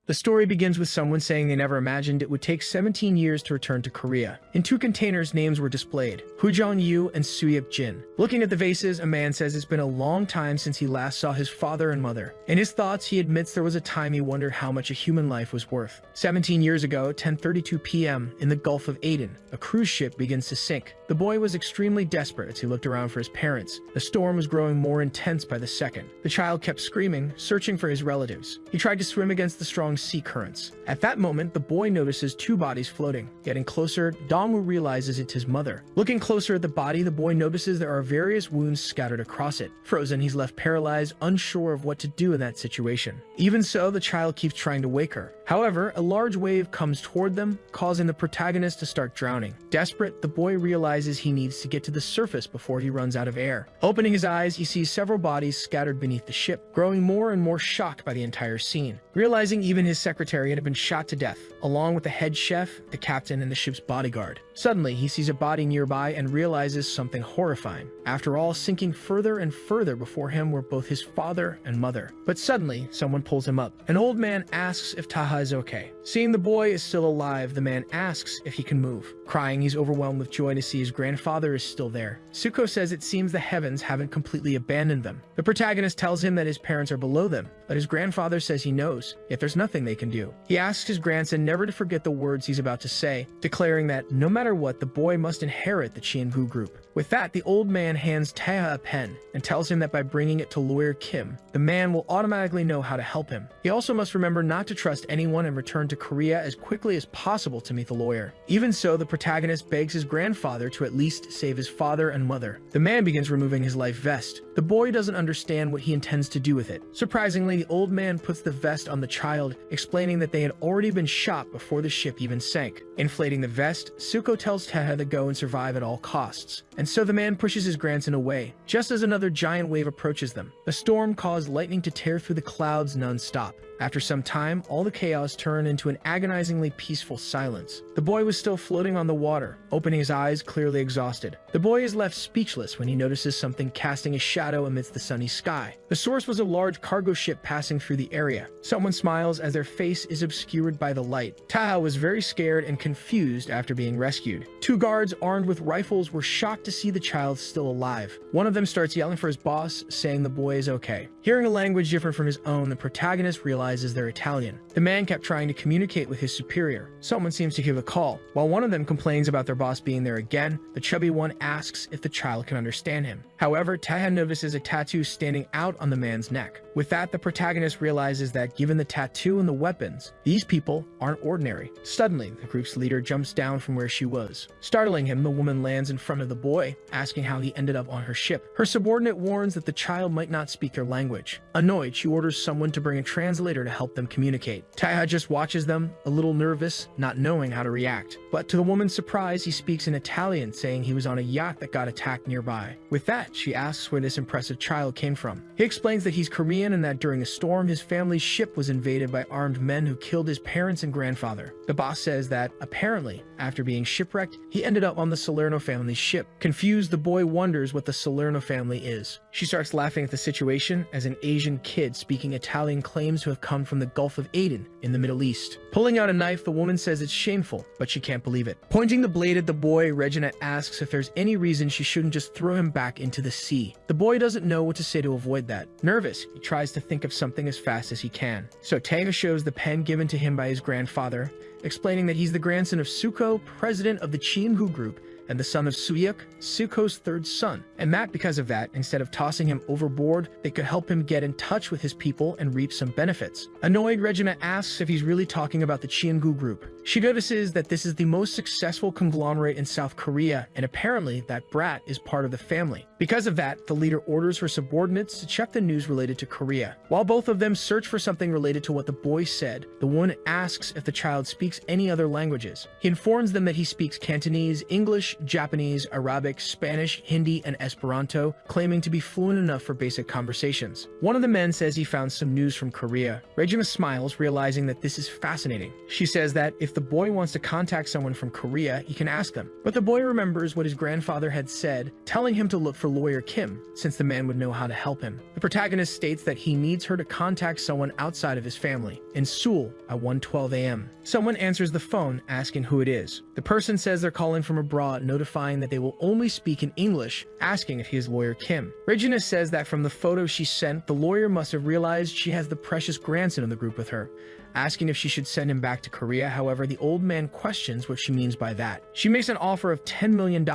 The story begins with someone saying they never imagined it would take 17 years to return to Korea. In 2 containers, names were displayed: Hujong Yu and Suyip Jin. Looking at the vases, a man says it's been a long time since he last saw his father and mother. In his thoughts, he admits there was a time he wondered how much a human life was worth. 17 years ago, 10:32 p.m., in the Gulf of Aden, a cruise ship begins to sink. The boy was extremely desperate as he looked around for his parents. The storm was growing more intense by the second. The child kept screaming, searching for his relatives. He tried to swim against the strong sea currents. At that moment, the boy notices 2 bodies floating. Getting closer, Dongwoo realizes it's his mother. Looking closer at the body, the boy notices there are various wounds scattered across it. Frozen, he's left paralyzed, unsure of what to do in that situation. Even so, the child keeps trying to wake her. However, a large wave comes toward them, causing the protagonist to start drowning. Desperate, the boy realizes he needs to get to the surface before he runs out of air. Opening his eyes, he sees several bodies scattered beneath the ship, growing more and more shocked by the entire scene. Realizing even his secretary had been shot to death, along with the head chef, the captain, and the ship's bodyguard. Suddenly, he sees a body nearby and realizes something horrifying. After all, sinking further and further before him were both his father and mother. But suddenly, someone pulls him up. An old man asks if Taha is okay. Seeing the boy is still alive, the man asks if he can move. Crying, he's overwhelmed with joy to see his grandfather is still there. Suko says it seems the heavens haven't completely abandoned them. The protagonist tells him that his parents are below them, but his grandfather says he knows, yet there's nothing they can do. He asks his grandson never to forget the words he's about to say, declaring that no matter what, the boy must inherit the Chiengu group. With that, the old man hands Taeha a pen and tells him that by bringing it to lawyer Kim, the man will automatically know how to help him. He also must remember not to trust anyone and return to Korea as quickly as possible to meet the lawyer. Even so, the protagonist begs his grandfather to at least save his father and mother. The man begins removing his life vest. The boy doesn't understand what he intends to do with it. Surprisingly, the old man puts the vest on the child, explaining that they had already been shot before the ship even sank. Inflating the vest, Suko tells Taeha to go and survive at all costs. And so the man pushes his grandson away, just as another giant wave approaches them. The storm caused lightning to tear through the clouds non-stop. After some time, all the chaos turned into an agonizingly peaceful silence. The boy was still floating on the water, opening his eyes, clearly exhausted. The boy is left speechless when he notices something casting a shadow amidst the sunny sky. The source was a large cargo ship passing through the area. Someone smiles as their face is obscured by the light. Taha was very scared and confused after being rescued. 2 guards armed with rifles were shocked to see the child still alive. One of them starts yelling for his boss, saying the boy is okay. Hearing a language different from his own, the protagonist realizes they're Italian. The man kept trying to communicate with his superior. Someone seems to give a call. While one of them complains about their boss being there again, the chubby one asks if the child can understand him. However, Taeha notices a tattoo standing out on the man's neck. With that, the protagonist realizes that given the tattoo and the weapons, these people aren't ordinary. Suddenly, the group's leader jumps down from where she was. Startling him, the woman lands in front of the boy, asking how he ended up on her ship. Her subordinate warns that the child might not speak their language. Annoyed, she orders someone to bring a translator to help them communicate. Taeha just watches them, a little nervous, not knowing how to react. But to the woman's surprise, he speaks in Italian, saying he was on a yacht that got attacked nearby. With that, she asks where this impressive child came from. He explains that he's Korean and that during a storm, his family's ship was invaded by armed men who killed his parents and grandfather. The boss says that, apparently, after being shipwrecked, he ended up on the Salerno family's ship. Confused, the boy wonders what the Salerno family is. She starts laughing at the situation as an Asian kid speaking Italian claims to have come from the Gulf of Aden in the Middle East. Pulling out a knife, the woman says it's shameful, but she can't believe it. Pointing the blade at the boy, Regina asks if there's any reason she shouldn't just throw him back into the sea. The boy doesn't know what to say to avoid that. Nervous, he tries to think of something as fast as he can. So Taeha shows the pen given to him by his grandfather, explaining that he's the grandson of Suko, president of the Chiengu group, and the son of Suyuk, Suko's 3rd son. And that because of that, instead of tossing him overboard, they could help him get in touch with his people and reap some benefits. Annoyed, Regina asks if he's really talking about the Chiengu group. She notices that this is the most successful conglomerate in South Korea, and apparently that brat is part of the family. Because of that, the leader orders her subordinates to check the news related to Korea. While both of them search for something related to what the boy said, the one asks if the child speaks any other languages. He informs them that he speaks Cantonese, English, English, Japanese, Arabic, Spanish, Hindi, and Esperanto, claiming to be fluent enough for basic conversations. One of the men says he found some news from Korea. Regina smiles, realizing that this is fascinating. She says that if the boy wants to contact someone from Korea, he can ask them. But the boy remembers what his grandfather had said, telling him to look for lawyer Kim, since the man would know how to help him. The protagonist states that he needs her to contact someone outside of his family, in Seoul, at 1:12 a.m. Someone answers the phone, asking who it is. The person says they're calling from abroad, notifying that they will only speak in English, asking if he is lawyer Kim. Regina says that from the photo she sent, the lawyer must have realized she has the precious grandson in the group with her, asking if she should send him back to Korea. However, the old man questions what she means by that. She makes an offer of $10 million,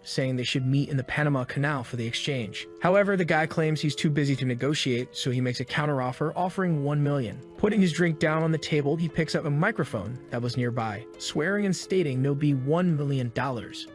saying they should meet in the Panama Canal for the exchange. However, the guy claims he's too busy to negotiate, so he makes a counteroffer, offering $1 million. Putting his drink down on the table, he picks up a microphone that was nearby, swearing and stating there'll be $1 million.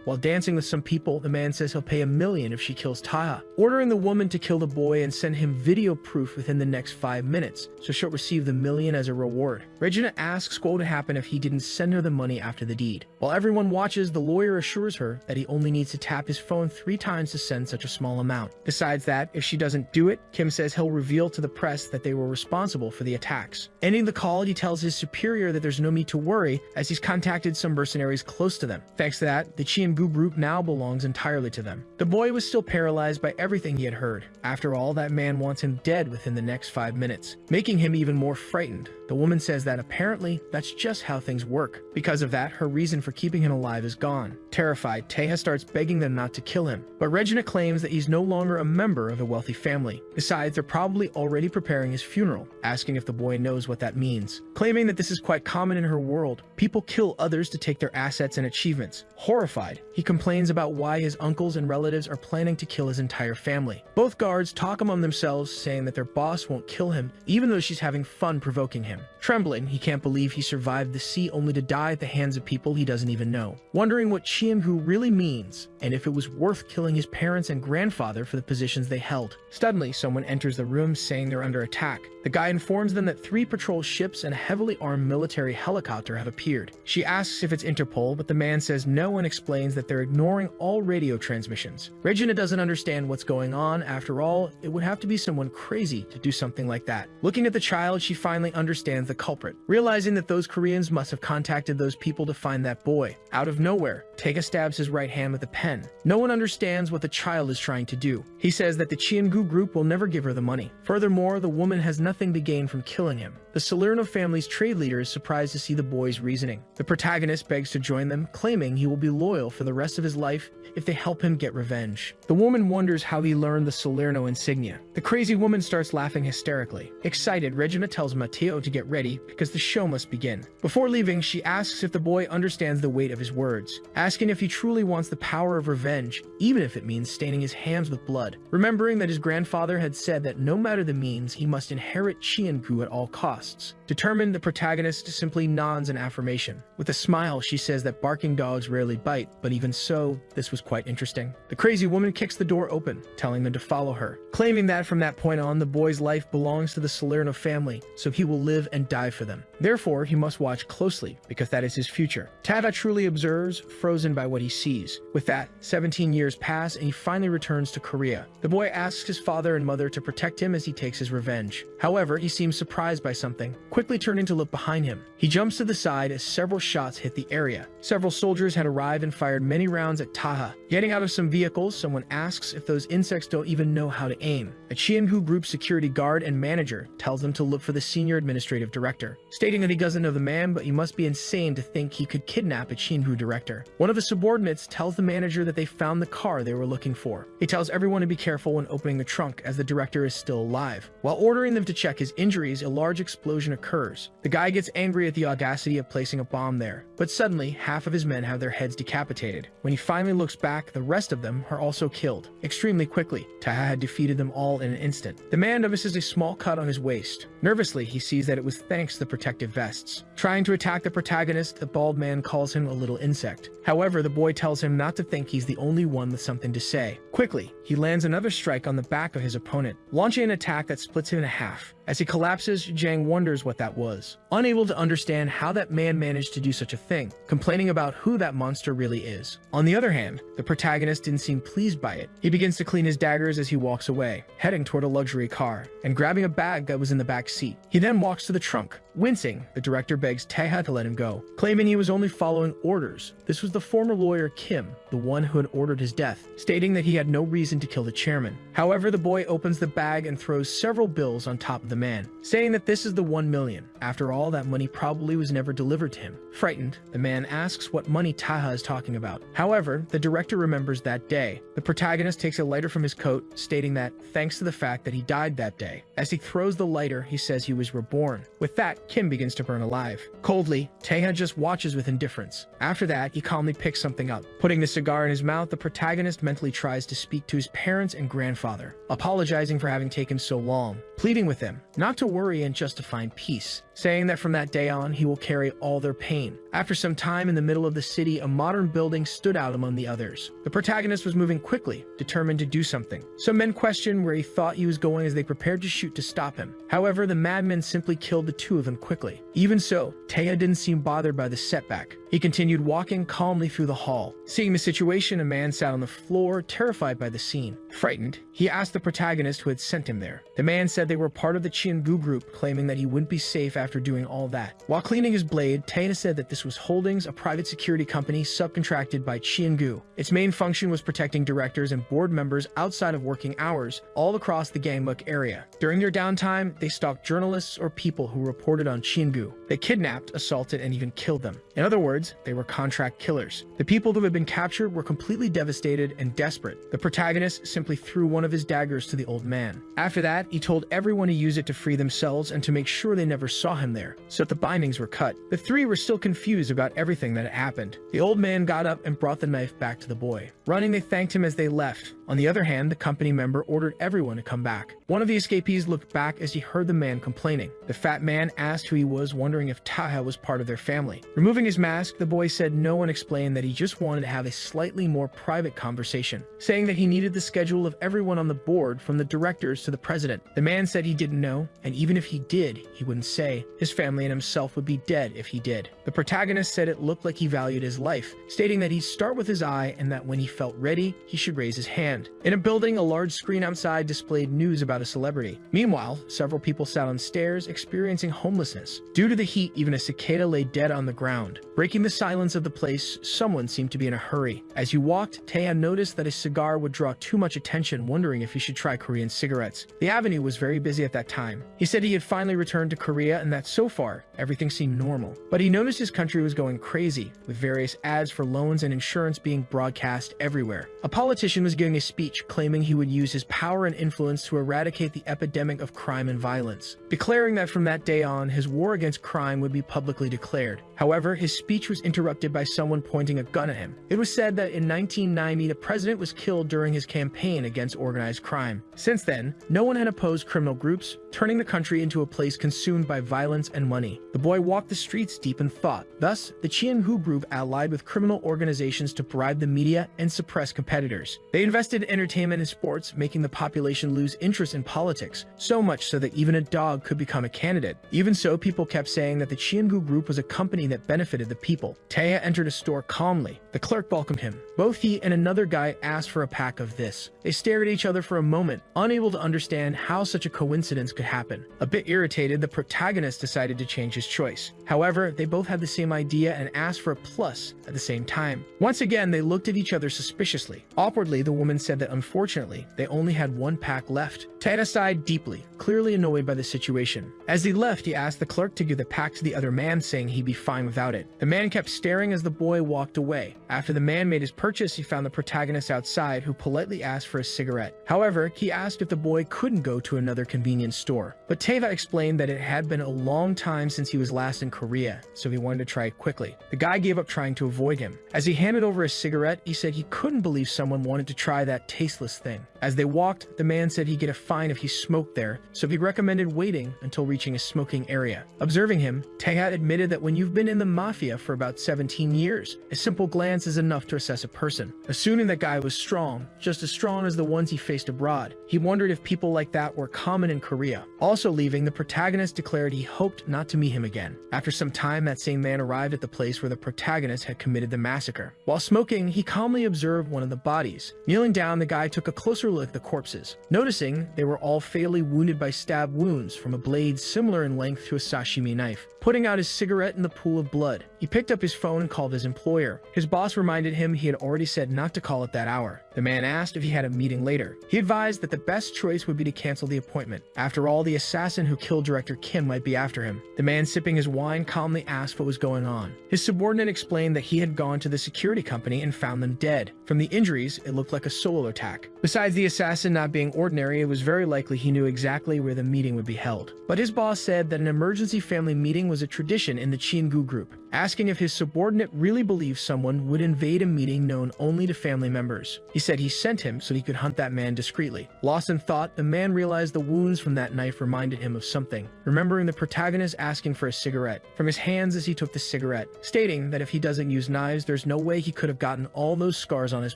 While dancing with some people, the man says he'll pay $1 million if she kills Taha, ordering the woman to kill the boy and send him video proof within the next 5 minutes, so she'll receive the $1 million as a reward. Regina asks what would happen if he didn't send her the money after the deed. While everyone watches, the lawyer assures her that he only needs to tap his phone 3 times to send such a small amount. Besides that, if she doesn't do it, Kim says he'll reveal to the press that they were responsible for the attacks. Ending the call, he tells his superior that there's no need to worry, as he's contacted some mercenaries close to them. Thanks to that, the Chiangu group now belongs entirely to them. The boy was still paralyzed by everything he had heard. After all, that man wants him dead within the next 5 minutes, making him even more frightened. The woman says that apparently that's just how things work. Because of that, her reason for keeping him alive is gone. Terrified, Taha starts begging them not to kill him, but Regina claims that he's no longer a member of a wealthy family. Besides, they're probably already preparing his funeral, asking if the boy knows what that means. Claiming that this is quite common in her world. People kill others to take their assets and achievements. Horrified, he complains about why his uncles and relatives are planning to kill his entire family. Both guards talk among themselves, saying that their boss won't kill him, even though she's having fun provoking him. Trembling, he can't believe he survived the sea only to die at the hands of people he doesn't even know. Wondering what Chiangu really means, and if it was worth killing his parents and grandfather for the positions they held. Suddenly, someone enters the room saying they're under attack. The guy informs them that 3 patrol ships and a heavily armed military helicopter have appeared. She asks if it's Interpol, but the man says no and explains that they're ignoring all radio transmissions. Regina doesn't understand what's going on. After all, it would have to be someone crazy to do something like that. Looking at the child, she finally understands the culprit, realizing that those Koreans must have contacted those people to find that boy. Out of nowhere, Taega stabs his right hand with a pen. No one understands what the child is trying to do. He says that the Chiangu group will never give her the money. Furthermore, the woman has nothing to gain from killing him. The Salerno family's trade leader is surprised to see the boy's reasoning. The protagonist begs to join them, claiming he will be loyal for the rest of his life if they help him get revenge. The woman wonders how he learned the Salerno insignia. The crazy woman starts laughing hysterically. Excited, Regina tells Matteo to get ready because the show must begin. Before leaving, she asks if the boy understands the weight of his words, asking if he truly wants the power of revenge, even if it means staining his hands with blood. Remembering that his grandfather had said that no matter the means, he must inherit Chiangu at all costs. Determined, the protagonist simply nods in affirmation. With a smile, she says that barking dogs rarely bite, but even so, this was quite interesting. The crazy woman kicks the door open, telling them to follow her, claiming that from that point on, the boy's life belongs to the Salerno family, so he will live and die for them. Therefore, he must watch closely, because that is his future. Tava truly observes, frozen by what he sees. With that, 17 years pass, and he finally returns to Korea. The boy asks his father and mother to protect him as he takes his revenge. However, he seems surprised by something, quickly turning to look behind him. He jumps to the side as several shots hit the area. Several soldiers had arrived and fired many rounds at Taha. Getting out of some vehicles, someone asks if those insects don't even know how to aim. A Chiangu group security guard and manager tells them to look for the senior administrative director, stating that he doesn't know the man, but he must be insane to think he could kidnap a Chiangu director. One of the subordinates tells the manager that they found the car they were looking for. He tells everyone to be careful when opening the trunk, as the director is still alive. While ordering them to check his injuries, a large explosion occurs. The guy gets angry at the audacity of placing a bomb there, but suddenly half of his men have their heads decapitated. When he finally looks back, the rest of them are also killed, extremely quickly. Taha had defeated them all in an instant. The man notices a small cut on his waist. Nervously, he sees that it was thanks to the protective vests. Trying to attack the protagonist, the bald man calls him a little insect. However, the boy tells him not to think he's the only one with something to say. Quickly, he lands another strike on the back of his opponent, launching an attack that splits him in half. As he collapses, Jang wonders what that was, unable to understand how that man managed to do such a thing, complaining about who that monster really is. On the other hand, the protagonist didn't seem pleased by it. He begins to clean his daggers as he walks away, heading toward a luxury car, and grabbing a bag that was in the back seat. He then walks to the trunk. Wincing, the director begs Taeha to let him go, claiming he was only following orders. This was the former lawyer Kim, the one who had ordered his death, stating that he had no reason to kill the chairman. However, the boy opens the bag and throws several bills on top of the man, saying that this is the 1 million. After all, that money probably was never delivered to him. Frightened, the man asks what money Taeha is talking about. However, the director remembers that day. The protagonist takes a lighter from his coat, stating that thanks to the fact that he died that day. As he throws the lighter, he says he was reborn. With that, Kim begins to burn alive. Coldly, Taeha just watches with indifference. After that, he calmly picks something up. Putting the cigar in his mouth, the protagonist mentally tries to speak to his parents and grandfather, apologizing for having taken so long, pleading with them not to worry and just to find peace, saying that from that day on, he will carry all their pain. After some time in the middle of the city, a modern building stood out among the others. The protagonist was moving quickly, determined to do something. Some men questioned where he thought he was going as they prepared to shoot to stop him. However, the madmen simply killed the two of them quickly. Even so, Taeha didn't seem bothered by the setback. He continued walking calmly through the hall. Seeing the situation, a man sat on the floor, terrified by the scene. Frightened, he asked the protagonist who had sent him there. The man said they were part of the Chiengu group, claiming that he wouldn't be safe after doing all that. While cleaning his blade, Taeha said that this was Holdings, a private security company subcontracted by Chiengu. Its main function was protecting directors and board members outside of working hours, all across the Gangbuk area. During their downtime, they stalked journalists or people who reported on Chiengu. They kidnapped, assaulted, and even killed them. In other words, they were contract killers. The people who had been captured were completely devastated and desperate. The protagonist simply threw one of his daggers to the old man. After that, he told everyone to use it to free themselves and to make sure they never saw him there, so that the bindings were cut. The three were still confused about everything that had happened. The old man got up and brought the knife back to the boy. Running, they thanked him as they left. On the other hand, the company member ordered everyone to come back. One of the escapees looked back as he heard the man complaining. The fat man asked who he was, wondering if Taeha was part of their family. Removing his mask, the boy said no and explained that he just wanted to have a slightly more private conversation, saying that he needed the schedule of everyone on the board, from the directors to the president. The man said he didn't know, and even if he did, he wouldn't say. His family and himself would be dead if he did. The protagonist said it looked like he valued his life, stating that he'd start with his eye and that when he felt ready, he should raise his hand. In a building, a large screen outside displayed news about a celebrity. Meanwhile, several people sat on stairs, experiencing homelessness. Due to the heat, even a cicada lay dead on the ground. Breaking the silence of the place, someone seemed to be in a hurry. As he walked, Taeha noticed that his cigar would draw too much attention, wondering if he should try Korean cigarettes. The avenue was very busy at that time. He said he had finally returned to Korea and that so far, everything seemed normal. But he noticed his country was going crazy, with various ads for loans and insurance being broadcast everywhere. A politician was giving a speech claiming he would use his power and influence to eradicate the epidemic of crime and violence, declaring that from that day on, his war against crime would be publicly declared. However, his speech was interrupted by someone pointing a gun at him. It was said that in 1990, the president was killed during his campaign against organized crime. Since then, no one had opposed criminal groups, turning the country into a place consumed by violence and money. The boy walked the streets deep in thought. Thus, the Chiengu group allied with criminal organizations to bribe the media and suppress competitors. They invested in entertainment and sports, making the population lose interest in politics, so much so that even a dog could become a candidate. Even so, people kept saying that the Chiengu group was a company that benefited the people. Taeha entered a store calmly. The clerk welcomed him. Both he and another guy asked for a pack of this. They stared at each other for a moment, unable to understand how such a coincidence could happen. A bit irritated, the protagonist decided to change his choice. However, they both had the same idea and asked for a plus at the same time. Once again, they looked at each other suspiciously. Awkwardly, the woman said that unfortunately, they only had one pack left. Taeha sighed deeply, clearly annoyed by the situation. As he left, he asked the clerk to give the pack to the other man, saying he'd be fine without it. The man kept staring as the boy walked away. After the man made his purchase, he found the protagonist outside, who politely asked for a cigarette. However, he asked if the boy couldn't go to another convenience store. But Taeha explained that it had been a long time since he was last in Korea, so he wanted to try it quickly. The guy gave up trying to avoid him. As he handed over a cigarette, he said he couldn't believe someone wanted to try that tasteless thing. As they walked, the man said he'd get a fine if he smoked there, so he recommended waiting until reaching a smoking area. Observing him, Taeha admitted that when you've been in the mafia for about 17 years, a simple glance is enough to assess a person. Assuming that guy was strong, just as strong as the ones he faced abroad, he wondered if people like that were common in Korea. Also leaving, the protagonist declared he hoped not to meet him again. After some time, that same man arrived at the place where the protagonist had committed the massacre. While smoking, he calmly observed one of the bodies. Kneeling down, the guy took a closer look at the corpses. Noticing they were all fatally wounded by stab wounds from a blade similar in length to a sashimi knife. Putting out his cigarette in the pool of blood, he picked up his phone and called his employer. His boss reminded him he had already said not to call at that hour. The man asked if he had a meeting later. He advised that the best choice would be to cancel the appointment. After all, the assassin who killed director Kim might be after him. The man, sipping his wine, calmly asked what was going on. His subordinate explained that he had gone to the security company and found them dead. From the injuries, it looked like a solo attack. Besides the assassin not being ordinary, it was very likely he knew exactly where the meeting would be held. But his boss said that an emergency family meeting was a tradition in the Chiengu group, asking if his subordinate really believed someone would invade a meeting known only to family members. He said he sent him so he could hunt that man discreetly. Lost in thought, the man realized the wounds from that knife reminded him of something, remembering the protagonist asking for a cigarette from his hands as he took the cigarette, stating that if he doesn't use knives, there's no way he could have gotten all those scars on his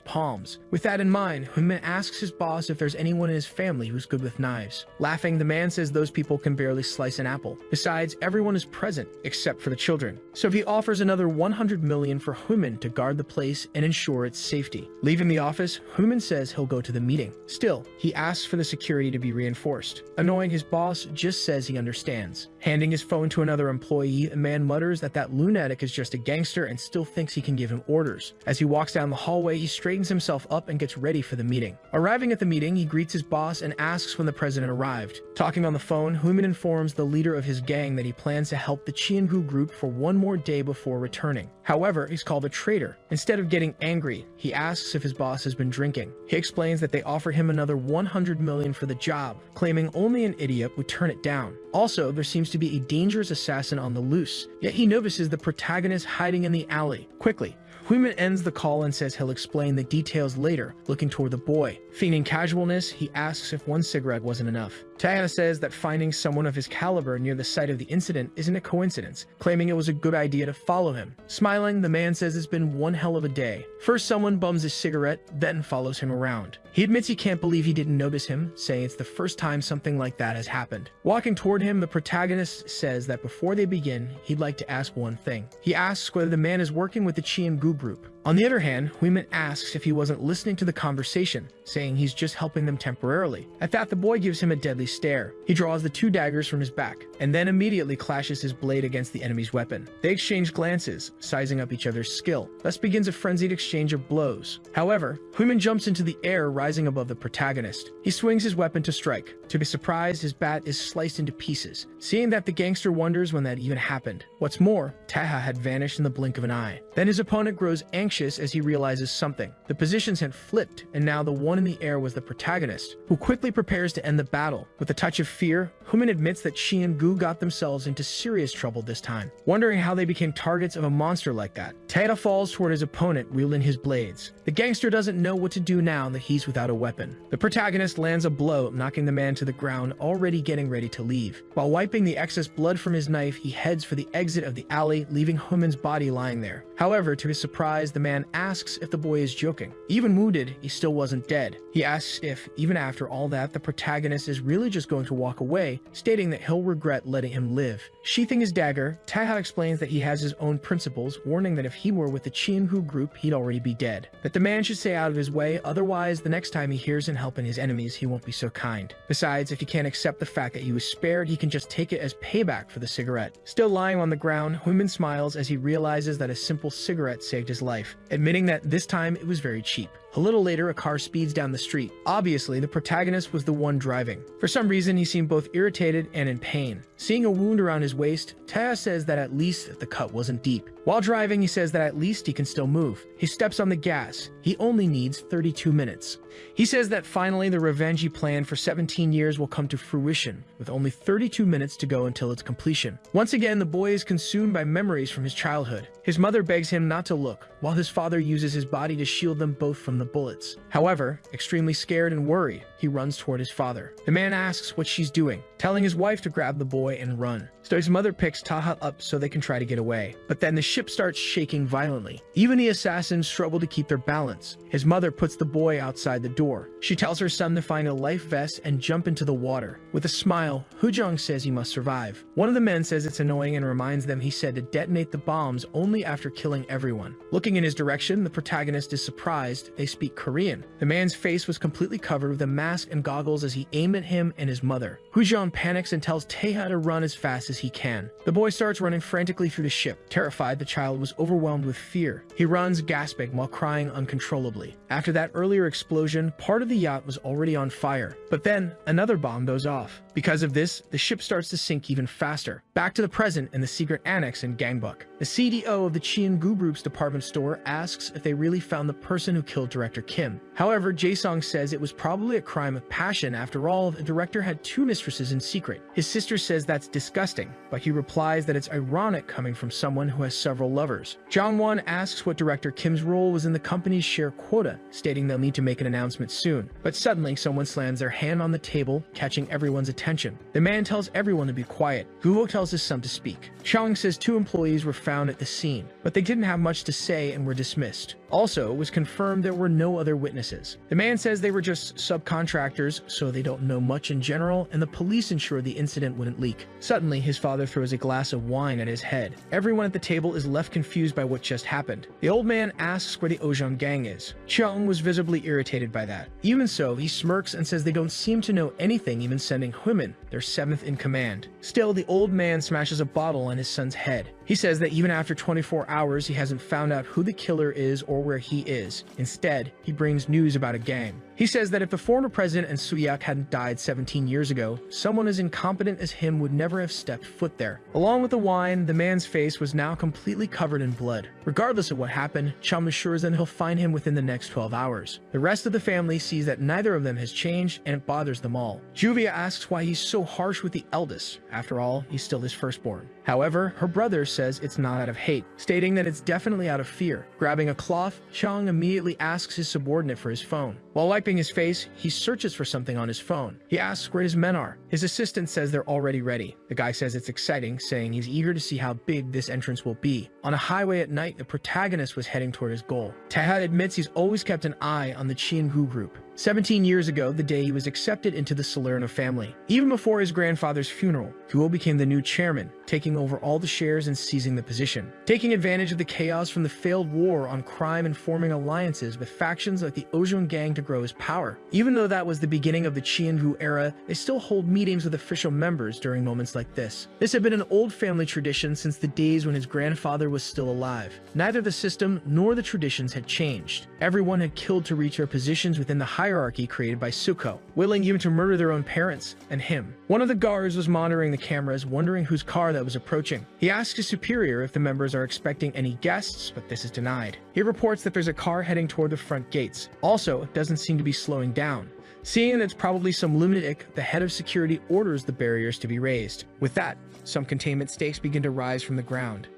palms. With that in mind, Hunmin asks his boss if there's anyone in his family who's good with knives. Laughing, the man says those people can barely slice an apple. Besides, everyone is present, except for the children. So he offers another 100 million for Hunmin to guard the place and ensure its safety. Leaving the office, Hunmin says he'll go to the meeting. Still, he asks for the security to be reinforced. Annoying, his boss just says he understands. Handing his phone to another employee, the man mutters that lunatic is just a gangster and still thinks he can give him orders. As he walks down the hallway, he straightens himself up and gets ready for the meeting. Arriving at the meeting, he greets his boss and asks when the president arrived. Talking on the phone, Hunmin informs the leader of his gang that he plans to help the Chiengu group for one more day before returning. However, he's called a traitor. Instead of getting angry, he asks if his boss has been drinking. He explains that they offer him another 100 million for the job, claiming only an idiot would turn it down. Also, there seems to be a dangerous assassin on the loose, yet he notices the protagonist hiding in the alley. Quickly, Hunmin ends the call and says he'll explain the details later, looking toward the boy. Feigning casualness, he asks if one cigarette wasn't enough. Taeha says that finding someone of his caliber near the site of the incident isn't a coincidence, claiming it was a good idea to follow him. Smiling, the man says it's been one hell of a day. First someone bums his cigarette, then follows him around. He admits he can't believe he didn't notice him, saying it's the first time something like that has happened. Walking toward him, the protagonist says that before they begin, he'd like to ask one thing. He asks whether the man is working with the Chiengu group. On the other hand, Hunmin asks if he wasn't listening to the conversation, saying he's just helping them temporarily. At that, the boy gives him a deadly stare. He draws the two daggers from his back, and then immediately clashes his blade against the enemy's weapon. They exchange glances, sizing up each other's skill. Thus begins a frenzied exchange of blows. However, Hunmin jumps into the air, rising above the protagonist. He swings his weapon to strike. To his surprise, his bat is sliced into pieces. Seeing that, the gangster wonders when that even happened. What's more, Taeha had vanished in the blink of an eye. Then his opponent grows anxious as he realizes something. The positions had flipped, and now the one in the air was the protagonist, who quickly prepares to end the battle. With a touch of fear, Hunmin admits that Chiengu got themselves into serious trouble this time. Wondering how they became targets of a monster like that, Taeha falls toward his opponent, wielding his blades. The gangster doesn't know what to do now that he's without a weapon. The protagonist lands a blow, knocking the man to the ground, already getting ready to leave. While wiping the excess blood from his knife, he heads for the exit of the alley, leaving Hunmin's body lying there. However, to his surprise, the man asks if the boy is joking. Even wounded, he still wasn't dead. He asks if, even after all that, the protagonist is really just going to walk away, stating that he'll regret letting him live. Sheathing his dagger, Taeha explains that he has his own principles, warning that if he were with the Chiengu group, he'd already be dead. That the man should stay out of his way, otherwise the next time he hears him helping his enemies, he won't be so kind. Besides, if he can't accept the fact that he was spared, he can just take it as payback for the cigarette. Still lying on the ground, Hunmin smiles as he realizes that a simple cigarette saved his life, admitting that this time it was very cheap. A little later, a car speeds down the street. Obviously, the protagonist was the one driving. For some reason, he seemed both irritated and in pain. Seeing a wound around his waist, Taeha says that at least the cut wasn't deep. While driving, he says that at least he can still move. He steps on the gas. He only needs 32 minutes. He says that finally the revenge he planned for 17 years will come to fruition, with only 32 minutes to go until its completion. Once again, the boy is consumed by memories from his childhood. His mother begs him not to look, while his father uses his body to shield them both from the the bullets. However, extremely scared and worried, he runs toward his father. The man asks what she's doing, telling his wife to grab the boy and run. So his mother picks Taha up so they can try to get away. But then the ship starts shaking violently. Even the assassins struggle to keep their balance. His mother puts the boy outside the door. She tells her son to find a life vest and jump into the water. With a smile, Hujong says he must survive. One of the men says it's annoying and reminds them he said to detonate the bombs only after killing everyone. Looking in his direction, the protagonist is surprised they speak Korean. The man's face was completely covered with a mask and goggles as he aimed at him and his mother. Hujong panics and tells Taeha to run as fast as he can. The boy starts running frantically through the ship. Terrified, the child was overwhelmed with fear. He runs, gasping while crying uncontrollably. After that earlier explosion, part of the yacht was already on fire. But then, another bomb goes off. Because of this, the ship starts to sink even faster. Back to the present in the secret annex in Gangbuk. The CDO of the Cheongu Group's department store asks if they really found the person who killed Director Kim. However, Jae-sung says it was probably a crime of passion. After all, the director had 2 mistresses in secret. His sister says that's disgusting, but he replies that it's ironic coming from someone who has several lovers. Jong-won asks what Director Kim's role was in the company's share quota, stating they'll need to make an announcement soon. But suddenly, someone slams their hand on the table, catching everyone's attention. The man tells everyone to be quiet. Guho tells his son to speak. Chang says 2 employees were found at the scene, but they didn't have much to say and were dismissed. Also, it was confirmed there were no other witnesses. The man says they were just subcontractors, so they don't know much in general, and the police ensured the incident wouldn't leak. Suddenly, his father throws a glass of wine at his head. Everyone at the table is left confused by what just happened. The old man asks where the Ojong gang is. Chung was visibly irritated by that. Even so, he smirks and says they don't seem to know anything, even sending Huimin, their 7th in command. Still, the old man smashes a bottle on his son's head. He says that even after 24 hours, he hasn't found out who the killer is or where he is. Instead, he brings news about a gang. He says that if the former president and Suyak hadn't died 17 years ago, someone as incompetent as him would never have stepped foot there. Along with the wine, the man's face was now completely covered in blood. Regardless of what happened, Chum assures them he'll find him within the next 12 hours. The rest of the family sees that neither of them has changed, and it bothers them all. Juvia asks why he's so harsh with the eldest. After all, he's still his firstborn. However, her brother says it's not out of hate, stating that it's definitely out of fear. Grabbing a cloth, Chung immediately asks his subordinate for his phone. While wiping his face, he searches for something on his phone. He asks where his men are. His assistant says they're already ready. The guy says it's exciting, saying he's eager to see how big this entrance will be. On a highway at night, the protagonist was heading toward his goal. Taeha admits he's always kept an eye on the Cheongu Group. 17 years ago, the day he was accepted into the Salerno family. Even before his grandfather's funeral, Guo became the new chairman, taking over all the shares and seizing the position. Taking advantage of the chaos from the failed war on crime and forming alliances with factions like the Ojong gang to grow his power. Even though that was the beginning of the Cheongu era, they still hold meetings with official members during moments like this. This had been an old family tradition since the days when his grandfather was still alive. Neither the system nor the traditions had changed. Everyone had killed to reach their positions within the hierarchy created by Suko, willing even to murder their own parents and him. One of the guards was monitoring the cameras, wondering whose car that was approaching. He asks his superior if the members are expecting any guests, but this is denied. He reports that there's a car heading toward the front gates. Also, it doesn't seem to be slowing down. Seeing that it's probably some lunatic, the head of security orders the barriers to be raised. With that, some containment stakes begin to rise from the ground.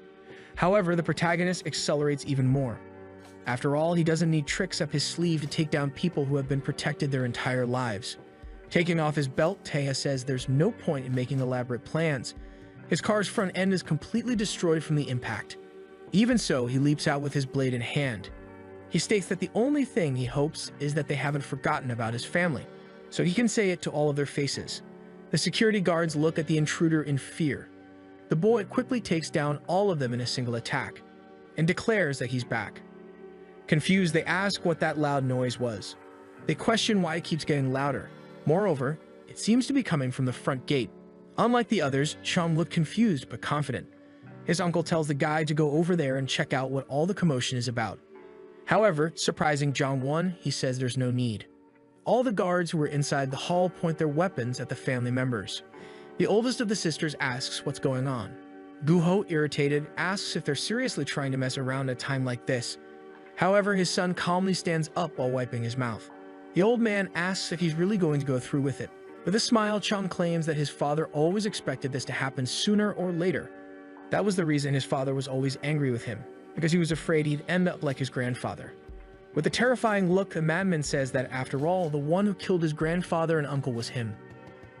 However, the protagonist accelerates even more. After all, he doesn't need tricks up his sleeve to take down people who have been protected their entire lives. Taking off his belt, Taeha says there's no point in making elaborate plans. His car's front end is completely destroyed from the impact. Even so, he leaps out with his blade in hand. He states that the only thing he hopes is that they haven't forgotten about his family, so he can say it to all of their faces. The security guards look at the intruder in fear. The boy quickly takes down all of them in a single attack, and declares that he's back. Confused, they ask what that loud noise was. They question why it keeps getting louder. Moreover, it seems to be coming from the front gate. Unlike the others, Chum looked confused but confident. His uncle tells the guide to go over there and check out what all the commotion is about. However, surprising Jong-won, he says there's no need. All the guards who were inside the hall point their weapons at the family members. The oldest of the sisters asks what's going on. Guho, irritated, asks if they're seriously trying to mess around at a time like this. However, his son calmly stands up while wiping his mouth. The old man asks if he's really going to go through with it. With a smile, Chung claims that his father always expected this to happen sooner or later. That was the reason his father was always angry with him, because he was afraid he'd end up like his grandfather. With a terrifying look, the madman says that after all, the one who killed his grandfather and uncle was him.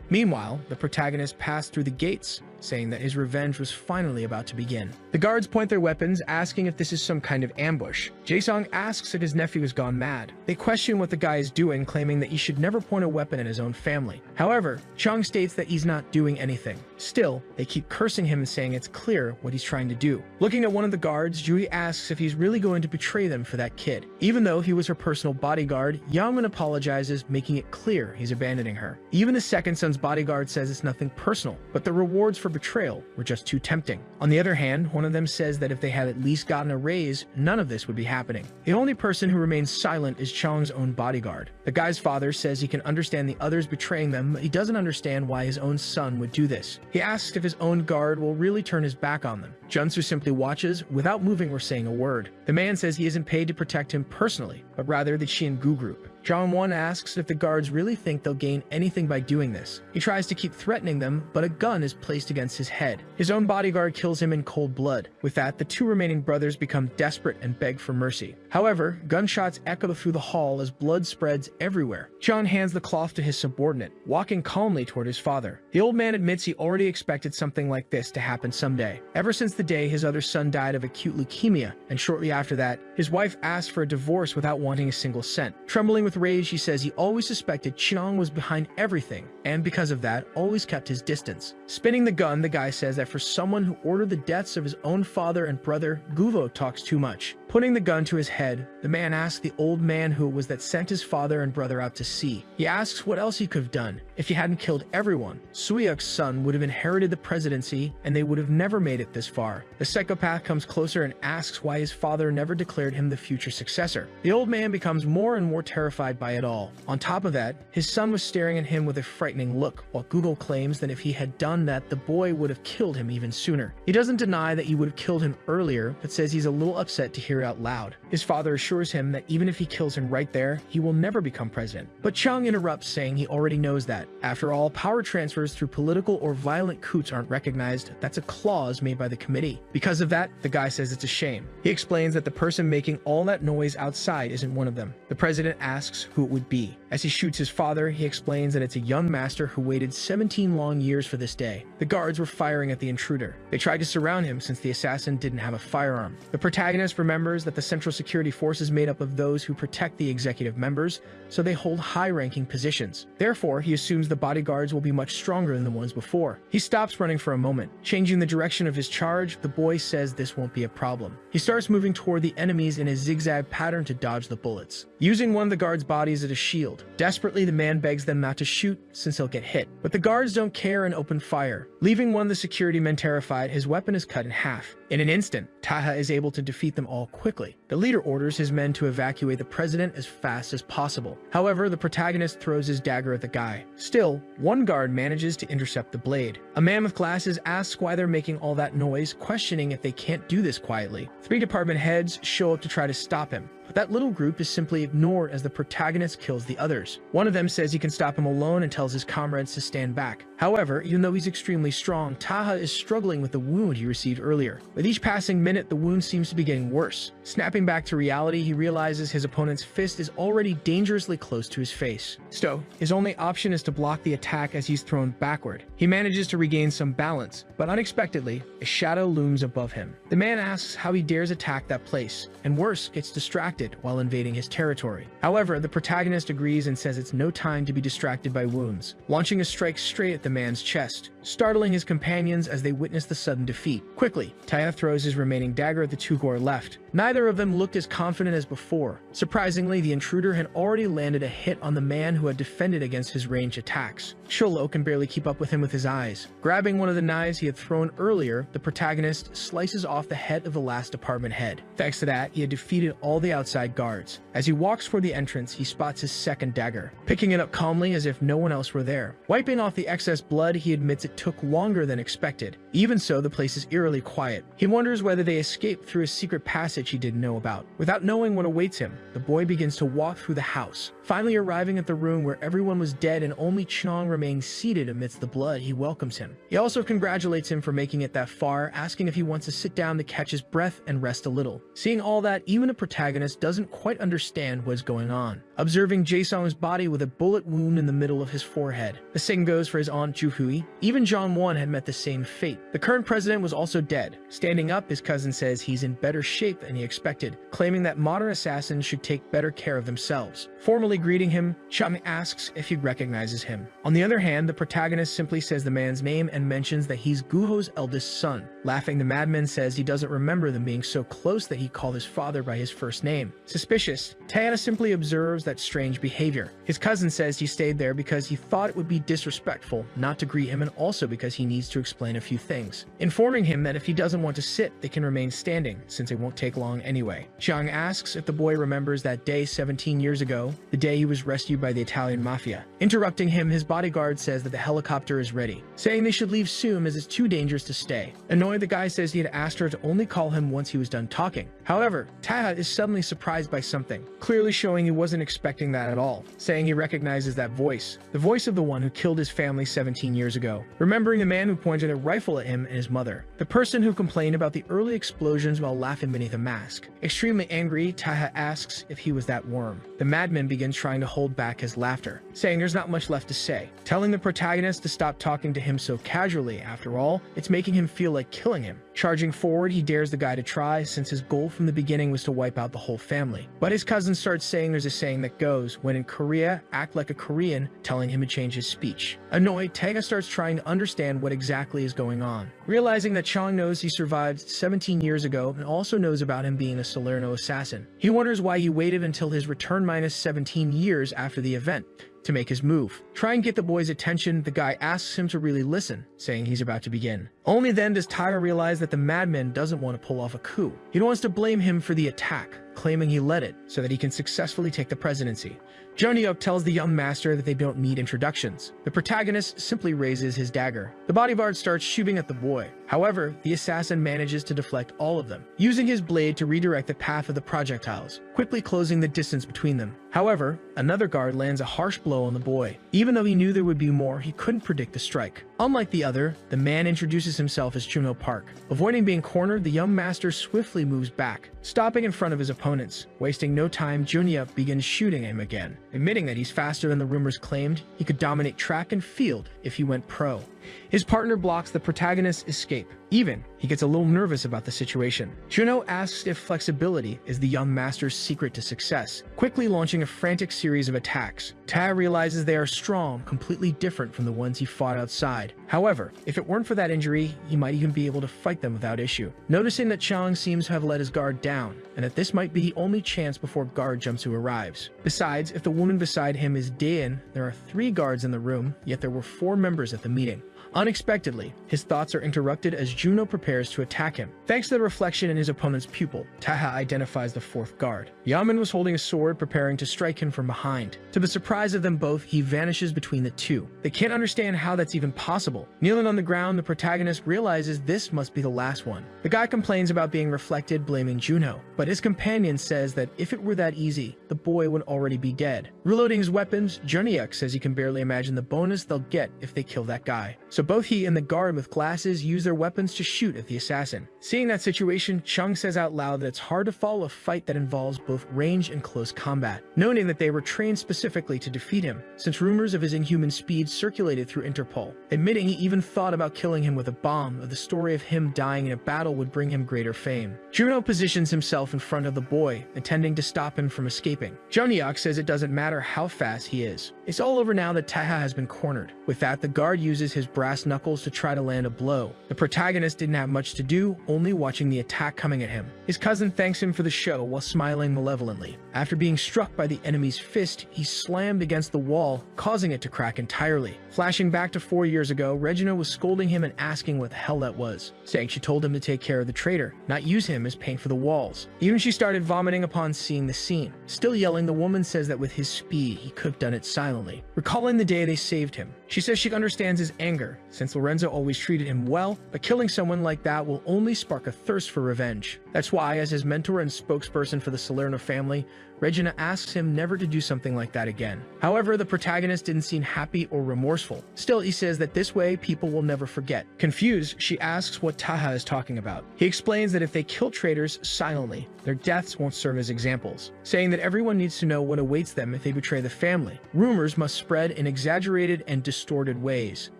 Meanwhile, the protagonist passed through the gates, saying that his revenge was finally about to begin. The guards point their weapons, asking if this is some kind of ambush. Jae-sung asks if his nephew has gone mad. They question what the guy is doing, claiming that he should never point a weapon at his own family. However, Chung states that he's not doing anything. Still, they keep cursing him and saying it's clear what he's trying to do. Looking at one of the guards, Jui asks if he's really going to betray them for that kid. Even though he was her personal bodyguard, Yangmin apologizes, making it clear he's abandoning her. Even the second son's bodyguard says it's nothing personal, but the rewards for betrayal were just too tempting. On the other hand, one of them says that if they had at least gotten a raise, none of this would be happening. The only person who remains silent is Chang's own bodyguard. The guy's father says he can understand the others betraying them, but he doesn't understand why his own son would do this. He asks if his own guard will really turn his back on them. Junsu simply watches without moving or saying a word. The man says he isn't paid to protect him personally, but rather the Gu group. Jong-won asks if the guards really think they'll gain anything by doing this. He tries to keep threatening them, but a gun is placed against his head. His own bodyguard kills him in cold blood. With that, the two remaining brothers become desperate and beg for mercy. However, gunshots echo through the hall as blood spreads everywhere. John hands the cloth to his subordinate, walking calmly toward his father. The old man admits he already expected something like this to happen someday, ever since the day his other son died of acute leukemia, and shortly after that, his wife asked for a divorce without wanting a single cent. Trembling with rage, he says he always suspected Chiang was behind everything, and because of that, always kept his distance. Spinning the gun, the guy says that for someone who ordered the deaths of his own father and brother, Guvo talks too much. Putting the gun to his head, the man asks the old man who it was that sent his father and brother out to sea. He asks what else he could have done. If he hadn't killed everyone, Suyuk's son would have inherited the presidency and they would have never made it this far. The psychopath comes closer and asks why his father never declared him the future successor. The old man becomes more and more terrified by it all. On top of that, his son was staring at him with a frightening look, while Google claims that if he had done that, the boy would have killed him even sooner. He doesn't deny that he would have killed him earlier, but says he's a little upset to hear it out loud. His father assures him that even if he kills him right there, he will never become president. But Chung interrupts, saying he already knows that. After all, power transfers through political or violent coups aren't recognized. That's a clause made by the committee. Because of that, the guy says it's a shame. He explains that the person making all that noise outside isn't one of them. The president asks who it would be. As he shoots his father, he explains that it's a young master who waited 17 long years for this day. The guards were firing at the intruder. They tried to surround him since the assassin didn't have a firearm. The protagonist remembers that the Central Security Force is made up of those who protect the executive members, so they hold high-ranking positions. Therefore, he assumes the bodyguards will be much stronger than the ones before. He stops running for a moment. Changing the direction of his charge, the boy says this won't be a problem. He starts moving toward the enemies in a zigzag pattern to dodge the bullets, using one of the guards' bodies as a shield. Desperately, the man begs them not to shoot since he'll get hit. But the guards don't care and open fire. Leaving one of the security men terrified, his weapon is cut in half. In an instant, Taha is able to defeat them all quickly. The leader orders his men to evacuate the president as fast as possible. However, the protagonist throws his dagger at the guy. Still, one guard manages to intercept the blade. A man with glasses asks why they're making all that noise, questioning if they can't do this quietly. 3 department heads show up to try to stop him, but that little group is simply ignored as the protagonist kills the others. One of them says he can stop him alone and tells his comrades to stand back. However, even though he's extremely strong, Taha is struggling with the wound he received earlier. With each passing minute, the wound seems to be getting worse. Snapping back to reality, he realizes his opponent's fist is already dangerously close to his face. So, his only option is to block the attack as he's thrown backward. He manages to regain some balance, but unexpectedly, a shadow looms above him. The man asks how he dares attack that place, and worse, gets distracted while invading his territory. However, the protagonist agrees and says it's no time to be distracted by wounds, launching a strike straight at the man's chest, startling his companions as they witness the sudden defeat. Quickly, Taya throws his remaining dagger at the 2 who are left. Neither of them looked as confident as before. Surprisingly, the intruder had already landed a hit on the man who had defended against his ranged attacks. Sholo can barely keep up with him with his eyes. Grabbing one of the knives he had thrown earlier, the protagonist slices off the head of the last department head. Thanks to that, he had defeated all the outside guards. As he walks for the entrance, he spots his second dagger, picking it up calmly as if no one else were there. Wiping off the excess blood, he admits it took longer than expected. Even so, the place is eerily quiet. He wonders whether they escaped through a secret passage that she didn't know about. Without knowing what awaits him, the boy begins to walk through the house. Finally arriving at the room where everyone was dead and only Chong remained seated amidst the blood, he welcomes him. He also congratulates him for making it that far, asking if he wants to sit down to catch his breath and rest a little. Seeing all that, even a protagonist doesn't quite understand what's going on. Observing Jae-sung's body with a bullet wound in the middle of his forehead. The same goes for his aunt Ju-hui. Even Jong-won had met the same fate. The current president was also dead. Standing up, his cousin says he's in better shape than he expected, claiming that modern assassins should take better care of themselves. Formally greeting him, Chung asks if he recognizes him. On the other hand, the protagonist simply says the man's name and mentions that he's Guho's eldest son. Laughing, the madman says he doesn't remember them being so close that he called his father by his first name. Suspicious, Tae-ha simply observes that strange behavior. His cousin says he stayed there because he thought it would be disrespectful not to greet him, and also because he needs to explain a few things, informing him that if he doesn't want to sit, they can remain standing since it won't take long anyway. Chiang asks if the boy remembers that day 17 years ago, the day he was rescued by the Italian mafia. Interrupting him, his bodyguard says that the helicopter is ready, saying they should leave soon as it's too dangerous to stay. Annoyed, the guy says he had asked her to only call him once he was done talking. However, Tae-ha is suddenly surprised by something, clearly showing he wasn't expecting that at all, saying he recognizes that voice, the voice of the one who killed his family 17 years ago, remembering the man who pointed a rifle at him and his mother, the person who complained about the early explosions while laughing beneath a mask. Extremely angry, Tae-ha asks if he was that worm. The madman begins trying to hold back his laughter, saying there's not much left to say, telling the protagonist to stop talking to him so casually. After all, it's making him feel like killing him. Charging forward, he dares the guy to try, since his goal from the beginning was to wipe out the whole family. But his cousin starts saying there's a saying that goes, when in Korea, act like a Korean, telling him to change his speech. Annoyed, Tae-ha starts trying to understand what exactly is going on. Realizing that Chong knows he survived 17 years ago and also knows about him being a Salerno assassin, he wonders why he waited until his return minus 17 years after the event to make his move. Try and get the boy's attention, the guy asks him to really listen, saying he's about to begin. Only then does Tyra realize that the madman doesn't want to pull off a coup. He wants to blame him for the attack, claiming he led it so that he can successfully take the presidency. Joniuk tells the young master that they don't need introductions. The protagonist simply raises his dagger. The bodyguard starts shooting at the boy. However, the assassin manages to deflect all of them, using his blade to redirect the path of the projectiles, quickly closing the distance between them. However, another guard lands a harsh blow on the boy. Even though he knew there would be more, he couldn't predict the strike. Unlike the other, the man introduces himself as Juno Park. Avoiding being cornered, the young master swiftly moves back, stopping in front of his opponents. Wasting no time, Juniup begins shooting him again. Admitting that he's faster than the rumors claimed, he could dominate track and field if he went pro. His partner blocks the protagonist's escape. Even, he gets a little nervous about the situation. Juno asks if flexibility is the young master's secret to success, quickly launching a frantic series of attacks. Tae realizes they are strong, completely different from the ones he fought outside. However, if it weren't for that injury, he might even be able to fight them without issue. Noticing that Chong seems to have let his guard down, and that this might be the only chance before guard Jumsu arrives. Besides, if the woman beside him is Daein, there are 3 guards in the room, yet there were 4 members at the meeting. Unexpectedly, his thoughts are interrupted as Juno prepares to attack him. Thanks to the reflection in his opponent's pupil, Tae identifies the 4th guard. Yaman was holding a sword, preparing to strike him from behind. To the surprise of them both, he vanishes between the two. They can't understand how that's even possible. Kneeling on the ground, the protagonist realizes this must be the last one. The guy complains about being reflected, blaming Juno, but his companion says that if it were that easy, the boy would already be dead. Reloading his weapons, Juniuk says he can barely imagine the bonus they'll get if they kill that guy. So both he and the guard with glasses use their weapons to shoot at the assassin. Seeing that situation, Chung says out loud that it's hard to follow a fight that involves both range and close combat, noting that they were trained specifically to defeat him, since rumors of his inhuman speed circulated through Interpol. Admitting he even thought about killing him with a bomb, or the story of him dying in a battle would bring him greater fame. Juno positions himself in front of the boy, intending to stop him from escaping. Joniuk says it doesn't matter how fast he is. It's all over now that Tae has been cornered. With that, the guard uses his brass knuckles to try to land a blow. The protagonist didn't have much to do, only watching the attack coming at him. His cousin thanks him for the show while smiling malevolently. After being struck by the enemy's fist, he slammed against the wall, causing it to crack entirely. Flashing back to 4 years ago, Regina was scolding him and asking what the hell that was, saying she told him to take care of the traitor, not use him as paint for the walls. Even she started vomiting upon seeing the scene. Still yelling, the woman says that with his speed, he could have done it silently. Recalling the day they saved him, she says she understands his anger, her, since Lorenzo always treated him well, but killing someone like that will only spark a thirst for revenge. That's why, as his mentor and spokesperson for the Salerno family, Regina asks him never to do something like that again. However, the protagonist didn't seem happy or remorseful. Still, he says that this way people will never forget. Confused, she asks what Taha is talking about. He explains that if they kill traitors silently, their deaths won't serve as examples, saying that everyone needs to know what awaits them if they betray the family. Rumors must spread in exaggerated and distorted ways,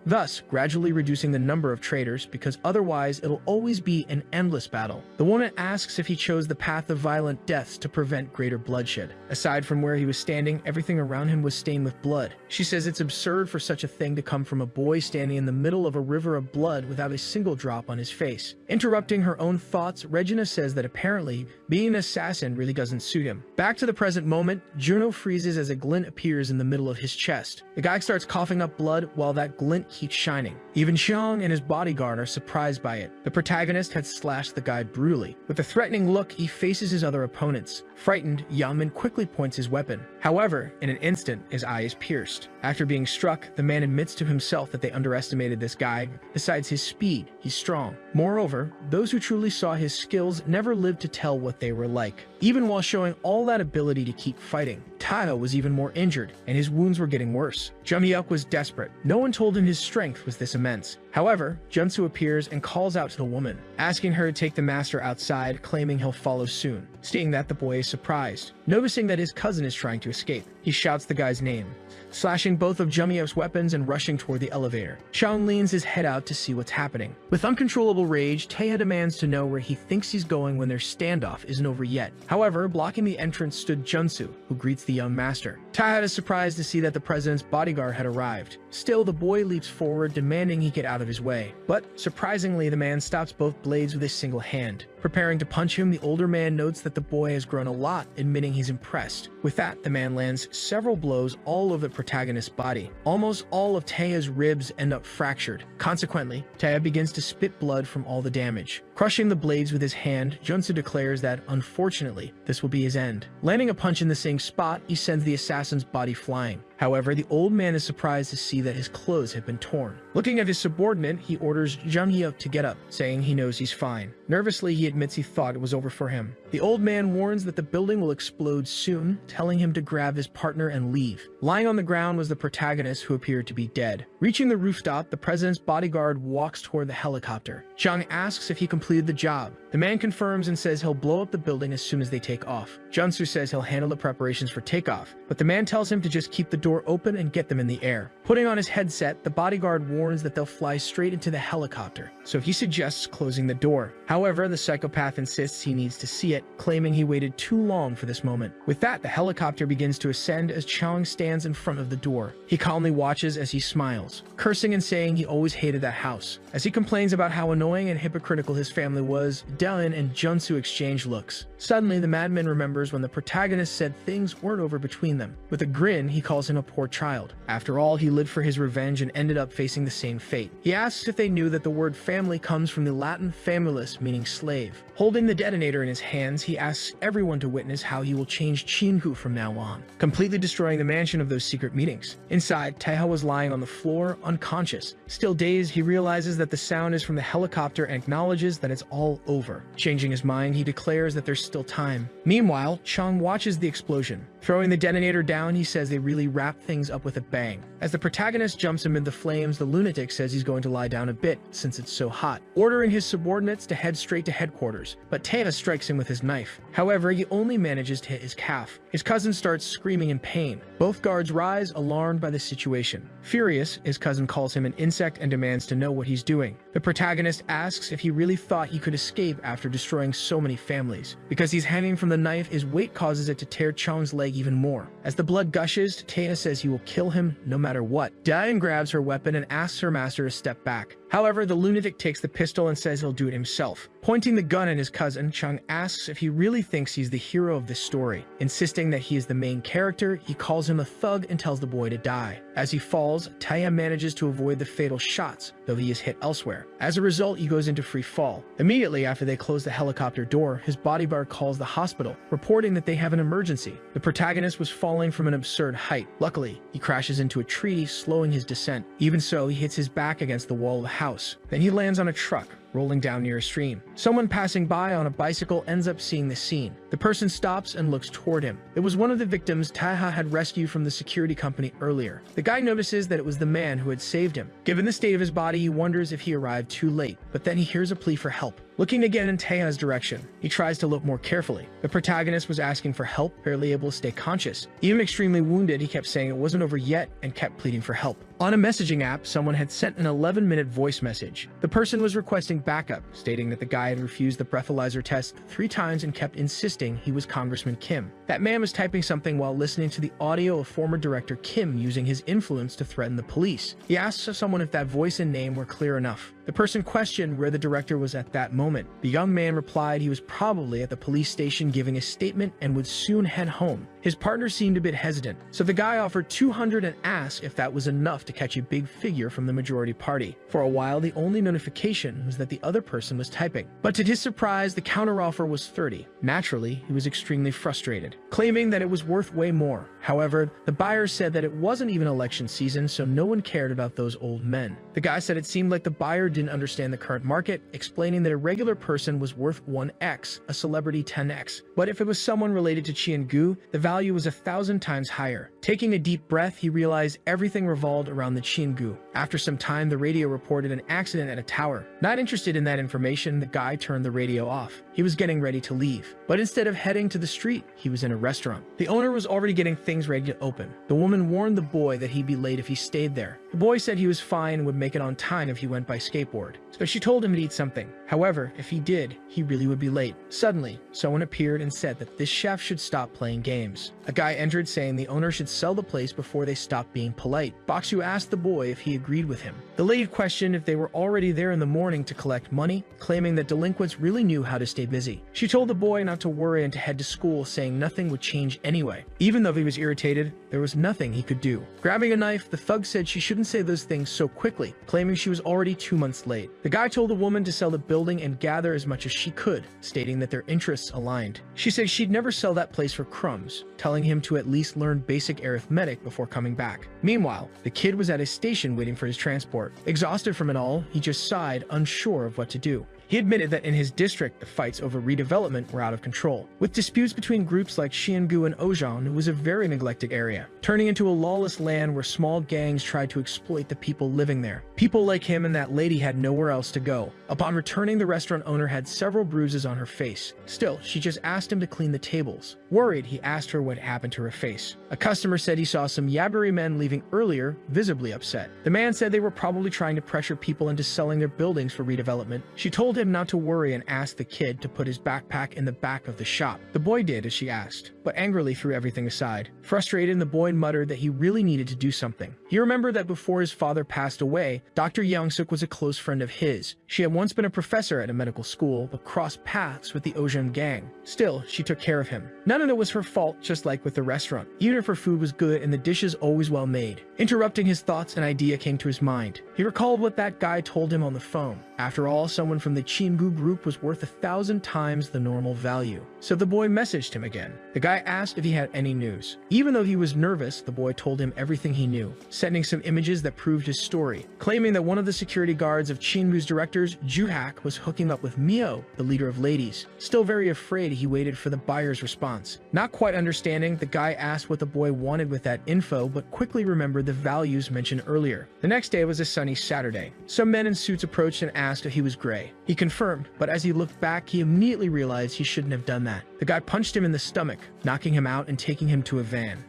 thus gradually reducing the number of traitors, because otherwise it'll always be an endless battle. The woman asks if he chose the path of violent deaths to prevent greater bloodshed. Aside from where he was standing, everything around him was stained with blood. She says it's absurd for such a thing to come from a boy standing in the middle of a river of blood without a single drop on his face. Interrupting her own thoughts, Regina says that apparently being an assassin really doesn't suit him. Back to the present moment, Juno freezes as a glint appears in the middle of his chest. The guy starts coughing up blood while that glint keeps shining. Even Xiang and his bodyguard are surprised by it. The protagonist had slashed the guy brutally. With a threatening look, he faces his other opponents. Frightened, Yaman quickly points his weapon. However, in an instant, his eye is pierced. After being struck, the man admits to himself that they underestimated this guy. Besides his speed, he's strong. Moreover, those who truly saw his skills never lived to tell what they were like. Even while showing all that ability to keep fighting, Tayo was even more injured, and his wounds were getting worse. Jumhyuk was desperate. No one told him his strength was this immense. However, Junsu appears and calls out to the woman, asking her to take the master outside, claiming he'll follow soon. Seeing that, the boy is surprised. Noticing that his cousin is trying to escape, he shouts the guy's name, slashing both of Jumhyuk's weapons and rushing toward the elevator. Xiang leans his head out to see what's happening. With uncontrollable rage, Taeha demands to know where he thinks he's going when their standoff isn't over yet. However, blocking the entrance stood Junsu, who greets the young master. Taeha is surprised to see that the president's bodyguard had arrived. Still, the boy leaps forward, demanding he get out of his way. But, surprisingly, the man stops both blades with a single hand. Preparing to punch him, the older man notes that the boy has grown a lot, admitting he's impressed. With that, the man lands several blows all over the protagonist's body. Almost all of Taeha's ribs end up fractured. Consequently, Taeha begins to spit blood from all the damage. Crushing the blades with his hand, Junsu declares that, unfortunately, this will be his end. Landing a punch in the same spot, he sends the assassin's body flying. However, the old man is surprised to see that his clothes have been torn. Looking at his subordinate, he orders Jumhyuk to get up, saying he knows he's fine. Nervously, he admits he thought it was over for him. The old man warns that the building will explode soon, telling him to grab his partner and leave. Lying on the ground was the protagonist, who appeared to be dead. Reaching the rooftop, the president's bodyguard walks toward the helicopter. Xiang asks if he completed the job. The man confirms and says he'll blow up the building as soon as they take off. Junsu says he'll handle the preparations for takeoff, but the man tells him to just keep the door open and get them in the air. Putting on his headset, the bodyguard warns that they'll fly straight into the helicopter, so he suggests closing the door. However, the psychopath insists he needs to see it, claiming he waited too long for this moment. With that, the helicopter begins to ascend as Chang stands in front of the door. He calmly watches as he smiles, cursing and saying he always hated that house. As he complains about how annoying and hypocritical his family was, Dylan and Junsu exchange looks. Suddenly, the madman remembers when the protagonist said things weren't over between them. With a grin, he calls him a poor child. After all, he lived for his revenge and ended up facing the same fate. He asks if they knew that the word family comes from the Latin famulus, meaning slave. Holding the detonator in his hands, he asks everyone to witness how he will change Chingu from now on, completely destroying the mansion of those secret meetings. Inside, Taeha was lying on the floor, unconscious. Still dazed, he realizes that the sound is from the helicopter and acknowledges that it's all over. Changing his mind, he declares that there's still time. Meanwhile, Chang watches the explosion. Throwing the detonator down, he says they really wrap things up with a bang. As the protagonist jumps amid the flames, the lunatic says he's going to lie down a bit since it's so hot, ordering his subordinates to head straight to headquarters, but Taeha strikes him with his knife. However, he only manages to hit his calf. His cousin starts screaming in pain. Both guards rise, alarmed by the situation. Furious, his cousin calls him an insect and demands to know what he's doing. The protagonist asks if he really thought he could escape after destroying so many families. Because he's hanging from the knife, his weight causes it to tear Chang's leg even more. As the blood gushes, Taeha says he will kill him no matter what. Diane grabs her weapon and asks her master to step back. However, the lunatic takes the pistol and says he'll do it himself. Pointing the gun at his cousin, Chung asks if he really thinks he's the hero of this story. Insisting that he is the main character, he calls him a thug and tells the boy to die. As he falls, Taeha manages to avoid the fatal shots, though he is hit elsewhere. As a result, he goes into free fall. Immediately after they close the helicopter door, his bodyguard calls the hospital, reporting that they have an emergency. The protagonist was falling from an absurd height. Luckily, he crashes into a tree, slowing his descent. Even so, he hits his back against the wall of the house. Then he lands on a truck, rolling down near a stream. Someone passing by on a bicycle ends up seeing the scene. The person stops and looks toward him. It was one of the victims Taeha had rescued from the security company earlier. The guy notices that it was the man who had saved him. Given the state of his body, he wonders if he arrived too late, but then he hears a plea for help. Looking again in Taeha's direction, he tries to look more carefully. The protagonist was asking for help, barely able to stay conscious. Even extremely wounded, he kept saying it wasn't over yet and kept pleading for help. On a messaging app, someone had sent an 11-minute voice message. The person was requesting backup, stating that the guy had refused the breathalyzer test 3 times and kept insisting he was Congressman Kim. That man was typing something while listening to the audio of former director Kim using his influence to threaten the police. He asked someone if that voice and name were clear enough. The person questioned where the director was at that moment. The young man replied he was probably at the police station giving a statement and would soon head home. His partner seemed a bit hesitant, so the guy offered $200 and asked if that was enough to catch a big figure from the majority party. For a while, the only notification was that the other person was typing. But to his surprise, the counteroffer was $30. Naturally, he was extremely frustrated, claiming that it was worth way more. However, the buyer said that it wasn't even election season, so no one cared about those old men. The guy said it seemed like the buyer didn't understand the current market, explaining that a regular person was worth 1x, a celebrity 10x. But if it was someone related to Chian-gu, the value was 1,000 times higher. Taking a deep breath, he realized everything revolved around the Chian-gu. After some time, the radio reported an accident at a tower. Not interested in that information, the guy turned the radio off. He was getting ready to leave. But instead of heading to the street, he was in a restaurant. The owner was already getting things ready to open. The woman warned the boy that he'd be late if he stayed there. The boy said he was fine and would make it on time if he went by skateboard. So she told him to eat something. However, if he did, he really would be late. Suddenly, someone appeared and said that this chef should stop playing games. A guy entered saying the owner should sell the place before they stopped being polite. Baksu asked the boy if he agreed with him. The lady questioned if they were already there in the morning to collect money, claiming that delinquents really knew how to stay busy. She told the boy not to worry and to head to school, saying nothing would change anyway. Even though he was irritated, there was nothing he could do. Grabbing a knife, the thug said she shouldn't say those things so quickly, claiming she was already 2 months late. The guy told the woman to sell the building and gather as much as she could, stating that their interests aligned. She said she'd never sell that place for crumbs, telling him to at least learn basic arithmetic before coming back. Meanwhile, the kid was at his station waiting for his transport. Exhausted from it all, he just sighed, unsure of what to do. He admitted that in his district, the fights over redevelopment were out of control, with disputes between groups like Xiangu and Ojong. It was a very neglected area, turning into a lawless land where small gangs tried to exploit the people living there. People like him and that lady had nowhere else to go. Upon returning, the restaurant owner had several bruises on her face. Still, she just asked him to clean the tables. Worried, he asked her what happened to her face. A customer said he saw some Yaburi men leaving earlier, visibly upset. The man said they were probably trying to pressure people into selling their buildings for redevelopment. She told him not to worry and asked the kid to put his backpack in the back of the shop. The boy did as she asked, but angrily threw everything aside. Frustrated, the boy muttered that he really needed to do something. He remembered that before his father passed away, Dr. Youngsuk was a close friend of his. She had once been a professor at a medical school, but crossed paths with the Ojong gang. Still, she took care of him. None of it was her fault, just like with the restaurant, even if her food was good and the dishes always well made. Interrupting his thoughts, an idea came to his mind. He recalled what that guy told him on the phone. After all, someone from the Chingu group was worth 1,000 times the normal value. So the boy messaged him again. The guy asked if he had any news. Even though he was nervous, the boy told him everything he knew, sending some images that proved his story, claiming that one of the security guards of Chingu's directors, Juhak, was hooking up with Mio, the leader of ladies. Still very afraid, he waited for the buyer's response. Not quite understanding, the guy asked what the boy wanted with that info, but quickly remembered the values mentioned earlier. The next day was a sunny Saturday. Some men in suits approached and asked if he was gray. He confirmed, but as he looked back, he immediately realized he shouldn't have done that. The guy punched him in the stomach, knocking him out and taking him to a van.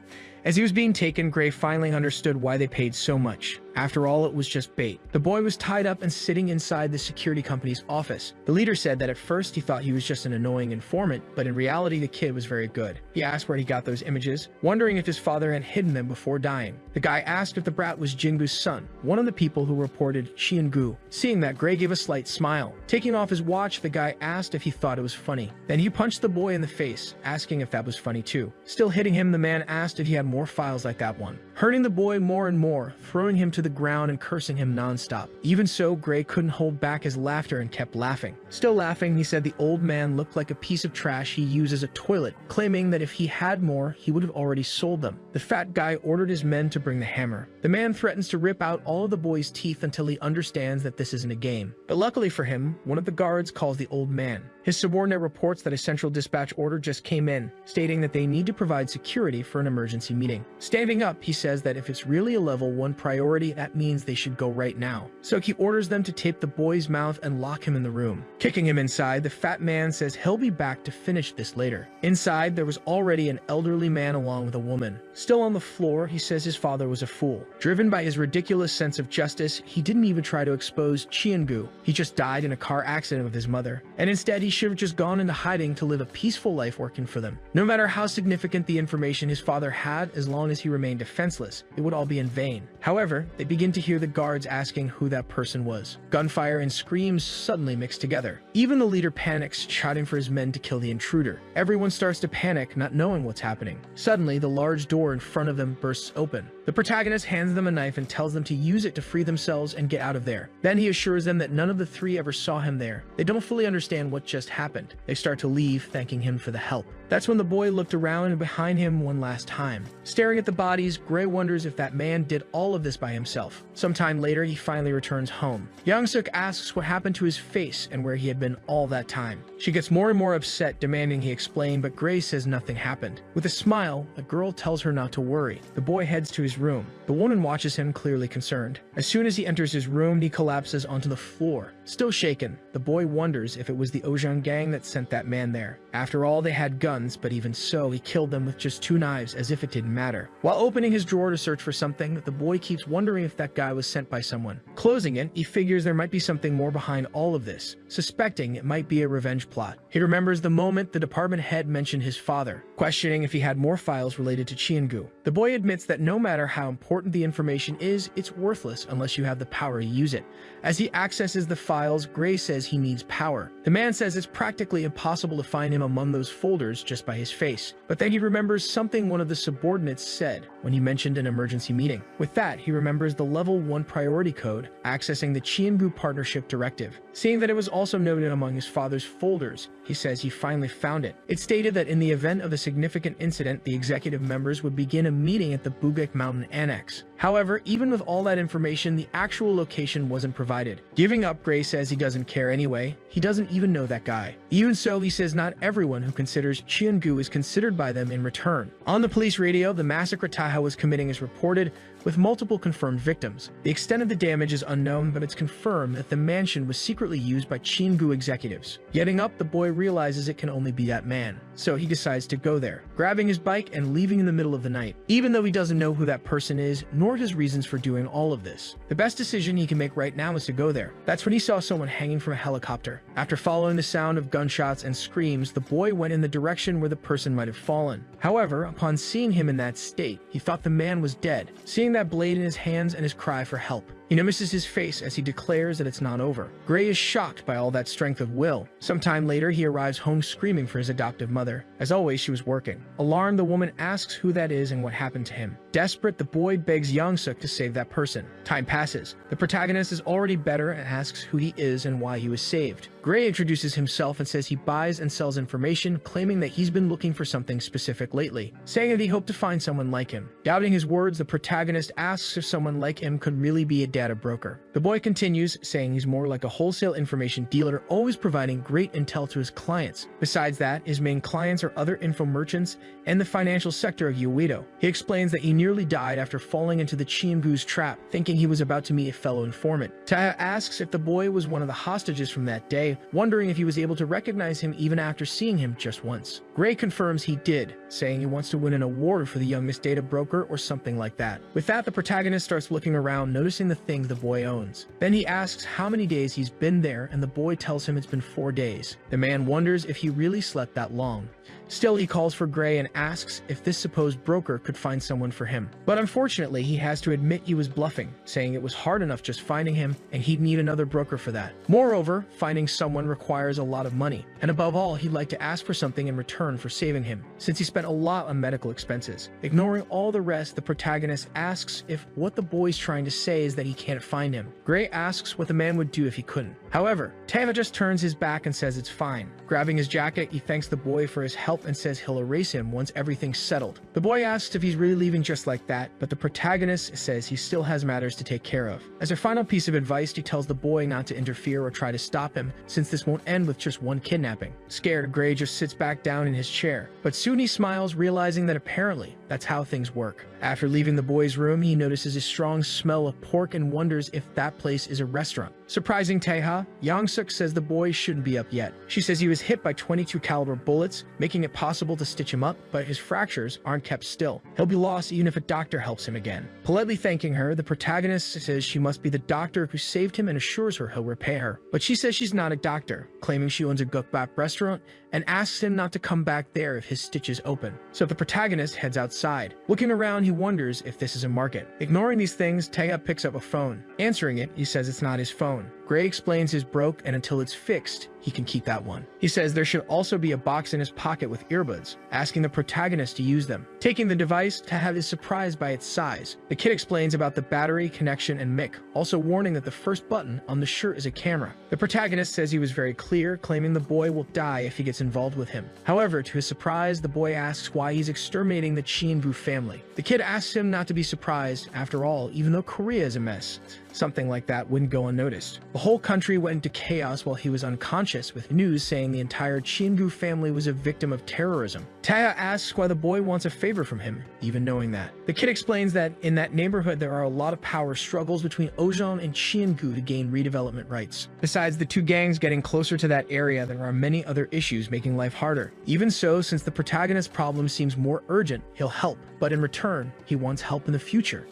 As he was being taken, Gray finally understood why they paid so much. After all, it was just bait. The boy was tied up and sitting inside the security company's office. The leader said that at first he thought he was just an annoying informant, but in reality the kid was very good. He asked where he got those images, wondering if his father had hidden them before dying. The guy asked if the brat was Jingu's son, one of the people who reported Gu. Seeing that, Gray gave a slight smile. Taking off his watch, the guy asked if he thought it was funny. Then he punched the boy in the face, asking if that was funny too. Still hitting him, the man asked if he had more files like that one, hurting the boy more and more, throwing him to the ground and cursing him non-stop. Even so, Gray couldn't hold back his laughter and kept laughing. Still laughing, he said the old man looked like a piece of trash he used as a toilet, claiming that if he had more, he would have already sold them. The fat guy ordered his men to bring the hammer. The man threatens to rip out all of the boy's teeth until he understands that this isn't a game. But luckily for him, one of the guards calls the old man. His subordinate reports that a central dispatch order just came in, stating that they need to provide security for an emergency meeting. Standing up, he says that if it's really a level 1 priority, that means they should go right now. So he orders them to tape the boy's mouth and lock him in the room. Kicking him inside, the fat man says he'll be back to finish this later. Inside, there was already an elderly man along with a woman. Still on the floor, he says his father was a fool. Driven by his ridiculous sense of justice, he didn't even try to expose Gu. He just died in a car accident with his mother, and instead he should have just gone into hiding to live a peaceful life working for them. No matter how significant the information his father had, as long as he remained defenseless, it would all be in vain. However, they begin to hear the guards asking who that person was. Gunfire and screams suddenly mix together. Even the leader panics, shouting for his men to kill the intruder. Everyone starts to panic, not knowing what's happening. Suddenly, the large door in front of them bursts open. The protagonist hands them a knife and tells them to use it to free themselves and get out of there. Then he assures them that none of the three ever saw him there. They don't fully understand what just happened. They start to leave, thanking him for the help. That's when the boy looked around and behind him one last time. Staring at the bodies, Gray wonders if that man did all of this by himself. Sometime later, he finally returns home. Young-suk asks what happened to his face and where he had been all that time. She gets more and more upset, demanding he explain, but Gray says nothing happened. With a smile, a girl tells her not to worry. The boy heads to his room. The woman watches him, clearly concerned. As soon as he enters his room, he collapses onto the floor. Still shaken, the boy wonders if it was the Ojang gang that sent that man there. After all, they had guns, but even so, he killed them with just 2 knives as if it didn't matter. While opening his drawer to search for something, the boy keeps wondering if that guy was sent by someone. Closing it, he figures there might be something more behind all of this, suspecting it might be a revenge plot. He remembers the moment the department head mentioned his father, questioning if he had more files related to Gu. The boy admits that no matter how important the information is, it's worthless unless you have the power to use it. As he accesses the files, Gray says he needs power. The man says it's practically impossible to find him among those folders just by his face. But then he remembers something one of the subordinates said when he mentioned an emergency meeting. With that, he remembers the level 1 priority code, accessing the Gu Partnership Directive. Seeing that it was also noted among his father's folders, he says he finally found it. It stated that in the event of a significant incident, the executive members would begin a meeting at the Bugek Mountain Annex. However, even with all that information, the actual location wasn't provided. Giving up, Gray says he doesn't care anyway. He doesn't even know that guy. Even so, he says not everyone who considers Gu is considered by them in return. On the police radio, the massacre Taha was committing is reported, with multiple confirmed victims. The extent of the damage is unknown, but it's confirmed that the mansion was secretly used by Gu executives. Getting up, the boy realizes it can only be that man, so he decides to go there, grabbing his bike and leaving in the middle of the night, even though he doesn't know who that person is, nor his reasons for doing all of this. The best decision he can make right now is to go there. That's when he saw someone hanging from a helicopter. After following the sound of gunshots and screams, the boy went in the direction where the person might have fallen. However, upon seeing him in that state, he thought the man was dead. Seeing that blade in his hands and his cry for help, he notices his face as he declares that it's not over. Gray is shocked by all that strength of will. Sometime later, he arrives home screaming for his adoptive mother. As always, she was working. Alarmed, the woman asks who that is and what happened to him. Desperate, the boy begs Young-suk to save that person. Time passes. The protagonist is already better and asks who he is and why he was saved. Gray introduces himself and says he buys and sells information, claiming that he's been looking for something specific lately, saying that he hoped to find someone like him. Doubting his words, the protagonist asks if someone like him could really be a data broker. The boy continues, saying he's more like a wholesale information dealer, always providing great intel to his clients. Besides that, his main clients are other info merchants and the financial sector of Yahello. He explains that he nearly died after falling into the Chiangu's trap, thinking he was about to meet a fellow informant. Taya asks if the boy was one of the hostages from that day, wondering if he was able to recognize him even after seeing him just once. Gray confirms he did, saying he wants to win an award for the youngest data broker or something like that. With that, the protagonist starts looking around, noticing the things the boy owns. Then he asks how many days he's been there, and the boy tells him it's been 4 days. The man wonders if he really slept that long. Still, he calls for Gray and asks if this supposed broker could find someone for him. But unfortunately, he has to admit he was bluffing, saying it was hard enough just finding him, and he'd need another broker for that. Moreover, finding someone requires a lot of money, and above all, he'd like to ask for something in return for saving him, since he spent a lot on medical expenses. Ignoring all the rest, the protagonist asks if what the boy's trying to say is that he can't find him. Gray asks what the man would do if he couldn't. However, Teva just turns his back and says it's fine. Grabbing his jacket, he thanks the boy for his help and says he'll erase him once everything's settled. The boy asks if he's really leaving just like that, but the protagonist says he still has matters to take care of. As a final piece of advice, he tells the boy not to interfere or try to stop him, since this won't end with just one kidnapping. Scared, Gray just sits back down in his chair, but soon he smiles, realizing that apparently that's how things work. After leaving the boy's room, he notices a strong smell of pork and wonders if that place is a restaurant. Surprising Taeha, Yongsuk says the boy shouldn't be up yet. She says he was hit by 22 caliber bullets, making it possible to stitch him up, but his fractures aren't kept still. He'll be lost even if a doctor helps him again. Politely thanking her, the protagonist says she must be the doctor who saved him and assures her he'll repay her. But she says she's not a doctor, claiming she owns a gukbap restaurant, and asks him not to come back there if his stitches open. So the protagonist heads outside. Looking around, he wonders if this is a market. Ignoring these things, Taeha picks up a phone. Answering it, he says it's not his phone. Gray explains his broke, and until it's fixed, he can keep that one. He says there should also be a box in his pocket with earbuds, asking the protagonist to use them. Taking the device, Taeha is surprised by its size. The kid explains about the battery, connection, and mic, also warning that the first button on the shirt is a camera. The protagonist says he was very clear, claiming the boy will die if he gets involved with him. However, to his surprise, the boy asks why he's exterminating the Chienbu family. The kid asks him not to be surprised. After all, even though Korea is a mess, something like that wouldn't go unnoticed. The whole country went into chaos while he was unconscious, with news saying the entire Chiengu family was a victim of terrorism. Taeha asks why the boy wants a favor from him, even knowing that. The kid explains that in that neighborhood there are a lot of power struggles between Ojong and Chiengu to gain redevelopment rights. Besides the two gangs getting closer to that area, there are many other issues making life harder. Even so, since the protagonist's problem seems more urgent, he'll help, but in return, he wants help in the future.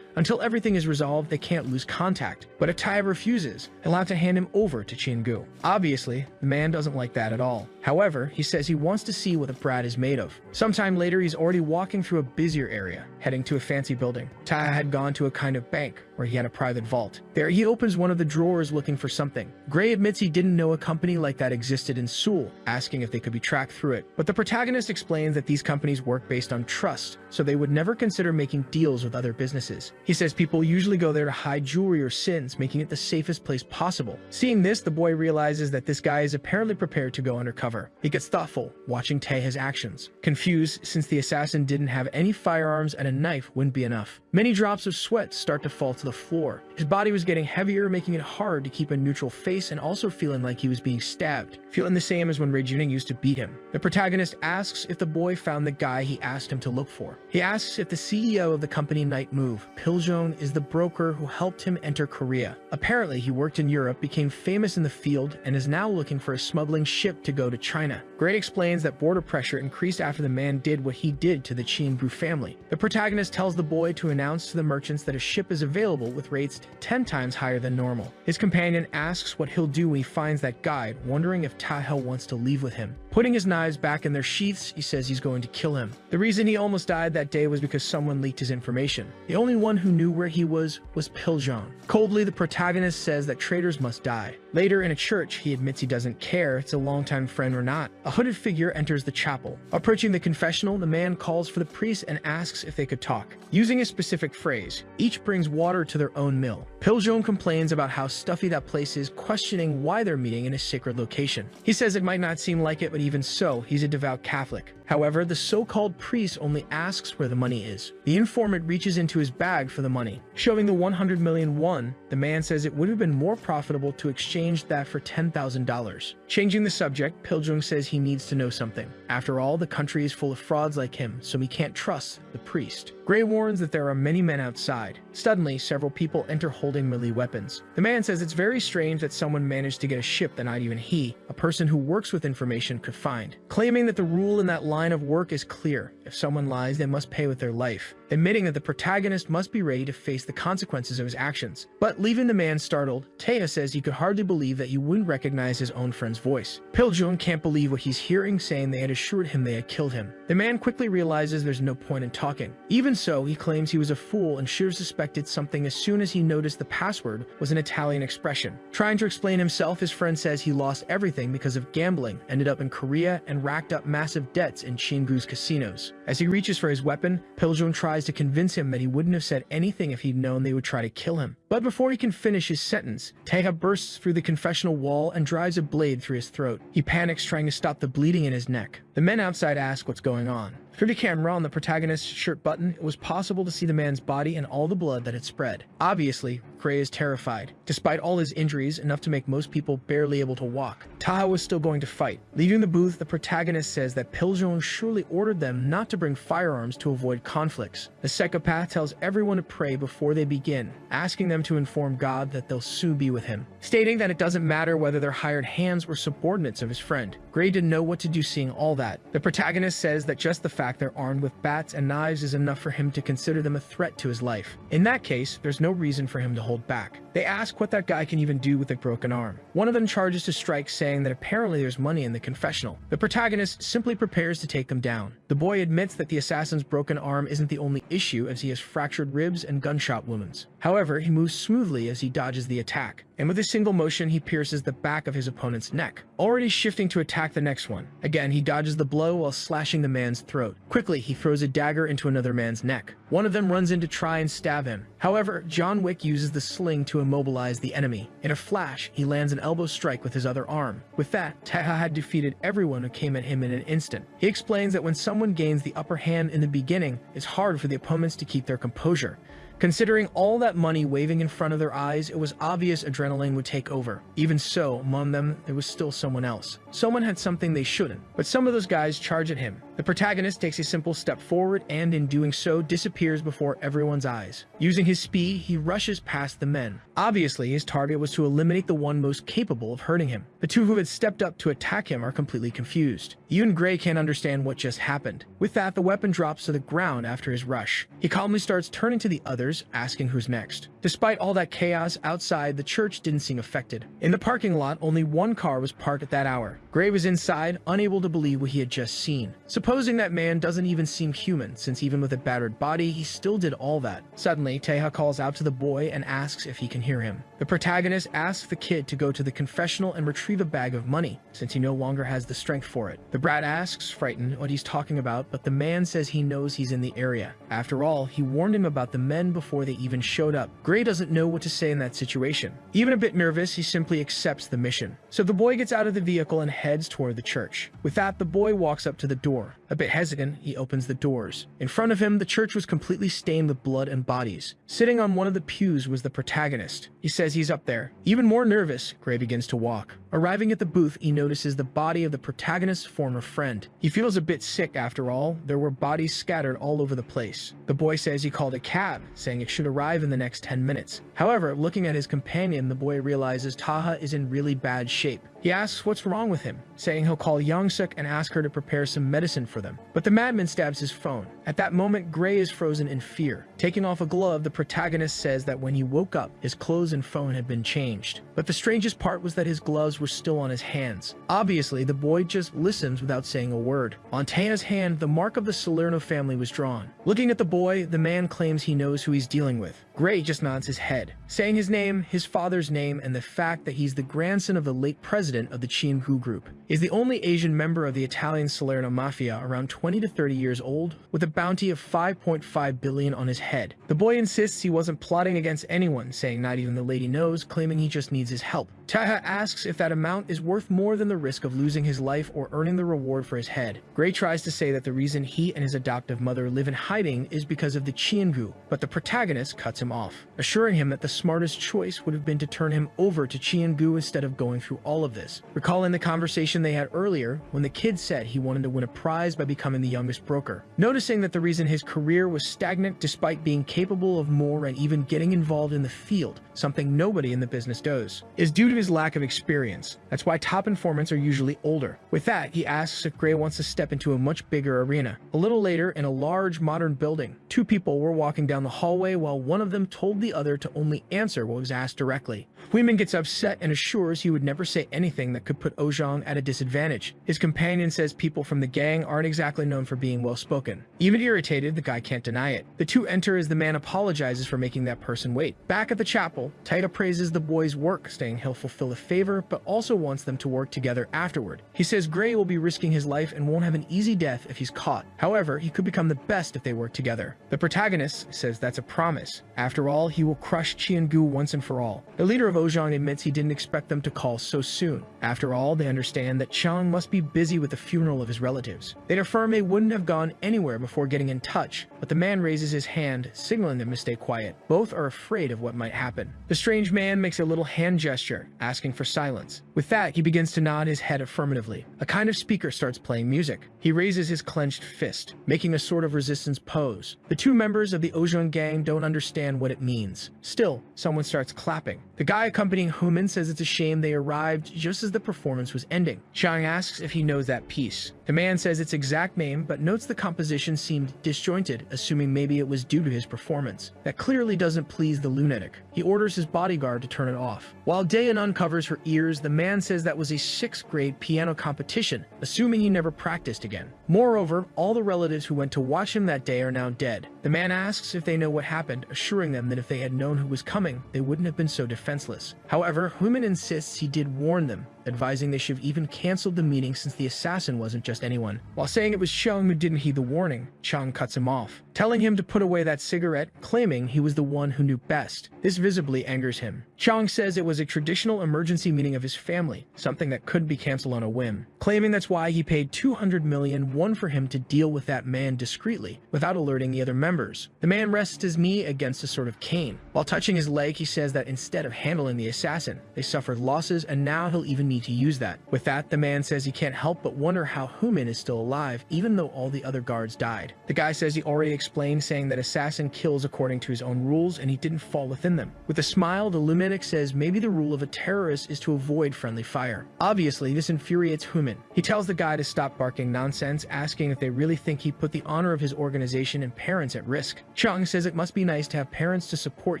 Until everything is resolved, they can't lose contact. But if Taeha refuses, he'll have to hand him over to Chiengu. Obviously, the man doesn't like that at all. However, he says he wants to see what the brat is made of. Sometime later, he's already walking through a busier area, heading to a fancy building. Taeha had gone to a kind of bank, where he had a private vault. There, he opens one of the drawers looking for something. Gray admits he didn't know a company like that existed in Seoul, asking if they could be tracked through it. But the protagonist explains that these companies work based on trust, so they would never consider making deals with other businesses. He says people usually go there to hide jewelry or sins, making it the safest place possible. Seeing this, the boy realizes that this guy is apparently prepared to go undercover. He gets thoughtful, watching Taeha's actions. Confused, since the assassin didn't have any firearms and a knife wouldn't be enough. Many drops of sweat start to fall to the floor. His body was getting heavier, making it hard to keep a neutral face and also feeling like he was being stabbed. Feeling the same as when Ray Juning used to beat him. The protagonist asks if the boy found the guy he asked him to look for. He asks if the CEO of the company Night Move, Piljong, is the broker who helped him enter Korea. Apparently, he worked in Europe, became famous in the field, and is now looking for a smuggling ship to go to China. Gray explains that border pressure increased after the man did what he did to the Chienbu family. The protagonist tells the boy to announce to the merchants that a ship is available with rates 10 times higher than normal. His companion asks what he'll do when he finds that guide, wondering if Taeha wants to leave with him. Putting his knives back in their sheaths, he says he's going to kill him. The reason he almost died that day was because someone leaked his information. The only one who knew where he was Piljong. Coldly, the protagonist says that traitors must die. Later in a church, he admits he doesn't care if it's a longtime friend or not. A hooded figure enters the chapel. Approaching the confessional, the man calls for the priest and asks if they could talk. Using a specific phrase, each brings water to their own mill. Piljon complains about how stuffy that place is, questioning why they're meeting in a sacred location. He says it might not seem like it, but even so, he's a devout Catholic. However, the so-called priest only asks where the money is. The informant reaches into his bag for the money. Showing the 100 million won, the man says it would have been more profitable to exchange that for $10,000. Changing the subject, Piljon says he needs to know something. After all, the country is full of frauds like him, so he can't trust the priest. Gray warns that there are many men outside. Suddenly, several people enter holding melee weapons. The man says it's very strange that someone managed to get a ship that not even he, a person who works with information, could find. Claiming that the rule in that line of work is clear. If someone lies, they must pay with their life. Admitting that the protagonist must be ready to face the consequences of his actions. But leaving the man startled, Taya says he could hardly believe that he wouldn't recognize his own friend's voice. Piljon can't believe what he's hearing, saying they had assured him they had killed him. The man quickly realizes there's no point in talking. Even so, he claims he was a fool and should have suspected something as soon as he noticed the password was an Italian expression. Trying to explain himself, his friend says he lost everything because of gambling, ended up in Korea, and racked up massive debts in Chingu's casinos. As he reaches for his weapon, Piljon tries to convince him that he wouldn't have said anything if he'd known they would try to kill him. But before he can finish his sentence, Taeha bursts through the confessional wall and drives a blade through his throat. He panics, trying to stop the bleeding in his neck. The men outside ask what's going on. Through the camera on the protagonist's shirt button, it was possible to see the man's body and all the blood that had spread. Obviously, Gray is terrified. Despite all his injuries, enough to make most people barely able to walk, Taha was still going to fight. Leaving the booth, the protagonist says that Piljon surely ordered them not to bring firearms to avoid conflicts. The psychopath tells everyone to pray before they begin, asking them to inform God that they'll soon be with him, stating that it doesn't matter whether they're hired hands or subordinates of his friend. Gray didn't know what to do seeing all that. The protagonist says that just the fact they're armed with bats and knives is enough for him to consider them a threat to his life. In that case, there's no reason for him to hold back. They ask what that guy can even do with a broken arm. One of them charges to strike, saying that apparently there's money in the confessional. The protagonist simply prepares to take them down. The boy admits that the assassin's broken arm isn't the only issue, as he has fractured ribs and gunshot wounds. However, he moves smoothly as he dodges the attack, and with a single motion he pierces the back of his opponent's neck, already shifting to attack the next one. Again, he dodges the blow while slashing the man's throat. Quickly, he throws a dagger into another man's neck. One of them runs in to try and stab him. However, John Wick uses the sling to immobilize the enemy. In a flash, he lands an elbow strike with his other arm. With that, Taha had defeated everyone who came at him in an instant. He explains that when someone gains the upper hand in the beginning, it's hard for the opponents to keep their composure. Considering all that money waving in front of their eyes, it was obvious adrenaline would take over. Even so, among them, there was still someone else. Someone had something they shouldn't, but some of those guys charge at him. The protagonist takes a simple step forward and, in doing so, disappears before everyone's eyes. Using his speed, he rushes past the men. Obviously, his target was to eliminate the one most capable of hurting him. The two who had stepped up to attack him are completely confused. Even Gray can't understand what just happened. With that, the weapon drops to the ground after his rush. He calmly starts turning to the others, asking who's next. Despite all that chaos outside, the church didn't seem affected. In the parking lot, only one car was parked at that hour. Gray was inside, unable to believe what he had just seen. Supposing that man doesn't even seem human, since even with a battered body, he still did all that. Suddenly, Taeha calls out to the boy and asks if he can hear him. The protagonist asks the kid to go to the confessional and retrieve a bag of money, since he no longer has the strength for it. The brat asks, frightened, what he's talking about, but the man says he knows he's in the area. After all, he warned him about the men before they even showed up. Gray doesn't know what to say in that situation. Even a bit nervous, he simply accepts the mission. So the boy gets out of the vehicle and heads toward the church. With that, the boy walks up to the door. A bit hesitant, he opens the doors. In front of him, the church was completely stained with blood and bodies. Sitting on one of the pews was the protagonist. He says he's up there. Even more nervous, Gray begins to walk. Arriving at the booth, he notices the body of the protagonist's former friend. He feels a bit sick after all. There were bodies scattered all over the place. The boy says he called a cab, saying it should arrive in the next 10 minutes. However, looking at his companion, the boy realizes Taha is in really bad shape. He asks what's wrong with him, saying he'll call Youngsuk and ask her to prepare some medicine for them. But the madman stabs his phone. At that moment, Gray is frozen in fear. Taking off a glove, the protagonist says that when he woke up, his clothes and phone had been changed. But the strangest part was that his gloves were still on his hands. Obviously, the boy just listens without saying a word. On Taeha's hand, the mark of the Salerno family was drawn. Looking at the boy, the man claims he knows who he's dealing with. Gray just nods his head, saying his name, his father's name, and the fact that he's the grandson of the late president of the Chiengu group. He's the only Asian member of the Italian Salerno Mafia, around 20 to 30 years old, with a bounty of 5.5 billion on his head. The boy insists he wasn't plotting against anyone, saying not even the lady knows, claiming he just needs his help. Taiha asks if that amount is worth more than the risk of losing his life or earning the reward for his head. Gray tries to say that the reason he and his adoptive mother live in hiding is because of the Chiengu, but the protagonist cuts him off, assuring him that the smartest choice would have been to turn him over to Chiengu instead of going through all of this. Recalling the conversation they had earlier when the kid said he wanted to win a prize by becoming the youngest broker. Noticing that the reason his career was stagnant despite being capable of more and even getting involved in the field, something nobody in the business does, is due to his lack of experience. That's why top informants are usually older. With that, he asks if Gray wants to step into a much bigger arena. A little later, in a large modern building, two people were walking down the hallway while one of them told the other to only answer what was asked directly. Huimin gets upset and assures he would never say anything that could put Ojong at a disadvantage. His companion says people from the gang aren't exactly known for being well-spoken. Even irritated, the guy can't deny it. The two enter as the man apologizes for making that person wait. Back at the chapel, Taita praises the boy's work, saying he'll fulfill a favor, but also wants them to work together afterward. He says Gray will be risking his life and won't have an easy death if he's caught. However, he could become the best if they work together. The protagonist says that's a promise. After all, he will crush Chiengu once and for all. The leader of Ojong admits he didn't expect them to call so soon. After all, they understand that Chang must be busy with the funeral of his relatives. They'd affirm they wouldn't have gone anywhere before getting in touch, but the man raises his hand, signaling them to stay quiet. Both are afraid of what might happen. The strange man makes a little hand gesture, asking for silence. With that, he begins to nod his head affirmatively. A kind of speaker starts playing music. He raises his clenched fist, making a sort of resistance pose. The two members of the Ojong gang don't understand what it means. Still, someone starts clapping. The guy accompanying Human says it's a shame they arrived just as the performance was ending. Chang asks if he knows that piece. The man says its exact name, but notes the composition seemed disjointed, assuming maybe it was due to his performance. That clearly doesn't please the lunatic. He orders his bodyguard to turn it off. While Dayan uncovers her ears, the man says that was a 6th grade piano competition, assuming he never practiced again. Moreover, all the relatives who went to watch him that day are now dead. The man asks if they know what happened, assuring them that if they had known who was coming, they wouldn't have been so defenseless. However, Human insists he did warn them, advising they should have even canceled the meeting since the assassin wasn't just anyone. While saying it was Chang who didn't heed the warning, Chang cuts him off, telling him to put away that cigarette, claiming he was the one who knew best. This visibly angers him. Chang says it was a traditional emergency meeting of his family, something that couldn't be canceled on a whim, claiming that's why he paid 200 million won for him to deal with that man discreetly, without alerting the other members. The man rests his knee against a sort of cane. While touching his leg, he says that instead of handling the assassin, they suffered losses and now he'll even need to use that. With that, the man says he can't help but wonder how Human is still alive, even though all the other guards died. The guy says he already explained, saying that assassin kills according to his own rules and he didn't fall within them. With a smile, the lunatic says maybe the rule of a terrorist is to avoid friendly fire. Obviously, this infuriates Human. He tells the guy to stop barking nonsense, asking if they really think he put the honor of his organization and parents at risk. Chang says it must be nice to have parents to support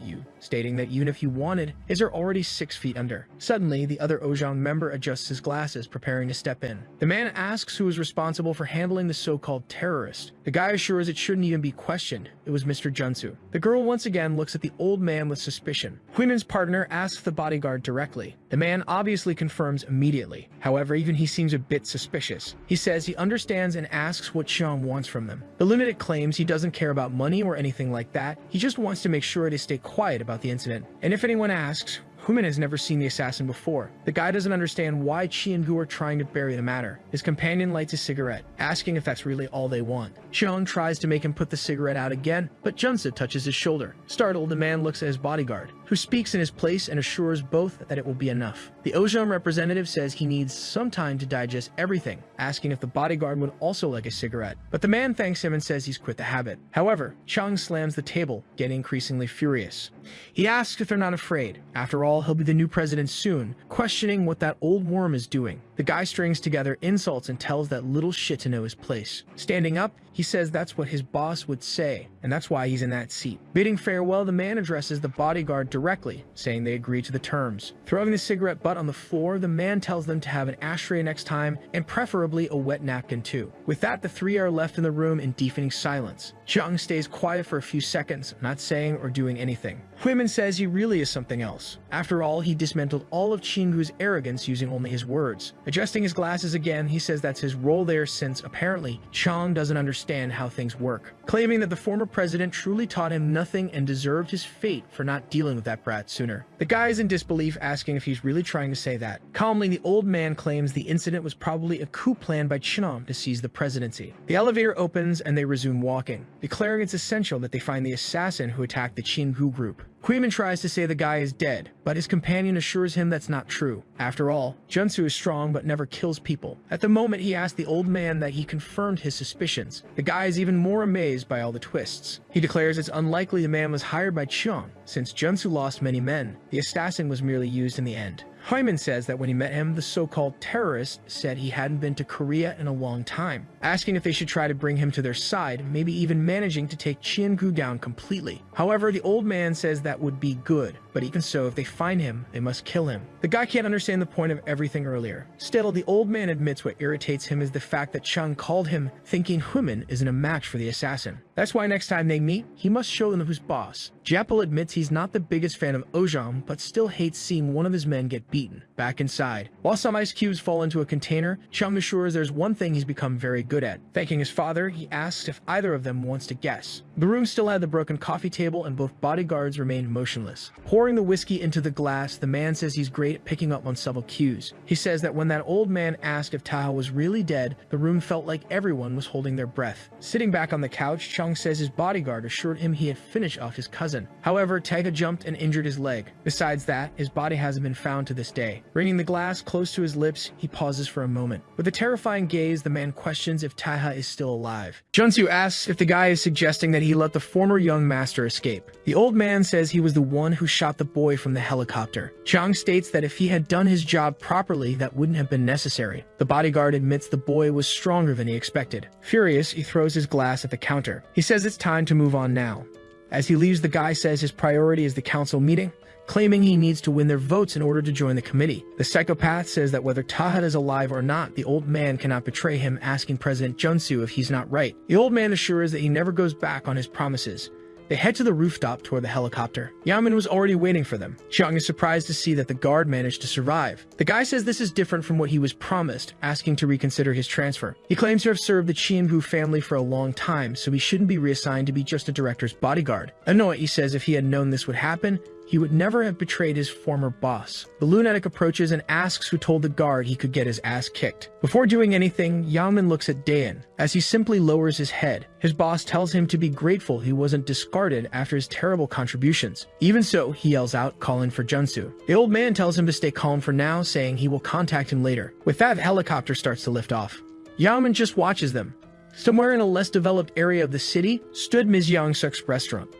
you, stating that even if he wanted, his are already 6 feet under. Suddenly, the other Ojong member adjusts his glasses, preparing to step in. The man asks who is responsible for handling the so-called terrorist. The guy assures it shouldn't even be questioned. It was Mr. Junsu. The girl once again looks at the old man with suspicion. Huimin's partner asks the bodyguard directly. The man obviously confirms immediately. However, even he seems a bit suspicious. He says he understands and asks what Xiang wants from them. The lunatic claims he doesn't care about money or anything like that. He just wants to make sure they stay quiet about the incident. And if anyone asks, Human has never seen the assassin before. The guy doesn't understand why Chiengu are trying to bury the matter. His companion lights a cigarette, asking if that's really all they want. Xiang tries to make him put the cigarette out again, but Junsa touches his shoulder. Startled, the man looks at his bodyguard, who speaks in his place and assures both that it will be enough. The Ojong representative says he needs some time to digest everything, asking if the bodyguard would also like a cigarette. But the man thanks him and says he's quit the habit. However, Chang slams the table, getting increasingly furious. He asks if they're not afraid. After all, he'll be the new president soon, questioning what that old worm is doing. The guy strings together insults and tells that little shit to know his place. Standing up, he says that's what his boss would say, and that's why he's in that seat. Bidding farewell, the man addresses the bodyguard directly, saying they agree to the terms. Throwing the cigarette butt on the floor, the man tells them to have an ashtray next time, and preferably a wet napkin too. With that, the three are left in the room in deafening silence. Jung stays quiet for a few seconds, not saying or doing anything. Huimin says he really is something else. After all, he dismantled all of Chingu's arrogance using only his words. Adjusting his glasses again, he says that's his role there since, apparently, Chang doesn't understand how things work, claiming that the former president truly taught him nothing and deserved his fate for not dealing with that brat sooner. The guy is in disbelief, asking if he's really trying to say that. Calmly, the old man claims the incident was probably a coup planned by Chinam to seize the presidency. The elevator opens and they resume walking, declaring it's essential that they find the assassin who attacked the Chingu group. Huimin tries to say the guy is dead, but his companion assures him that's not true. After all, Junsu is strong but never kills people. At the moment, he asks the old man that he confirmed his suspicions. The guy is even more amazed by all the twists. He declares it's unlikely the man was hired by Chiang, since Junsu lost many men. The assassin was merely used in the end. Huimin says that when he met him, the so-called terrorist said he hadn't been to Korea in a long time, asking if they should try to bring him to their side, maybe even managing to take Chiengu down completely. However, the old man says that would be good, but even so, if they find him, they must kill him. The guy can't understand the point of everything earlier. Still, the old man admits what irritates him is the fact that Chang called him thinking Huimin isn't a match for the assassin. That's why next time they meet, he must show them who's boss. Japel admits he's not the biggest fan of Ojang, but still hates seeing one of his men get beaten. Back inside, while some ice cubes fall into a container, Chang assures there's one thing he's become very good at. Thanking his father, he asks if either of them wants to guess. The room still had the broken coffee table and both bodyguards remained motionless. Pouring the whiskey into the glass, the man says he's great at picking up on subtle cues. He says that when that old man asked if Taha was really dead, the room felt like everyone was holding their breath. Sitting back on the couch, Chang says his bodyguard assured him he had finished off his cousin. However, Taha jumped and injured his leg. Besides that, his body hasn't been found to this day. Bringing the glass close to his lips, he pauses for a moment. With a terrifying gaze, the man questions if Taha is still alive. Junsu asks if the guy is suggesting that he let the former young master escape. The old man says he was the one who shot the boy from the helicopter. Chang states that if he had done his job properly, that wouldn't have been necessary. The bodyguard admits the boy was stronger than he expected. Furious, he throws his glass at the counter. He says it's time to move on now. As he leaves, the guy says his priority is the council meeting, claiming he needs to win their votes in order to join the committee. The psychopath says that whether Taha is alive or not, the old man cannot betray him, asking President Junsu if he's not right. The old man assures that he never goes back on his promises. They head to the rooftop toward the helicopter. Yamin was already waiting for them. Xiang is surprised to see that the guard managed to survive. The guy says this is different from what he was promised, asking to reconsider his transfer. He claims to have served the Chiengu family for a long time, so he shouldn't be reassigned to be just a director's bodyguard. Annoyed, he says if he had known this would happen, he would never have betrayed his former boss. The lunatic approaches and asks who told the guard he could get his ass kicked. Before doing anything, Yaomin looks at Dayan, as he simply lowers his head. His boss tells him to be grateful he wasn't discarded after his terrible contributions. Even so, he yells out, calling for Junsu. The old man tells him to stay calm for now, saying he will contact him later. With that, the helicopter starts to lift off. Yaomin just watches them. Somewhere in a less developed area of the city stood Ms. Young-suk's restaurant.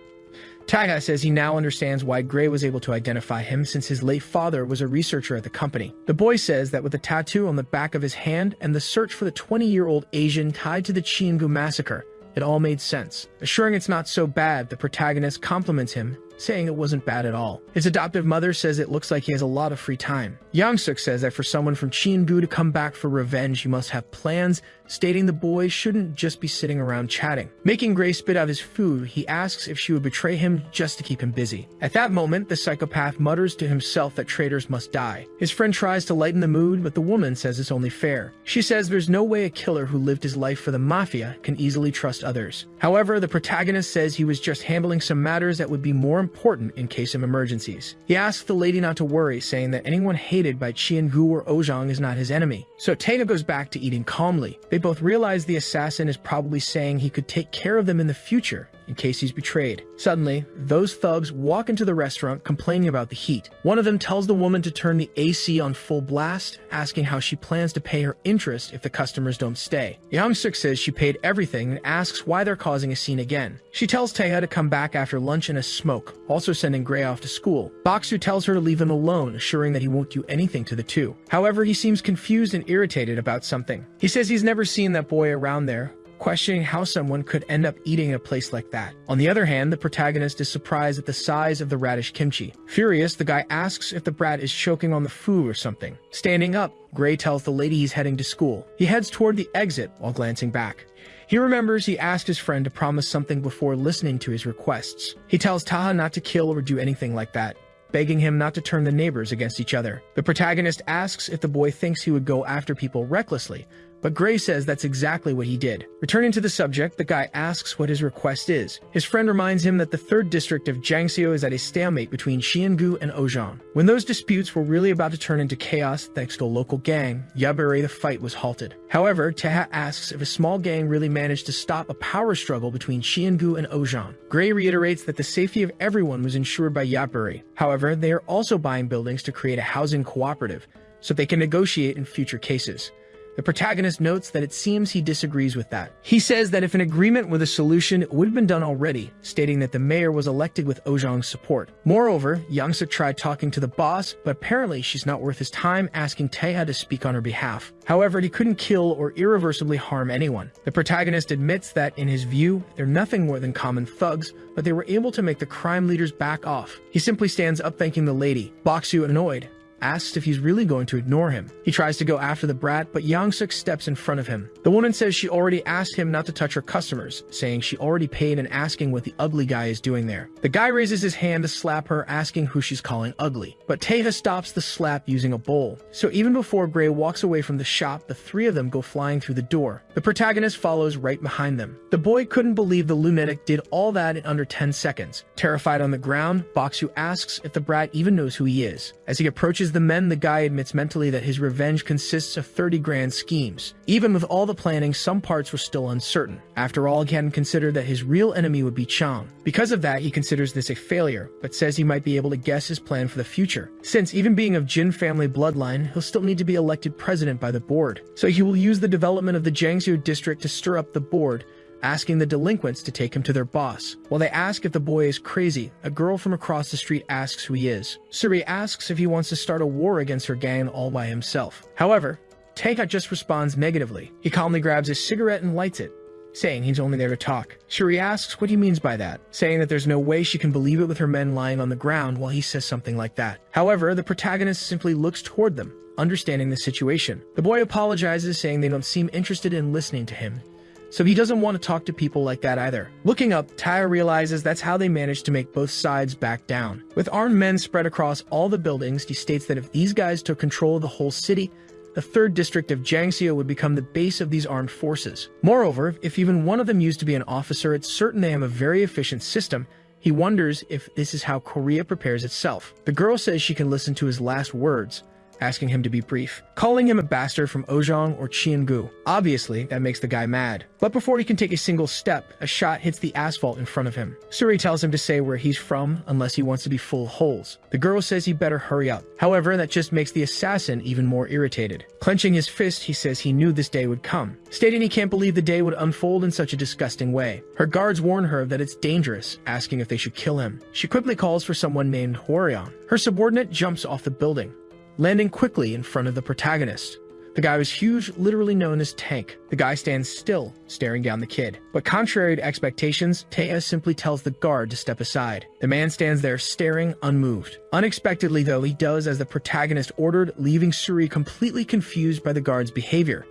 Taga says he now understands why Gray was able to identify him since his late father was a researcher at the company. The boy says that with the tattoo on the back of his hand and the search for the 20-year-old Asian tied to the Chiengu massacre, it all made sense. Assuring it's not so bad, the protagonist compliments him, saying it wasn't bad at all. His adoptive mother says it looks like he has a lot of free time. Yang-suk says that for someone from Chiengu to come back for revenge, he must have plans, stating the boy shouldn't just be sitting around chatting. Making Gray spit out his food, he asks if she would betray him just to keep him busy. At that moment, the psychopath mutters to himself that traitors must die. His friend tries to lighten the mood, but the woman says it's only fair. She says there's no way a killer who lived his life for the mafia can easily trust others. However, the protagonist says he was just handling some matters that would be more important in case of emergencies. He asks the lady not to worry, saying that anyone hated by Chiengu or Ojang is not his enemy. So Taina goes back to eating calmly. They both realize the assassin is probably saying he could take care of them in the future, in case he's betrayed. Suddenly, those thugs walk into the restaurant complaining about the heat. One of them tells the woman to turn the AC on full blast, asking how she plans to pay her interest if the customers don't stay. Young-suk says she paid everything and asks why they're causing a scene again. She tells Taeha to come back after lunch in a smoke, also sending Gray off to school. Boksu tells her to leave him alone, assuring that he won't do anything to the two. However, he seems confused and irritated about something. He says he's never seen that boy around there, questioning how someone could end up eating a place like that. On the other hand, the protagonist is surprised at the size of the radish kimchi. Furious, the guy asks if the brat is choking on the food or something. Standing up, Gray tells the lady he's heading to school. He heads toward the exit while glancing back. He remembers he asked his friend to promise something before listening to his requests. He tells Taha not to kill or do anything like that, begging him not to turn the neighbors against each other. The protagonist asks if the boy thinks he would go after people recklessly, but Gray says that's exactly what he did. Returning to the subject, the guy asks what his request is. His friend reminds him that the 3rd district of Jiangxio is at a stalemate between Xiangu and Ozhong. When those disputes were really about to turn into chaos thanks to a local gang, Yaburi the fight was halted. However, Taeha asks if a small gang really managed to stop a power struggle between Xiangu and Ozhong. Gray reiterates that the safety of everyone was ensured by Yaburi. However, they are also buying buildings to create a housing cooperative, so they can negotiate in future cases. The protagonist notes that it seems he disagrees with that. He says that if an agreement with a solution would have been done already, stating that the mayor was elected with Ozhong's support. Moreover, Young-suk tried talking to the boss, but apparently she's not worth his time, asking Taeha to speak on her behalf. However, he couldn't kill or irreversibly harm anyone. The protagonist admits that, in his view, they're nothing more than common thugs, but they were able to make the crime leaders back off. He simply stands up thanking the lady. Boksu, annoyed, asks if he's really going to ignore him. He tries to go after the brat, but Young-suk steps in front of him. The woman says she already asked him not to touch her customers, saying she already paid and asking what the ugly guy is doing there. The guy raises his hand to slap her, asking who she's calling ugly, but Taeha stops the slap using a bowl. So even before Gray walks away from the shop, the 3 of them go flying through the door. The protagonist follows right behind them. The boy couldn't believe the lunatic did all that in under 10 seconds. Terrified on the ground, Boksu asks if the brat even knows who he is. As he approaches the men, the guy admits mentally that his revenge consists of 30 grand schemes. Even with all the planning, some parts were still uncertain. After all, he hadn't considered that his real enemy would be Chang. Because of that, he considers this a failure, but says he might be able to guess his plan for the future. Since even being of Jin family bloodline, he'll still need to be elected president by the board. So he will use the development of the Jiangxio district to stir up the board, asking the delinquents to take him to their boss. While they ask if the boy is crazy, a girl from across the street asks who he is. Suri asks if he wants to start a war against her gang all by himself. However, Taeha just responds negatively. He calmly grabs his cigarette and lights it, saying he's only there to talk. Shuri asks what he means by that, saying that there's no way she can believe it with her men lying on the ground while he says something like that. However, the protagonist simply looks toward them, understanding the situation. The boy apologizes, saying they don't seem interested in listening to him, so he doesn't want to talk to people like that either. Looking up, Taeha realizes that's how they managed to make both sides back down. With armed men spread across all the buildings, he states that if these guys took control of the whole city, the 3rd district of Jiangxio would become the base of these armed forces. Moreover, if even one of them used to be an officer, it's certain they have a very efficient system. He wonders if this is how Korea prepares itself. The girl says she can listen to his last words, asking him to be brief, calling him a bastard from Ozhong or Qiangu. Obviously, that makes the guy mad. But before he can take a single step, a shot hits the asphalt in front of him. Suri tells him to say where he's from unless he wants to be full of holes. The girl says he better hurry up. However, that just makes the assassin even more irritated. Clenching his fist, he says he knew this day would come, stating he can't believe the day would unfold in such a disgusting way. Her guards warn her that it's dangerous, asking if they should kill him. She quickly calls for someone named Hwaryeon. Her subordinate jumps off the building, landing quickly in front of the protagonist. The guy was huge, literally known as Tank. The guy stands still, staring down the kid. But contrary to expectations, Taeha simply tells the guard to step aside. The man stands there staring, unmoved. Unexpectedly though, he does as the protagonist ordered, leaving Suri completely confused by the guard's behavior.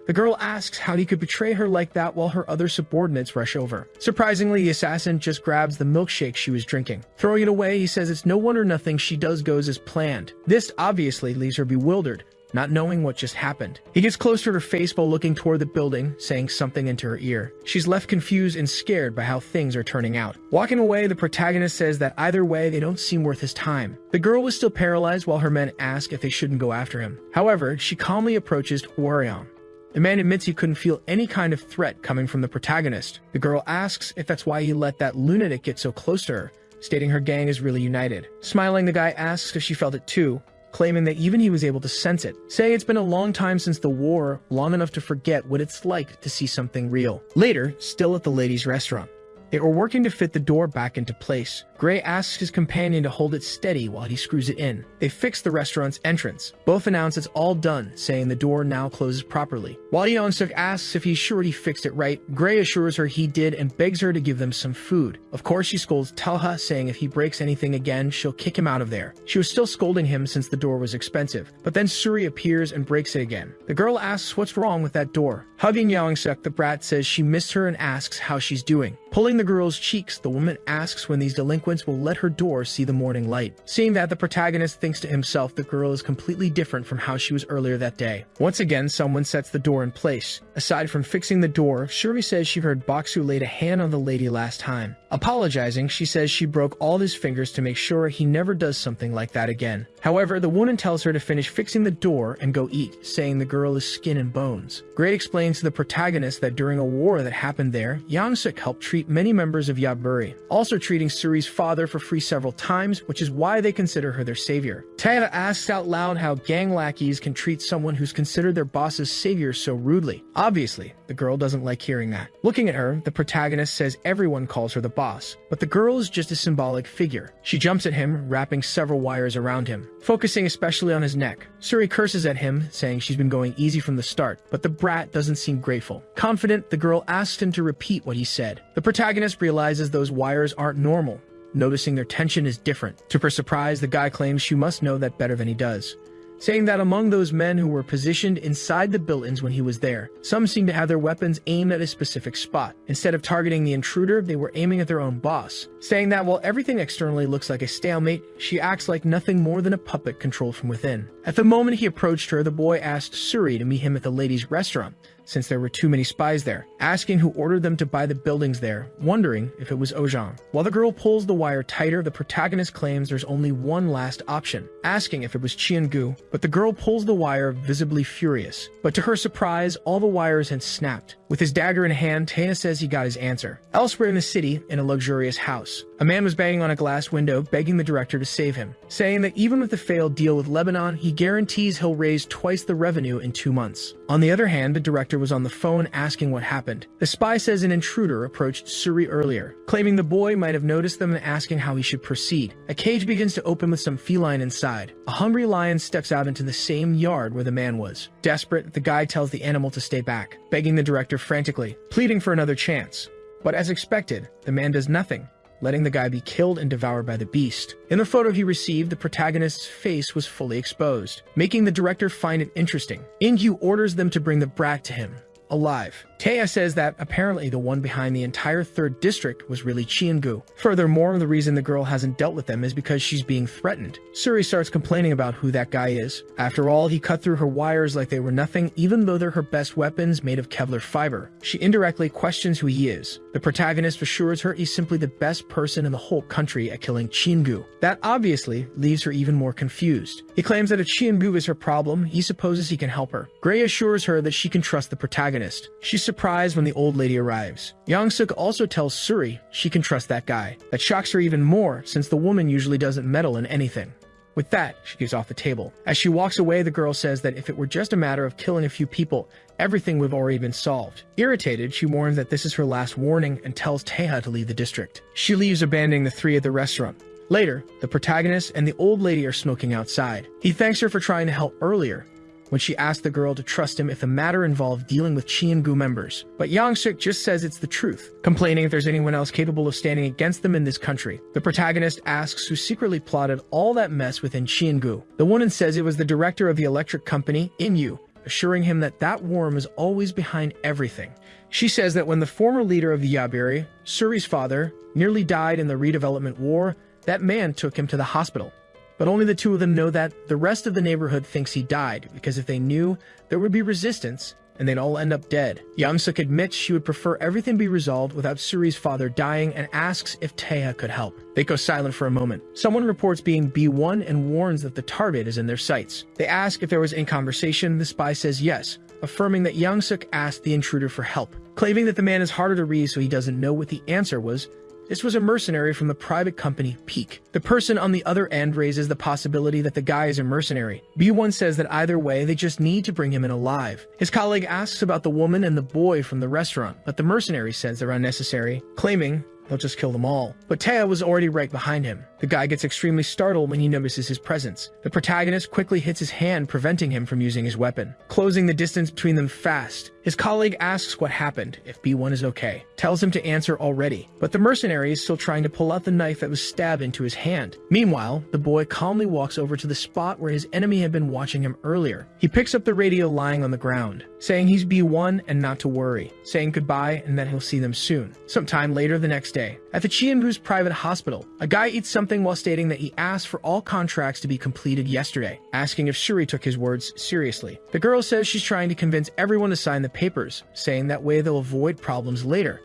The girl asks how he could betray her like that while her other subordinates rush over. Surprisingly, the assassin just grabs the milkshake she was drinking. Throwing it away, he says it's no wonder nothing she does goes as planned. This obviously leaves her bewildered, not knowing what just happened. He gets close to her face while looking toward the building, saying something into her ear. She's left confused and scared by how things are turning out. Walking away, the protagonist says that either way, they don't seem worth his time. The girl was still paralyzed while her men ask if they shouldn't go after him. However, she calmly approaches Hwaryeon, The man admits he couldn't feel any kind of threat coming from the protagonist. The girl asks if that's why he let that lunatic get so close to her, stating her gang is really united. Smiling, the guy asks if she felt it too, claiming that even he was able to sense it, saying it's been a long time since the war, long enough to forget what it's like to see something real. Later, still at the ladies' restaurant, they were working to fit the door back into place. Gray asks his companion to hold it steady while he screws it in. They fix the restaurant's entrance. Both announce it's all done, saying the door now closes properly. While Young-suk asks if he's sure he fixed it right, Gray assures her he did and begs her to give them some food. Of course, she scolds Telha, saying if he breaks anything again, she'll kick him out of there. She was still scolding him since the door was expensive, but then Suri appears and breaks it again. The girl asks what's wrong with that door. Hugging Young-suk, the brat says she missed her and asks how she's doing. Pulling the girl's cheeks, the woman asks when these delinquents will let her door see the morning light. Seeing that, the protagonist thinks to himself the girl is completely different from how she was earlier that day. Once again, someone sets the door in place. Aside from fixing the door, Shuri says she heard Baksu laid a hand on the lady last time. Apologizing, she says she broke all his fingers to make sure he never does something like that again. However, the woman tells her to finish fixing the door and go eat, saying the girl is skin and bones. Gray explains to the protagonist that during a war that happened there, Young-suk helped treat many members of Yaburi, also treating Suri's father for free several times, which is why they consider her their savior. Taeda asks out loud how gang lackeys can treat someone who's considered their boss's savior so rudely. Obviously, the girl doesn't like hearing that. Looking at her, the protagonist says everyone calls her the boss, but the girl is just a symbolic figure. She jumps at him, wrapping several wires around him, focusing especially on his neck. Suri curses at him, saying she's been going easy from the start, but the brat doesn't seem grateful. Confident, the girl asks him to repeat what he said. The protagonist realizes those wires aren't normal, noticing their tension is different. To her surprise, the guy claims she must know that better than he does, saying that among those men who were positioned inside the buildings when he was there, some seemed to have their weapons aimed at a specific spot. Instead of targeting the intruder, they were aiming at their own boss, saying that while everything externally looks like a stalemate, she acts like nothing more than a puppet controlled from within. At the moment he approached her, the boy asked Suri to meet him at the ladies' restaurant, since there were too many spies there, asking who ordered them to buy the buildings there, wondering if it was Ojang. While the girl pulls the wire tighter, the protagonist claims there's only one last option, asking if it was Chian-gu, but the girl pulls the wire, visibly furious. But to her surprise, all the wires had snapped. With his dagger in hand, Taya says he got his answer. Elsewhere in the city, in a luxurious house, a man was banging on a glass window, begging the director to save him, saying that even with the failed deal with Lebanon, he guarantees he'll raise twice the revenue in 2 months. On the other hand, the director was on the phone asking what happened. The spy says an intruder approached Suri earlier, claiming the boy might have noticed them and asking how he should proceed. A cage begins to open with some feline inside. A hungry lion steps out into the same yard where the man was. Desperate, the guy tells the animal to stay back, begging the director frantically, pleading for another chance. But as expected, the man does nothing, letting the guy be killed and devoured by the beast. In the photo he received, the protagonist's face was fully exposed, making the director find it interesting. Ingyu orders them to bring the brat to him, alive. Taya says that apparently the one behind the entire 3rd district was really Chian-gu. Furthermore, the reason the girl hasn't dealt with them is because she's being threatened. Suri starts complaining about who that guy is. After all, he cut through her wires like they were nothing, even though they're her best weapons made of Kevlar fiber. She indirectly questions who he is. The protagonist assures her he's simply the best person in the whole country at killing Chian-gu. That obviously leaves her even more confused. He claims that if Chian-gu is her problem, he supposes he can help her. Gray assures her that she can trust the protagonist. She's surprised when the old lady arrives. Young-suk also tells Suri she can trust that guy. That shocks her even more, since the woman usually doesn't meddle in anything. With that, she gets off the table. As she walks away, the girl says that if it were just a matter of killing a few people, everything would have already been solved. Irritated, she warns that this is her last warning and tells Teha to leave the district. She leaves, abandoning the 3 at the restaurant. Later, the protagonist and the old lady are smoking outside. He thanks her for trying to help earlier, when she asked the girl to trust him if the matter involved dealing with Chian-gu members. But Young-suk just says it's the truth, complaining if there's anyone else capable of standing against them in this country. The protagonist asks who secretly plotted all that mess within Chian-gu. The woman says it was the director of the electric company, Inyu, assuring him that that worm is always behind everything. She says that when the former leader of the Yaburi, Suri's father, nearly died in the redevelopment war, that man took him to the hospital. But only the 2 of them know that. The rest of the neighborhood thinks he died, because if they knew, there would be resistance, and they'd all end up dead. Young-suk admits she would prefer everything be resolved without Suri's father dying and asks if Teha could help. They go silent for a moment. Someone reports being B1 and warns that the target is in their sights. They ask if there was any conversation. The spy says yes, affirming that Young-suk asked the intruder for help, claiming that the man is harder to read so he doesn't know what the answer was. This was a mercenary from the private company Peak. The person on the other end raises the possibility that the guy is a mercenary. B1 says that either way, they just need to bring him in alive. His colleague asks about the woman and the boy from the restaurant, but the mercenary says they're unnecessary, claiming he'll just kill them all. But Taya was already right behind him. The guy gets extremely startled when he notices his presence. The protagonist quickly hits his hand, preventing him from using his weapon, closing the distance between them fast. His colleague asks what happened, if B1 is okay, tells him to answer already, but the mercenary is still trying to pull out the knife that was stabbed into his hand. Meanwhile, the boy calmly walks over to the spot where his enemy had been watching him earlier. He picks up the radio lying on the ground, saying he's B1 and not to worry, saying goodbye and that he'll see them soon. Sometime later the next day, at the Chienbu's private hospital, a guy eats something while stating that he asked for all contracts to be completed yesterday, asking if Shuri took his words seriously. The girl says she's trying to convince everyone to sign the papers, saying that way they'll avoid problems later.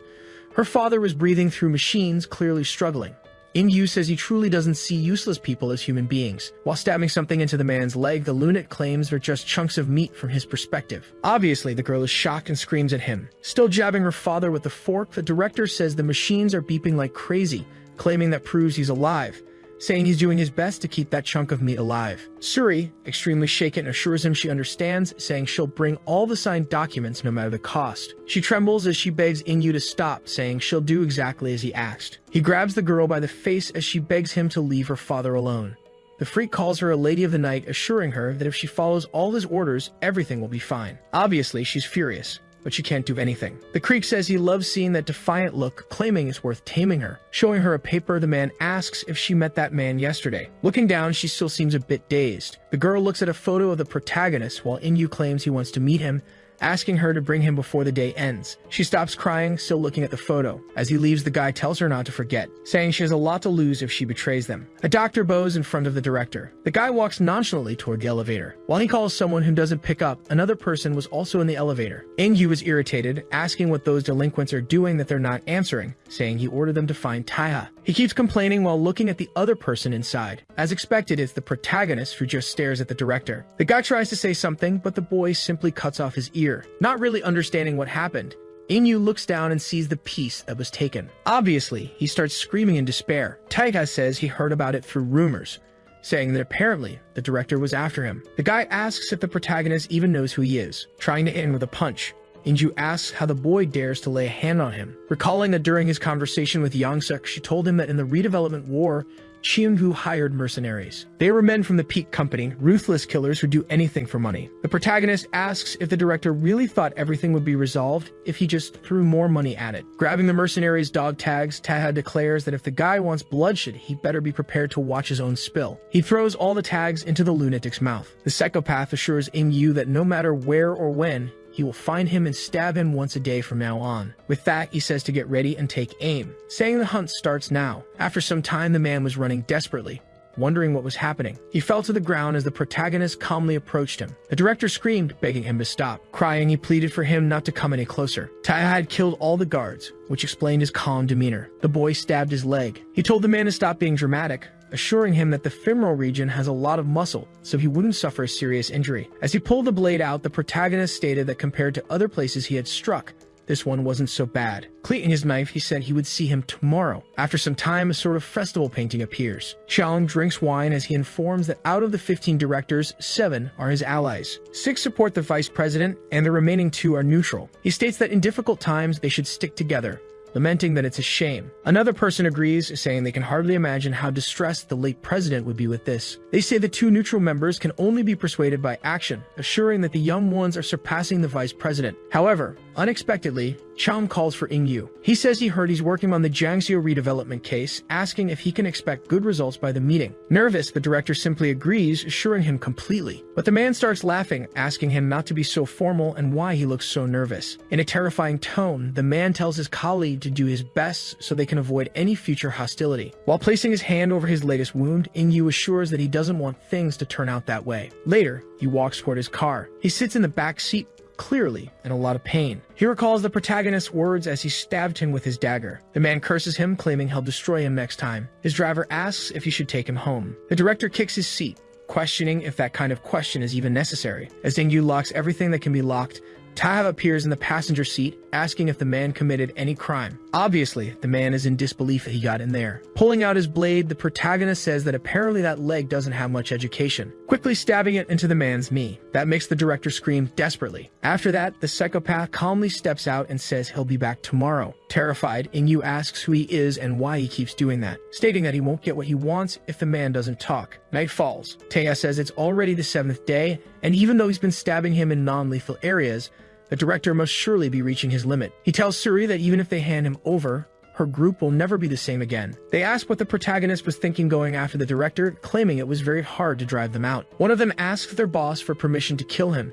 Her father was breathing through machines, clearly struggling. In-Yu says he truly doesn't see useless people as human beings. While stabbing something into the man's leg, the lunatic claims they're just chunks of meat from his perspective. Obviously, the girl is shocked and screams at him. Still jabbing her father with the fork, the director says the machines are beeping like crazy, claiming that proves he's alive, saying he's doing his best to keep that chunk of meat alive. Suri, extremely shaken, assures him she understands, saying she'll bring all the signed documents no matter the cost. She trembles as she begs In-Yu to stop, saying she'll do exactly as he asked. He grabs the girl by the face as she begs him to leave her father alone. The freak calls her a lady of the night, assuring her that if she follows all his orders, everything will be fine. Obviously, she's furious, but she can't do anything. The creek says he loves seeing that defiant look, claiming it's worth taming her. Showing her a paper, the man asks if she met that man yesterday. Looking down, she still seems a bit dazed. The girl looks at a photo of the protagonist while In-Yu claims he wants to meet him, asking her to bring him before the day ends. She stops crying, still looking at the photo. As he leaves, the guy tells her not to forget, saying she has a lot to lose if she betrays them. A doctor bows in front of the director. The guy walks nonchalantly toward the elevator. While he calls someone who doesn't pick up, another person was also in the elevator. In-Yu is irritated, asking what those delinquents are doing that they're not answering, saying he ordered them to find Taiha. He keeps complaining while looking at the other person inside. As expected, it's the protagonist who just stares at the director. The guy tries to say something, but the boy simply cuts off his ear. Not really understanding what happened, In-Yu looks down and sees the piece that was taken. Obviously, he starts screaming in despair. Taiga says he heard about it through rumors, saying that apparently the director was after him. The guy asks if the protagonist even knows who he is, trying to end with a punch. In-Yu asks how the boy dares to lay a hand on him, recalling that during his conversation with Young-suk, she told him that in the redevelopment war, Chienbu hired mercenaries. They were men from the Peak Company, ruthless killers who do anything for money. The protagonist asks if the director really thought everything would be resolved if he just threw more money at it. Grabbing the mercenaries' dog tags, Taha declares that if the guy wants bloodshed, he better be prepared to watch his own spill. He throws all the tags into the lunatic's mouth. The psychopath assures In-Yu that no matter where or when, he will find him and stab him once a day from now on. With that, he says to get ready and take aim, saying the hunt starts now. After some time, the man was running desperately, wondering what was happening. He fell to the ground as the protagonist calmly approached him. The director screamed, begging him to stop. Crying, he pleaded for him not to come any closer. Taiha had killed all the guards, which explained his calm demeanor. The boy stabbed his leg. He told the man to stop being dramatic, assuring him that the femoral region has a lot of muscle, so he wouldn't suffer a serious injury. As he pulled the blade out, the protagonist stated that compared to other places he had struck, this one wasn't so bad. Cleating his knife, he said he would see him tomorrow. After some time, a sort of festival painting appears. Xiaolin drinks wine as he informs that out of the 15 directors, 7 are his allies. 6 support the vice president, and the remaining 2 are neutral. He states that in difficult times, they should stick together, lamenting that it's a shame. Another person agrees, saying they can hardly imagine how distressed the late president would be with this. They say the 2 neutral members can only be persuaded by action, assuring that the young ones are surpassing the vice president. However, unexpectedly, Cham calls for In-Yu. He says he heard he's working on the Jiangxiu redevelopment case, asking if he can expect good results by the meeting. Nervous, the director simply agrees, assuring him completely. But the man starts laughing, asking him not to be so formal and why he looks so nervous. In a terrifying tone, the man tells his colleague to do his best so they can avoid any future hostility. While placing his hand over his latest wound, In-Yu assures that he doesn't want things to turn out that way. Later, he walks toward his car. He sits in the back seat, clearly in a lot of pain. He recalls the protagonist's words as he stabbed him with his dagger. The man curses him, claiming he'll destroy him next time. His driver asks if he should take him home. The director kicks his seat, questioning if that kind of question is even necessary. As Ingyu locks everything that can be locked, Taha appears in the passenger seat, asking if the man committed any crime. Obviously, the man is in disbelief that he got in there. Pulling out his blade, the protagonist says that apparently that leg doesn't have much education, quickly stabbing it into the man's knee. That makes the director scream desperately. After that, the psychopath calmly steps out and says he'll be back tomorrow. Terrified, Ingyu asks who he is and why he keeps doing that, stating that he won't get what he wants if the man doesn't talk. Night falls. Taeya says it's already the 7th day, and even though he's been stabbing him in non-lethal areas, the director must surely be reaching his limit. He tells Suri that even if they hand him over, her group will never be the same again. They ask what the protagonist was thinking going after the director, claiming it was very hard to drive them out. One of them asks their boss for permission to kill him,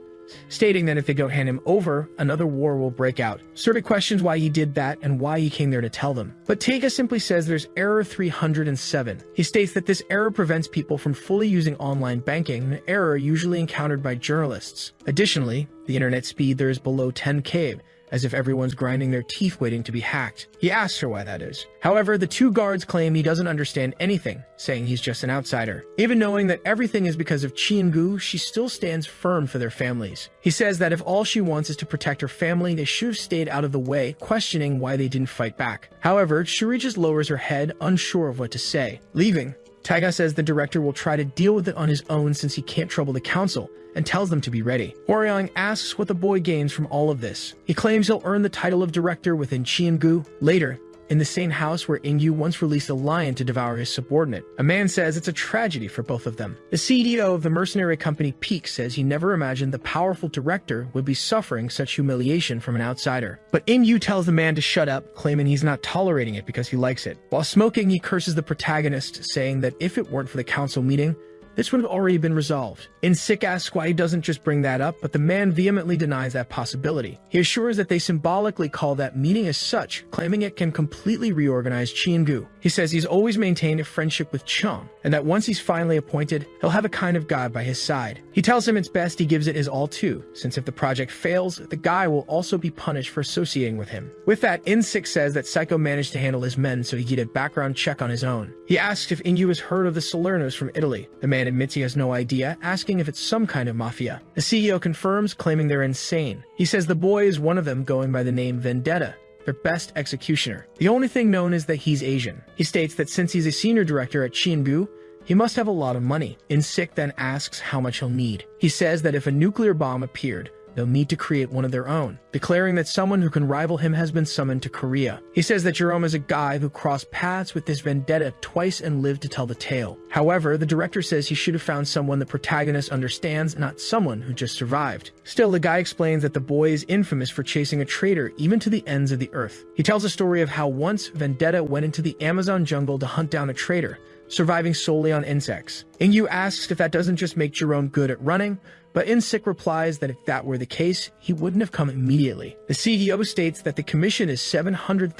stating that if they don't hand him over, another war will break out. Suri questions why he did that and why he came there to tell them. But Taika simply says there's error 307. He states that this error prevents people from fully using online banking, an error usually encountered by journalists. Additionally, the internet speed there is below 10K, as if everyone's grinding their teeth waiting to be hacked. He asks her why that is. However, the two guards claim he doesn't understand anything, saying he's just an outsider. Even knowing that everything is because of Chi and Gu, she still stands firm for their families. He says that if all she wants is to protect her family, they should have stayed out of the way, questioning why they didn't fight back. However, Shuri just lowers her head, unsure of what to say. Leaving, Taiga says the director will try to deal with it on his own since he can't trouble the council, and tells them to be ready. Hworyong asks what the boy gains from all of this. He claims he'll earn the title of director within Chi and Gu. Later, in the same house where Ingyu once released a lion to devour his subordinate, a man says it's a tragedy for both of them. The CEO of the mercenary company Peak says he never imagined the powerful director would be suffering such humiliation from an outsider. But Ingyu tells the man to shut up, claiming he's not tolerating it because he likes it. While smoking, he curses the protagonist, saying that if it weren't for the council meeting, this would have already been resolved. Sick asks why he doesn't just bring that up, but the man vehemently denies that possibility. He assures that they symbolically call that meeting as such, claiming it can completely reorganize Chi and Gu. He says he's always maintained a friendship with Chong, and that once he's finally appointed, he'll have a kind of god by his side. He tells him it's best he gives it his all too, since if the project fails, the guy will also be punished for associating with him. With that, Sick says that Psycho managed to handle his men so he could get a background check on his own. He asks if Ingyu has heard of the Salernos from Italy. The man admits he has no idea, asking if it's some kind of mafia. The CEO confirms, claiming they're insane. He says the boy is one of them, going by the name Vendetta, their best executioner. The only thing known is that he's Asian. He states that since he's a senior director at Chi and Gu, he must have a lot of money. Sick then asks how much he'll need. He says that if a nuclear bomb appeared, they'll need to create one of their own, declaring that someone who can rival him has been summoned to Korea. He says that Jerome is a guy who crossed paths with this Vendetta twice and lived to tell the tale. However, the director says he should have found someone the protagonist understands, not someone who just survived. Still, the guy explains that the boy is infamous for chasing a traitor even to the ends of the earth. He tells a story of how once Vendetta went into the Amazon jungle to hunt down a traitor, surviving solely on insects. Ingyu asks if that doesn't just make Jerome good at running, but Sick replies that if that were the case, he wouldn't have come immediately. The CEO states that the commission is $700,000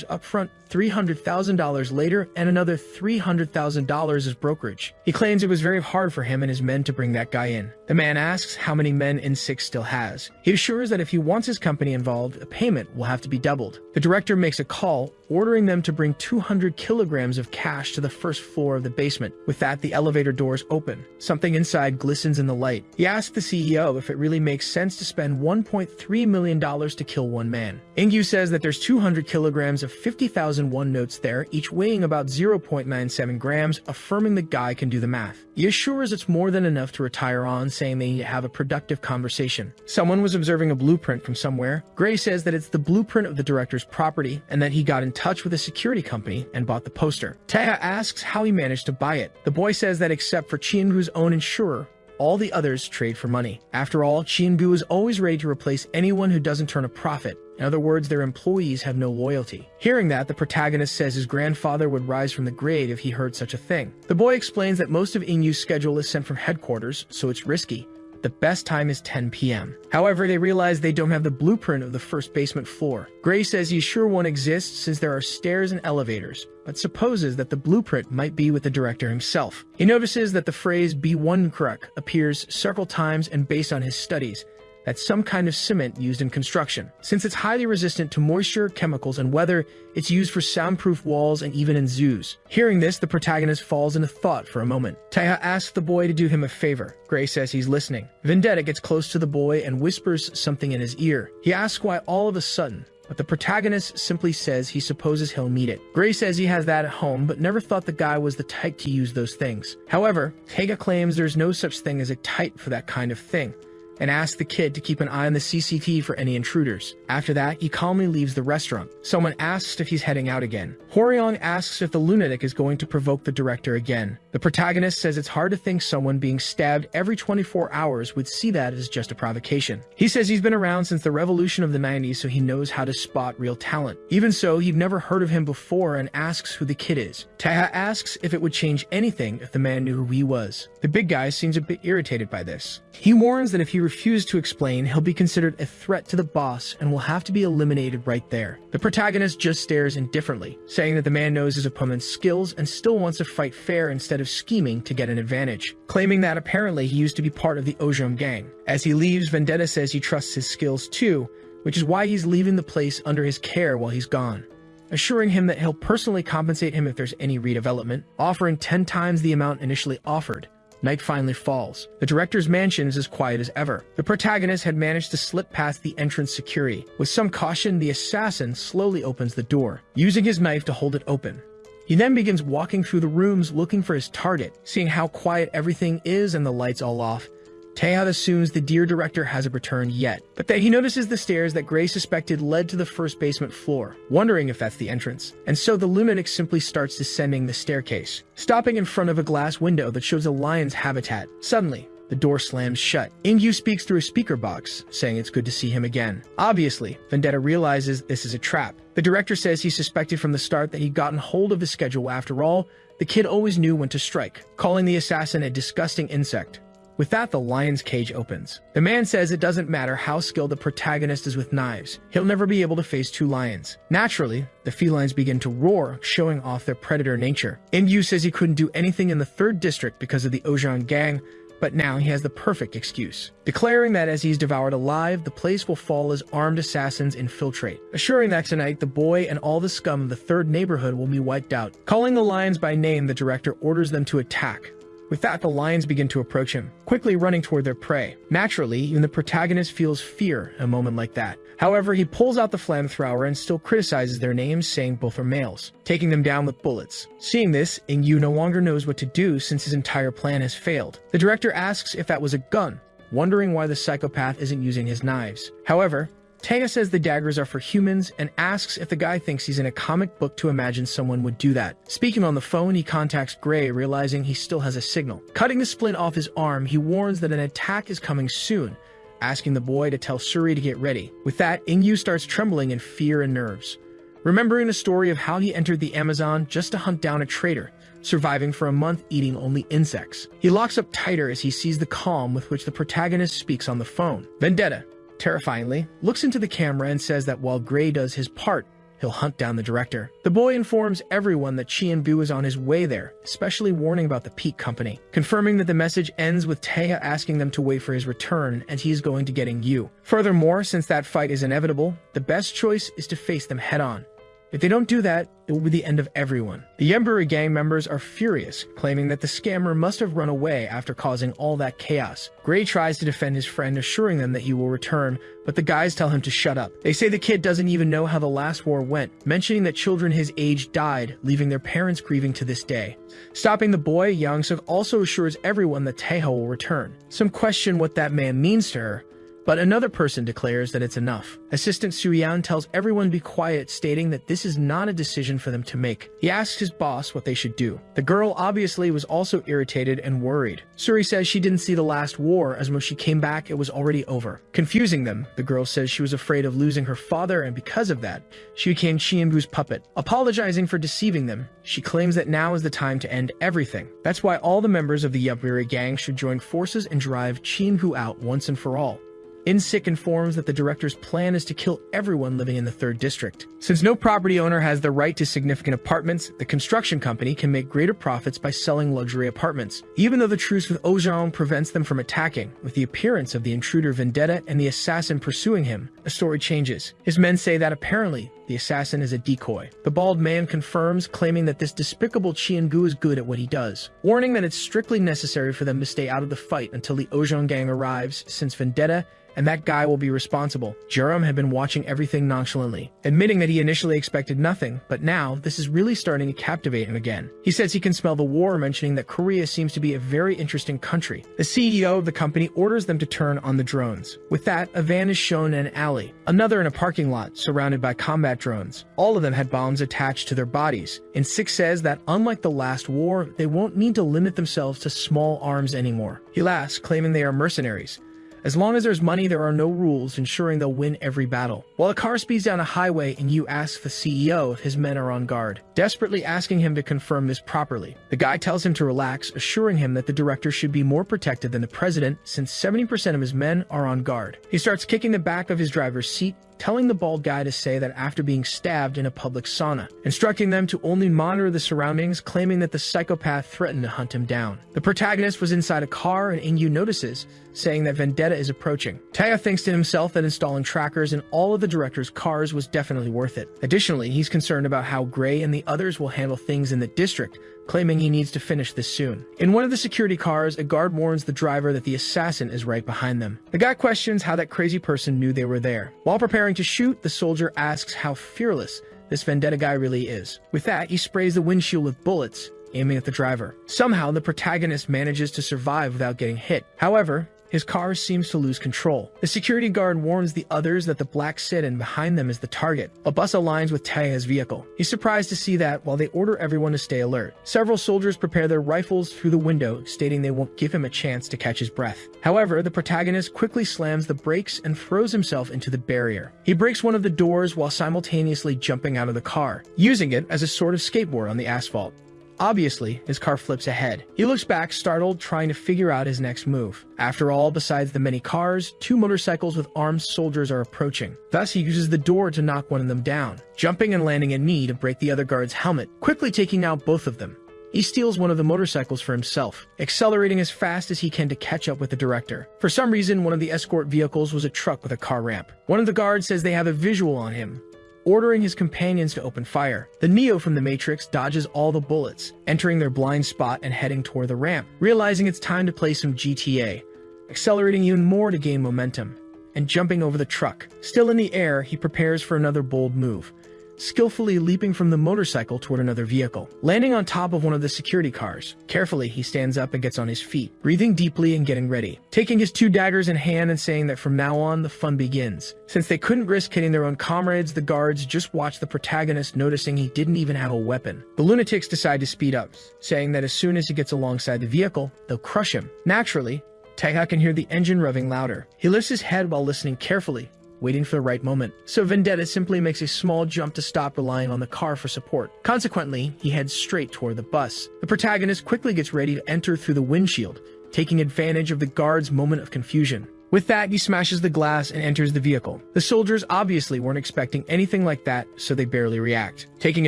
upfront, $300,000 later, and another $300,000 as brokerage. He claims it was very hard for him and his men to bring that guy in. The man asks how many men Sick still has. He assures that if he wants his company involved, the payment will have to be doubled. The director makes a call, ordering them to bring 200 kilograms of cash to the first floor of the basement. With that, the elevator doors open. Something inside glistens in the light. He asks the CEO if it really makes sense to spend $1.3 million to kill one man. Ingyu says that there's 200 kilograms of 50,001 notes there, each weighing about 0.97 grams, affirming the guy can do the math. He assures it's more than enough to retire on, saying they need to have a productive conversation. Someone was observing a blueprint from somewhere. Gray says that it's the blueprint of the director's property, and that he got in touch with a security company and bought the poster. Taeha asks how he managed to buy it. The boy says that except for Chi and Gu's own insurer, all the others trade for money. After all, Chi and Gu is always ready to replace anyone who doesn't turn a profit. In other words, their employees have no loyalty. Hearing that, the protagonist says his grandfather would rise from the grave if he heard such a thing. The boy explains that most of Inyu's schedule is sent from headquarters, so it's risky. The best time is 10 p.m. However, they realize they don't have the blueprint of the first basement floor. Gray says he's sure one exists since there are stairs and elevators, but supposes that the blueprint might be with the director himself. He notices that the phrase "B1 Kruk" appears several times, and based on his studies, that's some kind of cement used in construction. Since it's highly resistant to moisture, chemicals, and weather, it's used for soundproof walls and even in zoos. Hearing this, the protagonist falls into thought for a moment. Taeha asks the boy to do him a favor. Gray says he's listening. Vendetta gets close to the boy and whispers something in his ear. He asks why all of a sudden, but the protagonist simply says he supposes he'll need it. Gray says he has that at home, but never thought the guy was the type to use those things. However, Taeha claims there's no such thing as a type for that kind of thing, and asks the kid to keep an eye on the CCTV for any intruders. After that, he calmly leaves the restaurant. Someone asks if he's heading out again. Hworyong asks if the lunatic is going to provoke the director again. The protagonist says it's hard to think someone being stabbed every 24 hours would see that as just a provocation. He says he's been around since the revolution of the 90s, so he knows how to spot real talent. Even so, he'd never heard of him before and asks who the kid is. Taeha asks if it would change anything if the man knew who he was. The big guy seems a bit irritated by this. He warns that if he refuses to explain, he'll be considered a threat to the boss and will have to be eliminated right there. The protagonist just stares indifferently, saying that the man knows his opponent's skills and still wants to fight fair instead of scheming to get an advantage, claiming that apparently he used to be part of the Ojom gang. As he leaves, Vendetta says he trusts his skills too, which is why he's leaving the place under his care while he's gone, assuring him that he'll personally compensate him if there's any redevelopment, offering 10 times the amount initially offered. Night finally falls. The director's mansion is as quiet as ever. The protagonist had managed to slip past the entrance security. With some caution, the assassin slowly opens the door, using his knife to hold it open. He then begins walking through the rooms looking for his target. Seeing how quiet everything is and the lights all off, Taeha assumes the dear director hasn't returned yet, but that he notices the stairs that Gray suspected led to the first basement floor, wondering if that's the entrance. And so the lunatic simply starts descending the staircase, stopping in front of a glass window that shows a lion's habitat. Suddenly, the door slams shut. Ingyu speaks through a speaker box, saying it's good to see him again. Obviously, Vendetta realizes this is a trap. The director says he suspected from the start that he'd gotten hold of the schedule. After all, the kid always knew when to strike, calling the assassin a disgusting insect. With that, the lion's cage opens. The man says it doesn't matter how skilled the protagonist is with knives, he'll never be able to face 2 lions. Naturally, the felines begin to roar, showing off their predator nature. Ingyu says he couldn't do anything in the 3rd district because of the Ojong gang, but now he has the perfect excuse, declaring that as he's devoured alive, the place will fall as armed assassins infiltrate, assuring that tonight the boy and all the scum of the 3rd neighborhood will be wiped out. Calling the lions by name, the director orders them to attack. With that, the lions begin to approach him, quickly running toward their prey. Naturally, even the protagonist feels fear in a moment like that. However, he pulls out the flamethrower and still criticizes their names, saying both are males, taking them down with bullets. Seeing this, Ingyu no longer knows what to do since his entire plan has failed. The director asks if that was a gun, wondering why the psychopath isn't using his knives. However, Taeha says the daggers are for humans and asks if the guy thinks he's in a comic book to imagine someone would do that. Speaking on the phone, he contacts Gray, realizing he still has a signal. Cutting the splint off his arm, he warns that an attack is coming soon, asking the boy to tell Suri to get ready. With that, Ingyu starts trembling in fear and nerves, remembering the story of how he entered the Amazon just to hunt down a traitor, surviving for a month eating only insects. He locks up tighter as he sees the calm with which the protagonist speaks on the phone. Vendetta, terrifyingly, looks into the camera and says that while Gray does his part, he'll hunt down the director. The boy informs everyone that Chien-Bu is on his way there, especially warning about the Peak Company, confirming that the message ends with Taeha asking them to wait for his return and he's going to get Ingyu. Furthermore, since that fight is inevitable, the best choice is to face them head-on. If they don't do that, it will be the end of everyone. The Emperor gang members are furious, claiming that the scammer must have run away after causing all that chaos. Gray tries to defend his friend, assuring them that he will return, but the guys tell him to shut up. They say the kid doesn't even know how the last war went, mentioning that children his age died, leaving their parents grieving to this day. Stopping the boy, Yang-suk also assures everyone that Taeha will return. Some question what that man means to her, but another person declares that it's enough. Assistant Suyan tells everyone to be quiet, stating that this is not a decision for them to make. He asks his boss what they should do. The girl obviously was also irritated and worried. Suri says she didn't see the last war, as when she came back it was already over. Confusing them, the girl says she was afraid of losing her father, and because of that, she became Chien-Bu's puppet. Apologizing for deceiving them, she claims that now is the time to end everything. That's why all the members of the Yupmiri gang should join forces and drive Chien-Bu out once and for all. InSick informs that the director's plan is to kill everyone living in the 3rd district. Since no property owner has the right to significant apartments, the construction company can make greater profits by selling luxury apartments. Even though the truce with Ojong prevents them from attacking, with the appearance of the intruder Vendetta and the assassin pursuing him, the story changes. His men say that apparently the assassin is a decoy. The bald man confirms, claiming that this despicable Chiangu is good at what he does, warning that it's strictly necessary for them to stay out of the fight until the Ojong gang arrives, since Vendetta and that guy will be responsible. Jerome had been watching everything nonchalantly, admitting that he initially expected nothing, but now this is really starting to captivate him again. He says he can smell the war, mentioning that Korea seems to be a very interesting country. The CEO of the company orders them to turn on the drones. With that, a van is shown in an alley, another in a parking lot surrounded by combat drones. All of them had bombs attached to their bodies. And Six says that unlike the last war, they won't need to limit themselves to small arms anymore. He laughs, claiming they are mercenaries. As long as there's money, there are no rules, ensuring they'll win every battle. While the car speeds down a highway and Yu asks the CEO if his men are on guard, desperately asking him to confirm this properly. The guy tells him to relax, assuring him that the director should be more protected than the president, since 70% of his men are on guard. He starts kicking the back of his driver's seat, telling the bald guy to say that after being stabbed in a public sauna, instructing them to only monitor the surroundings, claiming that the psychopath threatened to hunt him down. The protagonist was inside a car and Ingyu notices, saying that Vendetta is approaching. Taya thinks to himself that installing trackers in all of the director's cars was definitely worth it. Additionally, he's concerned about how Gray and the others will handle things in the district, claiming he needs to finish this soon. In one of the security cars, a guard warns the driver that the assassin is right behind them. The guy questions how that crazy person knew they were there. While preparing to shoot, the soldier asks how fearless this Vendetta guy really is. With that, he sprays the windshield with bullets, aiming at the driver. Somehow, the protagonist manages to survive without getting hit. However, his car seems to lose control. The security guard warns the others that the black sedan behind them is the target. A bus aligns with Taeha's vehicle. He's surprised to see that while they order everyone to stay alert. Several soldiers prepare their rifles through the window, stating they won't give him a chance to catch his breath. However, the protagonist quickly slams the brakes and throws himself into the barrier. He breaks one of the doors while simultaneously jumping out of the car, using it as a sort of skateboard on the asphalt. Obviously, his car flips ahead. He looks back, startled, trying to figure out his next move. After all, besides the many cars, 2 motorcycles with armed soldiers are approaching. Thus, he uses the door to knock one of them down, jumping and landing a knee to break the other guard's helmet, quickly taking out both of them. He steals one of the motorcycles for himself, accelerating as fast as he can to catch up with the director. For some reason, one of the escort vehicles was a truck with a car ramp. One of the guards says they have a visual on him, ordering his companions to open fire. The Neo from the Matrix dodges all the bullets, entering their blind spot and heading toward the ramp, realizing it's time to play some GTA, accelerating even more to gain momentum, and jumping over the truck. Still in the air, he prepares for another bold move, skillfully leaping from the motorcycle toward another vehicle, landing on top of one of the security cars. Carefully, he stands up and gets on his feet, breathing deeply and getting ready, taking his 2 daggers in hand and saying that from now on, the fun begins. Since they couldn't risk hitting their own comrades, the guards just watched the protagonist, noticing he didn't even have a weapon. The lunatics decide to speed up, saying that as soon as he gets alongside the vehicle, they'll crush him. Naturally, Taeha can hear the engine revving louder. He lifts his head while listening carefully, waiting for the right moment. So Vendetta simply makes a small jump to stop relying on the car for support. Consequently, he heads straight toward the bus. The protagonist quickly gets ready to enter through the windshield, taking advantage of the guard's moment of confusion. With that, he smashes the glass and enters the vehicle. The soldiers obviously weren't expecting anything like that, so they barely react. Taking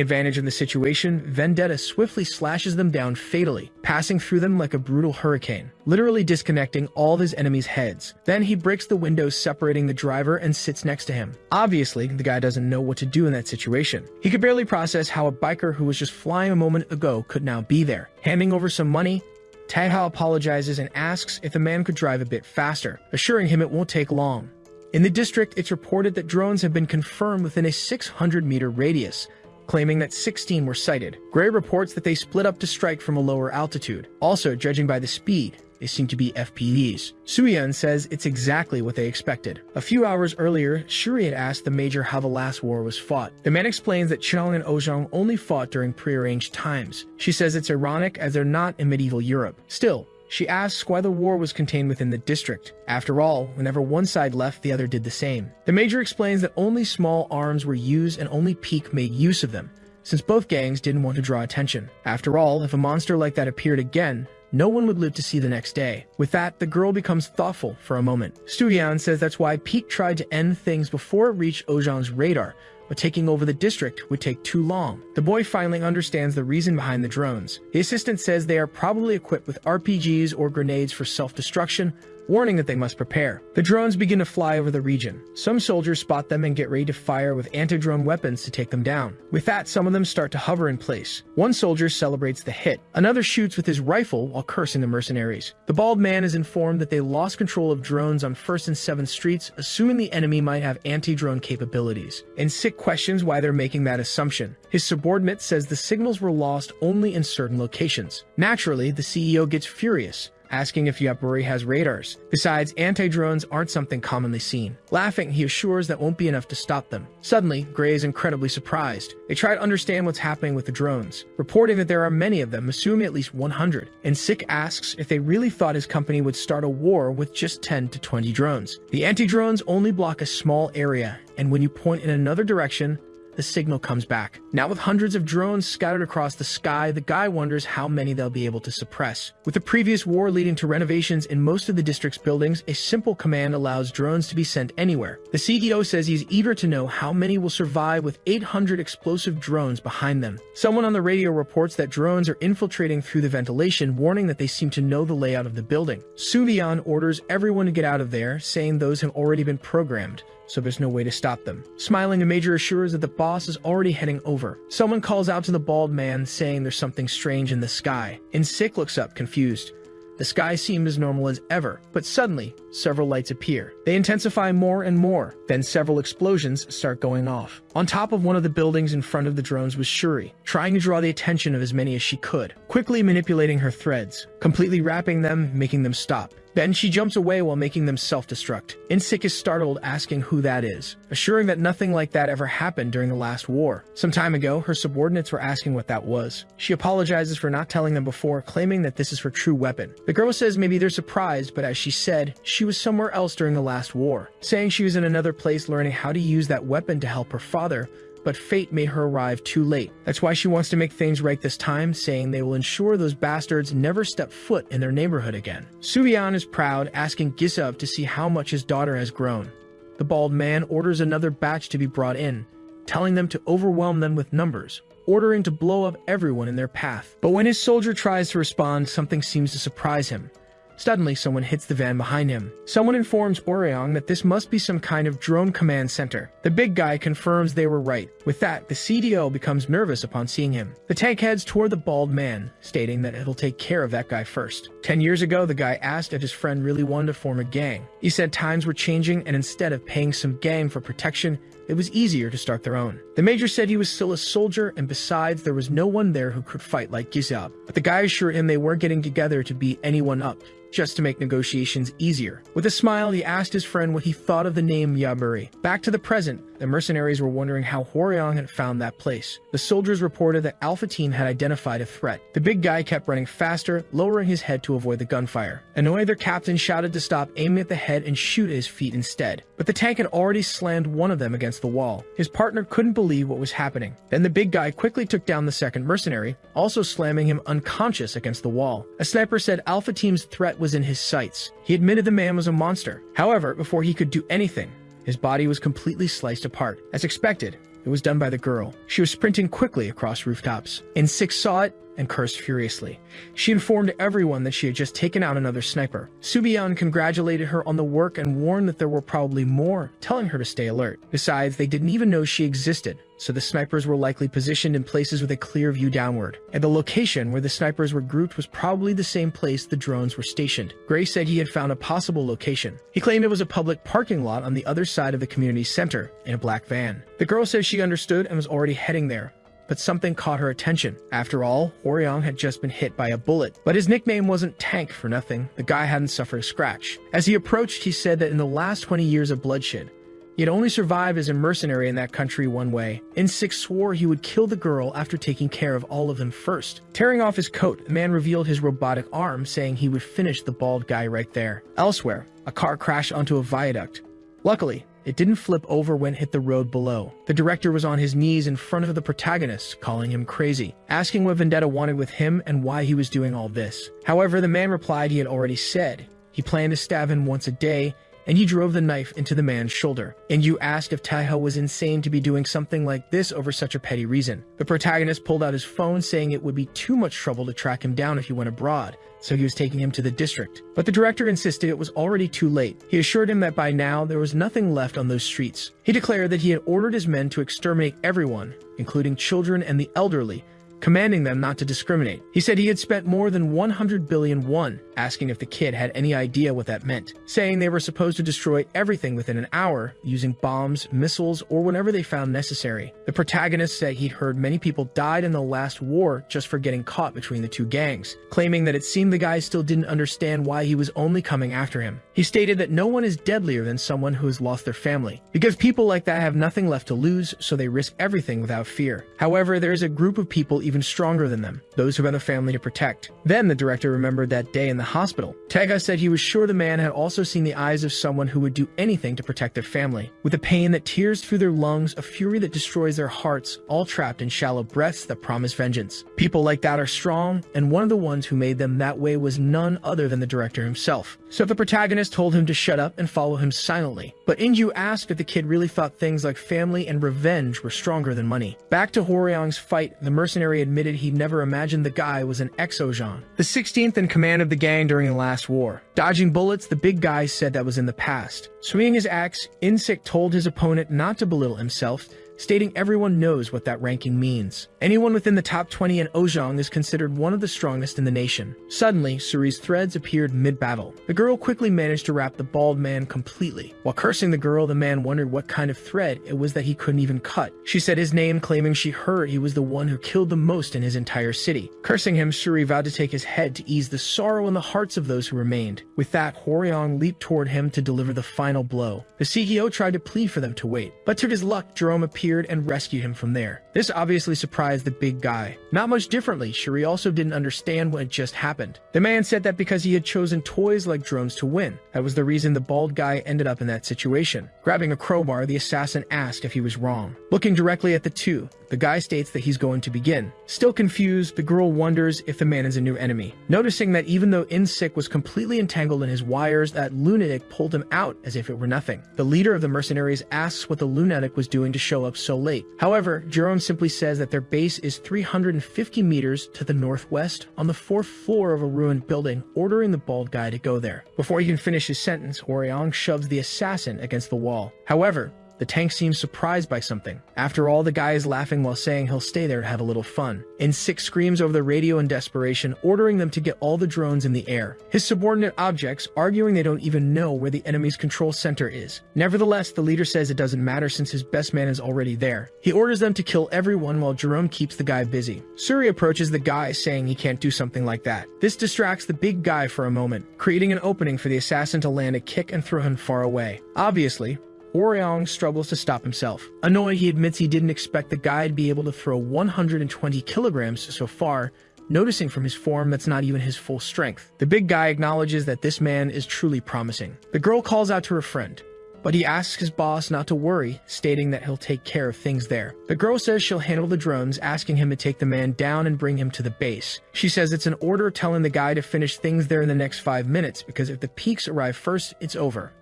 advantage of the situation, Vendetta swiftly slashes them down fatally, passing through them like a brutal hurricane, literally disconnecting all of his enemies' heads. Then he breaks the windows separating the driver and sits next to him. Obviously, the guy doesn't know what to do in that situation. He could barely process how a biker who was just flying a moment ago could now be there. Handing over some money, Taeha apologizes and asks if the man could drive a bit faster, assuring him it won't take long. In the district, it's reported that drones have been confirmed within a 600-meter radius, claiming that 16 were sighted. Gray reports that they split up to strike from a lower altitude. Also, judging by the speed, they seem to be FPVs. Suyeon says it's exactly what they expected. A few hours earlier, Shuri had asked the Major how the last war was fought. The man explains that Cheong and Ojong only fought during prearranged times. She says it's ironic as they're not in medieval Europe. Still, she asks why the war was contained within the district. After all, whenever one side left, the other did the same. The Major explains that only small arms were used and only Peak made use of them, since both gangs didn't want to draw attention. After all, if a monster like that appeared again, no one would live to see the next day. With that, the girl becomes thoughtful for a moment. Stuyan says that's why Pete tried to end things before it reached Ojan's radar, but taking over the district would take too long. The boy finally understands the reason behind the drones. The assistant says they are probably equipped with RPGs or grenades for self-destruction, warning that they must prepare. The drones begin to fly over the region. Some soldiers spot them and get ready to fire with anti-drone weapons to take them down. With that, some of them start to hover in place. One soldier celebrates the hit. Another shoots with his rifle while cursing the mercenaries. The bald man is informed that they lost control of drones on 1st and 7th Streets, assuming the enemy might have anti-drone capabilities. And Sick questions why they're making that assumption. His subordinate says the signals were lost only in certain locations. Naturally, the CEO gets furious, asking if Yapuri has radars. Besides, anti-drones aren't something commonly seen. Laughing, he assures that won't be enough to stop them. Suddenly, Gray is incredibly surprised. They try to understand what's happening with the drones, reporting that there are many of them, assuming at least 100. And Sick asks if they really thought his company would start a war with just 10 to 20 drones. The anti-drones only block a small area, and when you point in another direction, the signal comes back. Now with hundreds of drones scattered across the sky, the guy wonders how many they'll be able to suppress. With the previous war leading to renovations in most of the district's buildings, a simple command allows drones to be sent anywhere. The CEO says he's eager to know how many will survive with 800 explosive drones behind them. Someone on the radio reports that drones are infiltrating through the ventilation, warning that they seem to know the layout of the building. Subian orders everyone to get out of there, saying those have already been programmed, so there's no way to stop them. Smiling, the major assures that the boss is already heading over. Someone calls out to the bald man, saying there's something strange in the sky. And Sick looks up, confused. The sky seemed as normal as ever, but suddenly, several lights appear. They intensify more and more. Then several explosions start going off. On top of one of the buildings in front of the drones was Shuri, trying to draw the attention of as many as she could, quickly manipulating her threads, completely wrapping them, making them stop. Then she jumps away while making them self-destruct. Insik is startled, asking who that is, assuring that nothing like that ever happened during the last war. Some time ago, her subordinates were asking what that was. She apologizes for not telling them before, claiming that this is her true weapon. The girl says maybe they're surprised, but as she said, she was somewhere else during the last war, saying she was in another place learning how to use that weapon to help her father, but fate made her arrive too late. That's why she wants to make things right this time, saying they will ensure those bastards never step foot in their neighborhood again. Subian is proud, asking Gisov to see how much his daughter has grown. The bald man orders another batch to be brought in, telling them to overwhelm them with numbers, ordering to blow up everyone in their path. But when his soldier tries to respond, something seems to surprise him. Suddenly, someone hits the van behind him. Someone informs Oreong that this must be some kind of drone command center. The big guy confirms they were right. With that, the CDO becomes nervous upon seeing him. The tank heads toward the bald man, stating that it'll take care of that guy first. 10 years ago, the guy asked if his friend really wanted to form a gang. He said times were changing, and instead of paying some gang for protection, it was easier to start their own. The major said he was still a soldier, and besides, there was no one there who could fight like Gizab. But the guy assured him they weren't getting together to beat anyone up, just to make negotiations easier. With a smile, he asked his friend what he thought of the name Yaburi. Back to the present, the mercenaries were wondering how Horion had found that place. The soldiers reported that Alpha Team had identified a threat. The big guy kept running faster, lowering his head to avoid the gunfire. Annoyed, their captain shouted to stop aiming at the head and shoot at his feet instead. But the tank had already slammed one of them against the wall. His partner couldn't believe what was happening. Then the big guy quickly took down the second mercenary, also slamming him unconscious against the wall. A sniper said Alpha Team's threat was in his sights. He admitted the man was a monster. However, before he could do anything, his body was completely sliced apart. As expected, it was done by the girl. She was sprinting quickly across rooftops. N6 saw it and cursed furiously. She informed everyone that she had just taken out another sniper. Subian congratulated her on the work and warned that there were probably more, telling her to stay alert. Besides, they didn't even know she existed, so the snipers were likely positioned in places with a clear view downward. And the location where the snipers were grouped was probably the same place the drones were stationed. Gray said he had found a possible location. He claimed it was a public parking lot on the other side of the community center, in a black van. The girl said she understood and was already heading there. But something caught her attention. After all, Oriong had just been hit by a bullet. But his nickname wasn't Tank for nothing. The guy hadn't suffered a scratch. As he approached, he said that in the last 20 years of bloodshed, he had only survived as a mercenary in that country one way. N6 swore he would kill the girl after taking care of all of them first. Tearing off his coat, the man revealed his robotic arm, saying he would finish the bald guy right there. Elsewhere, a car crashed onto a viaduct. Luckily, it didn't flip over when it hit the road below. The director was on his knees in front of the protagonist, calling him crazy, asking what Vendetta wanted with him and why he was doing all this. However, the man replied he had already said. He planned to stab him once a day, and he drove the knife into the man's shoulder. And you asked if Taeho was insane to be doing something like this over such a petty reason. The protagonist pulled out his phone, saying it would be too much trouble to track him down if he went abroad, so he was taking him to the district. But the director insisted it was already too late. He assured him that by now there was nothing left on those streets. He declared that he had ordered his men to exterminate everyone, including children and the elderly, commanding them not to discriminate. He said he had spent more than 100 billion won, asking if the kid had any idea what that meant, saying they were supposed to destroy everything within an hour, using bombs, missiles, or whatever they found necessary. The protagonist said he'd heard many people died in the last war just for getting caught between the two gangs, claiming that it seemed the guy still didn't understand why he was only coming after him. He stated that no one is deadlier than someone who has lost their family, because people like that have nothing left to lose, so they risk everything without fear. However, there is a group of people even stronger than them, those who have a family to protect. Then the director remembered that day in the hospital. Tega said he was sure the man had also seen the eyes of someone who would do anything to protect their family, with a pain that tears through their lungs, a fury that destroys their hearts, all trapped in shallow breaths that promise vengeance. People like that are strong, and one of the ones who made them that way was none other than the director himself. So the protagonist told him to shut up and follow him silently. But Inju asked if the kid really thought things like family and revenge were stronger than money. Back to Hworyong's fight, the mercenary admitted he'd never imagined the guy was an ex-Ojang, the 16th in command of the gang during the last war. Dodging bullets, the big guy said that was in the past. Swinging his axe, Insik told his opponent not to belittle himself, stating everyone knows what that ranking means. Anyone within the top 20 in Ojang is considered one of the strongest in the nation. Suddenly, Suri's threads appeared mid-battle. The girl quickly managed to wrap the bald man completely. While cursing the girl, the man wondered what kind of thread it was that he couldn't even cut. She said his name, claiming she heard he was the one who killed the most in his entire city. Cursing him, Suri vowed to take his head to ease the sorrow in the hearts of those who remained. With that, Hworyong leaped toward him to deliver the final blow. The CEO tried to plead for them to wait, but to his luck, Jerome appeared and rescued him from there. This obviously surprised the big guy. Not much differently, Shuri also didn't understand what had just happened. The man said that because he had chosen toys like drones to win, that was the reason the bald guy ended up in that situation. Grabbing a crowbar, the assassin asked if he was wrong. Looking directly at the two, the guy states that he's going to begin. Still confused, the girl wonders if the man is a new enemy. Noticing that even though Insik was completely entangled in his wires, that lunatic pulled him out as if it were nothing. The leader of the mercenaries asks what the lunatic was doing to show up so late. However, Jerome simply says that their base is 350 meters to the northwest on the 4th floor of a ruined building, ordering the bald guy to go there. Before he can finish his sentence, Hworyong shoves the assassin against the wall. However, the tank seems surprised by something. After all, the guy is laughing while saying he'll stay there to have a little fun. Insik screams over the radio in desperation, ordering them to get all the drones in the air. His subordinate objects, arguing they don't even know where the enemy's control center is. Nevertheless, the leader says it doesn't matter since his best man is already there. He orders them to kill everyone while Jerome keeps the guy busy. Suri approaches the guy, saying he can't do something like that. This distracts the big guy for a moment, creating an opening for the assassin to land a kick and throw him far away. Obviously, Hworyong struggles to stop himself. Annoyed, he admits he didn't expect the guy to be able to throw 120 kilograms so far, noticing from his form that's not even his full strength. The big guy acknowledges that this man is truly promising. The girl calls out to her friend, but he asks his boss not to worry, stating that he'll take care of things there. The girl says she'll handle the drones, asking him to take the man down and bring him to the base. She says it's an order telling the guy to finish things there in the next 5 minutes, because if the peaks arrive first, it's over.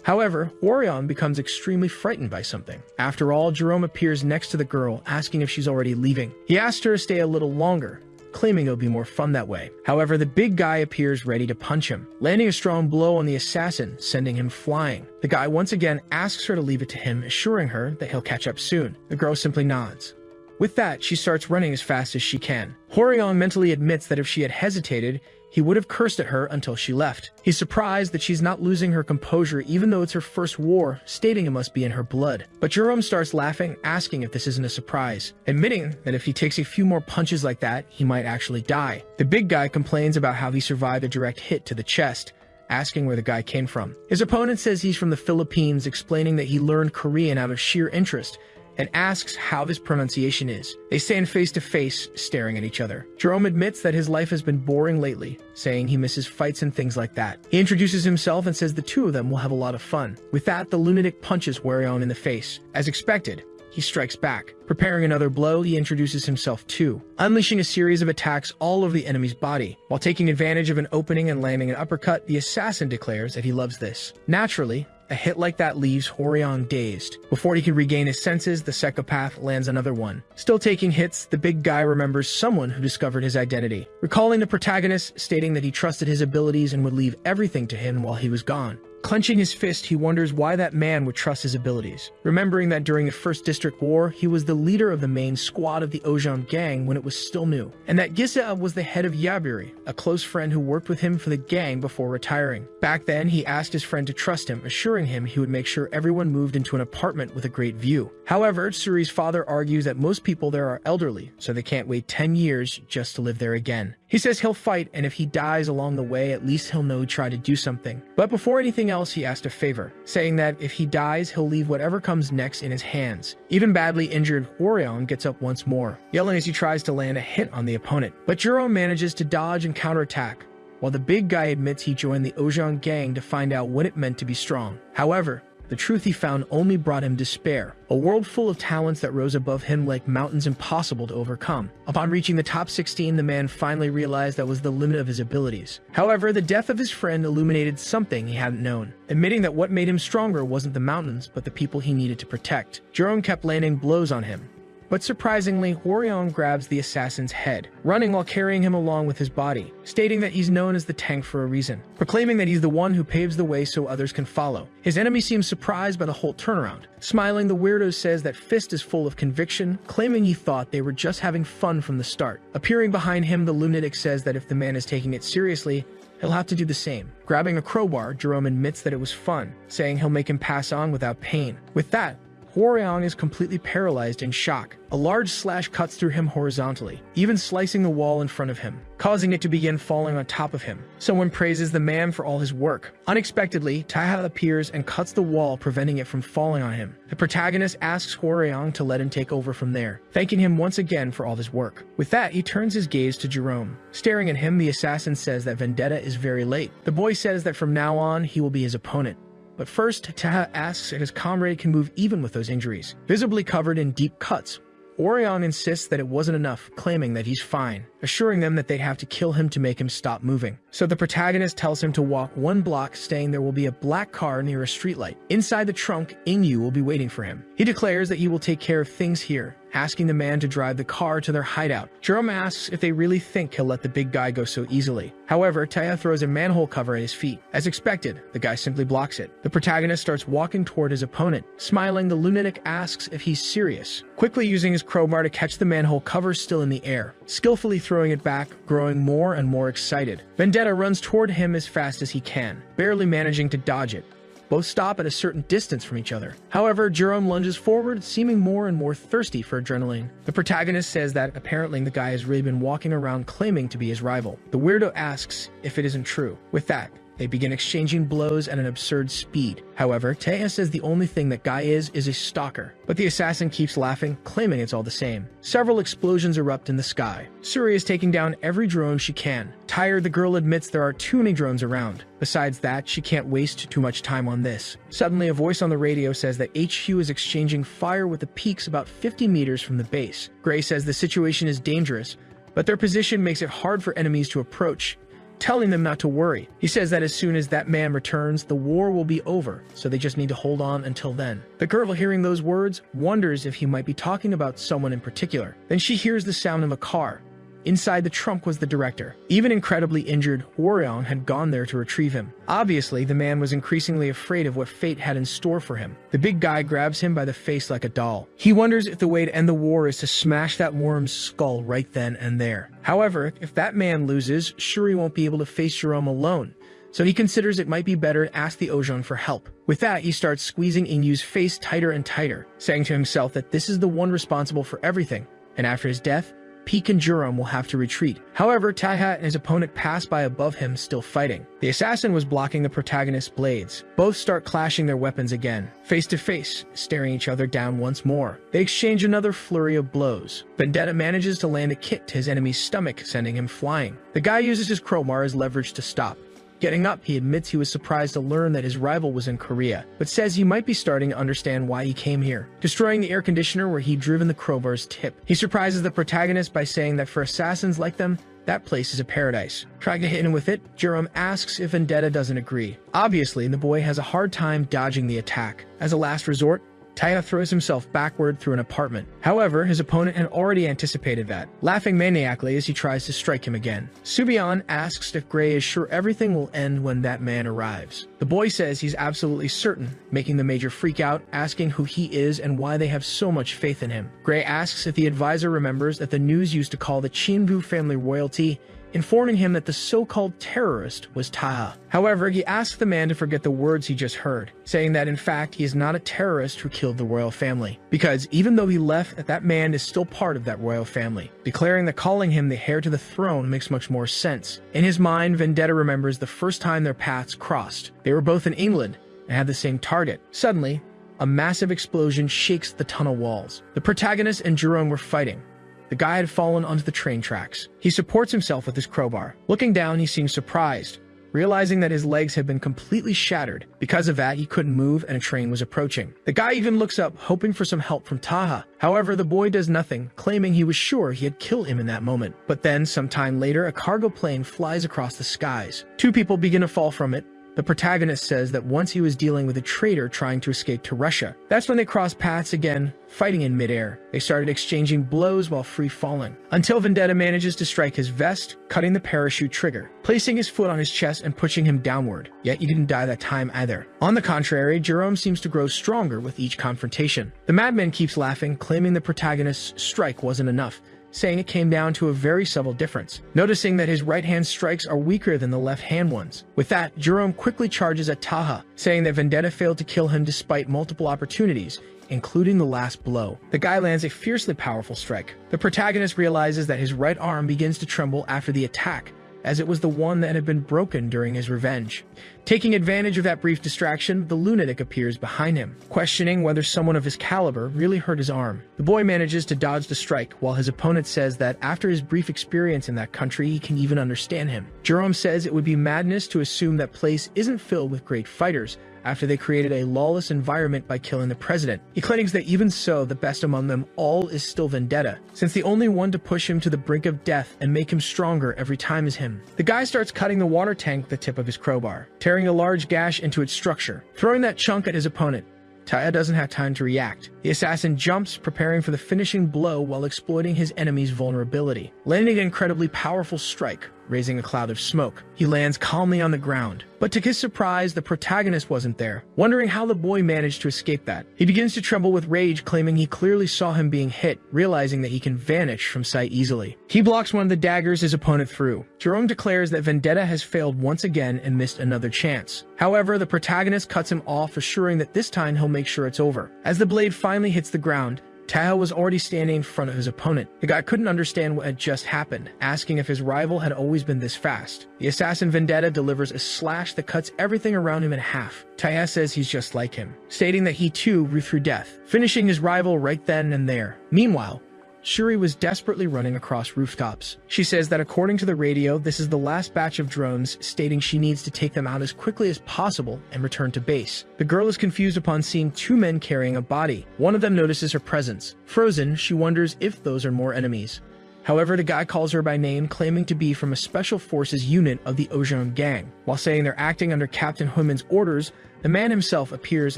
However, Hworyong becomes extremely frightened by something. After all, Jerome appears next to the girl, asking if she's already leaving. He asks her to stay a little longer, claiming it'll be more fun that way. However, the big guy appears ready to punch him, landing a strong blow on the assassin, sending him flying. The guy once again asks her to leave it to him, assuring her that he'll catch up soon. The girl simply nods. With that, she starts running as fast as she can. Hworyong mentally admits that if she had hesitated, he would have cursed at her until she left. He's surprised that she's not losing her composure even though it's her first war, stating it must be in her blood. But Jerome starts laughing, asking if this isn't a surprise, admitting that if he takes a few more punches like that, he might actually die. The big guy complains about how he survived a direct hit to the chest, asking where the guy came from. His opponent says he's from the Philippines, explaining that he learned Korean out of sheer interest, and asks how this pronunciation is. They stand face to face, staring at each other. Jerome admits that his life has been boring lately, saying he misses fights and things like that. He introduces himself and says the two of them will have a lot of fun. With that, the lunatic punches Hwaryeong in the face. As expected, he strikes back. Preparing another blow, he introduces himself too, unleashing a series of attacks all over the enemy's body. While taking advantage of an opening and landing an uppercut, the assassin declares that he loves this. Naturally, a hit like that leaves Hwaryeong dazed. Before he can regain his senses, the psychopath lands another one. Still taking hits, the big guy remembers someone who discovered his identity, recalling the protagonist, stating that he trusted his abilities and would leave everything to him while he was gone. Clenching his fist, he wonders why that man would trust his abilities, remembering that during the First District War, he was the leader of the main squad of the Ojong gang when it was still new, and that Gisa was the head of Yaburi, a close friend who worked with him for the gang before retiring. Back then, he asked his friend to trust him, assuring him he would make sure everyone moved into an apartment with a great view. However, Suri's father argues that most people there are elderly, so they can't wait 10 years just to live there again. He says he'll fight, and if he dies along the way, at least he'll know he tried to do something. But before anything else, he asked a favor, saying that if he dies, he'll leave whatever comes next in his hands. Even badly injured, Hwaryeong gets up once more, yelling as he tries to land a hit on the opponent. But Jerome manages to dodge and counterattack, while the big guy admits he joined the Ojong gang to find out what it meant to be strong. However, the truth he found only brought him despair, a world full of talents that rose above him like mountains impossible to overcome. Upon reaching the top 16, the man finally realized that was the limit of his abilities. However, the death of his friend illuminated something he hadn't known, admitting that what made him stronger wasn't the mountains, but the people he needed to protect. Jerome kept landing blows on him. But surprisingly, Hwaryeong grabs the assassin's head, running while carrying him along with his body, stating that he's known as the tank for a reason, proclaiming that he's the one who paves the way so others can follow. His enemy seems surprised by the whole turnaround. Smiling, the weirdo says that Fist is full of conviction, claiming he thought they were just having fun from the start. Appearing behind him, the lunatic says that if the man is taking it seriously, he'll have to do the same. Grabbing a crowbar, Jerome admits that it was fun, saying he'll make him pass on without pain. With that, Hwaryeong is completely paralyzed in shock. A large slash cuts through him horizontally, even slicing the wall in front of him, causing it to begin falling on top of him. Someone praises the man for all his work. Unexpectedly, Taeha appears and cuts the wall, preventing it from falling on him. The protagonist asks Hwaryeong to let him take over from there, thanking him once again for all his work. With that, he turns his gaze to Jerome. Staring at him, the assassin says that vendetta is very late. The boy says that from now on, he will be his opponent. But first, Taeha asks if his comrade can move even with those injuries, visibly covered in deep cuts. Hwaryeong insists that it wasn't enough, claiming that he's fine, assuring them that they'd have to kill him to make him stop moving. So the protagonist tells him to walk one block, saying there will be a black car near a streetlight. Inside the trunk, Ingyu will be waiting for him. He declares that he will take care of things here, asking the man to drive the car to their hideout. Jerome asks if they really think he'll let the big guy go so easily. However, Taeha throws a manhole cover at his feet. As expected, the guy simply blocks it. The protagonist starts walking toward his opponent. Smiling, the lunatic asks if he's serious, quickly using his crowbar to catch the manhole cover still in the air, skillfully throwing it back, growing more and more excited. Vendetta runs toward him as fast as he can, barely managing to dodge it. Both stop at a certain distance from each other. However, Jerome lunges forward, seeming more and more thirsty for adrenaline. The protagonist says that apparently the guy has really been walking around claiming to be his rival. The weirdo asks if it isn't true. With that, they begin exchanging blows at an absurd speed. However, Taeha says the only thing that guy is a stalker. But the assassin keeps laughing, claiming it's all the same. Several explosions erupt in the sky. Suri is taking down every drone she can. Tired, the girl admits there are too many drones around. Besides that, she can't waste too much time on this. Suddenly, a voice on the radio says that HQ is exchanging fire with the peaks about 50 meters from the base. Gray says the situation is dangerous, but their position makes it hard for enemies to approach, telling them not to worry. He says that as soon as that man returns, the war will be over, so they just need to hold on until then. The girl, hearing those words, wonders if he might be talking about someone in particular. Then she hears the sound of a car. Inside the trunk was the director. Even incredibly injured, Hwaryeong had gone there to retrieve him. Obviously, the man was increasingly afraid of what fate had in store for him. The big guy grabs him by the face like a doll. He wonders if the way to end the war is to smash that worm's skull right then and there. However, if that man loses, Shuri won't be able to face Jerome alone, so he considers it might be better to ask the Ojong for help. With that, he starts squeezing Inyu's face tighter and tighter, saying to himself that this is the one responsible for everything, and after his death, Peek and Jerome will have to retreat. However, Taiha and his opponent pass by above him, still fighting. The assassin was blocking the protagonist's blades. Both start clashing their weapons again, face to face, staring each other down once more. They exchange another flurry of blows. Vendetta manages to land a kick to his enemy's stomach, sending him flying. The guy uses his crowbar as leverage to stop. Getting up, he admits he was surprised to learn that his rival was in Korea, but says he might be starting to understand why he came here, destroying the air conditioner where he'd driven the crowbar's tip. He surprises the protagonist by saying that for assassins like them, that place is a paradise. Trying to hit him with it, Jerome asks if Vendetta doesn't agree. Obviously, the boy has a hard time dodging the attack. As a last resort, Taiha throws himself backward through an apartment. However, his opponent had already anticipated that, laughing maniacally as he tries to strike him again. Subion asks if Gray is sure everything will end when that man arrives. The boy says he's absolutely certain, making the major freak out, asking who he is and why they have so much faith in him. Gray asks if the advisor remembers that the news used to call the Chinbu family royalty, informing him that the so-called terrorist was Taha. However, he asks the man to forget the words he just heard, saying that in fact he is not a terrorist who killed the royal family, because even though he left, that man is still part of that royal family, declaring that calling him the heir to the throne makes much more sense. In his mind, Vendetta remembers the first time their paths crossed. They were both in England and had the same target. Suddenly, a massive explosion shakes the tunnel walls. The protagonist and Jerome were fighting. The guy had fallen onto the train tracks. He supports himself with his crowbar. Looking down, he seems surprised, realizing that his legs had been completely shattered. Because of that, he couldn't move and a train was approaching. The guy even looks up, hoping for some help from Taha. However, the boy does nothing, claiming he was sure he had killed him in that moment. But then, sometime later, a cargo plane flies across the skies. Two people begin to fall from it. The protagonist says that once he was dealing with a traitor trying to escape to Russia. That's when they crossed paths again, fighting in midair. They started exchanging blows while free-falling, until Vendetta manages to strike his vest, cutting the parachute trigger, placing his foot on his chest and pushing him downward. Yet he didn't die that time either. On the contrary, Jerome seems to grow stronger with each confrontation. The madman keeps laughing, claiming the protagonist's strike wasn't enough, saying it came down to a very subtle difference, noticing that his right-hand strikes are weaker than the left-hand ones. With that, Jerome quickly charges at Taha, saying that Vendetta failed to kill him despite multiple opportunities, including the last blow. The guy lands a fiercely powerful strike. The protagonist realizes that his right arm begins to tremble after the attack, as it was the one that had been broken during his revenge. Taking advantage of that brief distraction, the lunatic appears behind him, questioning whether someone of his caliber really hurt his arm. The boy manages to dodge the strike, while his opponent says that after his brief experience in that country, he can even understand him. Jerome says it would be madness to assume that place isn't filled with great fighters, after they created a lawless environment by killing the president. He claims that even so, the best among them all is still Vendetta, since the only one to push him to the brink of death and make him stronger every time is him. The guy starts cutting the water tank with the tip of his crowbar, tearing a large gash into its structure, throwing that chunk at his opponent. Taiha doesn't have time to react. The assassin jumps, preparing for the finishing blow while exploiting his enemy's vulnerability, landing an incredibly powerful strike, raising a cloud of smoke. He lands calmly on the ground, but to his surprise, the protagonist wasn't there, wondering how the boy managed to escape that. He begins to tremble with rage, claiming he clearly saw him being hit, realizing that he can vanish from sight easily. He blocks one of the daggers his opponent threw. Jerome declares that Vendetta has failed once again and missed another chance. However, the protagonist cuts him off, assuring that this time he'll make sure it's over. As the blade finally hits the ground, Taiha was already standing in front of his opponent. The guy couldn't understand what had just happened, asking if his rival had always been this fast. The assassin Vendetta delivers a slash that cuts everything around him in half. Taiha says he's just like him, stating that he too grew through death, finishing his rival right then and there. Meanwhile, Shuri was desperately running across rooftops. She says that according to the radio, this is the last batch of drones, stating she needs to take them out as quickly as possible and return to base. The girl is confused upon seeing two men carrying a body. One of them notices her presence. Frozen, she wonders if those are more enemies. However, the guy calls her by name, claiming to be from a special forces unit of the Ojong gang. While saying they're acting under Captain Huimin's orders, the man himself appears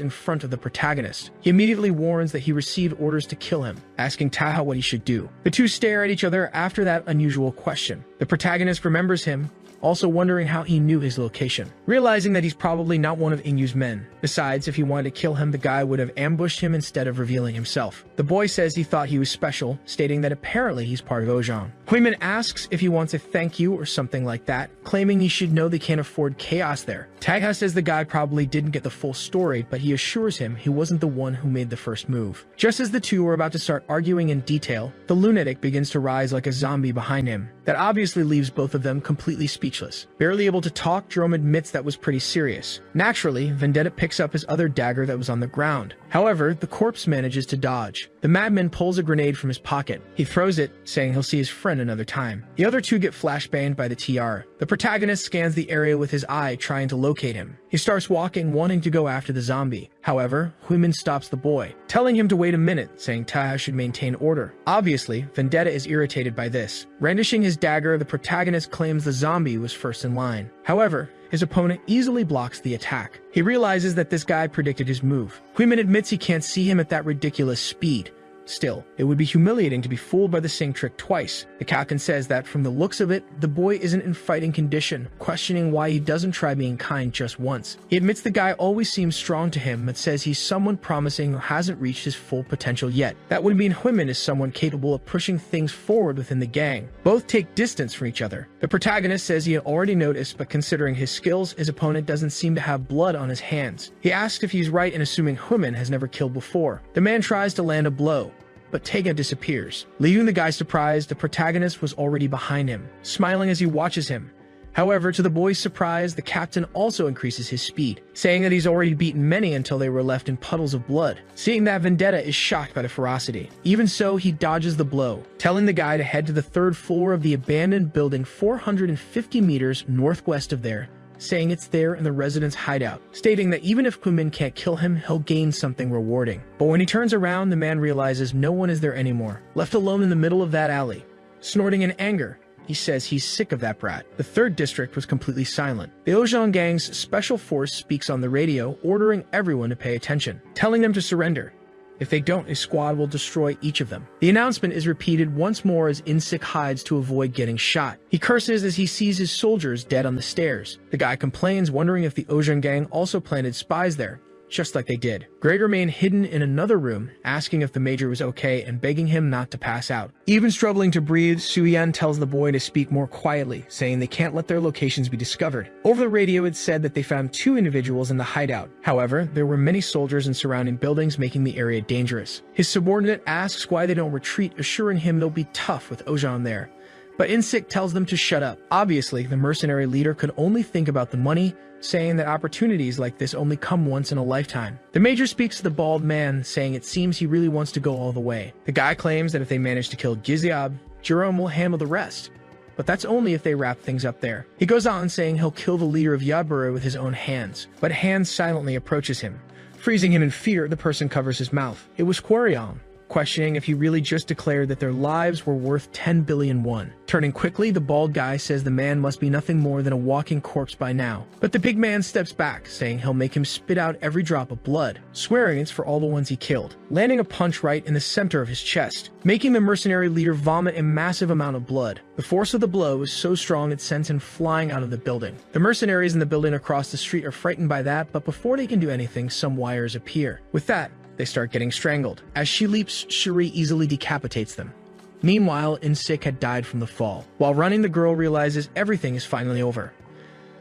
in front of the protagonist. He immediately warns that he received orders to kill him, asking Taiha what he should do. The two stare at each other after that unusual question. The protagonist remembers him, also wondering how he knew his location. Realizing that he's probably not one of Inyu's men. Besides, if he wanted to kill him, the guy would have ambushed him instead of revealing himself. The boy says he thought he was special, stating that apparently he's part of Ojang. Huimin asks if he wants a thank you or something like that, claiming he should know they can't afford chaos there. Tagha says the guy probably didn't get the full story, but he assures him he wasn't the one who made the first move. Just as the two are about to start arguing in detail, the lunatic begins to rise like a zombie behind him. That obviously leaves both of them completely speechless. Barely able to talk, Jerome admits that was pretty serious. Naturally, Vendetta picks up his other dagger that was on the ground. However, the corpse manages to dodge. The madman pulls a grenade from his pocket. He throws it, saying he'll see his friend another time. The other two get flashbanged by the TR. The protagonist scans the area with his eye, trying to locate him. He starts walking, wanting to go after the zombie. However, Huimin stops the boy, telling him to wait a minute, saying Taha should maintain order. Obviously, Vendetta is irritated by this. Brandishing his dagger, the protagonist claims the zombie was first in line. However, his opponent easily blocks the attack. He realizes that this guy predicted his move. Huimin admits he can't see him at that ridiculous speed. Still, it would be humiliating to be fooled by the same trick twice. The captain says that from the looks of it, the boy isn't in fighting condition, questioning why he doesn't try being kind just once. He admits the guy always seems strong to him, but says he's someone promising who hasn't reached his full potential yet. That would mean Huimin is someone capable of pushing things forward within the gang. Both take distance from each other. The protagonist says he had already noticed, but considering his skills, his opponent doesn't seem to have blood on his hands. He asks if he's right in assuming Huimin has never killed before. The man tries to land a blow, but Tega disappears. Leaving the guy surprised, the protagonist was already behind him, smiling as he watches him. However, to the boy's surprise, the captain also increases his speed, saying that he's already beaten many until they were left in puddles of blood. Seeing that, Vendetta is shocked by the ferocity. Even so, he dodges the blow, telling the guy to head to the third floor of the abandoned building 450 meters northwest of there, saying it's there in the resident's hideout, stating that even if Huimin can't kill him, he'll gain something rewarding. But when he turns around, the man realizes no one is there anymore, left alone in the middle of that alley. Snorting in anger, he says he's sick of that brat. The 3rd district was completely silent. The Ojang gang's special force speaks on the radio, ordering everyone to pay attention, telling them to surrender. If they don't, a squad will destroy each of them. The announcement is repeated once more as Insik hides to avoid getting shot. He curses as he sees his soldiers dead on the stairs. The guy complains, wondering if the Ojang gang also planted spies there, just like they did. Greg remained hidden in another room, asking if the major was okay and begging him not to pass out. Even struggling to breathe, Suyan tells the boy to speak more quietly, saying they can't let their locations be discovered. Over the radio, it said that they found 2 individuals in the hideout. However, there were many soldiers in surrounding buildings, making the area dangerous. His subordinate asks why they don't retreat, assuring him they'll be tough with Ojang there. But Insik tells them to shut up. Obviously, the mercenary leader could only think about the money, saying that opportunities like this only come once in a lifetime. The major speaks to the bald man, saying it seems he really wants to go all the way. The guy claims that if they manage to kill Giziab, Jerome will handle the rest. But that's only if they wrap things up there. He goes on saying he'll kill the leader of Yabura with his own hands, but Hands silently approaches him. Freezing him in fear, the person covers his mouth. It was Quarion, questioning if he really just declared that their lives were worth 10 billion won. Turning quickly, the bald guy says the man must be nothing more than a walking corpse by now. But the big man steps back, saying he'll make him spit out every drop of blood, swearing it's for all the ones he killed, landing a punch right in the center of his chest, making the mercenary leader vomit a massive amount of blood. The force of the blow is so strong it sends him flying out of the building. The mercenaries in the building across the street are frightened by that, but before they can do anything, some wires appear. With that, they start getting strangled. As she leaps, Shuri easily decapitates them. Meanwhile, Insik had died from the fall. While running, the girl realizes everything is finally over.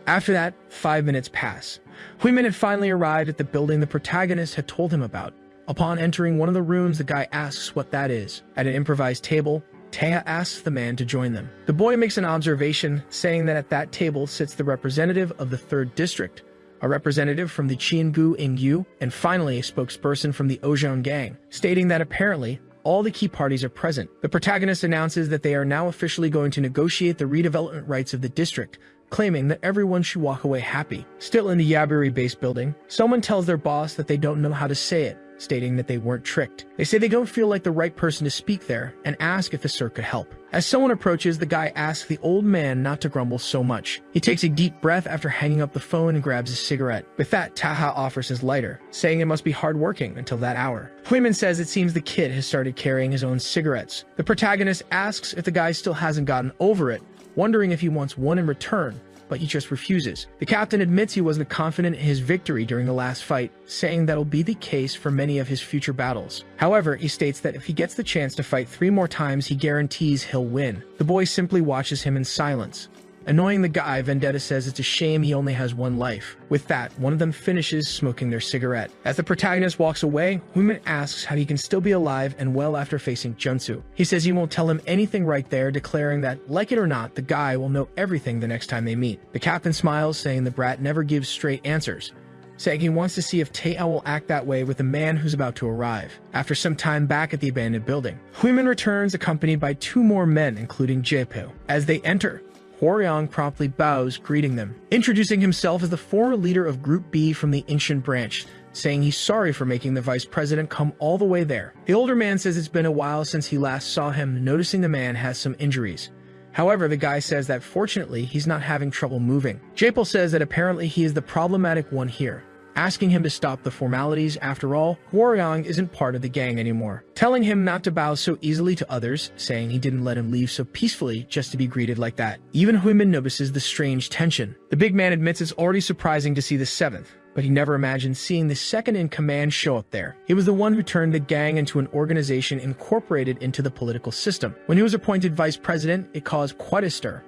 After that, 5 minutes pass. Huimin had finally arrived at the building the protagonist had told him about. Upon entering one of the rooms, the guy asks what that is. At an improvised table, Taya asks the man to join them. The boy makes an observation, saying that at that table sits the representative of the 3rd district, a representative from the Chiangu Ingyu, and finally a spokesperson from the Ojang gang, stating that apparently all the key parties are present. The protagonist announces that they are now officially going to negotiate the redevelopment rights of the district, claiming that everyone should walk away happy. Still in the Yaburi base building, someone tells their boss that they don't know how to say it, stating that they weren't tricked. They say they don't feel like the right person to speak there and ask if the sir could help. As someone approaches, the guy asks the old man not to grumble so much. He takes a deep breath after hanging up the phone and grabs his cigarette. With that, Taha offers his lighter, saying it must be hard working until that hour. Huimin says it seems the kid has started carrying his own cigarettes. The protagonist asks if the guy still hasn't gotten over it, wondering if he wants one in return, but he just refuses. The captain admits he wasn't confident in his victory during the last fight, saying that'll be the case for many of his future battles. However, he states that if he gets the chance to fight 3 more times, he guarantees he'll win. The boy simply watches him in silence. Annoying the guy, Vendetta says it's a shame he only has 1 life. With that, one of them finishes smoking their cigarette. As the protagonist walks away, Human asks how he can still be alive and well after facing Junsu. He says he won't tell him anything right there, declaring that, like it or not, the guy will know everything the next time they meet. The captain smiles, saying the brat never gives straight answers, saying he wants to see if Tae will act that way with the man who's about to arrive. After some time back at the abandoned building, Human returns accompanied by 2 more men, including Jaepo. As they enter, Hworyong promptly bows, greeting them, introducing himself as the former leader of Group B from the Ancient Branch, saying he's sorry for making the vice president come all the way there. The older man says it's been a while since he last saw him, noticing the man has some injuries. However, the guy says that fortunately he's not having trouble moving. Jaepal says that apparently he is the problematic one here, asking him to stop the formalities. After all, Hworyong isn't part of the gang anymore, telling him not to bow so easily to others, saying he didn't let him leave so peacefully just to be greeted like that. Even Huimin notices the strange tension. The big man admits it's already surprising to see the 7th, but he never imagined seeing the second-in-command show up there. He was the one who turned the gang into an organization incorporated into the political system. When he was appointed vice president, it caused quite a stir,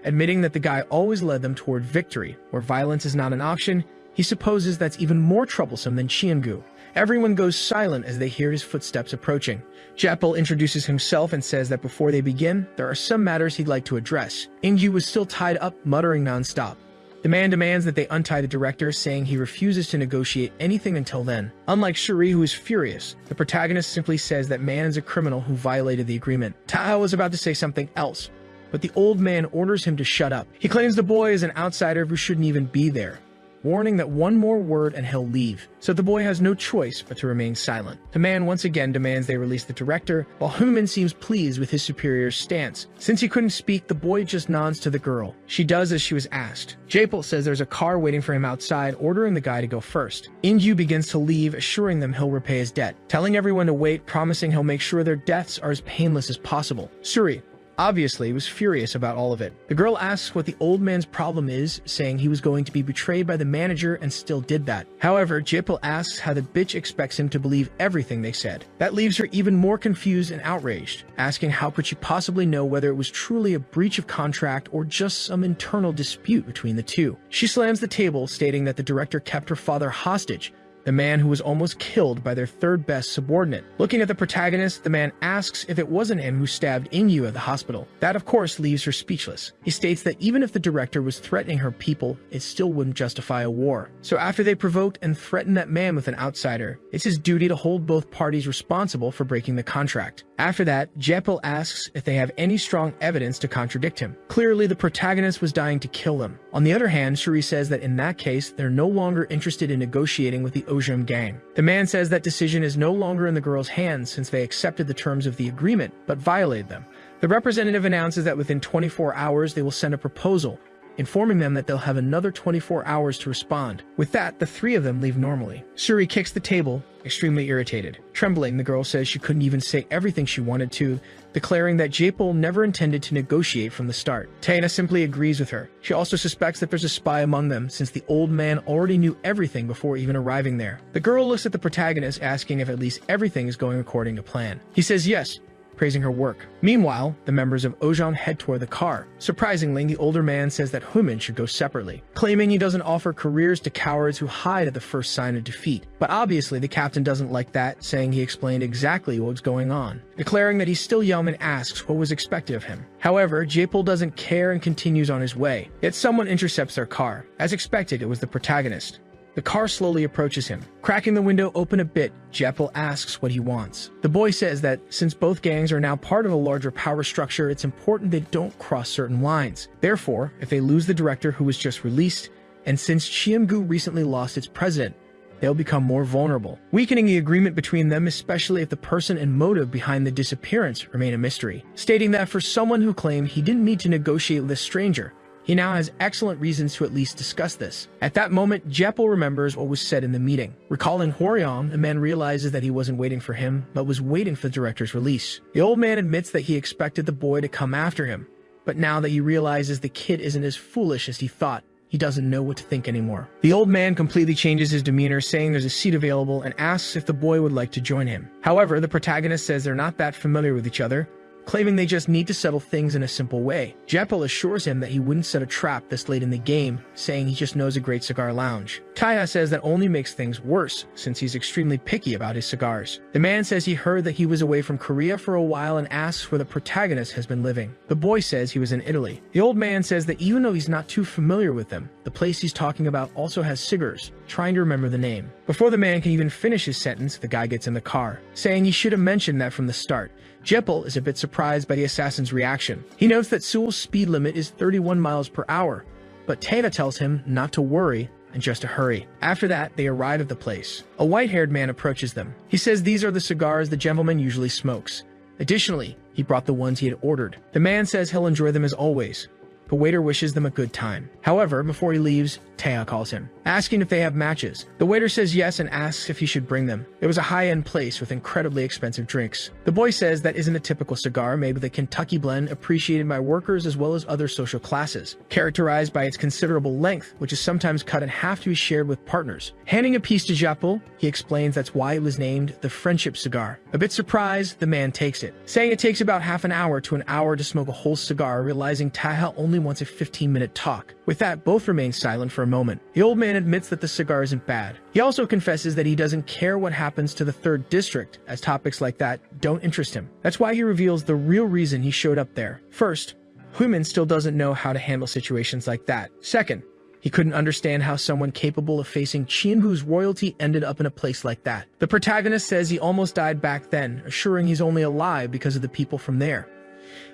admitting that the guy always led them toward victory. Where violence is not an option, he supposes that's even more troublesome than Chiengu. Everyone goes silent as they hear his footsteps approaching. Jaepal introduces himself and says that before they begin, there are some matters he'd like to address. Ingyu was still tied up, muttering non-stop. The man demands that they untie the director, saying he refuses to negotiate anything until then. Unlike Shuri, who is furious, the protagonist simply says that man is a criminal who violated the agreement. Taha was about to say something else, but the old man orders him to shut up. He claims the boy is an outsider who shouldn't even be there, warning that one more word and he'll leave. So the boy has no choice but to remain silent. The man once again demands they release the director, while Human seems pleased with his superior's stance. Since he couldn't speak, the boy just nods to the girl. She does as she was asked. Jaepal says there's a car waiting for him outside, ordering the guy to go first. Ingyu begins to leave, assuring them he'll repay his debt, telling everyone to wait, promising he'll make sure their deaths are as painless as possible. Suri obviously was furious about all of it. The girl asks what the old man's problem is, saying he was going to be betrayed by the manager and still did that. However, Jaepal asks how the bitch expects him to believe everything they said. That leaves her even more confused and outraged, asking how could she possibly know whether it was truly a breach of contract or just some internal dispute between the two. She slams the table, stating that the director kept her father hostage, the man who was almost killed by their 3rd best subordinate. Looking at the protagonist, the man asks if it wasn't him who stabbed Ingyu at the hospital. That, of course, leaves her speechless. He states that even if the director was threatening her people, it still wouldn't justify a war. So after they provoked and threatened that man with an outsider, it's his duty to hold both parties responsible for breaking the contract. After that, Jaepal asks if they have any strong evidence to contradict him. Clearly, the protagonist was dying to kill him. On the other hand, Shuri says that in that case, they're no longer interested in negotiating with the Ojum gang. The man says that decision is no longer in the girl's hands since they accepted the terms of the agreement, but violated them. The representative announces that within 24 hours they will send a proposal, informing them that they'll have another 24 hours to respond. With that, the 3 of them leave normally. Suri kicks the table, extremely irritated. Trembling, the girl says she couldn't even say everything she wanted to, declaring that Jaepal never intended to negotiate from the start. Taena simply agrees with her. She also suspects that there's a spy among them, since the old man already knew everything before even arriving there. The girl looks at the protagonist, asking if at least everything is going according to plan. He says yes, praising her work. Meanwhile, the members of Ojong head toward the car. Surprisingly, the older man says that Human should go separately, claiming he doesn't offer careers to cowards who hide at the first sign of defeat. But obviously, the captain doesn't like that, saying he explained exactly what was going on, declaring that he's still young and asks what was expected of him. However, Jaepal doesn't care and continues on his way. Yet someone intercepts their car. As expected, it was the protagonist. The car slowly approaches him. Cracking the window open a bit, Jaepal asks what he wants. The boy says that since both gangs are now part of a larger power structure, it's important they don't cross certain lines. Therefore, if they lose the director who was just released, and since Chiemgu recently lost its president, they'll become more vulnerable, weakening the agreement between them, especially if the person and motive behind the disappearance remain a mystery, stating that for someone who claimed he didn't need to negotiate with a stranger, he now has excellent reasons to at least discuss this. At that moment, Jaepal remembers what was said in the meeting. Recalling Hworyong, the man realizes that he wasn't waiting for him, but was waiting for the director's release. The old man admits that he expected the boy to come after him, but now that he realizes the kid isn't as foolish as he thought, he doesn't know what to think anymore. The old man completely changes his demeanor, saying there's a seat available and asks if the boy would like to join him. However, the protagonist says they're not that familiar with each other, claiming they just need to settle things in a simple way. Jeppel assures him that he wouldn't set a trap this late in the game, saying he just knows a great cigar lounge. Taya says that only makes things worse, since he's extremely picky about his cigars. The man says he heard that he was away from Korea for a while and asks where the protagonist has been living. The boy says he was in Italy. The old man says that even though he's not too familiar with them, the place he's talking about also has cigars, trying to remember the name. Before the man can even finish his sentence, the guy gets in the car, saying he should have mentioned that from the start. Jeppel is a bit surprised by the assassin's reaction. He notes that Seoul's speed limit is 31 miles per hour, but Taeda tells him not to worry and just to hurry. After that, they arrive at the place. A white-haired man approaches them. He says these are the cigars the gentleman usually smokes. Additionally, he brought the ones he had ordered. The man says he'll enjoy them as always. The waiter wishes them a good time. However, before he leaves, Taya calls him, asking if they have matches. The waiter says yes and asks if he should bring them. It was a high-end place with incredibly expensive drinks. The boy says that isn't a typical cigar made with a Kentucky blend appreciated by workers as well as other social classes, characterized by its considerable length, which is sometimes cut in half to be shared with partners. Handing a piece to Jeppel, he explains that's why it was named the friendship cigar. A bit surprised, the man takes it, saying it takes about half an hour to an hour to smoke a whole cigar, realizing Taya only wants a 15-minute talk. With that, both remain silent for a moment. The old man admits that the cigar isn't bad. He also confesses that he doesn't care what happens to the 3rd District, as topics like that don't interest him. That's why he reveals the real reason he showed up there. First, Huimin still doesn't know how to handle situations like that. Second, he couldn't understand how someone capable of facing Qianbu's royalty ended up in a place like that. The protagonist says he almost died back then, assuring he's only alive because of the people from there.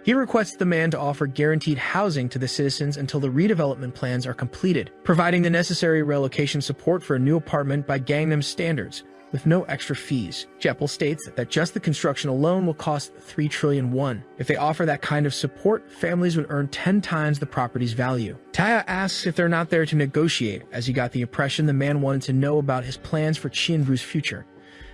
He requests the man to offer guaranteed housing to the citizens until the redevelopment plans are completed, providing the necessary relocation support for a new apartment by Gangnam standards, with no extra fees. Jeppel states that just the construction alone will cost 3 trillion won. If they offer that kind of support, families would earn 10 times the property's value. Taya asks if they're not there to negotiate, as he got the impression the man wanted to know about his plans for Qianbu's future.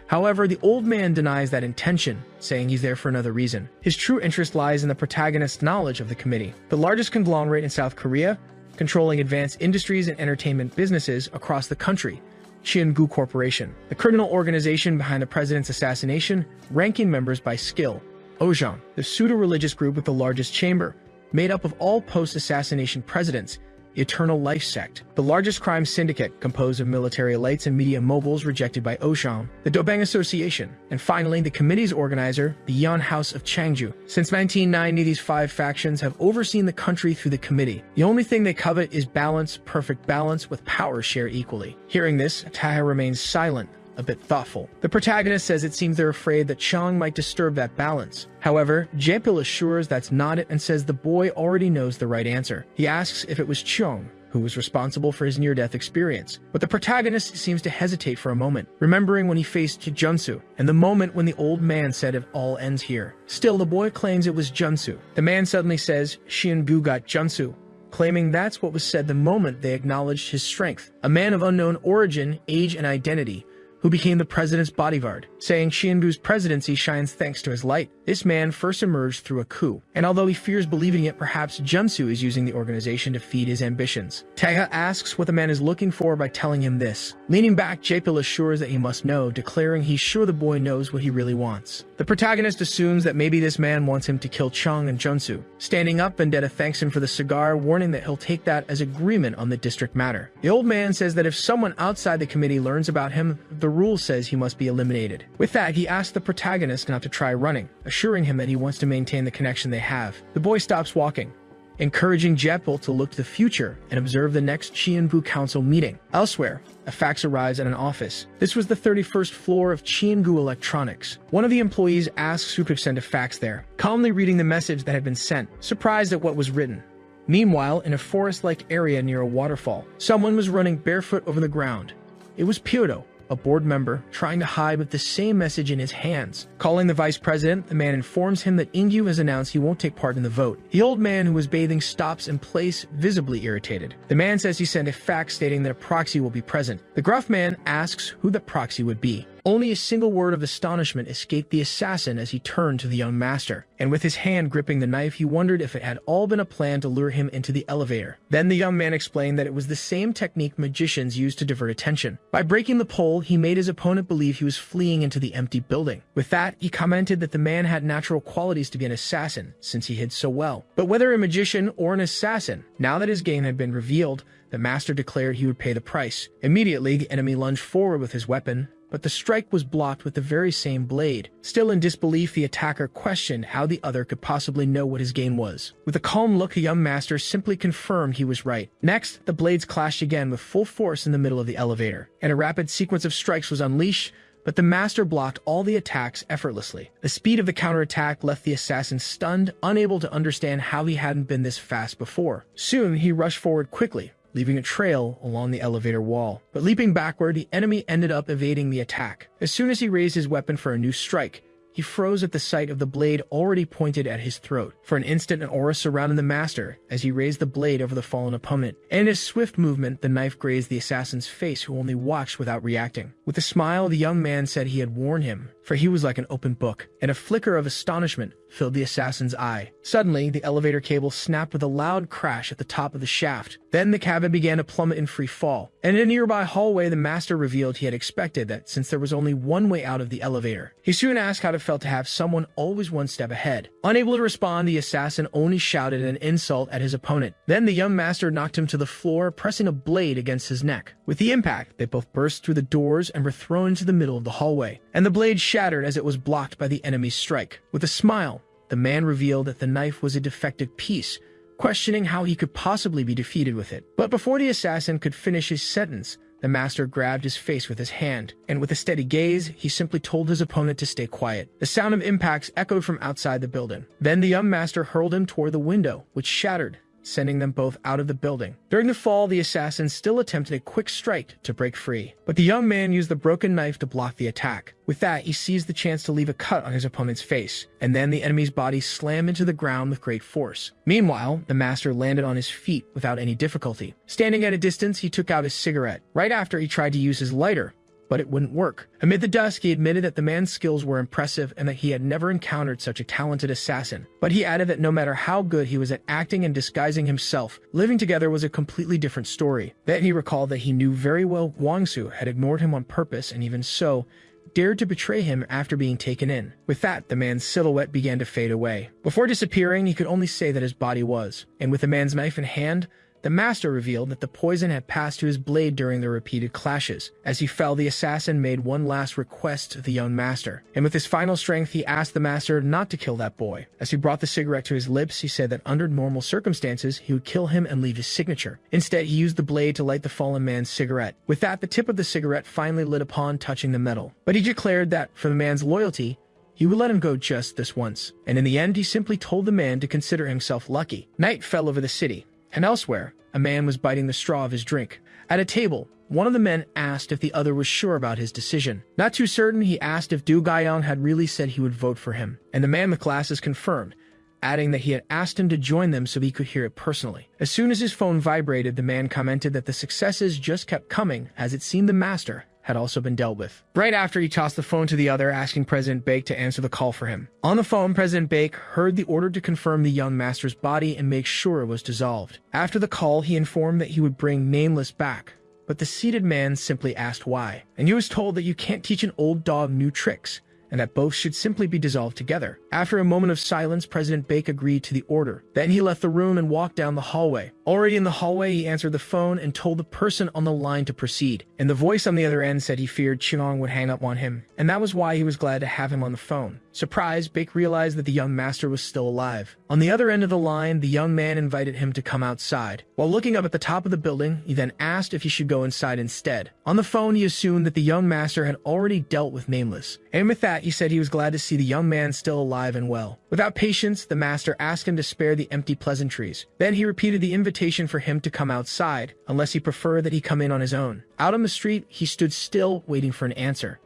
However, the old man denies that intention, saying he's there for another reason. His true interest lies in the protagonist's knowledge of the committee, the largest conglomerate in South Korea, controlling advanced industries and entertainment businesses across the country, Qianbu Corporation, the criminal organization behind the president's assassination, ranking members by skill, Ojang, the pseudo-religious group with the largest chamber, made up of all post-assassination presidents, the Eternal Life Sect, the largest crime syndicate composed of military elites and media moguls rejected by Oshang, the Dobang Association, and finally the committee's organizer, the Yan House of Changju. Since 1990, these 5 factions have overseen the country through the committee. The only thing they covet is balance, perfect balance, with power shared equally. Hearing this, Taha remains silent, a bit thoughtful. The protagonist says it seems they're afraid that Chang might disturb that balance. However, Jeppel assures that's not it and says the boy already knows the right answer. He asks if it was Chong who was responsible for his near-death experience, but the protagonist seems to hesitate for a moment, remembering when he faced Junsu, and the moment when the old man said it all ends here. Still, the boy claims it was Junsu. The man suddenly says Xianbu got Junsu, claiming that's what was said the moment they acknowledged his strength. A man of unknown origin, age, and identity, who became the president's bodyguard, saying Xianbu's presidency shines thanks to his light. This man first emerged through a coup, and although he fears believing it, perhaps Junsu is using the organization to feed his ambitions. Taeha asks what the man is looking for by telling him this. Leaning back, Jeppel assures that he must know, declaring he's sure the boy knows what he really wants. The protagonist assumes that maybe this man wants him to kill Chang and Junsu. Standing up, Vendetta thanks him for the cigar, warning that he'll take that as agreement on the district matter. The old man says that if someone outside the committee learns about him, the rule says he must be eliminated. With that, he asks the protagonist not to try running, assuring him that he wants to maintain the connection they have. The boy stops walking, encouraging Jeppel to look to the future and observe the next Qianbu Council meeting. Elsewhere, a fax arrives at an office. This was the 31st floor of Qianbu Electronics. One of the employees asks who could send a fax there, calmly reading the message that had been sent, surprised at what was written. Meanwhile, in a forest-like area near a waterfall, someone was running barefoot over the ground. It was Pyodo, a board member, trying to hide with the same message in his hands. Calling the vice president, the man informs him that Ingyu has announced he won't take part in the vote. The old man who was bathing stops in place, visibly irritated. The man says he sent a fax stating that a proxy will be present. The gruff man asks who the proxy would be. Only a single word of astonishment escaped the assassin as he turned to the young master, and with his hand gripping the knife, he wondered if it had all been a plan to lure him into the elevator. Then the young man explained that it was the same technique magicians use to divert attention. By breaking the pole, he made his opponent believe he was fleeing into the empty building. With that, he commented that the man had natural qualities to be an assassin, since he hid so well. But whether a magician or an assassin, now that his game had been revealed, the master declared he would pay the price. Immediately, the enemy lunged forward with his weapon, but the strike was blocked with the very same blade. Still in disbelief, the attacker questioned how the other could possibly know what his game was. With a calm look, the young master simply confirmed he was right. Next, the blades clashed again with full force in the middle of the elevator, and a rapid sequence of strikes was unleashed, but the master blocked all the attacks effortlessly. The speed of the counterattack left the assassin stunned, unable to understand how he hadn't been this fast before. Soon, he rushed forward quickly, leaving a trail along the elevator wall. But leaping backward, the enemy ended up evading the attack. As soon as he raised his weapon for a new strike, he froze at the sight of the blade already pointed at his throat. For an instant, an aura surrounded the master as he raised the blade over the fallen opponent. And in a swift movement, the knife grazed the assassin's face, who only watched without reacting. With a smile, the young man said he had warned him, for he was like an open book, and a flicker of astonishment filled the assassin's eye. Suddenly, the elevator cable snapped with a loud crash at the top of the shaft. Then the cabin began to plummet in free fall. And in a nearby hallway, the master revealed he had expected that since there was only one way out of the elevator. He soon asked how it felt to have someone always one step ahead. Unable to respond, the assassin only shouted an insult at his opponent. Then the young master knocked him to the floor, pressing a blade against his neck. With the impact, they both burst through the doors and were thrown into the middle of the hallway, and the blade shattered as it was blocked by the enemy's strike. With a smile, the man revealed that the knife was a defective piece, questioning how he could possibly be defeated with it. But before the assassin could finish his sentence, the master grabbed his face with his hand, and with a steady gaze, he simply told his opponent to stay quiet. The sound of impacts echoed from outside the building. Then the young master hurled him toward the window, which shattered, sending them both out of the building. During the fall, the assassin still attempted a quick strike to break free, but the young man used the broken knife to block the attack. With that, he seized the chance to leave a cut on his opponent's face, and then the enemy's body slammed into the ground with great force. Meanwhile, the master landed on his feet without any difficulty. Standing at a distance, he took out his cigarette. Right after, he tried to use his lighter, but it wouldn't work. Amid the dusk, he admitted that the man's skills were impressive and that he had never encountered such a talented assassin. But he added that no matter how good he was at acting and disguising himself, living together was a completely different story. Then he recalled that he knew very well Guangsu had ignored him on purpose and even so, dared to betray him after being taken in. With that, the man's silhouette began to fade away. Before disappearing, he could only say that his body was. And with the man's knife in hand, the master revealed that the poison had passed to his blade during the repeated clashes. As he fell, the assassin made one last request to the young master, and with his final strength, he asked the master not to kill that boy. As he brought the cigarette to his lips, he said that under normal circumstances, he would kill him and leave his signature. Instead, he used the blade to light the fallen man's cigarette. With that, the tip of the cigarette finally lit upon touching the metal. But he declared that, for the man's loyalty, he would let him go just this once. And in the end, he simply told the man to consider himself lucky. Night fell over the city, and elsewhere, a man was biting the straw of his drink. At a table, one of the men asked if the other was sure about his decision. Not too certain, he asked if Du Gaiyang had really said he would vote for him, and the man with glasses confirmed, adding that he had asked him to join them so he could hear it personally. As soon as his phone vibrated, the man commented that the successes just kept coming, as it seemed the master had also been dealt with. Right after, he tossed the phone to the other, asking President Baek to answer the call for him. On the phone, President Baek heard the order to confirm the young master's body and make sure it was dissolved. After the call, he informed that he would bring Nameless back, but the seated man simply asked why. And he was told that you can't teach an old dog new tricks, and that both should simply be dissolved together. After a moment of silence, President Baek agreed to the order. Then he left the room and walked down the hallway. Already in the hallway, he answered the phone and told the person on the line to proceed. And the voice on the other end said he feared Qinong would hang up on him, and that was why he was glad to have him on the phone. Surprised, Baek realized that the young master was still alive. On the other end of the line, the young man invited him to come outside. While looking up at the top of the building, he then asked if he should go inside instead. On the phone, he assumed that the young master had already dealt with Nameless. And with that, he said he was glad to see the young man still alive and well. Without patience, the master asked him to spare the empty pleasantries. Then he repeated the invitation for him to come outside, unless he preferred that he come in on his own. Out on the street, he stood still, waiting for an answer.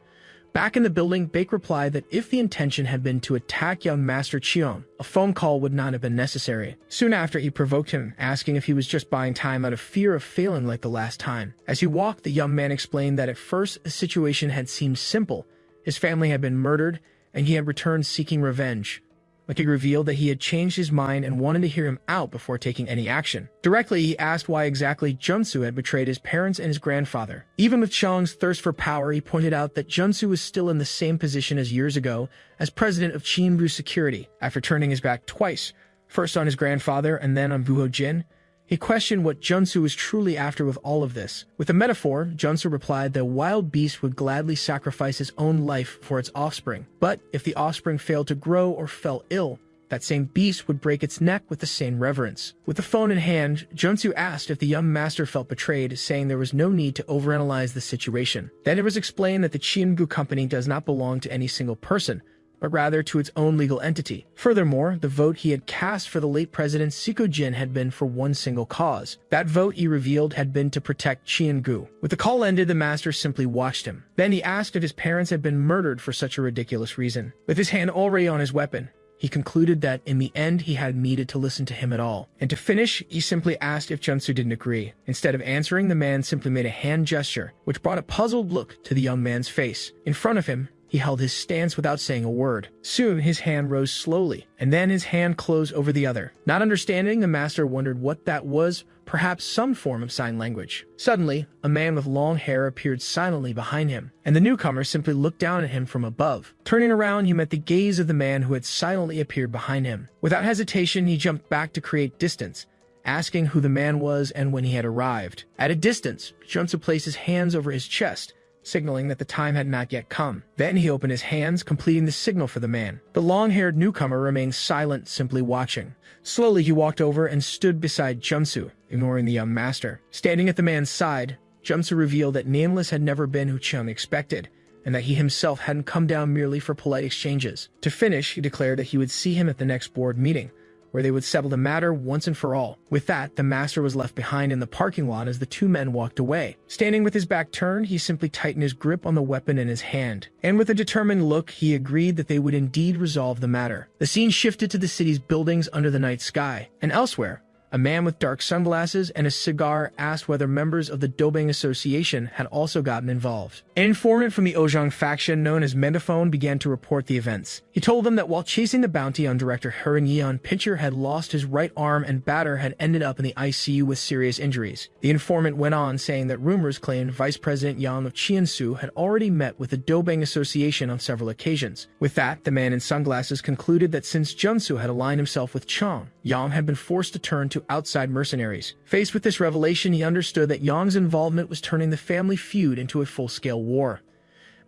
Back in the building, Bake replied that if the intention had been to attack young Master Cheong, a phone call would not have been necessary. Soon after, he provoked him, asking if he was just buying time out of fear of failing like the last time. As he walked, the young man explained that at first the situation had seemed simple. His family had been murdered, and he had returned seeking revenge. But he revealed that he had changed his mind and wanted to hear him out before taking any action. Directly, he asked why exactly Junsu had betrayed his parents and his grandfather. Even with Chong's thirst for power, he pointed out that Junsu was still in the same position as years ago as president of Chienbu Security. After turning his back twice, first on his grandfather and then on Buho Jin, he questioned what Junsu was truly after with all of this. With a metaphor, Junsu replied that a wild beast would gladly sacrifice his own life for its offspring. But if the offspring failed to grow or fell ill, that same beast would break its neck with the same reverence. With the phone in hand, Junsu asked if the young master felt betrayed, saying there was no need to overanalyze the situation. Then it was explained that the Chienbu company does not belong to any single person, but rather to its own legal entity. Furthermore, the vote he had cast for the late president Siko Jin had been for one single cause. That vote, he revealed, had been to protect Chiengu. With the call ended, the master simply watched him. Then he asked if his parents had been murdered for such a ridiculous reason. With his hand already on his weapon, he concluded that in the end he had needed to listen to him at all. And to finish, he simply asked if Junsu didn't agree. Instead of answering, the man simply made a hand gesture, which brought a puzzled look to the young man's face. In front of him, he held his stance without saying a word. Soon, his hand rose slowly, and then his hand closed over the other. Not understanding, the master wondered what that was, perhaps some form of sign language. Suddenly, a man with long hair appeared silently behind him, and the newcomer simply looked down at him from above. Turning around, he met the gaze of the man who had silently appeared behind him. Without hesitation, he jumped back to create distance, asking who the man was and when he had arrived. At a distance, Junsu placed his hands over his chest, signaling that the time had not yet come. Then he opened his hands, completing the signal for the man. The long-haired newcomer remained silent, simply watching. Slowly, he walked over and stood beside Junsu, ignoring the young master. Standing at the man's side, Junsu revealed that Nameless had never been who Chung expected, and that he himself hadn't come down merely for polite exchanges. To finish, he declared that he would see him at the next board meeting, where they would settle the matter once and for all. With that, the master was left behind in the parking lot as the two men walked away. Standing with his back turned, he simply tightened his grip on the weapon in his hand. And with a determined look, he agreed that they would indeed resolve the matter. The scene shifted to the city's buildings under the night sky, and elsewhere, a man with dark sunglasses and a cigar asked whether members of the Dobang Association had also gotten involved. An informant from the Ojang faction known as Mendaphone began to report the events. He told them that while chasing the bounty on director Herin Yeon, Pincher had lost his right arm and Batter had ended up in the ICU with serious injuries. The informant went on, saying that rumors claimed Vice President Yang of Chiansu had already met with the Dobang Association on several occasions. With that, the man in sunglasses concluded that since Junsu had aligned himself with Chong, Yang had been forced to turn to outside mercenaries. Faced with this revelation, he understood that Yang's involvement was turning the family feud into a full-scale war.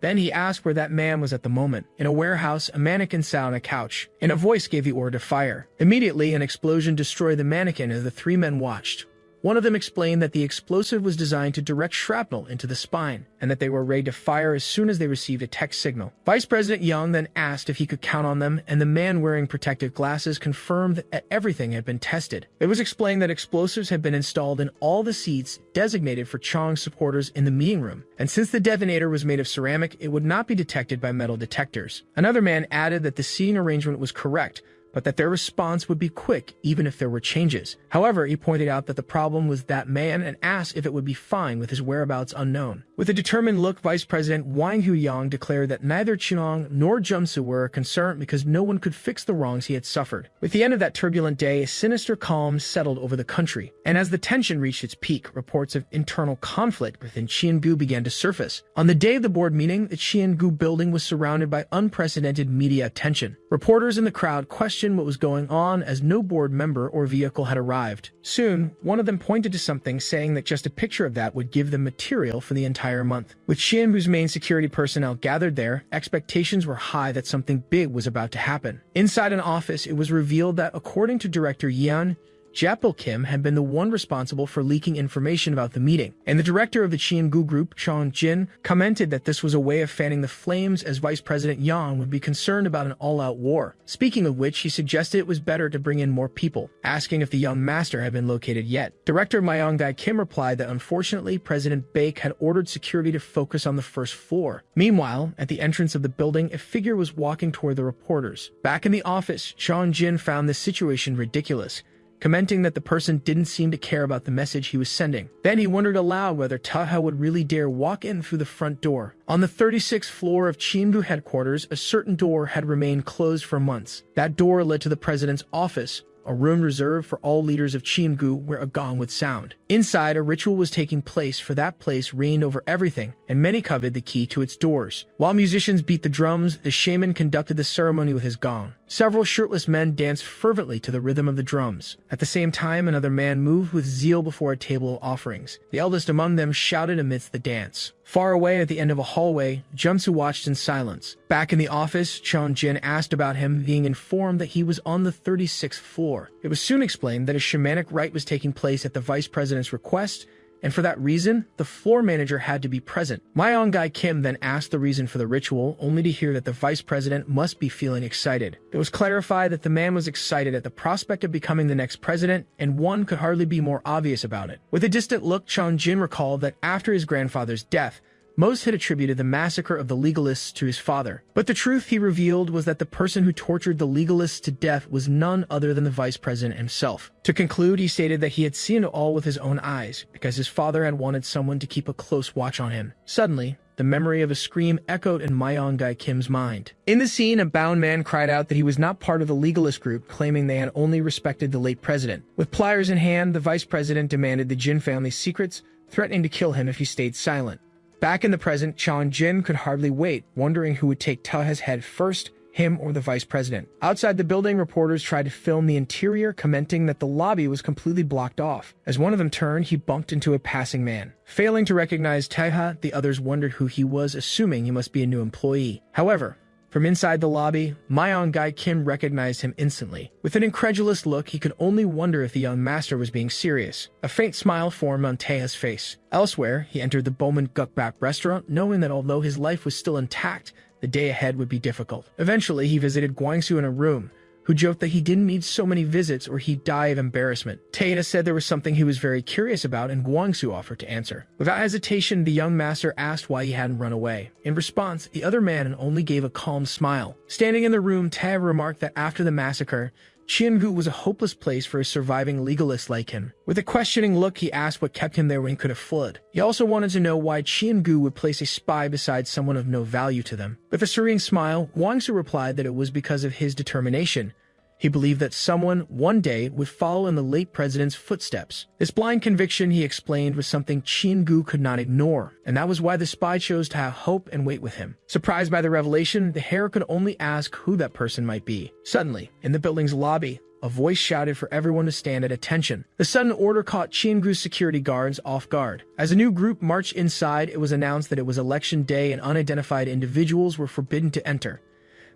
Then he asked where that man was at the moment. In a warehouse, a mannequin sat on a couch, and a voice gave the order to fire. Immediately, an explosion destroyed the mannequin as the three men watched. One of them explained that the explosive was designed to direct shrapnel into the spine, and that they were ready to fire as soon as they received a text signal. Vice President Young then asked if he could count on them, and the man wearing protective glasses confirmed that everything had been tested. It was explained that explosives had been installed in all the seats designated for Chong's supporters in the meeting room, and since the detonator was made of ceramic, it would not be detected by metal detectors. Another man added that the seating arrangement was correct, but that their response would be quick even if there were changes. However, he pointed out that the problem was that man and asked if it would be fine with his whereabouts unknown. With a determined look, Vice President Wang Huyang declared that neither Chinong nor Jumsu were concerned because no one could fix the wrongs he had suffered. With the end of that turbulent day, a sinister calm settled over the country, and as the tension reached its peak, reports of internal conflict within Chiengu began to surface. On the day of the board meeting, the Chiengu building was surrounded by unprecedented media attention. Reporters in the crowd questioned what was going on as no board member or vehicle had arrived. Soon, one of them pointed to something, saying that just a picture of that would give them material for the entire month. With Xianbu's main security personnel gathered there, expectations were high that something big was about to happen. Inside an office, it was revealed that according to Director Yan, Japil Kim had been the one responsible for leaking information about the meeting, and the director of the Chiangu group, Chong Jin, commented that this was a way of fanning the flames as Vice President Yang would be concerned about an all-out war. Speaking of which, he suggested it was better to bring in more people, asking if the young master had been located yet. Director Myong-Dae Kim replied that unfortunately President Baek had ordered security to focus on the first floor. Meanwhile, at the entrance of the building, a figure was walking toward the reporters. Back in the office, Chong Jin found this situation ridiculous, commenting that the person didn't seem to care about the message he was sending. Then he wondered aloud whether Taha would really dare walk in through the front door. On the 36th floor of Chiangu headquarters, a certain door had remained closed for months. That door led to the president's office, a room reserved for all leaders of Chiangu where a gong would sound. Inside, a ritual was taking place, for that place reigned over everything, and many coveted the key to its doors. While musicians beat the drums, the shaman conducted the ceremony with his gong. Several shirtless men danced fervently to the rhythm of the drums. At the same time, another man moved with zeal before a table of offerings. The eldest among them shouted amidst the dance. Far away at the end of a hallway, Jumsu watched in silence. Back in the office, Chong Jin asked about him, being informed that he was on the 36th floor. It was soon explained that a shamanic rite was taking place at the vice president's request, and for that reason, the floor manager had to be present. Myong-Dae Kim then asked the reason for the ritual, only to hear that the vice president must be feeling excited. It was clarified that the man was excited at the prospect of becoming the next president, and one could hardly be more obvious about it. With a distant look, Chong Jin recalled that after his grandfather's death, most had attributed the massacre of the legalists to his father. But the truth he revealed was that the person who tortured the legalists to death was none other than the vice president himself. To conclude, he stated that he had seen it all with his own eyes, because his father had wanted someone to keep a close watch on him. Suddenly, the memory of a scream echoed in Myong-Dae Kim's mind. In the scene, a bound man cried out that he was not part of the legalist group, claiming they had only respected the late president. With pliers in hand, the vice president demanded the Jin family's secrets, threatening to kill him if he stayed silent. Back in the present, Chong Jin could hardly wait, wondering who would take Taha's head first, him or the vice president. Outside the building, reporters tried to film the interior, commenting that the lobby was completely blocked off. As one of them turned, he bumped into a passing man. Failing to recognize Taha, the others wondered who he was, assuming he must be a new employee. However, from inside the lobby, Myong-Dae Kim recognized him instantly. With an incredulous look, he could only wonder if the young master was being serious. A faint smile formed on Taeha's face. Elsewhere, he entered the Bowman Gukbap restaurant, knowing that although his life was still intact, the day ahead would be difficult. Eventually, he visited Guangsu in a room, who joked that he didn't need so many visits or he'd die of embarrassment. Taeha said there was something he was very curious about, and Guangsu offered to answer. Without hesitation, the young master asked why he hadn't run away. In response, the other man only gave a calm smile. Standing in the room, Taeha remarked that after the massacre, Chiangu was a hopeless place for a surviving legalist like him. With a questioning look, he asked what kept him there when he could have fled. He also wanted to know why Chiangu would place a spy beside someone of no value to them. With a serene smile, Guangsu replied that it was because of his determination. He believed that someone, one day, would follow in the late president's footsteps. This blind conviction, he explained, was something Chiangu could not ignore, and that was why the spy chose to have hope and wait with him. Surprised by the revelation, the hare could only ask who that person might be. Suddenly, in the building's lobby, a voice shouted for everyone to stand at attention. The sudden order caught Chiangu's security guards off guard. As a new group marched inside, it was announced that it was election day and unidentified individuals were forbidden to enter.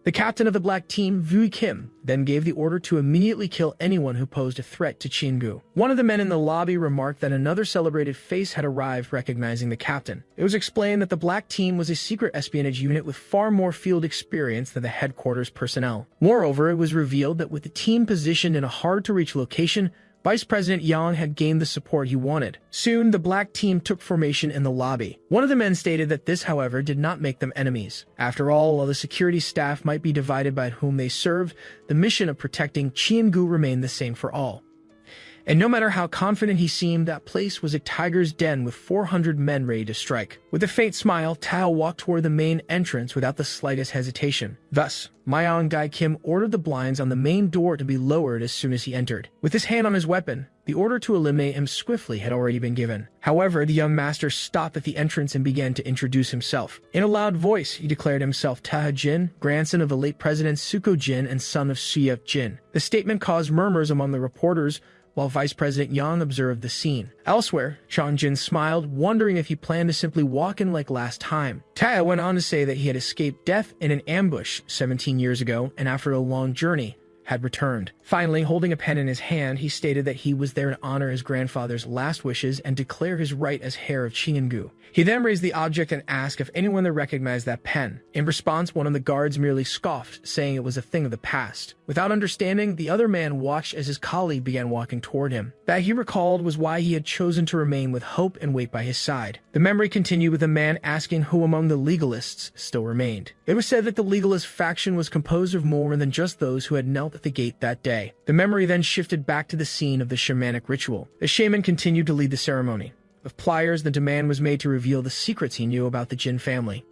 The captain of the black team, Vu Kim, then gave the order to immediately kill anyone who posed a threat to Chiangu. One of the men in the lobby remarked that another celebrated face had arrived, recognizing the captain. It was explained that the black team was a secret espionage unit with far more field experience than the headquarters personnel. Moreover, it was revealed that with the team positioned in a hard-to-reach location, Vice President Yang had gained the support he wanted. Soon, the black team took formation in the lobby. One of the men stated that this, however, did not make them enemies. After all, while the security staff might be divided by whom they served, the mission of protecting Chiangu remained the same for all. And no matter how confident he seemed, that place was a tiger's den with 400 men ready to strike. With a faint smile, Tao walked toward the main entrance without the slightest hesitation. Thus, Myong-Dae Kim ordered the blinds on the main door to be lowered as soon as he entered. With his hand on his weapon, the order to eliminate him swiftly had already been given. However, the young master stopped at the entrance and began to introduce himself. In a loud voice, he declared himself Taha Jin, grandson of the late President Suko Jin and son of Suyep Jin. The statement caused murmurs among the reporters, while Vice President Yang observed the scene. Elsewhere, Chong Jin smiled, wondering if he planned to simply walk in like last time. Tae went on to say that he had escaped death in an ambush 17 years ago, and after a long journey, had returned. Finally, holding a pen in his hand, he stated that he was there to honor his grandfather's last wishes and declare his right as heir of Chiengu. He then raised the object and asked if anyone there recognized that pen. In response, one of the guards merely scoffed, saying it was a thing of the past. Without understanding, the other man watched as his colleague began walking toward him. That, he recalled, was why he had chosen to remain with hope and wait by his side. The memory continued with a man asking who among the legalists still remained. It was said that the legalist faction was composed of more than just those who had knelt at the gate that day. The memory then shifted back to the scene of the shamanic ritual. The shaman continued to lead the ceremony. With pliers, the demand was made to reveal the secrets he knew about the Jin family.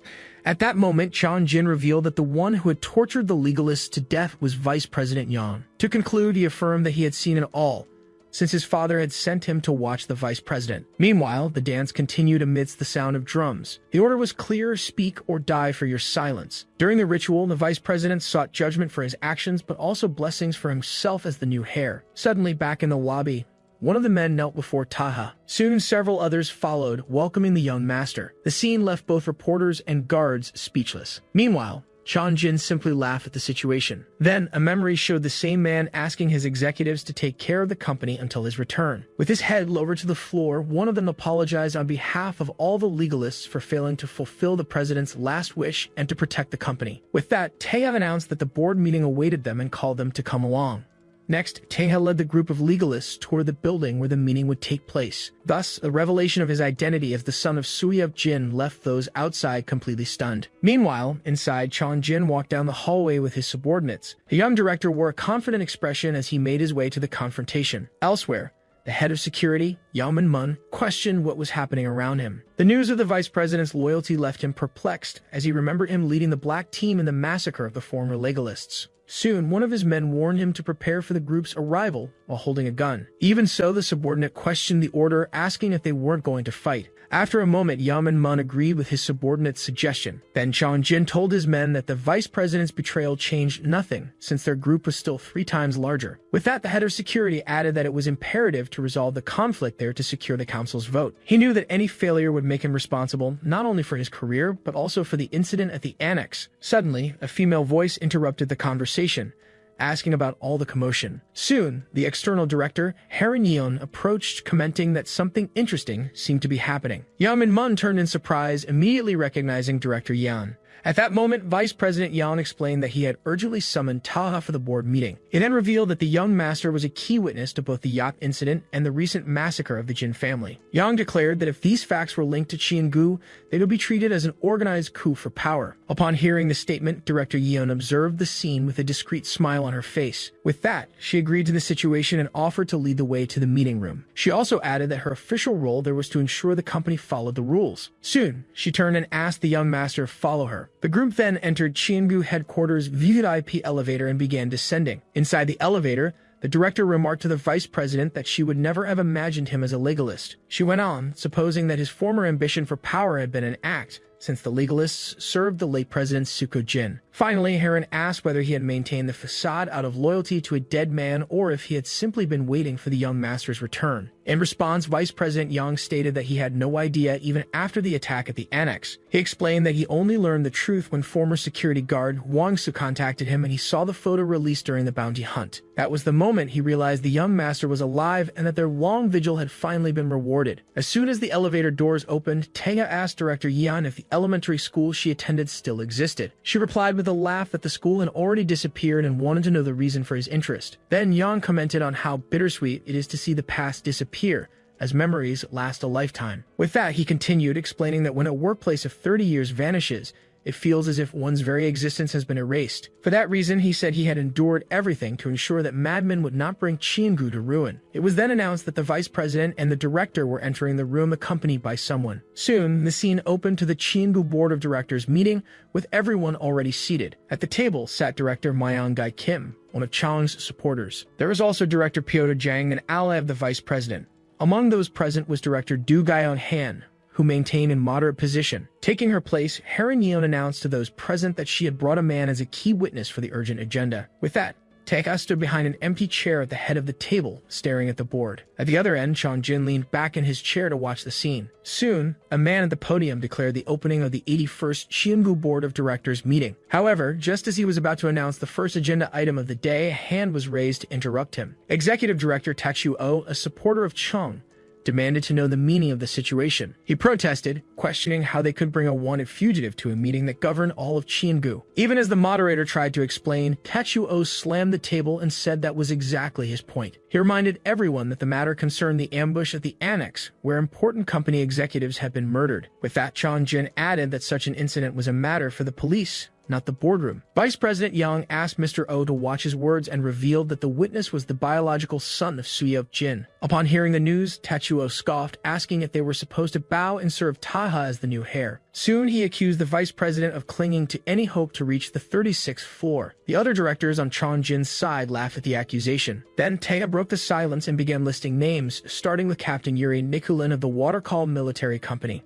At that moment, Chan Jin revealed that the one who had tortured the legalists to death was Vice President Yang. To conclude, he affirmed that he had seen it all, since his father had sent him to watch the vice president. Meanwhile, the dance continued amidst the sound of drums. The order was clear: speak or die for your silence. During the ritual, the vice president sought judgment for his actions, but also blessings for himself as the new heir. Suddenly, back in the lobby, one of the men knelt before Taha. Soon several others followed, welcoming the young master. The scene left both reporters and guards speechless. Meanwhile, Chan Jin simply laughed at the situation. Then, a memory showed the same man asking his executives to take care of the company until his return. With his head lowered to the floor, one of them apologized on behalf of all the legalists for failing to fulfill the president's last wish and to protect the company. With that, Taeha announced that the board meeting awaited them and called them to come along. Next, Taeha led the group of legalists toward the building where the meeting would take place. Thus, the revelation of his identity as the son of Suyeo Jin left those outside completely stunned. Meanwhile, inside, Chan Jin walked down the hallway with his subordinates. The young director wore a confident expression as he made his way to the confrontation. Elsewhere, the head of security, Yaman Mun, questioned what was happening around him. The news of the vice president's loyalty left him perplexed, as he remembered him leading the black team in the massacre of the former legalists. Soon, one of his men warned him to prepare for the group's arrival while holding a gun. Even so, the subordinate questioned the order, asking if they weren't going to fight. After a moment, Yaman Mun agreed with his subordinate's suggestion. Then Chan Jin told his men that the vice president's betrayal changed nothing, since their group was still 3 times larger. With that, the head of security added that it was imperative to resolve the conflict there to secure the council's vote. He knew that any failure would make him responsible not only for his career, but also for the incident at the annex. Suddenly, a female voice interrupted the conversation, asking about all the commotion. Soon, the external director, Haran Yeon, approached, commenting that something interesting seemed to be happening. Yaman Mun turned in surprise, immediately recognizing Director Yan. At that moment, Vice President Yang explained that he had urgently summoned Taha for the board meeting. It then revealed that the young master was a key witness to both the yacht incident and the recent massacre of the Jin family. Yang declared that if these facts were linked to Chiengu, they would be treated as an organized coup for power. Upon hearing the statement, Director Yeon observed the scene with a discreet smile on her face. With that, she agreed to the situation and offered to lead the way to the meeting room. She also added that her official role there was to ensure the company followed the rules. Soon, she turned and asked the young master to follow her. The group then entered Chiengu headquarters' VIP elevator and began descending. Inside the elevator, the director remarked to the vice president that she would never have imagined him as a legalist. She went on, supposing that his former ambition for power had been an act, since the legalists served the late president Suko Jin. Finally, Haran asked whether he had maintained the facade out of loyalty to a dead man or if he had simply been waiting for the young master's return. In response, Vice President Yang stated that he had no idea even after the attack at the annex. He explained that he only learned the truth when former security guard Wang Su contacted him and he saw the photo released during the bounty hunt. That was the moment he realized the young master was alive and that their long vigil had finally been rewarded. As soon as the elevator doors opened, Taeha asked Director Yan if the elementary school she attended still existed. She replied with a laugh that the school had already disappeared and wanted to know the reason for his interest. Then Yang commented on how bittersweet it is to see the past disappear, as memories last a lifetime. With that, he continued, explaining that when a workplace of 30 years vanishes, it feels as if one's very existence has been erased. For that reason, he said he had endured everything to ensure that madmen would not bring Chiengu to ruin. It was then announced that the vice president and the director were entering the room accompanied by someone. Soon, the scene opened to the Chiengu board of directors meeting, with everyone already seated. At the table sat director Myung-Gai Kim, one of Chang's supporters. There was also director Piotr Jang, an ally of the vice president. Among those present was director Du Gyeong-han, who maintained a moderate position. Taking her place, Haran Yeon announced to those present that she had brought a man as a key witness for the urgent agenda. With that, Tae stood behind an empty chair at the head of the table, staring at the board. At the other end, Chong-jin leaned back in his chair to watch the scene. Soon, a man at the podium declared the opening of the 81st Cheongu Board of Directors meeting. However, just as he was about to announce the first agenda item of the day, a hand was raised to interrupt him. Executive Director Tae-oh, a supporter of Chung, demanded to know the meaning of the situation. He protested, questioning how they could bring a wanted fugitive to a meeting that governed all of Cheongu. Even as the moderator tried to explain, Tae-oh slammed the table and said that was exactly his point. He reminded everyone that the matter concerned the ambush at the annex, where important company executives had been murdered. With that, Chong-jin added that such an incident was a matter for the police, not the boardroom. Vice President Yang asked Mr. Oh to watch his words and revealed that the witness was the biological son of Soo-yeop-jin. Upon hearing the news, Tae-oh scoffed, asking if they were supposed to bow and serve Taha as the new heir. Soon, he accused the vice president of clinging to any hope to reach the 36th floor. The other directors on Chong-jin's side laughed at the accusation. Then Tae broke the silence and began listing names, starting with Captain Yuri Nikulin of the Watercall Military Company.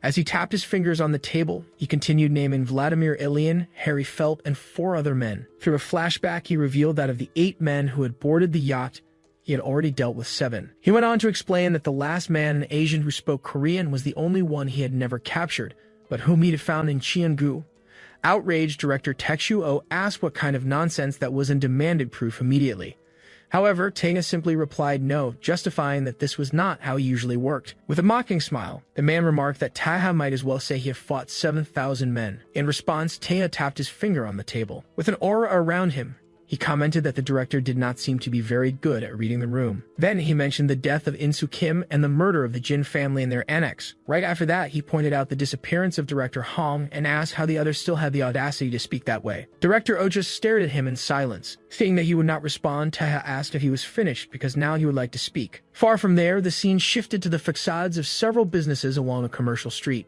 As he tapped his fingers on the table, he continued naming Vladimir Ilyin, Harry Felt, and 4 other men. Through a flashback, he revealed that of the 8 men who had boarded the yacht, he had already dealt with 7. He went on to explain that the last man, an Asian who spoke Korean, was the only one he had never captured, but whom he had found in Cheongu. Outraged, Director Tae-oh asked what kind of nonsense that was and demanded proof immediately. However, Tae simply replied no, justifying that this was not how he usually worked. With a mocking smile, the man remarked that Tae might as well say he had fought 7,000 men. In response, Tae tapped his finger on the table. With an aura around him, he commented that the director did not seem to be very good at reading the room. Then he mentioned the death of In Soo Kim and the murder of the Jin family and their annex. Right after that, he pointed out the disappearance of Director Hong and asked how the others still had the audacity to speak that way. Director Oh just stared at him in silence. Seeing that he would not respond, Tae asked if he was finished because now he would like to speak. Far from there, the scene shifted to the facades of several businesses along a commercial street.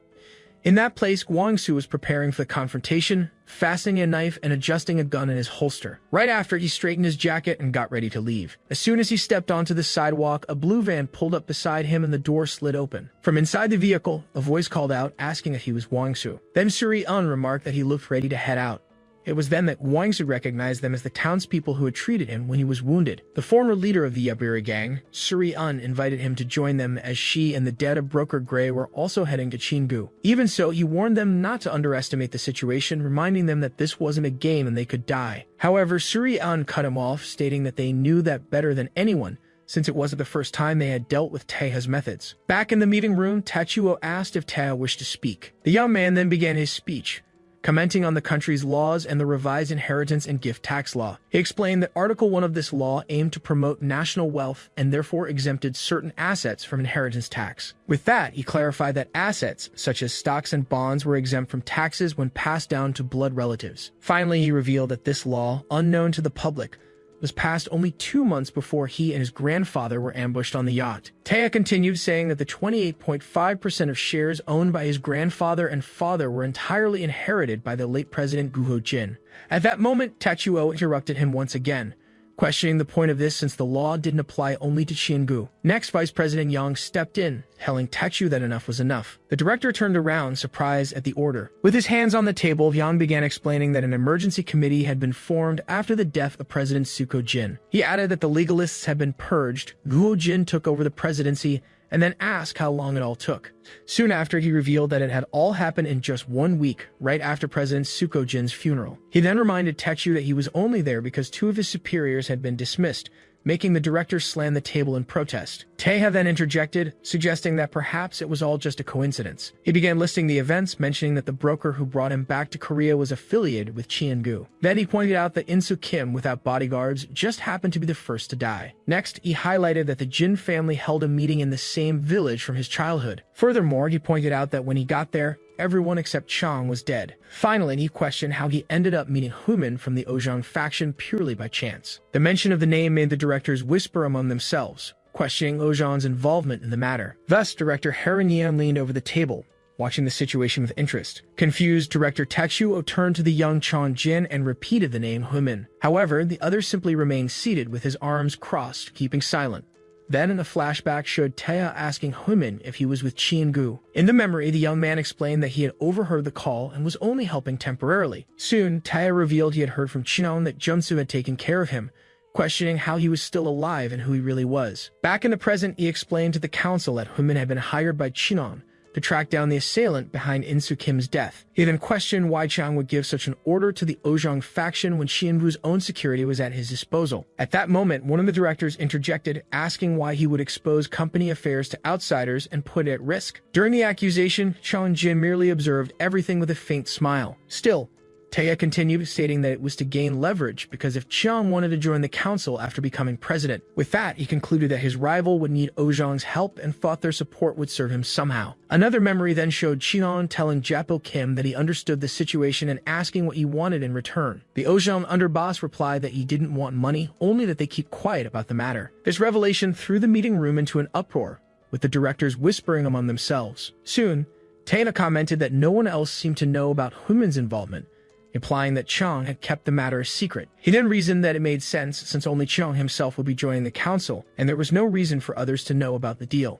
In that place, Gwang-soo was preparing for the confrontation, fastening a knife and adjusting a gun in his holster. Right after, he straightened his jacket and got ready to leave. As soon as he stepped onto the sidewalk, a blue van pulled up beside him and the door slid open. From inside the vehicle, a voice called out, asking if he was Gwang-soo. Then Suri-eun remarked that he looked ready to head out. It was then that Gwang-soo recognized them as the townspeople who had treated him when he was wounded. The former leader of the Yabiri gang, Suri-eun, invited him to join them as she and the dead of Broker Gray were also heading to Cheongu. Even so, he warned them not to underestimate the situation, reminding them that this wasn't a game and they could die. However, Suri-eun cut him off, stating that they knew that better than anyone, since it wasn't the first time they had dealt with Taeha's methods. Back in the meeting room, Tae asked if Tae wished to speak. The young man then began his speech, commenting on the country's laws and the revised inheritance and gift tax law. He explained that Article 1 of this law aimed to promote national wealth and therefore exempted certain assets from inheritance tax. With that, he clarified that assets, such as stocks and bonds, were exempt from taxes when passed down to blood relatives. Finally, he revealed that this law, unknown to the public, was passed only 2 months before he and his grandfather were ambushed on the yacht. Tae continued, saying that the 28.5% of shares owned by his grandfather and father were entirely inherited by the late President Guho Jin. At that moment, Tae interrupted him once again, questioning the point of this since the law didn't apply only to Cheongu. Next, Vice President Yang stepped in, telling Tae that enough was enough. The director turned around, surprised at the order. With his hands on the table, Yang began explaining that an emergency committee had been formed after the death of President Suko Jin. He added that the legalists had been purged, Guho Jin took over the presidency, and then asked how long it all took. Soon after, he revealed that it had all happened in just 1 week, right after President Suko Jin's funeral. He then reminded Tae that he was only there because 2 of his superiors had been dismissed, making the director slam the table in protest. Tae then interjected, suggesting that perhaps it was all just a coincidence. He began listing the events, mentioning that the broker who brought him back to Korea was affiliated with Cheongu. Then he pointed out that In Soo Kim, without bodyguards, just happened to be the first to die. Next, he highlighted that the Jin family held a meeting in the same village from his childhood. Furthermore, he pointed out that when he got there, everyone except Chang was dead. Finally, he questioned how he ended up meeting Human from the Ojang faction purely by chance. The mention of the name made the directors whisper among themselves, questioning Ojang's involvement in the matter. Thus, Director Haranian leaned over the table, watching the situation with interest. Confused, Director Tae turned to the young Chong-jin and repeated the name Human. However, the other simply remained seated with his arms crossed, keeping silent. Then, a flashback showed Taya asking Huimin if he was with Qiangu. In the memory, the young man explained that he had overheard the call and was only helping temporarily. Soon, Taya revealed he had heard from Chinon that Junsu had taken care of him, questioning how he was still alive and who he really was. Back in the present, he explained to the council that Huimin had been hired by Chinon to track down the assailant behind Insu Kim's death. He then questioned why Chang would give such an order to the Ojong faction when Xianbu's own security was at his disposal. At that moment, one of the directors interjected, asking why he would expose company affairs to outsiders and put it at risk. During the accusation, Chang Jin merely observed everything with a faint smile. Still, Taya continued, stating that it was to gain leverage because if Chiang wanted to join the council after becoming president. With that, he concluded that his rival would need Ojong's help and thought their support would serve him somehow. Another memory then showed Chinon telling Japil Kim that he understood the situation and asking what he wanted in return. The Ojong underboss replied that he didn't want money, only that they keep quiet about the matter. This revelation threw the meeting room into an uproar, with the directors whispering among themselves. Soon, Taya commented that no one else seemed to know about Huimin's involvement, implying that Chang had kept the matter a secret. He then reasoned that it made sense since only Chang himself would be joining the council, and there was no reason for others to know about the deal.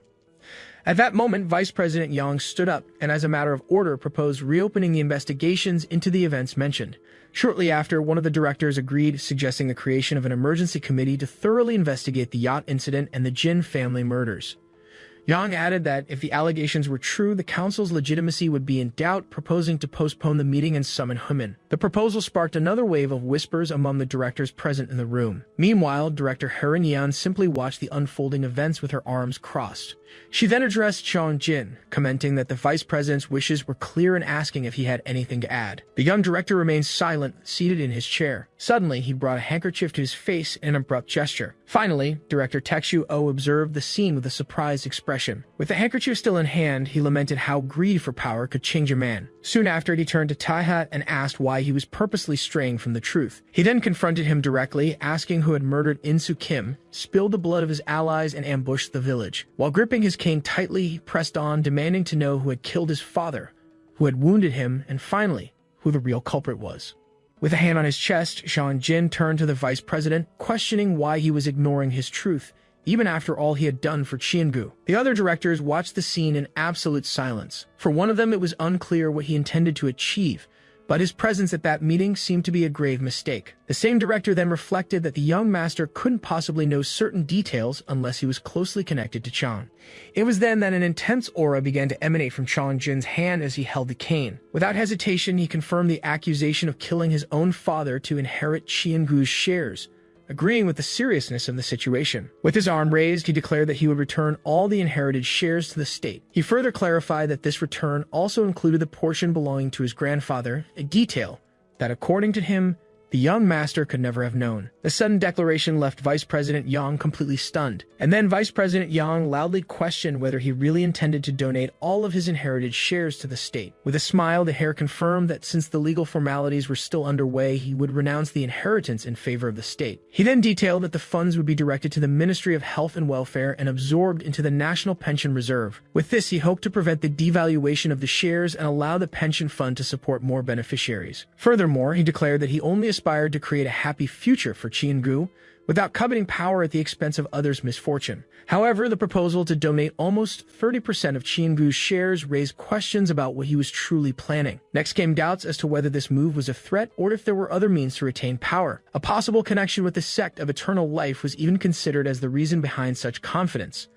At that moment, Vice President Yang stood up and, as a matter of order, proposed reopening the investigations into the events mentioned. Shortly after, one of the directors agreed, suggesting the creation of an emergency committee to thoroughly investigate the yacht incident and the Jin family murders. Yang added that if the allegations were true, the council's legitimacy would be in doubt, proposing to postpone the meeting and summon Huimin. The proposal sparked another wave of whispers among the directors present in the room. Meanwhile, Director Herin Yan simply watched the unfolding events with her arms crossed. She then addressed Chang Jin, commenting that the vice president's wishes were clear and asking if he had anything to add. The young director remained silent, seated in his chair. Suddenly, he brought a handkerchief to his face in an abrupt gesture. Finally, Director Texu O observed the scene with a surprised expression. With the handkerchief still in hand, he lamented how greed for power could change a man. Soon after, he turned to Taihat and asked why he was purposely straying from the truth. He then confronted him directly, asking who had murdered Insu Kim, spilled the blood of his allies, and ambushed the village. While gripping his cane tightly, he pressed on, demanding to know who had killed his father, who had wounded him, and finally, who the real culprit was. With a hand on his chest, Chang Jin turned to the vice president, questioning why he was ignoring his truth, even after all he had done for Qiangu. The other directors watched the scene in absolute silence. For one of them, it was unclear what he intended to achieve, but his presence at that meeting seemed to be a grave mistake. The same director then reflected that the young master couldn't possibly know certain details unless he was closely connected to Chang. It was then that an intense aura began to emanate from Chang Jin's hand as he held the cane. Without hesitation, he confirmed the accusation of killing his own father to inherit Qiangu's shares, agreeing with the seriousness of the situation. With his arm raised, he declared that he would return all the inherited shares to the state. He further clarified that this return also included the portion belonging to his grandfather, a detail that, according to him, the young master could never have known. The sudden declaration left Vice President Yang completely stunned, and then Vice President Yang loudly questioned whether he really intended to donate all of his inherited shares to the state. With a smile, the heir confirmed that since the legal formalities were still underway, he would renounce the inheritance in favor of the state. He then detailed that the funds would be directed to the Ministry of Health and Welfare and absorbed into the National Pension Reserve. With this, he hoped to prevent the devaluation of the shares and allow the pension fund to support more beneficiaries. Furthermore, he declared that he only aspired to create a happy future for Qiangu, without coveting power at the expense of others' misfortune. However, the proposal to donate almost 30% of Qiangu's shares raised questions about what he was truly planning. Next came doubts as to whether this move was a threat or if there were other means to retain power. A possible connection with the sect of eternal life was even considered as the reason behind such confidence.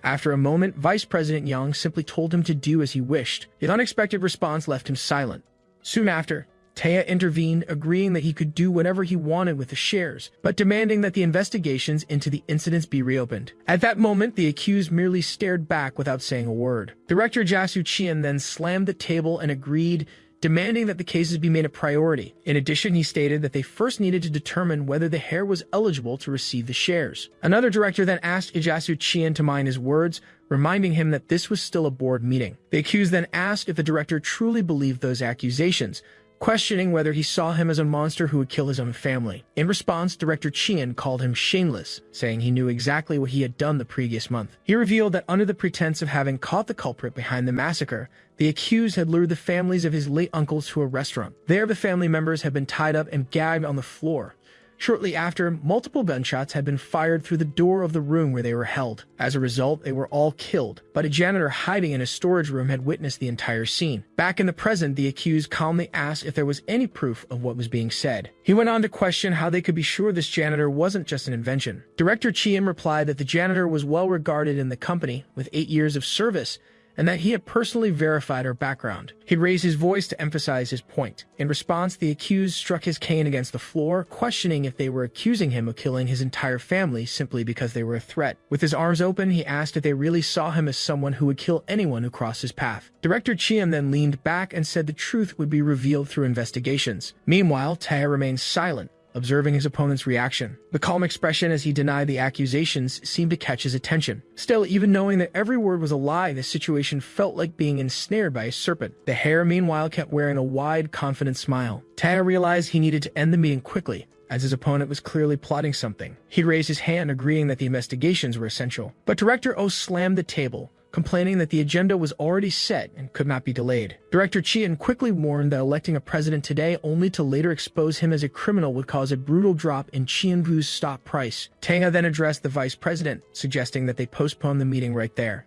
After a moment, Vice President Yang simply told him to do as he wished. The unexpected response left him silent. Soon after, Taya intervened, agreeing that he could do whatever he wanted with the shares, but demanding that the investigations into the incidents be reopened. At that moment, the accused merely stared back without saying a word. Director Jiasu Qian then slammed the table and agreed, demanding that the cases be made a priority. In addition, he stated that they first needed to determine whether the heir was eligible to receive the shares. Another director then asked Jiasu Qian to mind his words, reminding him that this was still a board meeting. The accused then asked if the director truly believed those accusations, questioning whether he saw him as a monster who would kill his own family. In response, Director Qian called him shameless, saying he knew exactly what he had done the previous month. He revealed that under the pretense of having caught the culprit behind the massacre, the accused had lured the families of his late uncles to a restaurant. There, the family members had been tied up and gagged on the floor, Shortly after, multiple gunshots had been fired through the door of the room where they were held. As a result, they were all killed, but a janitor hiding in a storage room had witnessed the entire scene. Back in the present, the accused calmly asked if there was any proof of what was being said. He went on to question how they could be sure this janitor wasn't just an invention. Director Chien replied that the janitor was well regarded in the company, with 8 years of service, and that he had personally verified her background. He'd raised his voice to emphasize his point. In response, the accused struck his cane against the floor, questioning if they were accusing him of killing his entire family simply because they were a threat. With his arms open, he asked if they really saw him as someone who would kill anyone who crossed his path. Director Chien then leaned back and said the truth would be revealed through investigations. Meanwhile, Tae remained silent, observing his opponent's reaction. The calm expression as he denied the accusations seemed to catch his attention. Still, even knowing that every word was a lie, the situation felt like being ensnared by a serpent. The hair, meanwhile, kept wearing a wide, confident smile. Tae realized he needed to end the meeting quickly, as his opponent was clearly plotting something. He raised his hand, agreeing that the investigations were essential. But Director O slammed the table, complaining that the agenda was already set and could not be delayed. Director Chien quickly warned that electing a president today only to later expose him as a criminal would cause a brutal drop in Chien-bu's stock price. Tae then addressed the vice president, suggesting that they postpone the meeting right there.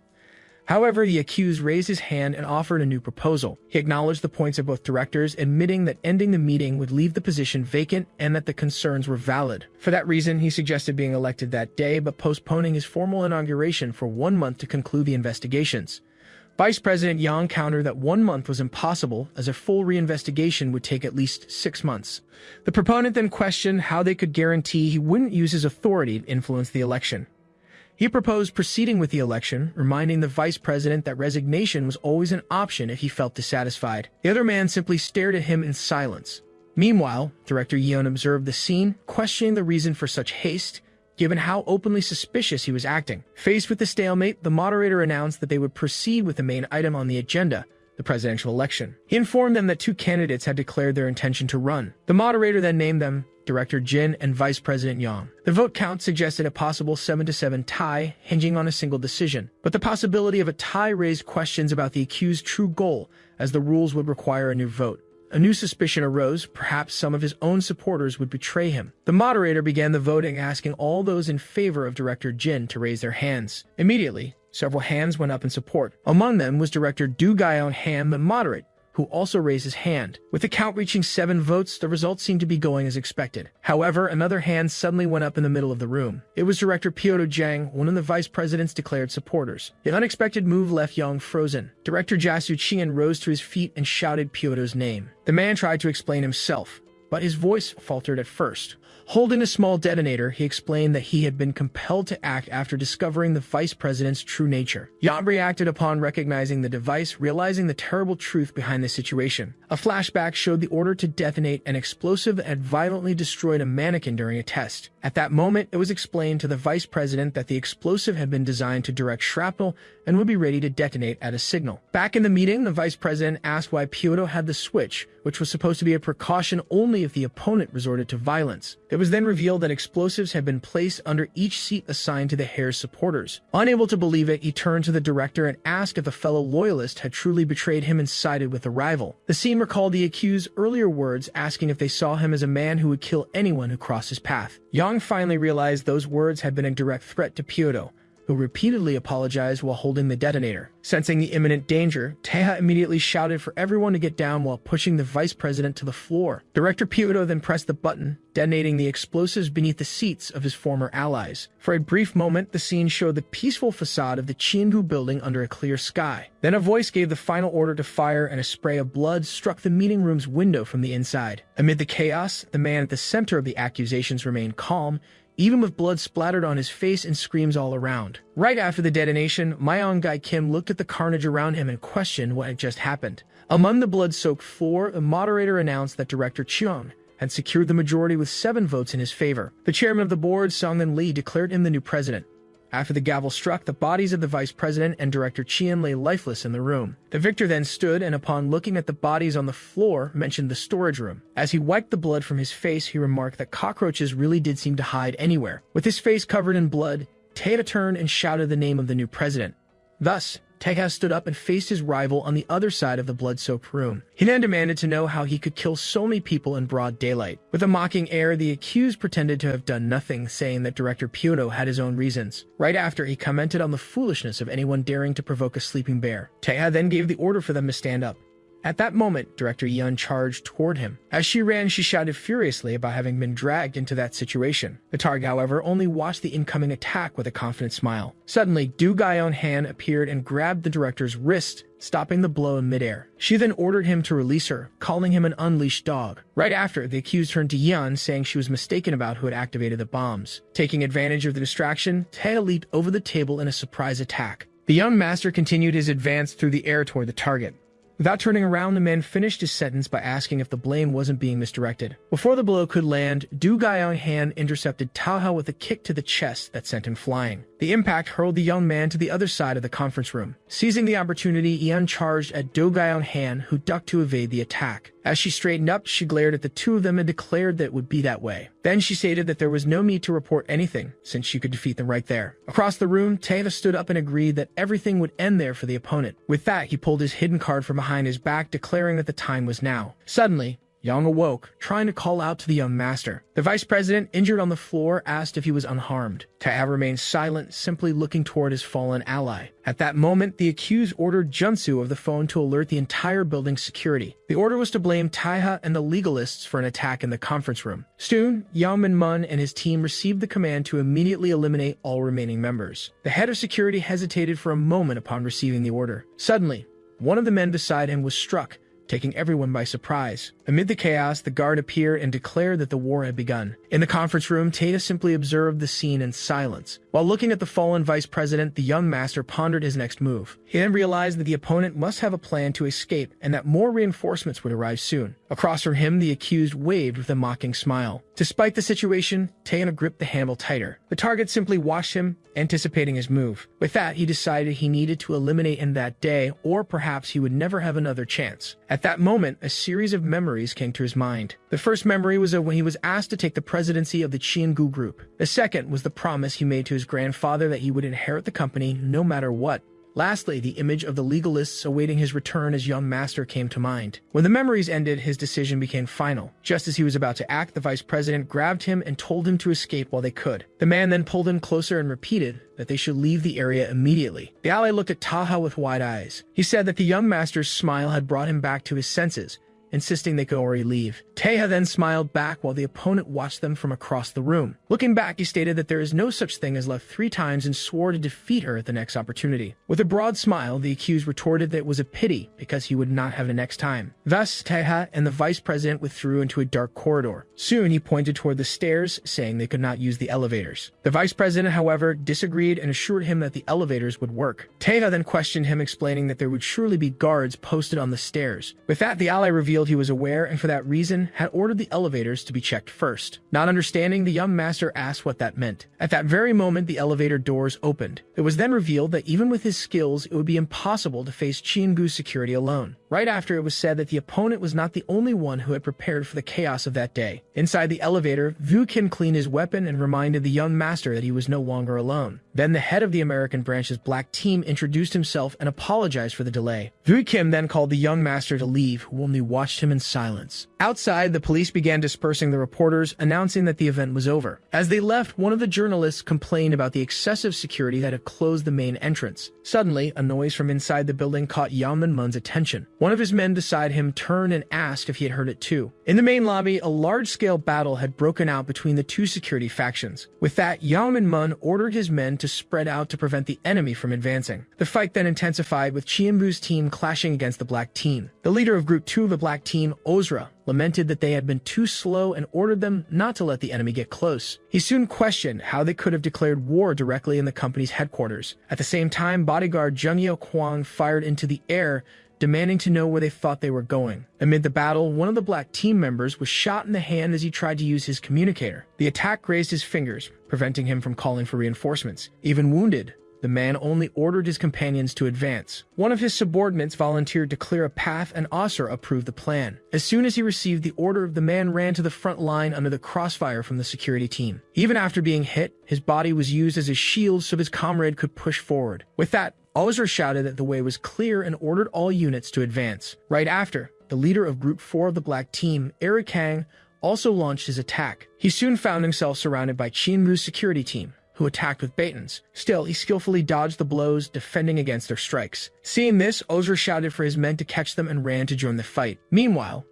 However, the accused raised his hand and offered a new proposal. He acknowledged the points of both directors, admitting that ending the meeting would leave the position vacant and that the concerns were valid. For that reason, he suggested being elected that day, but postponing his formal inauguration for 1 month to conclude the investigations. Vice President Yang countered that 1 month was impossible, as a full reinvestigation would take at least 6 months. The proponent then questioned how they could guarantee he wouldn't use his authority to influence the election. He proposed proceeding with the election, reminding the vice president that resignation was always an option if he felt dissatisfied. The other man simply stared at him in silence. Meanwhile, Director Yeon observed the scene, questioning the reason for such haste, given how openly suspicious he was acting. Faced with the stalemate, the moderator announced that they would proceed with the main item on the agenda, the presidential election. He informed them that 2 candidates had declared their intention to run. The moderator then named them Director Jin and Vice President Yang. The vote count suggested a possible 7-7 tie, hinging on a single decision. But the possibility of a tie raised questions about the accused's true goal, as the rules would require a new vote. A new suspicion arose, perhaps some of his own supporters would betray him. The moderator began the voting, asking all those in favor of Director Jin to raise their hands. Immediately, several hands went up in support. Among them was Director Do Gyeon Ham, the moderate, who also raised his hand. With the count reaching 7 votes, the results seemed to be going as expected. However, another hand suddenly went up in the middle of the room. It was Director Pyodo Jang, one of the vice president's declared supporters. The unexpected move left Yang frozen. Director Jasu Chien rose to his feet and shouted Pyodo's name. The man tried to explain himself, but his voice faltered at first. Holding a small detonator, he explained that he had been compelled to act after discovering the vice president's true nature. Yang reacted upon recognizing the device, realizing the terrible truth behind the situation. A flashback showed the order to detonate an explosive that had violently destroyed a mannequin during a test. At that moment, it was explained to the vice president that the explosive had been designed to direct shrapnel and would be ready to detonate at a signal. Back in the meeting, the vice president asked why Pyodo had the switch, which was supposed to be a precaution only if the opponent resorted to violence. It was then revealed that explosives had been placed under each seat assigned to the heir's supporters. Unable to believe it, he turned to the director and asked if a fellow loyalist had truly betrayed him and sided with the rival. The scene recalled the accused's earlier words, asking if they saw him as a man who would kill anyone who crossed his path. Yang finally realized those words had been a direct threat to Pyodo, who repeatedly apologized while holding the detonator. Sensing the imminent danger, Taeha immediately shouted for everyone to get down while pushing the vice president to the floor. Director Pyodo then pressed the button, detonating the explosives beneath the seats of his former allies. For a brief moment, the scene showed the peaceful facade of the Chienbu building under a clear sky. Then a voice gave the final order to fire, and a spray of blood struck the meeting room's window from the inside. Amid the chaos, the man at the center of the accusations remained calm, even with blood splattered on his face and screams all around. Right after the detonation, Myung-Gai Kim looked at the carnage around him and questioned what had just happened. Among the blood-soaked floor, the moderator announced that Director Cheon had secured the majority with 7 votes in his favor. The chairman of the board, Song-Min Lee, declared him the new president. After the gavel struck, the bodies of the vice president and Director Chien lay lifeless in the room. The victor then stood and, upon looking at the bodies on the floor, mentioned the storage room. As he wiped the blood from his face, he remarked that cockroaches really did seem to hide anywhere. With his face covered in blood, Taeda turned and shouted the name of the new president. Thus, Taeha stood up and faced his rival on the other side of the blood-soaked room. He then demanded to know how he could kill so many people in broad daylight. With a mocking air, the accused pretended to have done nothing, saying that Director Pyoto had his own reasons. Right after, he commented on the foolishness of anyone daring to provoke a sleeping bear. Taeha then gave the order for them to stand up. At that moment, Director Yun charged toward him. As she ran, she shouted furiously about having been dragged into that situation. The target, however, only watched the incoming attack with a confident smile. Suddenly, Do Gyeon Han appeared and grabbed the director's wrist, stopping the blow in midair. She then ordered him to release her, calling him an unleashed dog. Right after, the accused turned to Yun, saying she was mistaken about who had activated the bombs. Taking advantage of the distraction, Taeha leaped over the table in a surprise attack. The young master continued his advance through the air toward the target. Without turning around, the man finished his sentence by asking if the blame wasn't being misdirected. Before the blow could land, Do Gyeon Han intercepted Taeha with a kick to the chest that sent him flying. The impact hurled the young man to the other side of the conference room. Seizing the opportunity, Yeon charged at Do Gyeon Han, who ducked to evade the attack. As she straightened up, she glared at the two of them and declared that it would be that way. Then she stated that there was no need to report anything, since she could defeat them right there. Across the room, Taeha stood up and agreed that everything would end there for the opponent. With that, he pulled his hidden card from behind his back, declaring that the time was now. Suddenly, Young awoke, trying to call out to the young master. The vice president, injured on the floor, asked if he was unharmed. Taeha remained silent, simply looking toward his fallen ally. At that moment, the accused ordered Junsu of the phone to alert the entire building's security. The order was to blame Taeha and the legalists for an attack in the conference room. Soon, Yang Min-mun and his team received the command to immediately eliminate all remaining members. The head of security hesitated for a moment upon receiving the order. Suddenly, one of the men beside him was struck, taking everyone by surprise. Amid the chaos, the guard appeared and declared that the war had begun. In the conference room, Taeha simply observed the scene in silence. While looking at the fallen vice president, the young master pondered his next move. He then realized that the opponent must have a plan to escape and that more reinforcements would arrive soon. Across from him, the accused waved with a mocking smile. Despite the situation, Taeha gripped the handle tighter. The target simply watched him, anticipating his move. With that, he decided he needed to eliminate him that day, or perhaps he would never have another chance. At that moment, a series of memories came to his mind. The first memory was of when he was asked to take the presidency of the Chiengu group. The second was the promise he made to his grandfather that he would inherit the company no matter what. Lastly, the image of the legalists awaiting his return as young master came to mind. When the memories ended, his decision became final. Just as he was about to act, the vice president grabbed him and told him to escape while they could. The man then pulled him closer and repeated that they should leave the area immediately. The ally looked at Taeha with wide eyes. He said that the young master's smile had brought him back to his senses, insisting they could already leave. Taeha then smiled back while the opponent watched them from across the room. Looking back, he stated that there is no such thing as left 3 times and swore to defeat her at the next opportunity. With a broad smile, the accused retorted that it was a pity because he would not have the next time. Thus, Taeha and the vice president withdrew into a dark corridor. Soon, he pointed toward the stairs, saying they could not use the elevators. The vice president, however, disagreed and assured him that the elevators would work. Taeha then questioned him, explaining that there would surely be guards posted on the stairs. With that, the ally revealed he was aware and for that reason had ordered the elevators to be checked first. Not understanding, the young master asked what that meant. At that very moment, the elevator doors opened. It was then revealed that even with his skills, it would be impossible to face Chiengu's security alone. Right after, it was said that the opponent was not the only one who had prepared for the chaos of that day. Inside the elevator, Vu Kim cleaned his weapon and reminded the young master that he was no longer alone. Then the head of the American branch's black team introduced himself and apologized for the delay. Vu Kim then called the young master to leave, who only watched him in silence. Outside, the police began dispersing the reporters, announcing that the event was over. As they left, one of the journalists complained about the excessive security that had closed the main entrance. Suddenly, a noise from inside the building caught Yang Min-mun's attention. One of his men beside him turned and asked if he had heard it too. In the main lobby, a large-scale battle had broken out between the two security factions. With that, Yang Min-mun ordered his men to spread out to prevent the enemy from advancing. The fight then intensified, with Chienbu's team clashing against the black team. The leader of Group 2 of the black team, Asura, lamented that they had been too slow and ordered them not to let the enemy get close. He soon questioned how they could have declared war directly in the company's headquarters. At the same time, bodyguard Jung Yeo Kwang fired into the air, demanding to know where they thought they were going. Amid the battle, one of the black team members was shot in the hand as he tried to use his communicator. The attack grazed his fingers, preventing him from calling for reinforcements. Even wounded, the man only ordered his companions to advance. One of his subordinates volunteered to clear a path, and Asura approved the plan. As soon as he received the order, the man ran to the front line under the crossfire from the security team. Even after being hit, his body was used as a shield so his comrade could push forward. With that, Dronzer shouted that the way was clear and ordered all units to advance. Right after, the leader of Group 4 of the Black Team, Kang, also launched his attack. He soon found himself surrounded by Qianru's security team, who attacked with batons. Still, he skillfully dodged the blows, defending against their strikes. Seeing this, Dronzer shouted for his men to catch them and ran to join the fight. Meanwhile,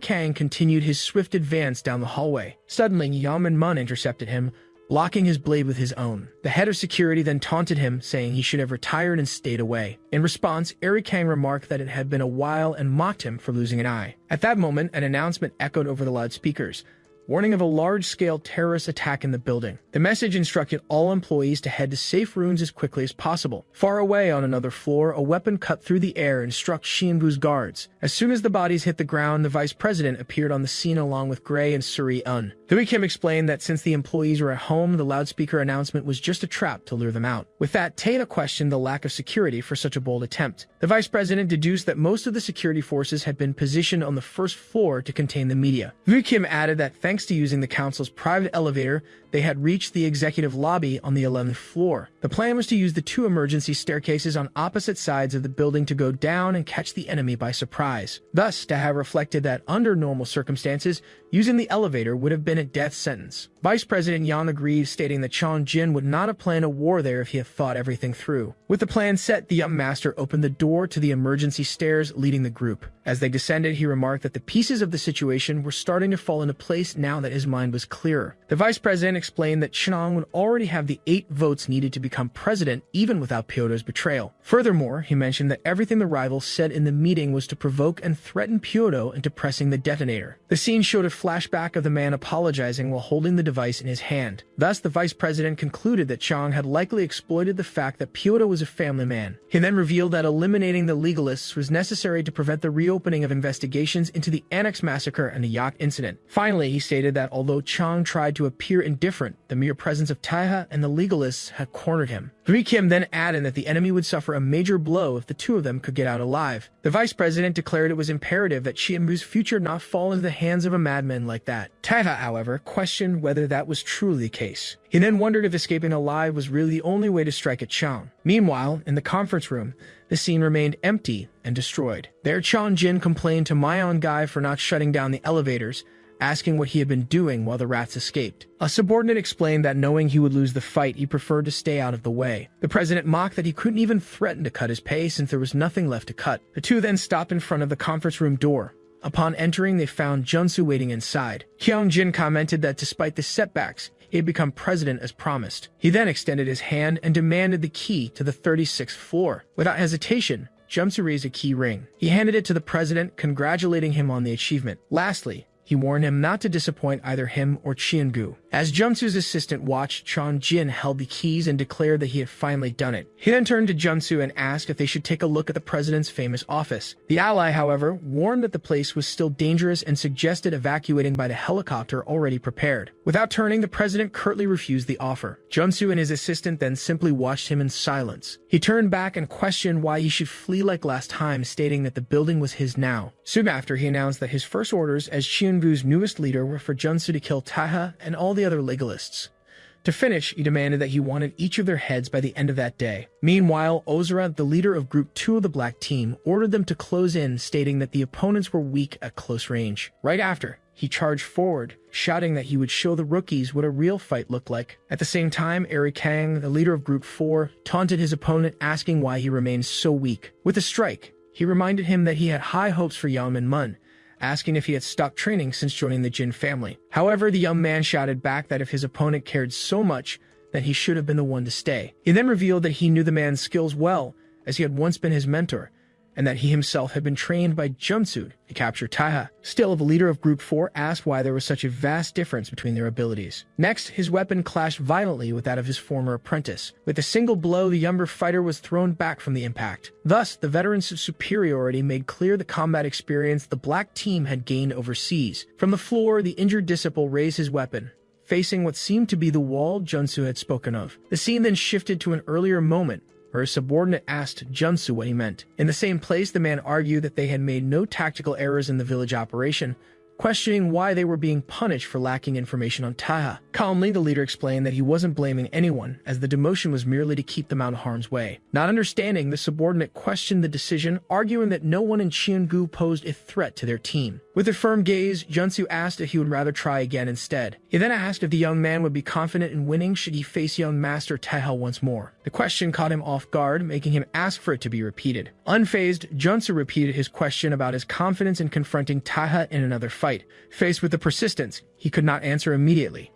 Kang continued his swift advance down the hallway. Suddenly, Yahello intercepted him, blocking his blade with his own. The head of security then taunted him, saying he should have retired and stayed away. In response, Kang remarked that it had been a while and mocked him for losing an eye. At that moment, an announcement echoed over the loudspeakers, warning of a large-scale terrorist attack in the building. The message instructed all employees to head to safe rooms as quickly as possible. Far away on another floor, a weapon cut through the air and struck Qianru's guards. As soon as the bodies hit the ground, the vice president appeared on the scene along with Gray and Suri-un. The Recap explained that since the employees were at home, the loudspeaker announcement was just a trap to lure them out. With that, Taeta questioned the lack of security for such a bold attempt. The vice president deduced that most of the security forces had been positioned on the first floor to contain the media. Kim added that thanks to using the council's private elevator, they had reached the executive lobby on the 11th floor. The plan was to use the 2 emergency staircases on opposite sides of the building to go down and catch the enemy by surprise. Thus, Taha reflected that under normal circumstances, using the elevator would have been a death sentence. Vice President Yan agreed, stating that Chang Jin would not have planned a war there if he had thought everything through. With the plan set, the young master opened the door to the emergency stairs, leading the group. As they descended, he remarked that the pieces of the situation were starting to fall into place now that his mind was clearer. The vice president explained that Chang would already have the 8 votes needed to become president even without Pyoto's betrayal. Furthermore, he mentioned that everything the rivals said in the meeting was to provoke and threaten Pyoto into pressing the detonator. The scene showed a flashback of the man apologizing while holding the device in his hand. Thus, the vice president concluded that Chang had likely exploited the fact that Pyoto was a family man. He then revealed that eliminating the legalists was necessary to prevent the reopening of investigations into the Annex massacre and the yacht incident. Finally, he stated that although Chang tried to appear indifferent, the mere presence of Taiha and the legalists had cornered him. Kim then added that the enemy would suffer a major blow if the 2 of them could get out alive. The vice president declared it was imperative that Qianru's future not fall into the hands of a madman like that. Taiha, however, questioned whether that was truly the case. He then wondered if escaping alive was really the only way to strike at Chang. Meanwhile, in the conference room, the scene remained empty and destroyed. There, Chang Jin complained to Mayon Guy for not shutting down the elevators, asking what he had been doing while the rats escaped. A subordinate explained that knowing he would lose the fight, he preferred to stay out of the way. The president mocked that he couldn't even threaten to cut his pay since there was nothing left to cut. The 2 then stopped in front of the conference room door. Upon entering, they found Junsu waiting inside. Hyung Jin commented that despite the setbacks, he had become president as promised. He then extended his hand and demanded the key to the 36th floor. Without hesitation, Junsu raised a key ring. He handed it to the president, congratulating him on the achievement. Lastly, he warned him not to disappoint either him or Qiangu. As Junsu's assistant watched, Chang Jin held the keys and declared that he had finally done it. He then turned to Junsu and asked if they should take a look at the president's famous office. The ally, however, warned that the place was still dangerous and suggested evacuating by the helicopter already prepared. Without turning, the president curtly refused the offer. Junsu and his assistant then simply watched him in silence. He turned back and questioned why he should flee like last time, stating that the building was his now. Soon after, he announced that his first orders as Qianru's newest leader were for Junsu to kill Taiha and all the other legalists. To finish, he demanded that he wanted each of their heads by the end of that day. Meanwhile, Asura, the leader of Group 2 of the Black Team, ordered them to close in, stating that the opponents were weak at close range. Right after, he charged forward, shouting that he would show the rookies what a real fight looked like. At the same time, Kang, the leader of Group 4, taunted his opponent, asking why he remained so weak. With a strike, he reminded him that he had high hopes for Yahello, asking if he had stopped training since joining the Jin family. However, the young man shouted back that if his opponent cared so much, then he should have been the one to stay. He then revealed that he knew the man's skills well, as he had once been his mentor, and that he himself had been trained by Junsu to capture Taiha. Still, the leader of Group 4 asked why there was such a vast difference between their abilities. Next, his weapon clashed violently with that of his former apprentice. With a single blow, the younger fighter was thrown back from the impact. Thus, the veteran's superiority made clear the combat experience the Black Team had gained overseas. From the floor, the injured disciple raised his weapon, facing what seemed to be the wall Junsu had spoken of. The scene then shifted to an earlier moment, where a subordinate asked Junsu what he meant. In the same place, the man argued that they had made no tactical errors in the village operation, questioning why they were being punished for lacking information on Taiha. Calmly, the leader explained that he wasn't blaming anyone, as the demotion was merely to keep them out of harm's way. Not understanding, the subordinate questioned the decision, arguing that no one in Cheongu posed a threat to their team. With a firm gaze, Junsu asked if he would rather try again instead. He then asked if the young man would be confident in winning should he face young Master Taiha once more. The question caught him off guard, making him ask for it to be repeated. Unfazed, Junsu repeated his question about his confidence in confronting Taiha in another fight. Faced with the persistence, he could not answer immediately.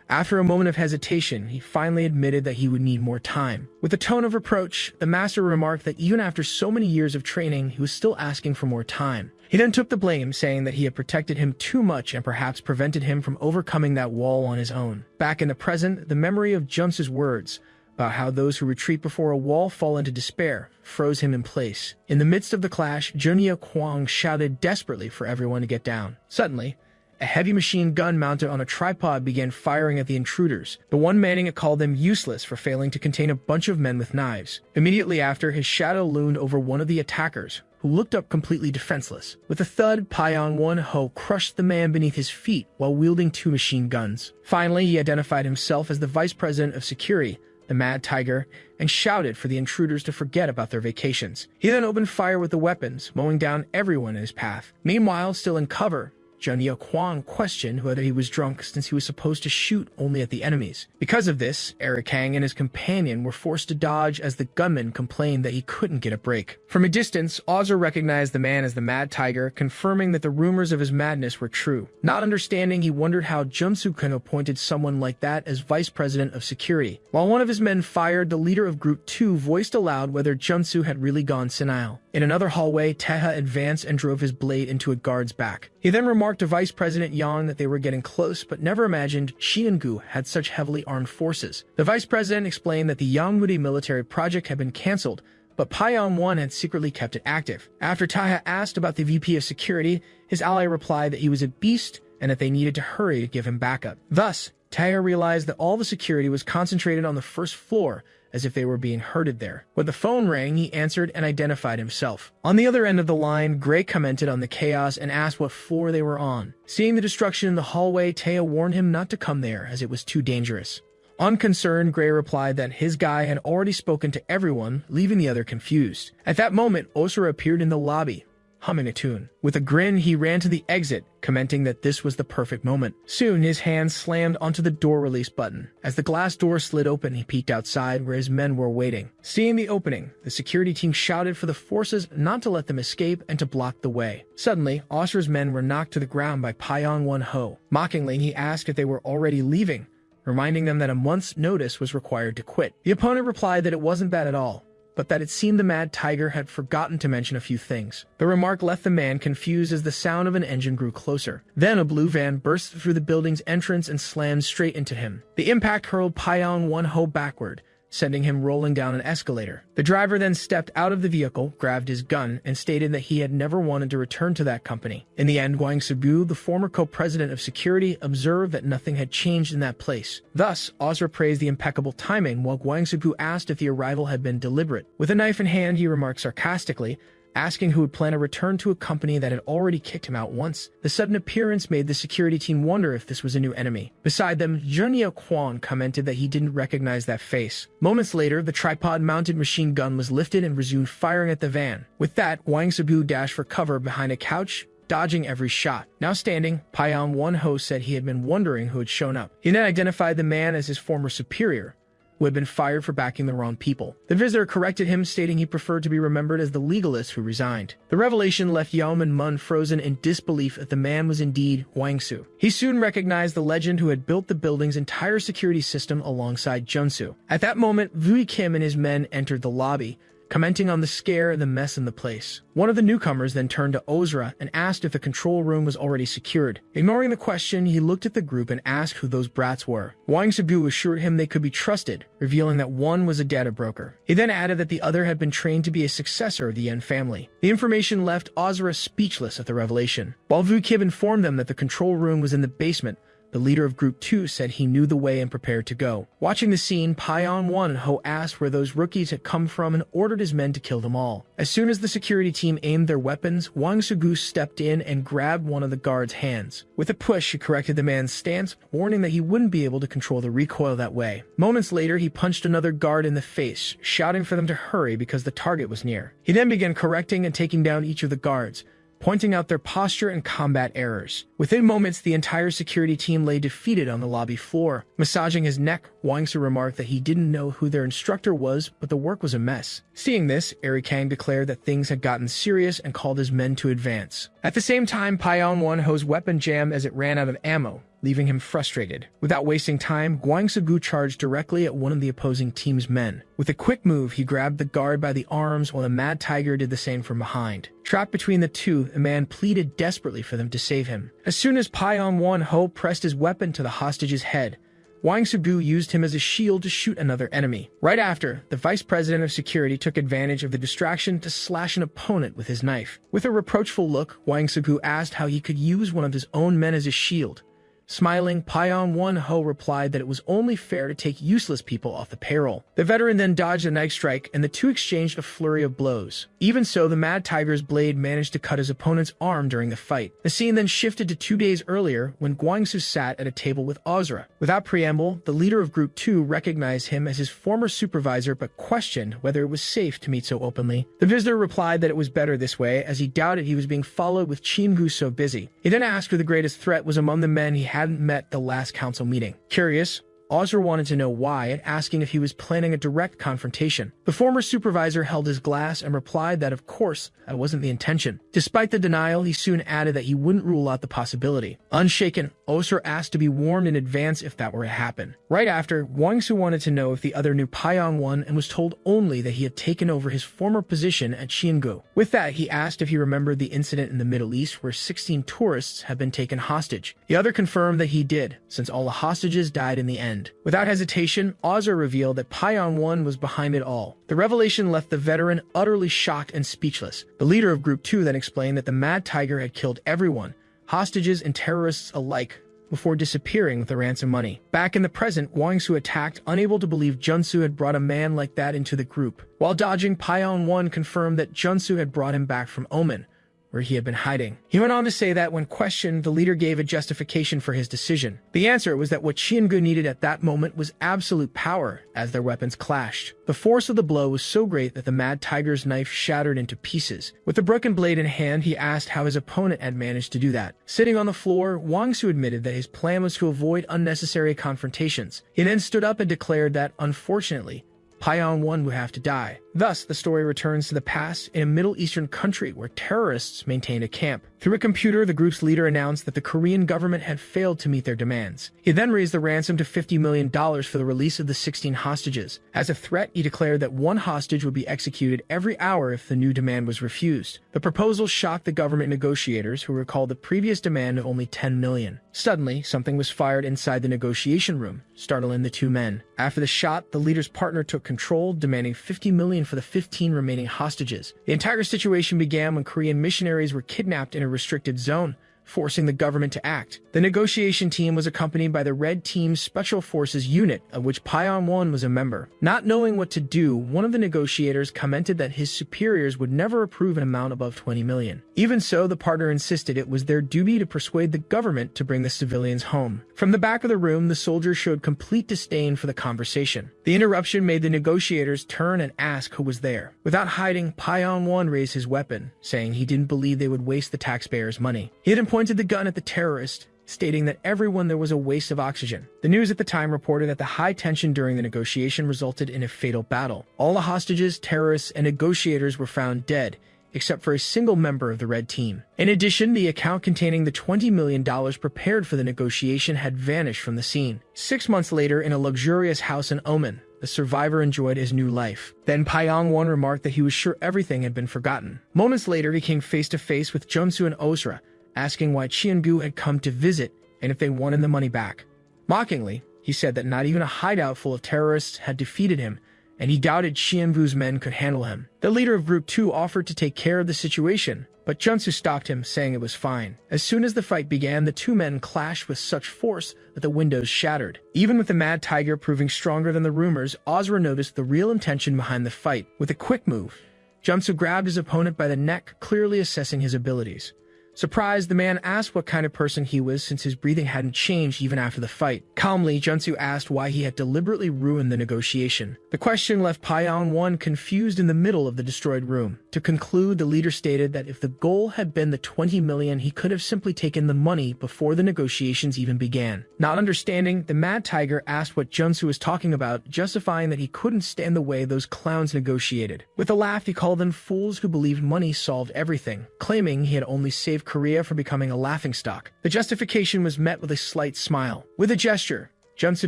After a moment of hesitation, he finally admitted that he would need more time. With a tone of reproach, the master remarked that even after so many years of training, he was still asking for more time. He then took the blame, saying that he had protected him too much and perhaps prevented him from overcoming that wall on his own. Back in the present, the memory of Junsu's words about how those who retreat before a wall fall into despair froze him in place. In the midst of the clash, Junia Kwang shouted desperately for everyone to get down. Suddenly, a heavy machine gun mounted on a tripod began firing at the intruders. The one manning it called them useless for failing to contain a bunch of men with knives. Immediately after, his shadow loomed over one of the attackers, who looked up completely defenseless. With a thud, Payan Won-ho crushed the man beneath his feet while wielding 2 machine guns. Finally, he identified himself as the Vice President of Security, the Mad Tiger, and shouted for the intruders to forget about their vacations. He then opened fire with the weapons, mowing down everyone in his path. Meanwhile, still in cover, Junia Kwang questioned whether he was drunk since he was supposed to shoot only at the enemies. Because of this, Eric Kang and his companion were forced to dodge as the gunman complained that he couldn't get a break. From a distance, Ozra recognized the man as the Mad Tiger, confirming that the rumors of his madness were true. Not understanding, he wondered how Junsu-kun appointed someone like that as Vice President of Security. While one of his men fired, the leader of Group 2 voiced aloud whether Junsu had really gone senile. In another hallway, Teha advanced and drove his blade into a guard's back. He then remarked to Vice President Yang that they were getting close, but never imagined Cheongu had such heavily armed forces. The Vice President explained that the Yangwudi military project had been cancelled, but Payan Won had secretly kept it active. After Taiha asked about the VP of Security, his ally replied that he was a beast and that they needed to hurry to give him backup. Thus, Taiha realized that all the security was concentrated on the first floor, as if they were being herded there. When the phone rang, he answered and identified himself. On the other end of the line, Gray commented on the chaos and asked what floor they were on. Seeing the destruction in the hallway, Taiha warned him not to come there, as it was too dangerous. Unconcerned, Gray replied that his guy had already spoken to everyone, leaving the other confused. At that moment, Asura appeared in the lobby, humming a tune. With a grin, he ran to the exit, commenting that this was the perfect moment. Soon, his hand slammed onto the door release button. As the glass door slid open, he peeked outside where his men were waiting. Seeing the opening, the security team shouted for the forces not to let them escape and to block the way. Suddenly, Asura's men were knocked to the ground by Payan Won-ho. Mockingly, he asked if they were already leaving, reminding them that a month's notice was required to quit. The opponent replied that it wasn't that at all, but that it seemed the Mad Tiger had forgotten to mention a few things. The remark left the man confused as the sound of an engine grew closer. Then a blue van burst through the building's entrance and slammed straight into him. The impact hurled Payan Won-ho backward, sending him rolling down an escalator. The driver then stepped out of the vehicle, grabbed his gun, and stated that he had never wanted to return to that company. In the end, Gwang Soo-bu, the former co-president of security, observed that nothing had changed in that place. Thus, Ozra praised the impeccable timing, while Gwang Soo-bu asked if the arrival had been deliberate. With a knife in hand, he remarked sarcastically, asking who would plan a return to a company that had already kicked him out once. The sudden appearance made the security team wonder if this was a new enemy. Beside them, Junia Kwon commented that he didn't recognize that face. Moments later, the tripod-mounted machine gun was lifted and resumed firing at the van. With that, Gwang Soo-bu dashed for cover behind a couch, dodging every shot. Now standing, Payan Won-ho said he had been wondering who had shown up. He then identified the man as his former superior, who had been fired for backing the wrong people. The visitor corrected him, stating he preferred to be remembered as the legalist who resigned. The revelation left Yaoman Mun frozen in disbelief that the man was indeed Wang Su. He soon recognized the legend who had built the building's entire security system alongside Junsu. At that moment, Vui Kim and his men entered the lobby, commenting on the scare and the mess in the place. One of the newcomers then turned to Ozra and asked if the control room was already secured. Ignoring the question, he looked at the group and asked who those brats were. Wang Soo-bu assured him they could be trusted, revealing that one was a data broker. He then added that the other had been trained to be a successor of the Yen family. The information left Ozra speechless at the revelation. While Vu Kib informed them that the control room was in the basement, The leader of Group 2 said he knew the way and prepared to go. Watching the scene, Payeon-won asked where those rookies had come from and ordered his men to kill them all. As soon as the security team aimed their weapons, Wang Sugu stepped in and grabbed one of the guard's hands. With a push, he corrected the man's stance, warning that he wouldn't be able to control the recoil that way. Moments later, he punched another guard in the face, shouting for them to hurry because the target was near. He then began correcting and taking down each of the guards, pointing out their posture and combat errors. Within moments, the entire security team lay defeated on the lobby floor. Massaging his neck, Wang Su remarked that he didn't know who their instructor was, but the work was a mess. Seeing this, Kang declared that things had gotten serious and called his men to advance. At the same time, Payeon-won's weapon jammed as it ran out of ammo, leaving him frustrated. Without wasting time, Wang Sugu charged directly at one of the opposing team's men. With a quick move, he grabbed the guard by the arms while the Mad Tiger did the same from behind. Trapped between the two, the man pleaded desperately for them to save him. As soon as Payeon-won pressed his weapon to the hostage's head, Wang Sugu used him as a shield to shoot another enemy. Right after, the vice president of security took advantage of the distraction to slash an opponent with his knife. With a reproachful look, Wang Sugu asked how he could use one of his own men as a shield. Smiling, Payeon-won replied that it was only fair to take useless people off the payroll. The veteran then dodged a knife strike, and the two exchanged a flurry of blows. Even so, the Mad Tiger's blade managed to cut his opponent's arm during the fight. The scene then shifted to 2 days earlier, when Guangsu sat at a table with Asura. Without preamble, the leader of Group 2 recognized him as his former supervisor but questioned whether it was safe to meet so openly. The visitor replied that it was better this way, as he doubted he was being followed with Chingu so busy. He then asked who the greatest threat was among the men he hadn't met the last council meeting. Curious, Asura wanted to know why and asking if he was planning a direct confrontation. The former supervisor held his glass and replied that of course, that wasn't the intention. Despite the denial, he soon added that he wouldn't rule out the possibility. Unshaken, Asura asked to be warned in advance if that were to happen. Right after, Wang Su wanted to know if the other knew Payeon-won and was told only that he had taken over his former position at Xiangu. With that, he asked if he remembered the incident in the Middle East where 16 tourists had been taken hostage. The other confirmed that he did, since all the hostages died in the end. Without hesitation, Asura revealed that Payeon-won was behind it all. The revelation left the veteran utterly shocked and speechless. The leader of Group 2 then explained that the Mad Tiger had killed everyone, hostages and terrorists alike, before disappearing with the ransom money. Back in the present, Wang Su attacked, unable to believe Junsu had brought a man like that into the group. While dodging, Payeon-won confirmed that Junsu had brought him back from Omen, where he had been hiding. He went on to say that when questioned, the leader gave a justification for his decision. The answer was that what Xiangu needed at that moment was absolute power, as their weapons clashed. The force of the blow was so great that the Mad Tiger's knife shattered into pieces. With the broken blade in hand, he asked how his opponent had managed to do that. Sitting on the floor, Wang Su admitted that his plan was to avoid unnecessary confrontations. He then stood up and declared that, unfortunately, Payeon-won would have to die. Thus, the story returns to the past in a Middle Eastern country where terrorists maintained a camp. Through a computer, the group's leader announced that the Korean government had failed to meet their demands. He then raised the ransom to $50 million for the release of the 16 hostages. As a threat, he declared that one hostage would be executed every hour if the new demand was refused. The proposal shocked the government negotiators, who recalled the previous demand of only $10 million. Suddenly, something was fired inside the negotiation room, startling the two men. After the shot, the leader's partner took control, demanding $50 million for the 15 remaining hostages. The entire situation began when Korean missionaries were kidnapped in a restricted zone, forcing the government to act. The negotiation team was accompanied by the Red Team's Special Forces unit, of which Payeon-won was a member. Not knowing what to do, one of the negotiators commented that his superiors would never approve an amount above $20 million. Even so, the partner insisted it was their duty to persuade the government to bring the civilians home. From the back of the room, the soldiers showed complete disdain for the conversation. The interruption made the negotiators turn and ask who was there. Without hiding, Payeon-won raised his weapon, saying he didn't believe they would waste the taxpayers' money. He then pointed the gun at the terrorist, stating that everyone there was a waste of oxygen. The news at the time reported that the high tension during the negotiation resulted in a fatal battle. All the hostages, terrorists, and negotiators were found dead, except for a single member of the Red Team. In addition, the account containing the $20 million prepared for the negotiation had vanished from the scene. 6 months later, in a luxurious house in Oman, the survivor enjoyed his new life. Then Payeon-won remarked that he was sure everything had been forgotten. Moments later, he came face to face with Junsu and Asura, asking why Xiangu had come to visit and if they wanted the money back. Mockingly, he said that not even a hideout full of terrorists had defeated him, and he doubted Xianvu's men could handle him. The leader of Group 2 offered to take care of the situation, but Junsu stopped him, saying it was fine. As soon as the fight began, the two men clashed with such force that the windows shattered. Even with the Mad Tiger proving stronger than the rumors, Asura noticed the real intention behind the fight. With a quick move, Junsu grabbed his opponent by the neck, clearly assessing his abilities. Surprised, the man asked what kind of person he was since his breathing hadn't changed even after the fight. Calmly, Junsu asked why he had deliberately ruined the negotiation. The question left Paiyang 1 confused in the middle of the destroyed room. To conclude, the leader stated that if the goal had been the 20 million, he could have simply taken the money before the negotiations even began. Not understanding, the Mad Tiger asked what Junsu was talking about, justifying that he couldn't stand the way those clowns negotiated. With a laugh, he called them fools who believed money solved everything, claiming he had only saved Korea from becoming a laughingstock. The justification was met with a slight smile. With a gesture, Junsu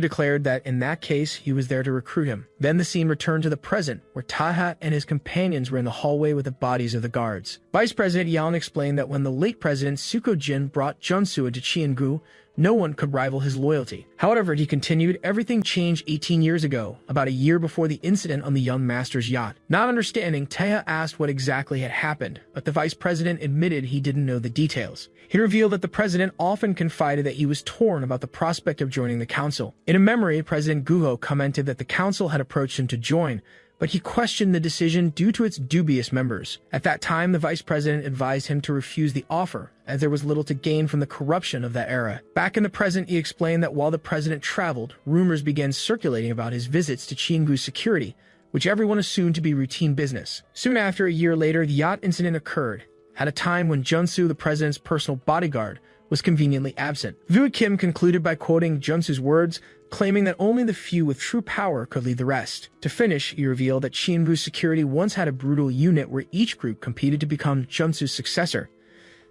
declared that in that case, he was there to recruit him. Then the scene returned to the present, where Taha and his companions were in the hallway with the bodies of the guards. Vice President Yan explained that when the late President Suko-jin brought Junsu into Chiangu, no one could rival his loyalty. However, he continued, everything changed 18 years ago, about a year before the incident on the young master's yacht. Not understanding, Taeha asked what exactly had happened, but the vice president admitted he didn't know the details. He revealed that the president often confided that he was torn about the prospect of joining the council. In a memory, President Guho commented that the council had approached him to join, but he questioned the decision due to its dubious members. At that time, the vice president advised him to refuse the offer, as there was little to gain from the corruption of that era. Back in the present, he explained that while the president traveled, rumors began circulating about his visits to Chiangu's security, which everyone assumed to be routine business. Soon after, a year later, the yacht incident occurred, at a time when Junsu, the president's personal bodyguard, was conveniently absent. Vu Kim concluded by quoting Junsu's words, claiming that only the few with true power could lead the rest. To finish, he revealed that Chiangu's security once had a brutal unit where each group competed to become Junsu's successor.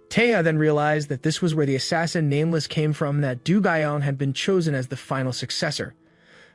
Taeha then realized that this was where the assassin Nameless came from, that Du Gaion had been chosen as the final successor.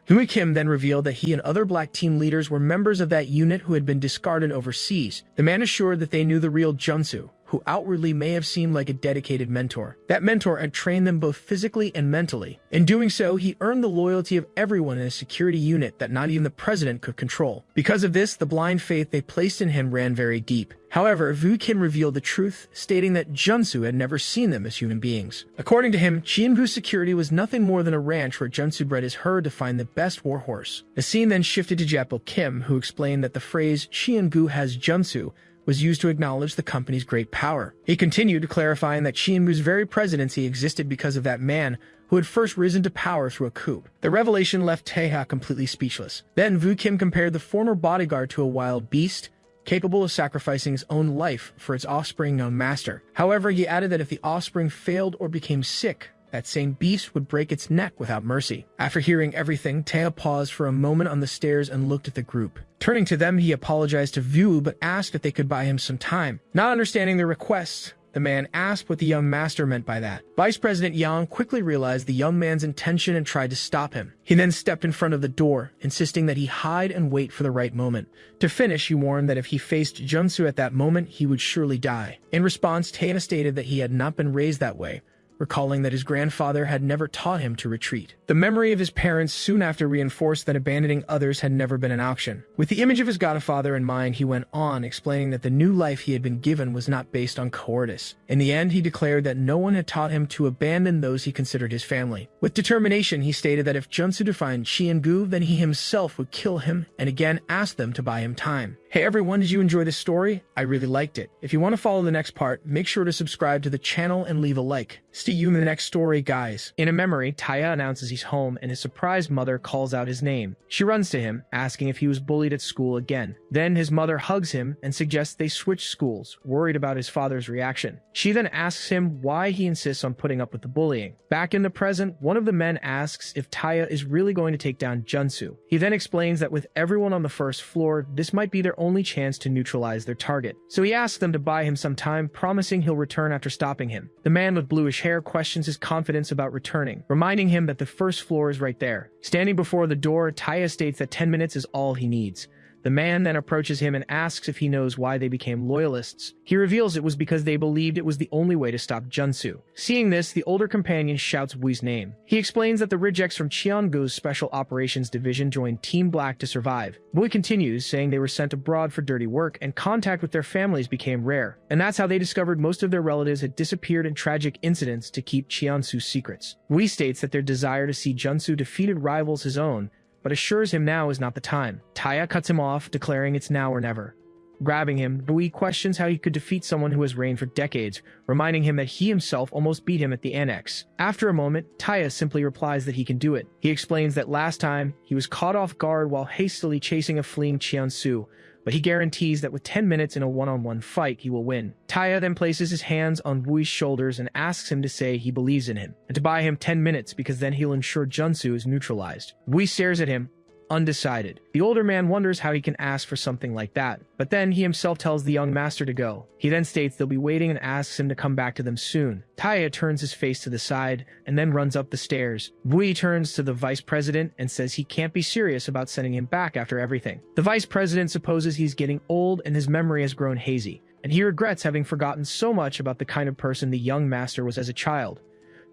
Vu Kim then revealed that he and other black team leaders were members of that unit who had been discarded overseas. The man assured that they knew the real Junsu, who outwardly may have seemed like a dedicated mentor. That mentor had trained them both physically and mentally. In doing so, he earned the loyalty of everyone in a security unit that not even the president could control. Because of this, the blind faith they placed in him ran very deep. However, Vu Kim revealed the truth, stating that Junsu had never seen them as human beings. According to him, Chiangu's security was nothing more than a ranch where Junsu bred his herd to find the best warhorse. The scene then shifted to Japo Kim, who explained that the phrase Chiangu has Junsu was used to acknowledge the company's great power. He continued, clarifying that Chiangu's very presidency existed because of that man who had first risen to power through a coup. The revelation left Taeha completely speechless. Then Vu Kim compared the former bodyguard to a wild beast, capable of sacrificing its own life for its offspring young master. However, he added that if the offspring failed or became sick, that same beast would break its neck without mercy. After hearing everything, Taeha paused for a moment on the stairs and looked at the group. Turning to them, he apologized to Vu but asked if they could buy him some time. Not understanding their requests, the man asked what the young master meant by that. Vice President Yang quickly realized the young man's intention and tried to stop him. He then stepped in front of the door, insisting that he hide and wait for the right moment. To finish, he warned that if he faced Junsu at that moment, he would surely die. In response, Taeha stated that he had not been raised that way, recalling that his grandfather had never taught him to retreat. The memory of his parents soon after reinforced that abandoning others had never been an option. With the image of his godfather in mind, he went on, explaining that the new life he had been given was not based on cowardice. In the end, he declared that no one had taught him to abandon those he considered his family. With determination, he stated that if Junsu defined Chiangu, then he himself would kill him, and again asked them to buy him time. Hey everyone, did you enjoy this story? I really liked it. If you want to follow the next part, make sure to subscribe to the channel and leave a like. See you in the next story, guys. In a memory, Taeha announces he's home and his surprised mother calls out his name. She runs to him, asking if he was bullied at school again. Then his mother hugs him and suggests they switch schools, worried about his father's reaction. She then asks him why he insists on putting up with the bullying. Back in the present, one of the men asks if Taeha is really going to take down Junsu. He then explains that with everyone on the first floor, this might be their only chance to neutralize their target. So he asks them to buy him some time, promising he'll return after stopping him. The man with bluish hair questions his confidence about returning, reminding him that the first floor is right there. Standing before the door, Taeha states that 10 minutes is all he needs. The man then approaches him and asks if he knows why they became loyalists. He reveals it was because they believed it was the only way to stop Junsu. Seeing this, the older companion shouts Wui's name. He explains that the rejects from Cheongu's Special Operations Division joined Team Black to survive. Wui continues, saying they were sent abroad for dirty work and contact with their families became rare. And that's how they discovered most of their relatives had disappeared in tragic incidents to keep Cheonsu's secrets. Wui states that their desire to see Junsu defeated rivals his own, but assures him now is not the time. Taya cuts him off, declaring it's now or never. Grabbing him, Wui questions how he could defeat someone who has reigned for decades, reminding him that he himself almost beat him at the annex. After a moment, Taya simply replies that he can do it. He explains that last time, he was caught off guard while hastily chasing a fleeing Cheonsu, but he guarantees that with 10 minutes in a one-on-one fight, he will win. Taya then places his hands on Wui's shoulders and asks him to say he believes in him, and to buy him 10 minutes because then he'll ensure Junsu is neutralized. Wui stares at him, undecided. The older man wonders how he can ask for something like that, but then he himself tells the young master to go. He then states they'll be waiting and asks him to come back to them soon. Taya turns his face to the side and then runs up the stairs. Wui turns to the vice president and says he can't be serious about sending him back after everything. The vice president supposes he's getting old and his memory has grown hazy, and he regrets having forgotten so much about the kind of person the young master was as a child.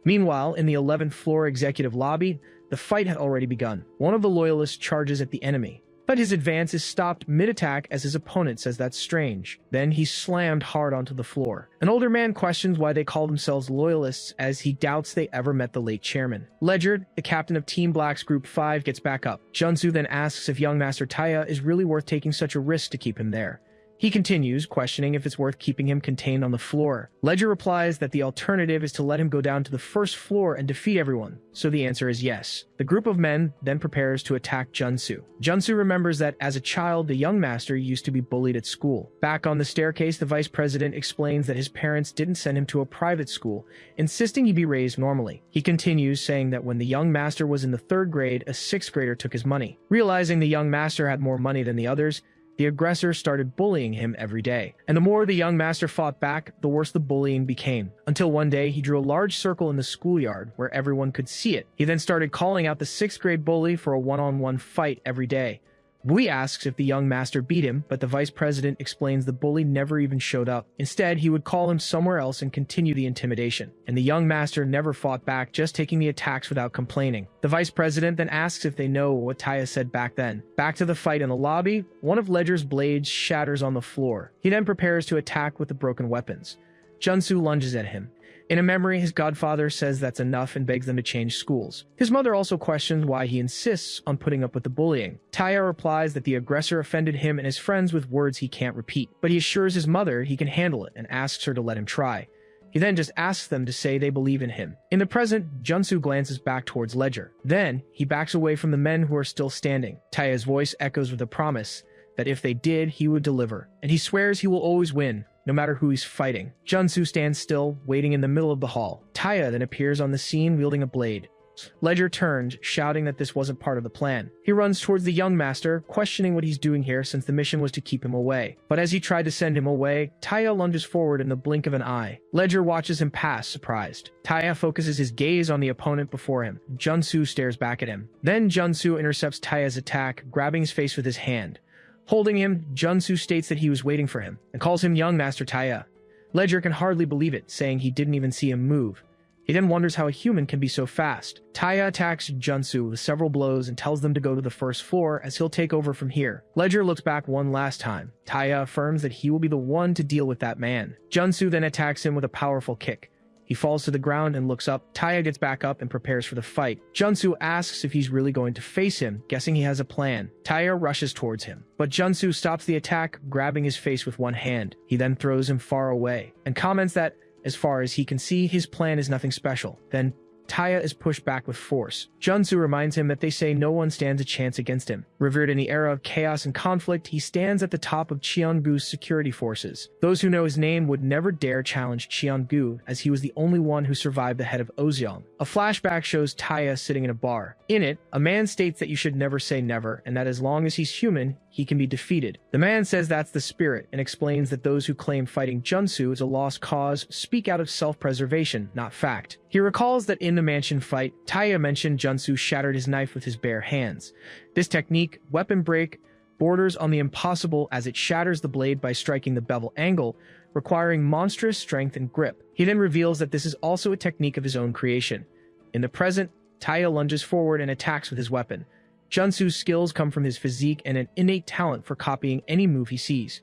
Meanwhile, in the 11th floor executive lobby, the fight had already begun. One of the loyalists charges at the enemy, but his advance is stopped mid-attack as his opponent says that's strange. Then he's slammed hard onto the floor. An older man questions why they call themselves loyalists as he doubts they ever met the late chairman. Ledger, the captain of Team Black's Group 5, gets back up. Junsu then asks if young Master Taya is really worth taking such a risk to keep him there. He continues, questioning if it's worth keeping him contained on the floor. Ledger replies that the alternative is to let him go down to the first floor and defeat everyone, so the answer is yes. The group of men then prepares to attack Junsu. Junsu remembers that as a child, the young master used to be bullied at school. Back on the staircase, the vice president explains that his parents didn't send him to a private school, insisting he be raised normally. He continues, saying that when the young master was in the 3rd grade, a 6th grader took his money. Realizing the young master had more money than the others, the aggressor started bullying him every day. And the more the young master fought back, the worse the bullying became. Until one day, he drew a large circle in the schoolyard where everyone could see it. He then started calling out the 6th grade bully for a one-on-one fight every day. Wui asks if the young master beat him, but the vice president explains the bully never even showed up. Instead, he would call him somewhere else and continue the intimidation. And the young master never fought back, just taking the attacks without complaining. The vice president then asks if they know what Taya said back then. Back to the fight in the lobby, one of Ledger's blades shatters on the floor. He then prepares to attack with the broken weapons. Junsu lunges at him. In a memory, his godfather says that's enough and begs them to change schools. His mother also questions why he insists on putting up with the bullying. Taya replies that the aggressor offended him and his friends with words he can't repeat, but he assures his mother he can handle it and asks her to let him try. He then just asks them to say they believe in him. In the present, Junsu glances back towards Ledger. Then, he backs away from the men who are still standing. Taya's voice echoes with a promise that if they did, he would deliver, and he swears he will always win, no matter who he's fighting. Junsu stands still, waiting in the middle of the hall. Taya then appears on the scene wielding a blade. Ledger turns, shouting that this wasn't part of the plan. He runs towards the young master, questioning what he's doing here since the mission was to keep him away. But as he tried to send him away, Taya lunges forward in the blink of an eye. Ledger watches him pass, surprised. Taya focuses his gaze on the opponent before him. Junsu stares back at him. Then Junsu intercepts Taya's attack, grabbing his face with his hand. Holding him, Junsu states that he was waiting for him, and calls him young Master Taya. Ledger can hardly believe it, saying he didn't even see him move. He then wonders how a human can be so fast. Taya attacks Junsu with several blows and tells them to go to the first floor as he'll take over from here. Ledger looks back one last time. Taya affirms that he will be the one to deal with that man. Junsu then attacks him with a powerful kick. He falls to the ground and looks up. Taya gets back up and prepares for the fight. Junsu asks if he's really going to face him, guessing he has a plan. Taya rushes towards him, but Junsu stops the attack, grabbing his face with one hand. He then throws him far away, and comments that, as far as he can see, his plan is nothing special. Then, Taya is pushed back with force. Junsu reminds him that they say no one stands a chance against him. Revered in the era of chaos and conflict, he stands at the top of Cheongu's security forces. Those who know his name would never dare challenge Cheongu, as he was the only one who survived the head of Ozeong. A flashback shows Taya sitting in a bar. In it, a man states that you should never say never, and that as long as he's human, he can be defeated. The man says that's the spirit, and explains that those who claim fighting Junsu is a lost cause speak out of self-preservation, not fact. He recalls that in the mansion fight, Taya mentioned Junsu shattered his knife with his bare hands. This technique, weapon break, borders on the impossible as it shatters the blade by striking the bevel angle, requiring monstrous strength and grip. He then reveals that this is also a technique of his own creation. In the present, Taya lunges forward and attacks with his weapon. Junsu's skills come from his physique and an innate talent for copying any move he sees.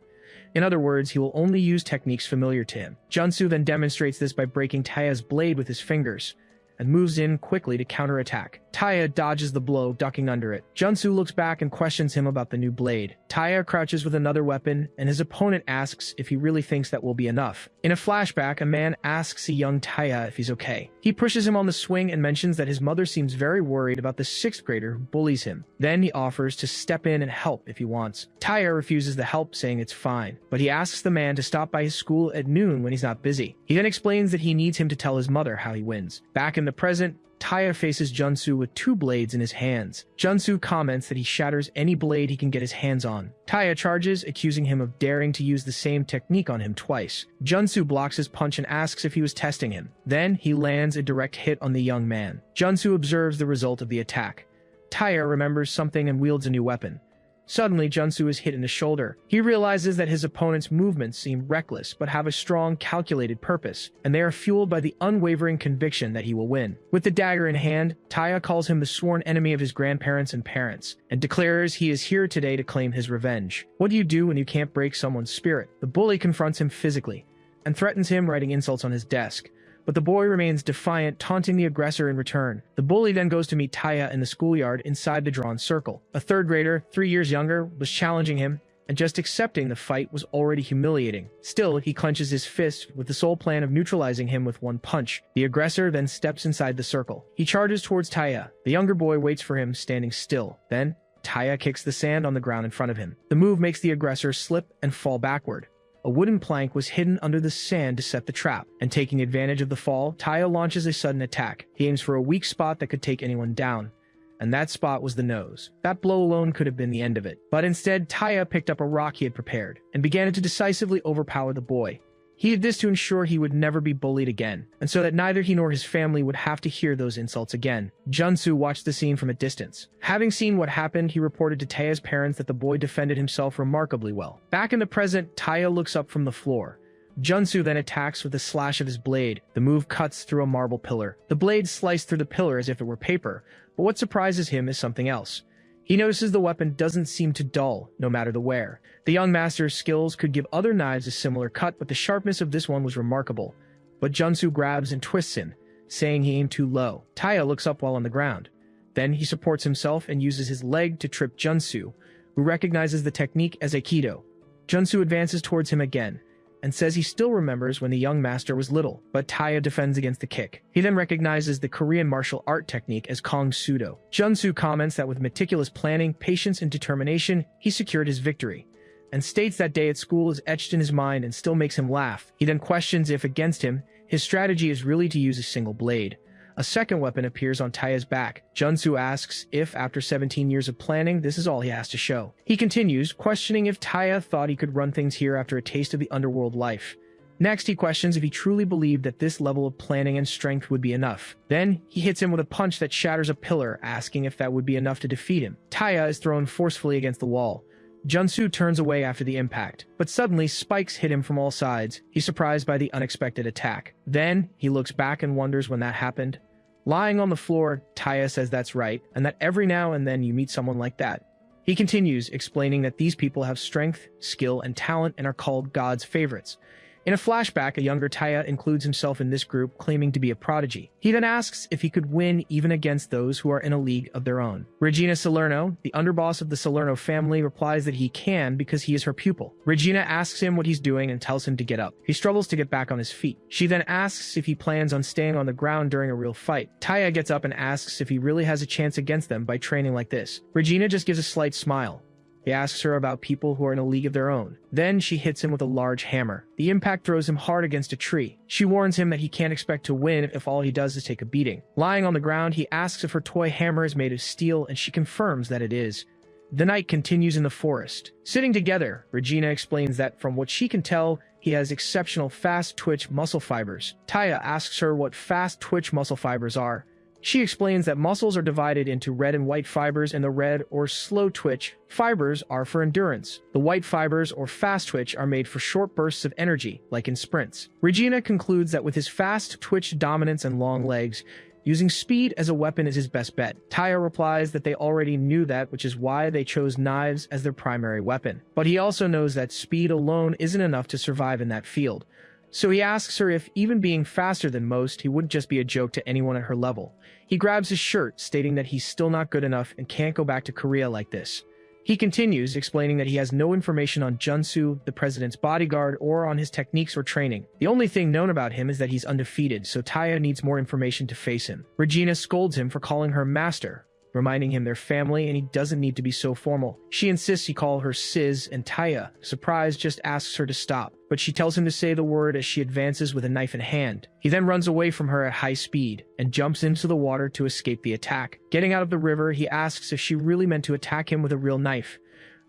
In other words, he will only use techniques familiar to him. Junsu then demonstrates this by breaking Taya's blade with his fingers, and moves in quickly to counterattack. Taya dodges the blow, ducking under it. Junsu looks back and questions him about the new blade. Taya crouches with another weapon, and his opponent asks if he really thinks that will be enough. In a flashback, a man asks a young Taya if he's okay. He pushes him on the swing and mentions that his mother seems very worried about the 6th grader who bullies him. Then he offers to step in and help if he wants. Taya refuses the help, saying it's fine, but he asks the man to stop by his school at noon when he's not busy. He then explains that he needs him to tell his mother how he wins. Back in the present, Taya faces Junsu with 2 blades in his hands. Junsu comments that he shatters any blade he can get his hands on. Taya charges, accusing him of daring to use the same technique on him twice. Junsu blocks his punch and asks if he was testing him. Then he lands a direct hit on the young man. Junsu observes the result of the attack. Taya remembers something and wields a new weapon. Suddenly, Junsu is hit in the shoulder. He realizes that his opponent's movements seem reckless but have a strong, calculated purpose, and they are fueled by the unwavering conviction that he will win. With the dagger in hand, Taya calls him the sworn enemy of his grandparents and parents, and declares he is here today to claim his revenge. What do you do when you can't break someone's spirit? The bully confronts him physically, and threatens him, writing insults on his desk. But the boy remains defiant, taunting the aggressor in return. The bully then goes to meet Taya in the schoolyard inside the drawn circle. A 3rd grader, 3 years younger, was challenging him, and just accepting the fight was already humiliating. Still, he clenches his fist with the sole plan of neutralizing him with 1 punch. The aggressor then steps inside the circle. He charges towards Taya. The younger boy waits for him, standing still. Then, Taya kicks the sand on the ground in front of him. The move makes the aggressor slip and fall backward. A wooden plank was hidden under the sand to set the trap, and taking advantage of the fall, Taya launches a sudden attack. He aims for a weak spot that could take anyone down, and that spot was the nose. That blow alone could have been the end of it, but instead Taya picked up a rock he had prepared, and began to decisively overpower the boy. He did this to ensure he would never be bullied again, and so that neither he nor his family would have to hear those insults again. Junsu watched the scene from a distance. Having seen what happened, he reported to Taya's parents that the boy defended himself remarkably well. Back in the present, Taya looks up from the floor. Junsu then attacks with a slash of his blade. The move cuts through a marble pillar. The blade sliced through the pillar as if it were paper, but what surprises him is something else. He notices the weapon doesn't seem to dull, no matter the wear. The young master's skills could give other knives a similar cut, but the sharpness of this one was remarkable. But Junsu grabs and twists him, saying he aimed too low. Taya looks up while on the ground. Then he supports himself and uses his leg to trip Junsu, who recognizes the technique as Aikido. Junsu advances towards him again, and says he still remembers when the young master was little, but Taya defends against the kick. He then recognizes the Korean martial art technique as Kong Sudo. Junsu comments that with meticulous planning, patience, and determination, he secured his victory, and states that day at school is etched in his mind and still makes him laugh. He then questions if, against him, his strategy is really to use a single blade. A second weapon appears on Taya's back. Junsu asks if, after 17 years of planning, this is all he has to show. He continues, questioning if Taya thought he could run things here after a taste of the underworld life. Next, he questions if he truly believed that this level of planning and strength would be enough. Then, he hits him with a punch that shatters a pillar, asking if that would be enough to defeat him. Taya is thrown forcefully against the wall. Junsu turns away after the impact, but suddenly spikes hit him from all sides. He's surprised by the unexpected attack. Then, he looks back and wonders when that happened. Lying on the floor, Taya says that's right, and that every now and then you meet someone like that. He continues, explaining that these people have strength, skill, and talent and are called God's favorites. In a flashback, a younger Taya includes himself in this group, claiming to be a prodigy. He then asks if he could win even against those who are in a league of their own. Regina Salerno, the underboss of the Salerno family, replies that he can because he is her pupil. Regina asks him what he's doing and tells him to get up. He struggles to get back on his feet. She then asks if he plans on staying on the ground during a real fight. Taya gets up and asks if he really has a chance against them by training like this. Regina just gives a slight smile. He asks her about people who are in a league of their own. Then she hits him with a large hammer. The impact throws him hard against a tree. She warns him that he can't expect to win if all he does is take a beating. Lying on the ground, he asks if her toy hammer is made of steel, and she confirms that it is. The night continues in the forest. Sitting together, Regina explains that from what she can tell, he has exceptional fast-twitch muscle fibers. Taya asks her what fast-twitch muscle fibers are, She explains that muscles are divided into red and white fibers, and the red or slow twitch fibers are for endurance. The white fibers or fast twitch are made for short bursts of energy, like in sprints. Regina concludes that with his fast twitch dominance and long legs, using speed as a weapon is his best bet. Taya replies that they already knew that, which is why they chose knives as their primary weapon. But he also knows that speed alone isn't enough to survive in that field. So he asks her if, even being faster than most, he wouldn't just be a joke to anyone at her level. He grabs his shirt, stating that he's still not good enough and can't go back to Korea like this. He continues, explaining that he has no information on Junsu, the president's bodyguard, or on his techniques or training. The only thing known about him is that he's undefeated, so Taya needs more information to face him. Regina scolds him for calling her master, reminding him they're family and he doesn't need to be so formal. She insists he call her Sis, and Taya, surprised, just asks her to stop, but she tells him to say the word as she advances with a knife in hand. He then runs away from her at high speed and jumps into the water to escape the attack. Getting out of the river, he asks if she really meant to attack him with a real knife.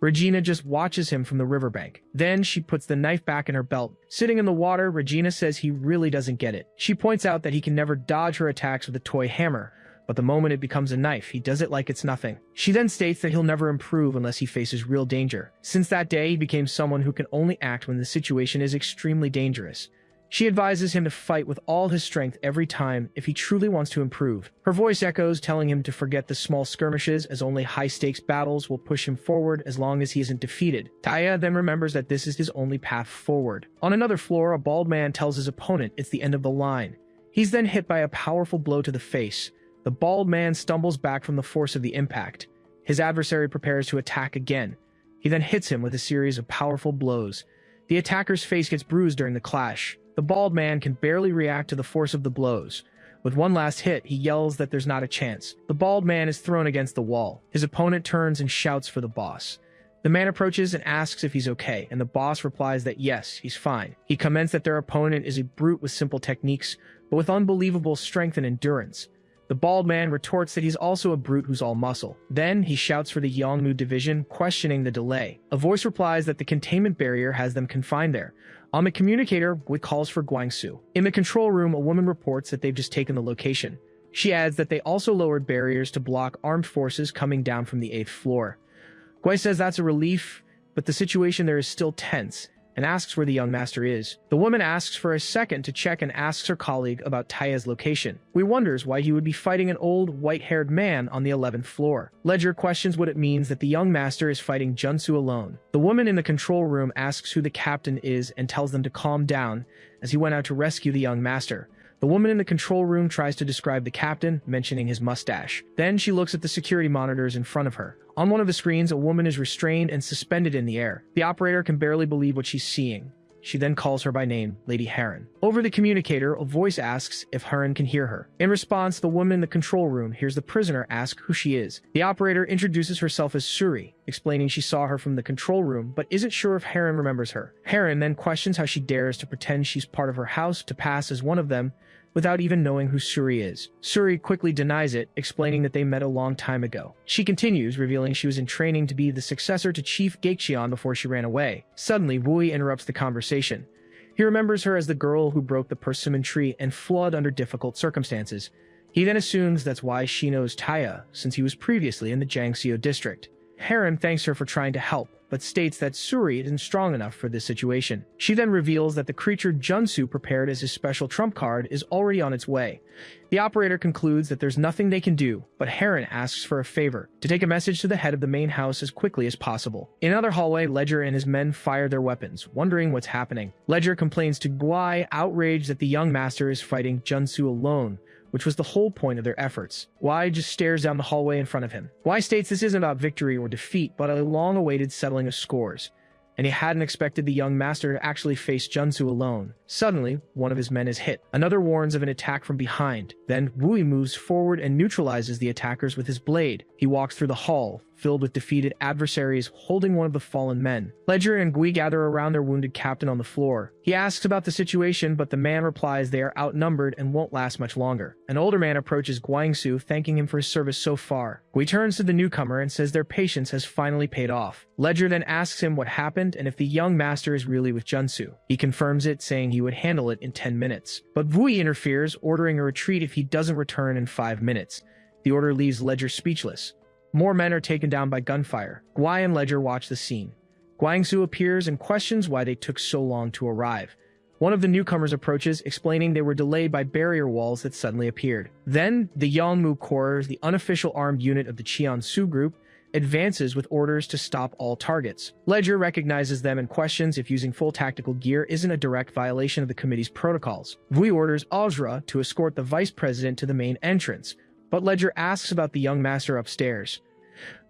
Regina just watches him from the riverbank. Then she puts the knife back in her belt. Sitting in the water, Regina says he really doesn't get it. She points out that he can never dodge her attacks with a toy hammer, but the moment it becomes a knife, he does it like it's nothing. She then states that he'll never improve unless he faces real danger. Since that day, he became someone who can only act when the situation is extremely dangerous. She advises him to fight with all his strength every time if he truly wants to improve. Her voice echoes, telling him to forget the small skirmishes, as only high-stakes battles will push him forward as long as he isn't defeated. Taya then remembers that this is his only path forward. On another floor, a bald man tells his opponent it's the end of the line. He's then hit by a powerful blow to the face. The bald man stumbles back from the force of the impact. His adversary prepares to attack again. He then hits him with a series of powerful blows. The attacker's face gets bruised during the clash. The bald man can barely react to the force of the blows. With one last hit, he yells that there's not a chance. The bald man is thrown against the wall. His opponent turns and shouts for the boss. The man approaches and asks if he's okay, and the boss replies that yes, he's fine. He comments that their opponent is a brute with simple techniques, but with unbelievable strength and endurance. The bald man retorts that he's also a brute who's all muscle. Then he shouts for the Yongmu division, questioning the delay. A voice replies that the containment barrier has them confined there. On the communicator, Wit calls for Guangsu. In the control room, a woman reports that they've just taken the location. She adds that they also lowered barriers to block armed forces coming down from the 8th floor. Gui says that's a relief, but the situation there is still tense, and asks where the young master is. The woman asks for a second to check and asks her colleague about Taya's location. We wonders why he would be fighting an old, white-haired man on the 11th floor. Ledger questions what it means that the young master is fighting Junsu alone. The woman in the control room asks who the captain is and tells them to calm down as he went out to rescue the young master. The woman in the control room tries to describe the captain, mentioning his mustache. Then she looks at the security monitors in front of her. On one of the screens, a woman is restrained and suspended in the air. The operator can barely believe what she's seeing. She then calls her by name, Lady Heron. Over the communicator, a voice asks if Heron can hear her. In response, the woman in the control room hears the prisoner ask who she is. The operator introduces herself as Suri, explaining she saw her from the control room, but isn't sure if Heron remembers her. Heron then questions how she dares to pretend she's part of her house to pass as one of them, without even knowing who Suri is. Suri quickly denies it, explaining that they met a long time ago. She continues, revealing she was in training to be the successor to Chief Gaexian before she ran away. Suddenly, Wui interrupts the conversation. He remembers her as the girl who broke the persimmon tree and fled under difficult circumstances. He then assumes that's why she knows Taya, since he was previously in the Jiangxiu district. Heron thanks her for trying to help, but states that Suri isn't strong enough for this situation. She then reveals that the creature Junsu prepared as his special trump card is already on its way. The operator concludes that there's nothing they can do, but Heron asks for a favor, to take a message to the head of the main house as quickly as possible. In another hallway, Ledger and his men fire their weapons, wondering what's happening. Ledger complains to Gui, outraged that the young master is fighting Junsu alone, which was the whole point of their efforts. Gui just stares down the hallway in front of him. Gui states this isn't about victory or defeat, but a long-awaited settling of scores, and he hadn't expected the young master to actually face Junsu alone. Suddenly, one of his men is hit. Another warns of an attack from behind. Then, Wui moves forward and neutralizes the attackers with his blade. He walks through the hall, filled with defeated adversaries holding one of the fallen men. Ledger and Gui gather around their wounded captain on the floor. He asks about the situation, but the man replies they are outnumbered and won't last much longer. An older man approaches Guangsu, thanking him for his service so far. Gui turns to the newcomer and says their patience has finally paid off. Ledger then asks him what happened and if the young master is really with Junsu. He confirms it, saying he would handle it in 10 minutes. But Vui interferes, ordering a retreat if he doesn't return in 5 minutes. The order leaves Ledger speechless. More men are taken down by gunfire. Gui and Ledger watch the scene. Guangsu appears and questions why they took so long to arrive. One of the newcomers approaches, explaining they were delayed by barrier walls that suddenly appeared. Then, the Yongmu Corps, the unofficial armed unit of the Cheonsu group, advances with orders to stop all targets. Ledger recognizes them and questions if using full tactical gear isn't a direct violation of the committee's protocols. Vui orders Asura to escort the vice president to the main entrance, but Ledger asks about the young master upstairs.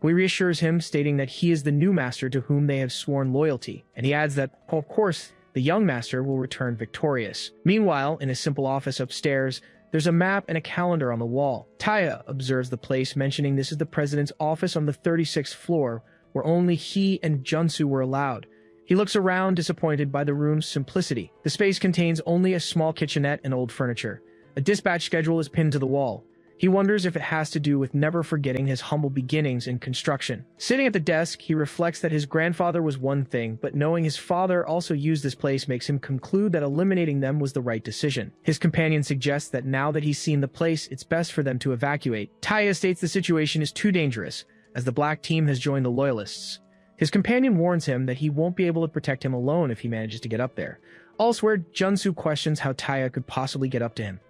Vui reassures him, stating that he is the new master to whom they have sworn loyalty, and he adds that, of course, the young master will return victorious. Meanwhile, in a simple office upstairs, there's a map and a calendar on the wall. Taya observes the place, mentioning this is the president's office on the 36th floor, where only he and Junsu were allowed. He looks around, disappointed by the room's simplicity. The space contains only a small kitchenette and old furniture. A dispatch schedule is pinned to the wall. He wonders if it has to do with never forgetting his humble beginnings in construction. Sitting at the desk, he reflects that his grandfather was one thing, but knowing his father also used this place makes him conclude that eliminating them was the right decision. His companion suggests that now that he's seen the place, it's best for them to evacuate. Taya states the situation is too dangerous, as the black team has joined the loyalists. His companion warns him that he won't be able to protect him alone if he manages to get up there. Elsewhere, Junsu questions how Taya could possibly get up to him.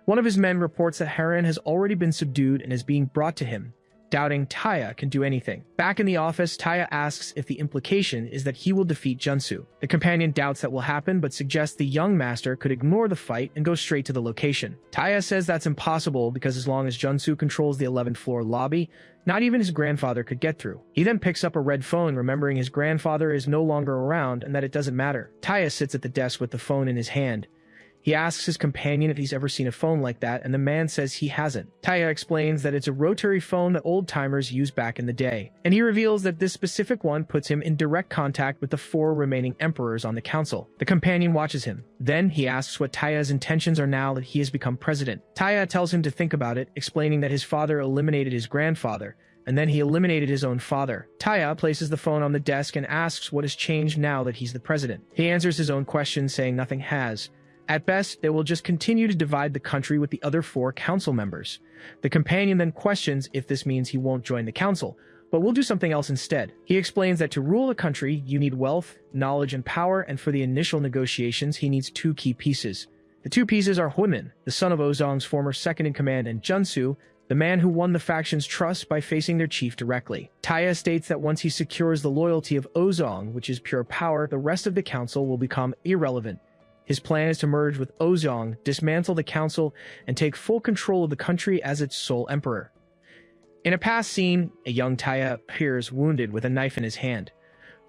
One of his men reports that Haran has already been subdued and is being brought to him, doubting Taya can do anything. Back in the office, Taya asks if the implication is that he will defeat Junsu. The companion doubts that will happen, but suggests the young master could ignore the fight and go straight to the location. Taya says that's impossible because as long as Junsu controls the 11th floor lobby, not even his grandfather could get through. He then picks up a red phone, remembering his grandfather is no longer around and that it doesn't matter. Taya sits at the desk with the phone in his hand. He asks his companion if he's ever seen a phone like that, and the man says he hasn't. Taya explains that it's a rotary phone that old-timers used back in the day, and he reveals that this specific one puts him in direct contact with the 4 remaining emperors on the council. The companion watches him. Then he asks what Taya's intentions are now that he has become president. Taya tells him to think about it, explaining that his father eliminated his grandfather, and then he eliminated his own father. Taya places the phone on the desk and asks what has changed now that he's the president. He answers his own question, saying nothing has. At best, they will just continue to divide the country with the other 4 council members. The companion then questions if this means he won't join the council, but will do something else instead. He explains that to rule a country, you need wealth, knowledge, and power, and for the initial negotiations, he needs 2 key pieces. The 2 pieces are Huimin, the son of Ozong's former second-in-command, and Junsu, the man who won the faction's trust by facing their chief directly. Taya states that once he secures the loyalty of Ozong, which is pure power, the rest of the council will become irrelevant. His plan is to merge with Ozong, dismantle the council, and take full control of the country as its sole emperor. In a past scene, a young Taya appears wounded with a knife in his hand.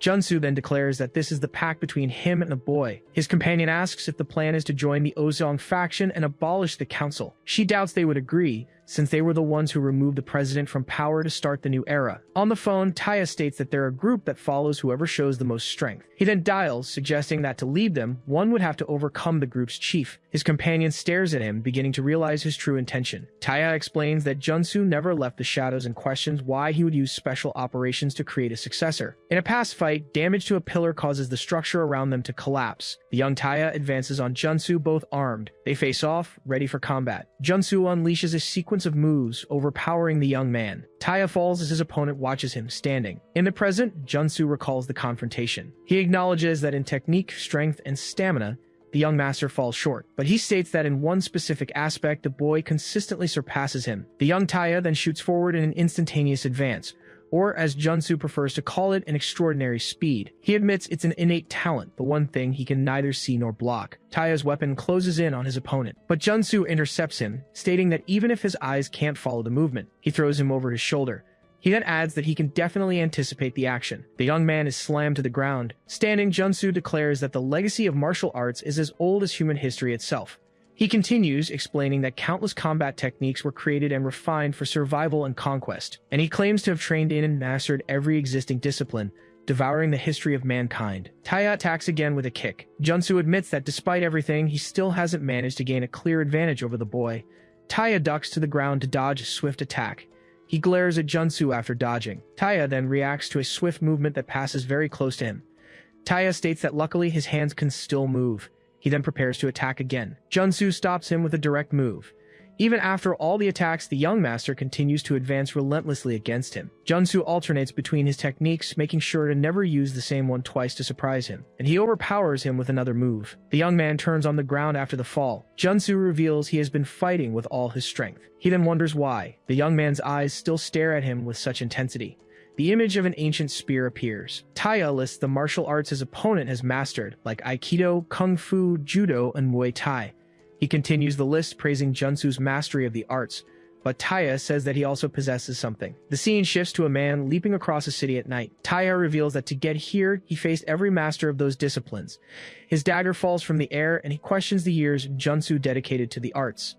Junsu then declares that this is the pact between him and the boy. His companion asks if the plan is to join the Ozong faction and abolish the council. She doubts they would agree, since they were the ones who removed the president from power to start the new era. On the phone, Taya states that they're a group that follows whoever shows the most strength. He then dials, suggesting that to lead them, one would have to overcome the group's chief. His companion stares at him, beginning to realize his true intention. Taya explains that Junsu never left the shadows and questions why he would use special operations to create a successor. In a past fight, damage to a pillar causes the structure around them to collapse. The young Taya advances on Junsu, both armed. They face off, ready for combat. Junsu unleashes a sequence of moves, overpowering the young man. Taya falls as his opponent watches him standing. In the present, Junsu recalls the confrontation. He acknowledges that in technique, strength, and stamina, the young master falls short, but he states that in one specific aspect, the boy consistently surpasses him. The young Taya then shoots forward in an instantaneous advance, or as Junsu prefers to call it, an extraordinary speed. He admits it's an innate talent, the one thing he can neither see nor block. Taya's weapon closes in on his opponent, but Junsu intercepts him, stating that even if his eyes can't follow the movement, he throws him over his shoulder. He then adds that he can definitely anticipate the action. The young man is slammed to the ground. Standing, Junsu declares that the legacy of martial arts is as old as human history itself. He continues, explaining that countless combat techniques were created and refined for survival and conquest, and he claims to have trained in and mastered every existing discipline, devouring the history of mankind. Taya attacks again with a kick. Junsu admits that despite everything, he still hasn't managed to gain a clear advantage over the boy. Taya ducks to the ground to dodge a swift attack. He glares at Junsu after dodging. Taya then reacts to a swift movement that passes very close to him. Taya states that luckily his hands can still move. He then prepares to attack again. Junsu stops him with a direct move. Even after all the attacks, the young master continues to advance relentlessly against him. Junsu alternates between his techniques, making sure to never use the same one twice to surprise him, and he overpowers him with another move. The young man turns on the ground after the fall. Junsu reveals he has been fighting with all his strength. He then wonders why. The young man's eyes still stare at him with such intensity. The image of an ancient spear appears. Taya lists the martial arts his opponent has mastered, like Aikido, Kung Fu, Judo, and Muay Thai. He continues the list, praising Junsu's mastery of the arts, but Taya says that he also possesses something. The scene shifts to a man leaping across a city at night. Taya reveals that to get here, he faced every master of those disciplines. His dagger falls from the air, and he questions the years Junsu dedicated to the arts.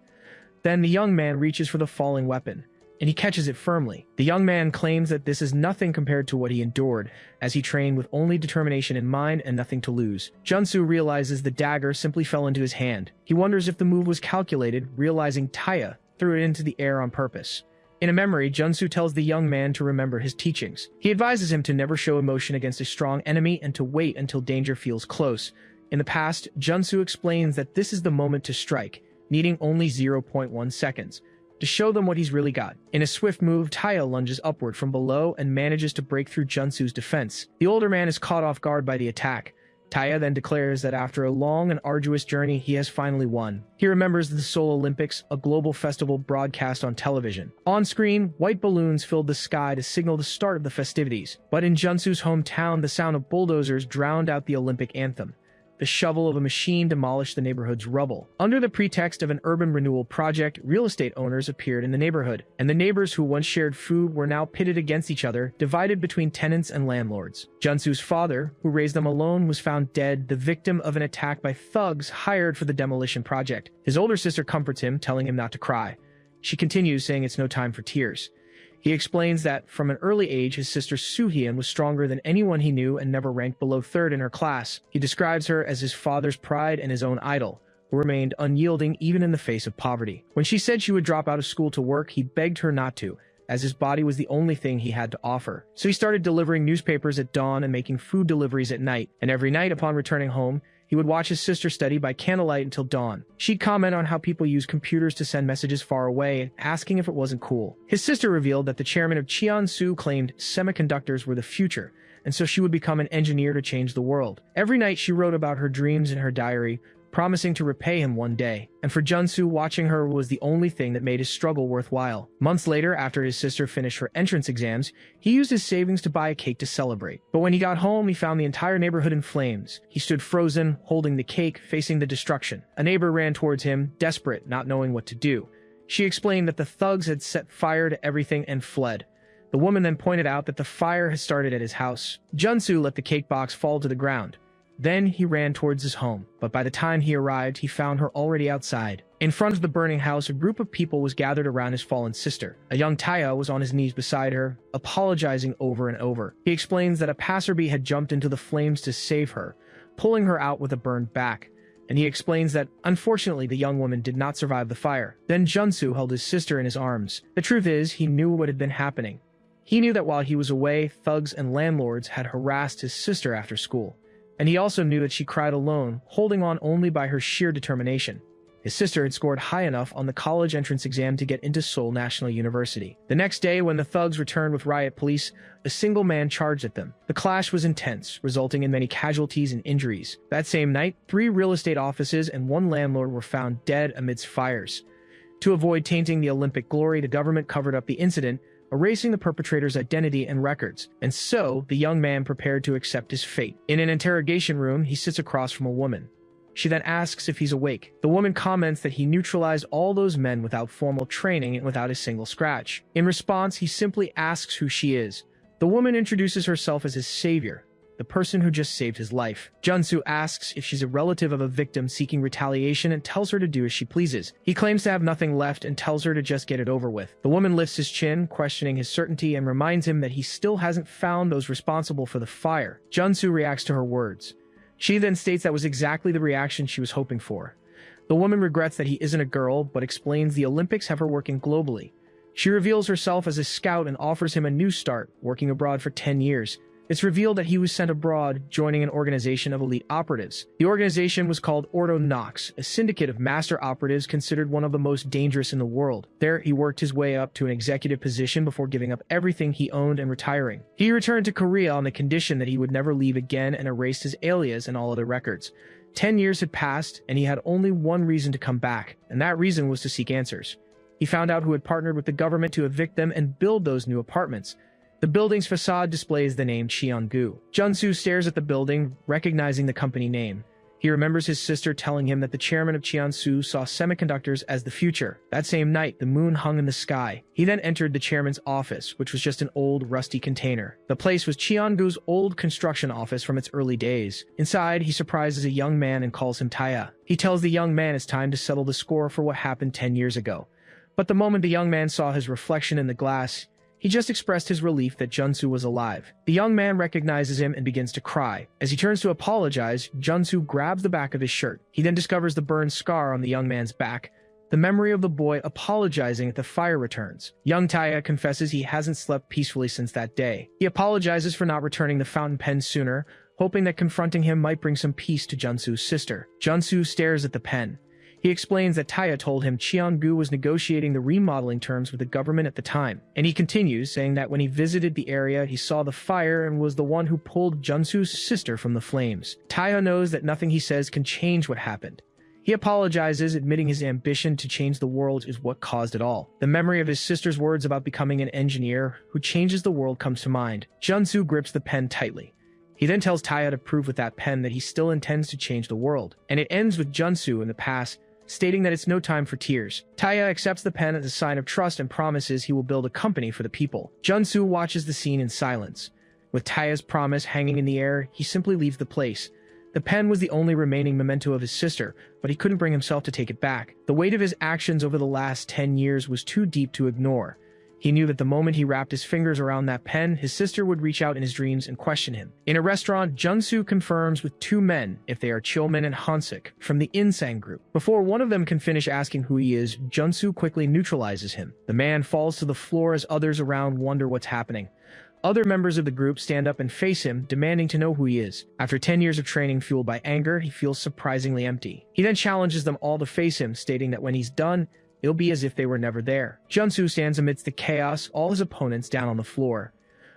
Then the young man reaches for the falling weapon, and he catches it firmly. The young man claims that this is nothing compared to what he endured, as he trained with only determination in mind and nothing to lose. Junsu realizes the dagger simply fell into his hand. He wonders if the move was calculated, realizing Taya threw it into the air on purpose. In a memory, Junsu tells the young man to remember his teachings. He advises him to never show emotion against a strong enemy and to wait until danger feels close. In the past, Junsu explains that this is the moment to strike, needing only 0.1 seconds. To show them what he's really got. In a swift move, Taya lunges upward from below and manages to break through Junsu's defense. The older man is caught off guard by the attack. Taya then declares that after a long and arduous journey, he has finally won. He remembers the Seoul Olympics, a global festival broadcast on television. On screen, white balloons filled the sky to signal the start of the festivities. But in Junsu's hometown, the sound of bulldozers drowned out the Olympic anthem. The shovel of a machine demolished the neighborhood's rubble. Under the pretext of an urban renewal project, real estate owners appeared in the neighborhood, and the neighbors who once shared food were now pitted against each other, divided between tenants and landlords. Junsu's father, who raised them alone, was found dead, the victim of an attack by thugs hired for the demolition project. His older sister comforts him, telling him not to cry. She continues, saying it's no time for tears. He explains that, from an early age, his sister Soo-hyun was stronger than anyone he knew and never ranked below third in her class. He describes her as his father's pride and his own idol, who remained unyielding even in the face of poverty. When she said she would drop out of school to work, he begged her not to, as his body was the only thing he had to offer. So he started delivering newspapers at dawn and making food deliveries at night, and every night upon returning home, he would watch his sister study by candlelight until dawn. She'd comment on how people use computers to send messages far away, asking if it wasn't cool. His sister revealed that the chairman of Cheonsu claimed semiconductors were the future, and so she would become an engineer to change the world. Every night she wrote about her dreams in her diary, promising to repay him one day. And for Junsu, watching her was the only thing that made his struggle worthwhile. Months later, after his sister finished her entrance exams, he used his savings to buy a cake to celebrate. But when he got home, he found the entire neighborhood in flames. He stood frozen, holding the cake, facing the destruction. A neighbor ran towards him, desperate, not knowing what to do. She explained that the thugs had set fire to everything and fled. The woman then pointed out that the fire had started at his house. Junsu let the cake box fall to the ground. Then he ran towards his home, but by the time he arrived, he found her already outside. In front of the burning house, a group of people was gathered around his fallen sister. A young Taya was on his knees beside her, apologizing over and over. He explains that a passerby had jumped into the flames to save her, pulling her out with a burned back. And he explains that, unfortunately, the young woman did not survive the fire. Then Junsu held his sister in his arms. The truth is, he knew what had been happening. He knew that while he was away, thugs and landlords had harassed his sister after school. And he also knew that she cried alone, holding on only by her sheer determination. His sister had scored high enough on the college entrance exam to get into Seoul National University. The next day, when the thugs returned with riot police, a single man charged at them. The clash was intense, resulting in many casualties and injuries. That same night, 3 real estate offices and 1 landlord were found dead amidst fires. To avoid tainting the Olympic glory, the government covered up the incident, erasing the perpetrator's identity and records, and so the young man prepared to accept his fate. In an interrogation room, he sits across from a woman. She then asks if he's awake. The woman comments that he neutralized all those men without formal training and without a single scratch. In response, he simply asks who she is. The woman introduces herself as his savior, the person who just saved his life. Junsu asks if she's a relative of a victim seeking retaliation and tells her to do as she pleases. He claims to have nothing left and tells her to just get it over with. The woman lifts his chin, questioning his certainty, and reminds him that he still hasn't found those responsible for the fire. Junsu reacts to her words. She then states that was exactly the reaction she was hoping for. The woman regrets that he isn't a girl, but explains the Olympics have her working globally. She reveals herself as a scout and offers him a new start, working abroad for 10 years. It's revealed that he was sent abroad, joining an organization of elite operatives. The organization was called Ordo Nox, a syndicate of master operatives considered one of the most dangerous in the world. There, he worked his way up to an executive position before giving up everything he owned and retiring. He returned to Korea on the condition that he would never leave again and erased his alias and all other records. 10 years had passed, and he had only one reason to come back, and that reason was to seek answers. He found out who had partnered with the government to evict them and build those new apartments. The building's facade displays the name Cheongu. Junsu stares at the building, recognizing the company name. He remembers his sister telling him that the chairman of Cheonsu saw semiconductors as the future. That same night, the moon hung in the sky. He then entered the chairman's office, which was just an old, rusty container. The place was Cheongu's old construction office from its early days. Inside, he surprises a young man and calls him Taya. He tells the young man it's time to settle the score for what happened 10 years ago. But the moment the young man saw his reflection in the glass, he just expressed his relief that Junsu was alive. The young man recognizes him and begins to cry. As he turns to apologize, Junsu grabs the back of his shirt. He then discovers the burned scar on the young man's back. The memory of the boy apologizing at the fire returns. Young Taya confesses he hasn't slept peacefully since that day. He apologizes for not returning the fountain pen sooner, hoping that confronting him might bring some peace to Junsu's sister. Junsu stares at the pen. He explains that Taya told him Cheongu was negotiating the remodeling terms with the government at the time, and he continues, saying that when he visited the area, he saw the fire and was the one who pulled Junsu's sister from the flames. Taya knows that nothing he says can change what happened. He apologizes, admitting his ambition to change the world is what caused it all. The memory of his sister's words about becoming an engineer who changes the world comes to mind. Junsu grips the pen tightly. He then tells Taya to prove with that pen that he still intends to change the world, and it ends with Junsu in the past, stating that it's no time for tears. Taya accepts the pen as a sign of trust and promises he will build a company for the people. Junsu watches the scene in silence. With Taya's promise hanging in the air, he simply leaves the place. The pen was the only remaining memento of his sister, but he couldn't bring himself to take it back. The weight of his actions over the last 10 years was too deep to ignore. He knew that the moment he wrapped his fingers around that pen, his sister would reach out in his dreams and question him. In a restaurant, Junsu confirms with two men if they are Chilman and Hansik from the Insang group. Before one of them can finish asking who he is, Junsu quickly neutralizes him. The man falls to the floor as others around wonder what's happening. Other members of the group stand up and face him, demanding to know who he is. After 10 years of training fueled by anger, he feels surprisingly empty. He then challenges them all to face him, stating that when he's done, it'll be as if they were never there. Junsu stands amidst the chaos, all his opponents down on the floor.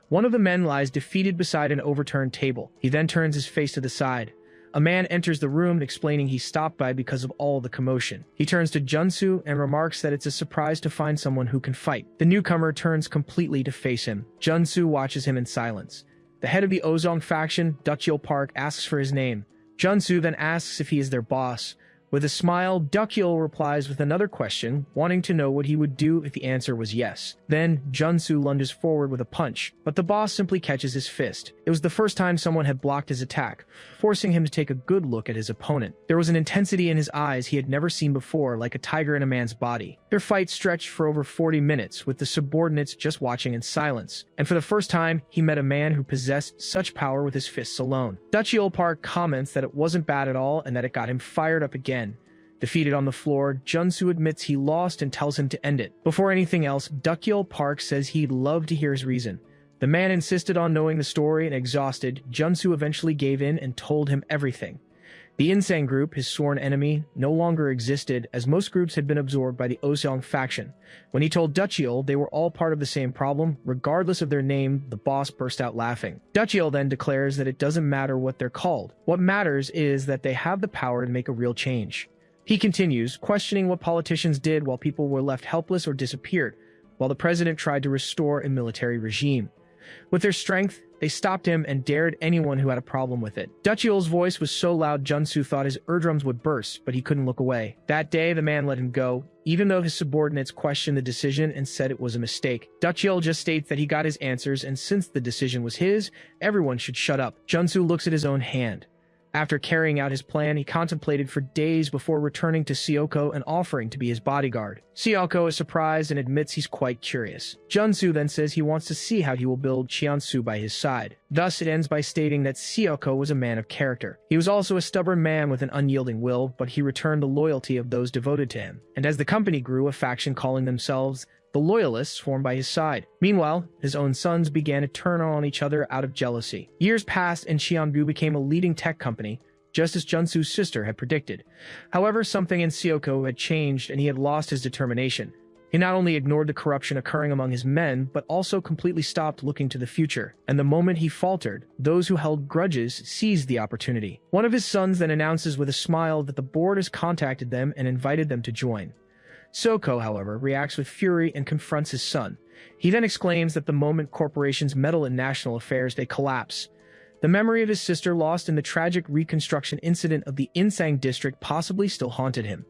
One of the men lies defeated beside an overturned table. He then turns his face to the side. A man enters the room, explaining he stopped by because of all the commotion. He turns to Junsu and remarks that it's a surprise to find someone who can fight. The newcomer turns completely to face him. Junsu watches him in silence. The head of the Ozong faction, Dukyeol Park, asks for his name. Junsu then asks if he is their boss. With a smile, Dukyeol replies with another question, wanting to know what he would do if the answer was yes. Then, Junsu lunges forward with a punch, but the boss simply catches his fist. It was the first time someone had blocked his attack, forcing him to take a good look at his opponent. There was an intensity in his eyes he had never seen before, like a tiger in a man's body. Their fight stretched for over 40 minutes, with the subordinates just watching in silence. And for the first time, he met a man who possessed such power with his fists alone. Dukyeol Park comments that it wasn't bad at all and that it got him fired up again. Defeated on the floor, Junsu admits he lost and tells him to end it. Before anything else, Dukyeol Park says he'd love to hear his reason. The man insisted on knowing the story, and exhausted, Junsu eventually gave in and told him everything. The Insane group, his sworn enemy, no longer existed, as most groups had been absorbed by the Oseong faction. When he told Dukyeol they were all part of the same problem, regardless of their name, the boss burst out laughing. Dukyeol then declares that it doesn't matter what they're called. What matters is that they have the power to make a real change. He continues, questioning what politicians did while people were left helpless or disappeared, while the president tried to restore a military regime. With their strength, they stopped him and dared anyone who had a problem with it. Dutchiel's voice was so loud Junsu thought his eardrums would burst, but he couldn't look away. That day, the man let him go, even though his subordinates questioned the decision and said it was a mistake. Dutchiel just states that he got his answers, and since the decision was his, everyone should shut up. Junsu looks at his own hand. After carrying out his plan, he contemplated for days before returning to Sioko and offering to be his bodyguard. Sioko is surprised and admits he's quite curious. Junsu then says he wants to see how he will build Chiansu by his side. Thus, it ends by stating that Sioko was a man of character. He was also a stubborn man with an unyielding will, but he returned the loyalty of those devoted to him. And as the company grew, a faction calling themselves the Loyalists formed by his side. Meanwhile, his own sons began to turn on each other out of jealousy. Years passed and Xianbu became a leading tech company, just as Junsu's sister had predicted. However, something in Sioko had changed and he had lost his determination. He not only ignored the corruption occurring among his men, but also completely stopped looking to the future. And the moment he faltered, those who held grudges seized the opportunity. One of his sons then announces with a smile that the board has contacted them and invited them to join. Soko, however, reacts with fury and confronts his son. He then exclaims that the moment corporations meddle in national affairs, they collapse. The memory of his sister lost in the tragic reconstruction incident of the Insang district possibly still haunted him.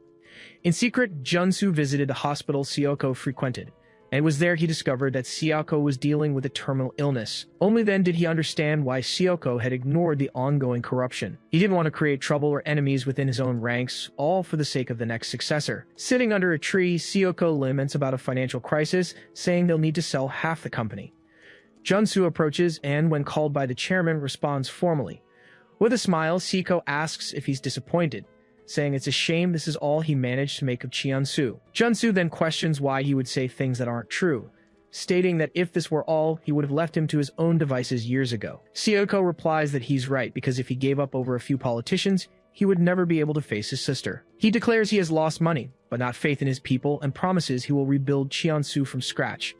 In secret, Junsu visited the hospital Sioko frequented, and it was there he discovered that Sioko was dealing with a terminal illness. Only then did he understand why Sioko had ignored the ongoing corruption. He didn't want to create trouble or enemies within his own ranks, all for the sake of the next successor. Sitting under a tree, Sioko laments about a financial crisis, saying they'll need to sell half the company. Junsu approaches and, when called by the chairman, responds formally. With a smile, Sioko asks if he's disappointed, saying it's a shame this is all he managed to make of Chiansu. Junsu then questions why he would say things that aren't true, stating that if this were all, he would have left him to his own devices years ago. Sioko replies that he's right, because if he gave up over a few politicians, he would never be able to face his sister. He declares he has lost money, but not faith in his people, and promises he will rebuild Chiansu from scratch.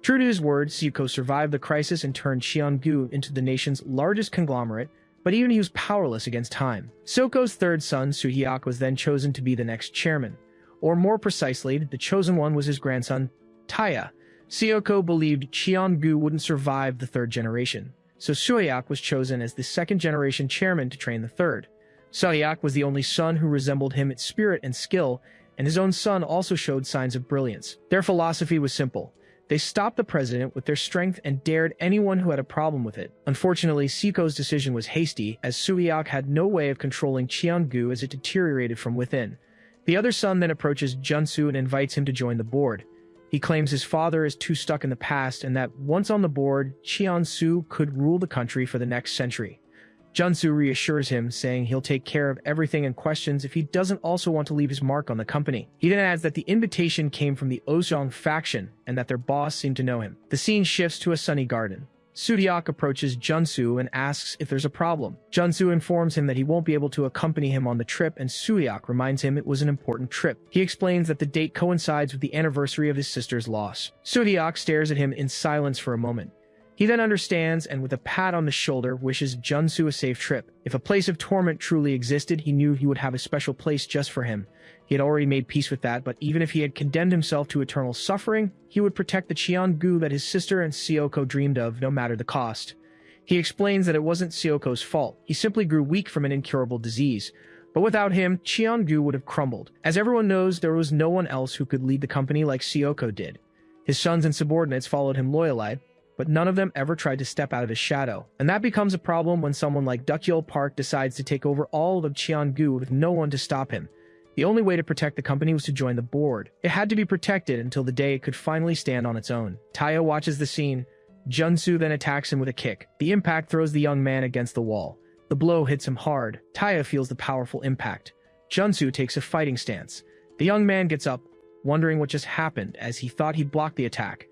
True to his word, Sioko survived the crisis and turned Xiangu into the nation's largest conglomerate, but even he was powerless against time. Soko's third son, Suhyok, was then chosen to be the next chairman. Or more precisely, the chosen one was his grandson, Taya. Sioko believed Xiangu wouldn't survive the third generation, so Suhyok was chosen as the second-generation chairman to train the third. Suhyok was the only son who resembled him in spirit and skill, and his own son also showed signs of brilliance. Their philosophy was simple. They stopped the president with their strength and dared anyone who had a problem with it. Unfortunately, Siko's decision was hasty, as Suhyok had no way of controlling Xiangu as it deteriorated from within. The other son then approaches Junsu and invites him to join the board. He claims his father is too stuck in the past and that once on the board, Chiansu could rule the country for the next century. Junsu reassures him, saying he'll take care of everything and questions if he doesn't also want to leave his mark on the company. He then adds that the invitation came from the Ozhong faction and that their boss seemed to know him. The scene shifts to a sunny garden. Suhyok approaches Junsu and asks if there's a problem. Junsu informs him that he won't be able to accompany him on the trip, and Suhyok reminds him it was an important trip. He explains that the date coincides with the anniversary of his sister's loss. Suhyok stares at him in silence for a moment. He then understands and with a pat on the shoulder wishes Junsu a safe trip. If a place of torment truly existed, he knew he would have a special place just for him. He had already made peace with that, but even if he had condemned himself to eternal suffering, he would protect the Qiangu that his sister and Sioko dreamed of, no matter the cost. He explains that it wasn't Sioko's fault. He simply grew weak from an incurable disease. But without him, Qiangu would have crumbled. As everyone knows, there was no one else who could lead the company like Sioko did. His sons and subordinates followed him loyally, but none of them ever tried to step out of his shadow. And that becomes a problem when someone like Dukyul Park decides to take over all of Qiangu with no one to stop him. The only way to protect the company was to join the board. It had to be protected until the day it could finally stand on its own. Taya watches the scene. Junsu then attacks him with a kick. The impact throws the young man against the wall. The blow hits him hard. Taya feels the powerful impact. Junsu takes a fighting stance. The young man gets up, wondering what just happened, as he thought he'd blocked the attack.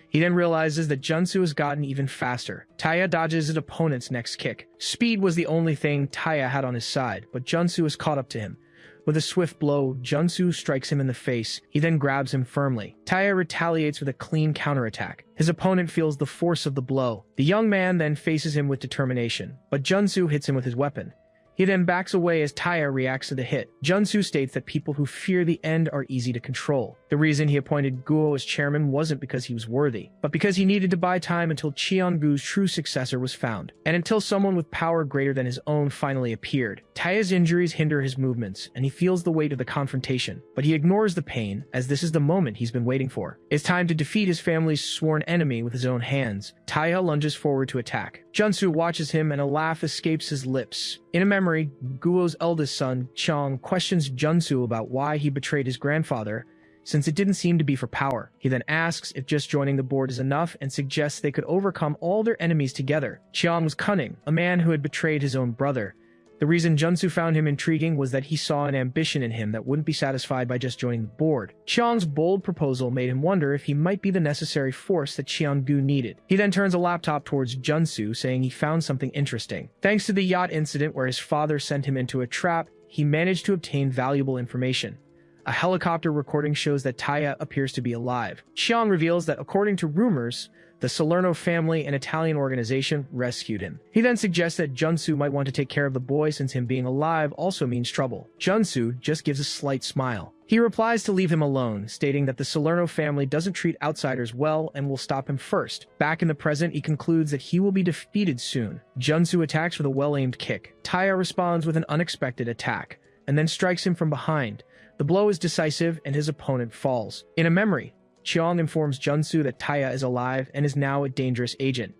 He then realizes that Junsu has gotten even faster. Taya dodges his opponent's next kick. Speed was the only thing Taya had on his side, but Junsu has caught up to him. With a swift blow, Junsu strikes him in the face. He then grabs him firmly. Taya retaliates with a clean counterattack. His opponent feels the force of the blow. The young man then faces him with determination, but Junsu hits him with his weapon. He then backs away as Taya reacts to the hit. Junsu states that people who fear the end are easy to control. The reason he appointed Guo as chairman wasn't because he was worthy, but because he needed to buy time until Cheon-gu's true successor was found, and until someone with power greater than his own finally appeared. Taya's injuries hinder his movements, and he feels the weight of the confrontation, but he ignores the pain, as this is the moment he's been waiting for. It's time to defeat his family's sworn enemy with his own hands. Taya lunges forward to attack. Junsu watches him and a laugh escapes his lips. In a memory, Guo's eldest son, Chong, questions Junsu about why he betrayed his grandfather, since it didn't seem to be for power. He then asks if just joining the board is enough and suggests they could overcome all their enemies together. Chiang was cunning, a man who had betrayed his own brother. The reason Junsu found him intriguing was that he saw an ambition in him that wouldn't be satisfied by just joining the board. Chiang's bold proposal made him wonder if he might be the necessary force that Cheon-gu needed. He then turns a laptop towards Junsu, saying he found something interesting. Thanks to the yacht incident where his father sent him into a trap, he managed to obtain valuable information. A helicopter recording shows that Taya appears to be alive. Chiang reveals that according to rumors, the Salerno family, an Italian organization, rescued him. He then suggests that Junsu might want to take care of the boy since him being alive also means trouble. Junsu just gives a slight smile. He replies to leave him alone, stating that the Salerno family doesn't treat outsiders well and will stop him first. Back in the present, he concludes that he will be defeated soon. Junsu attacks with a well-aimed kick. Taya responds with an unexpected attack, and then strikes him from behind. The blow is decisive, and his opponent falls. In a memory, Chiang informs Junsu that Taya is alive and is now a dangerous agent.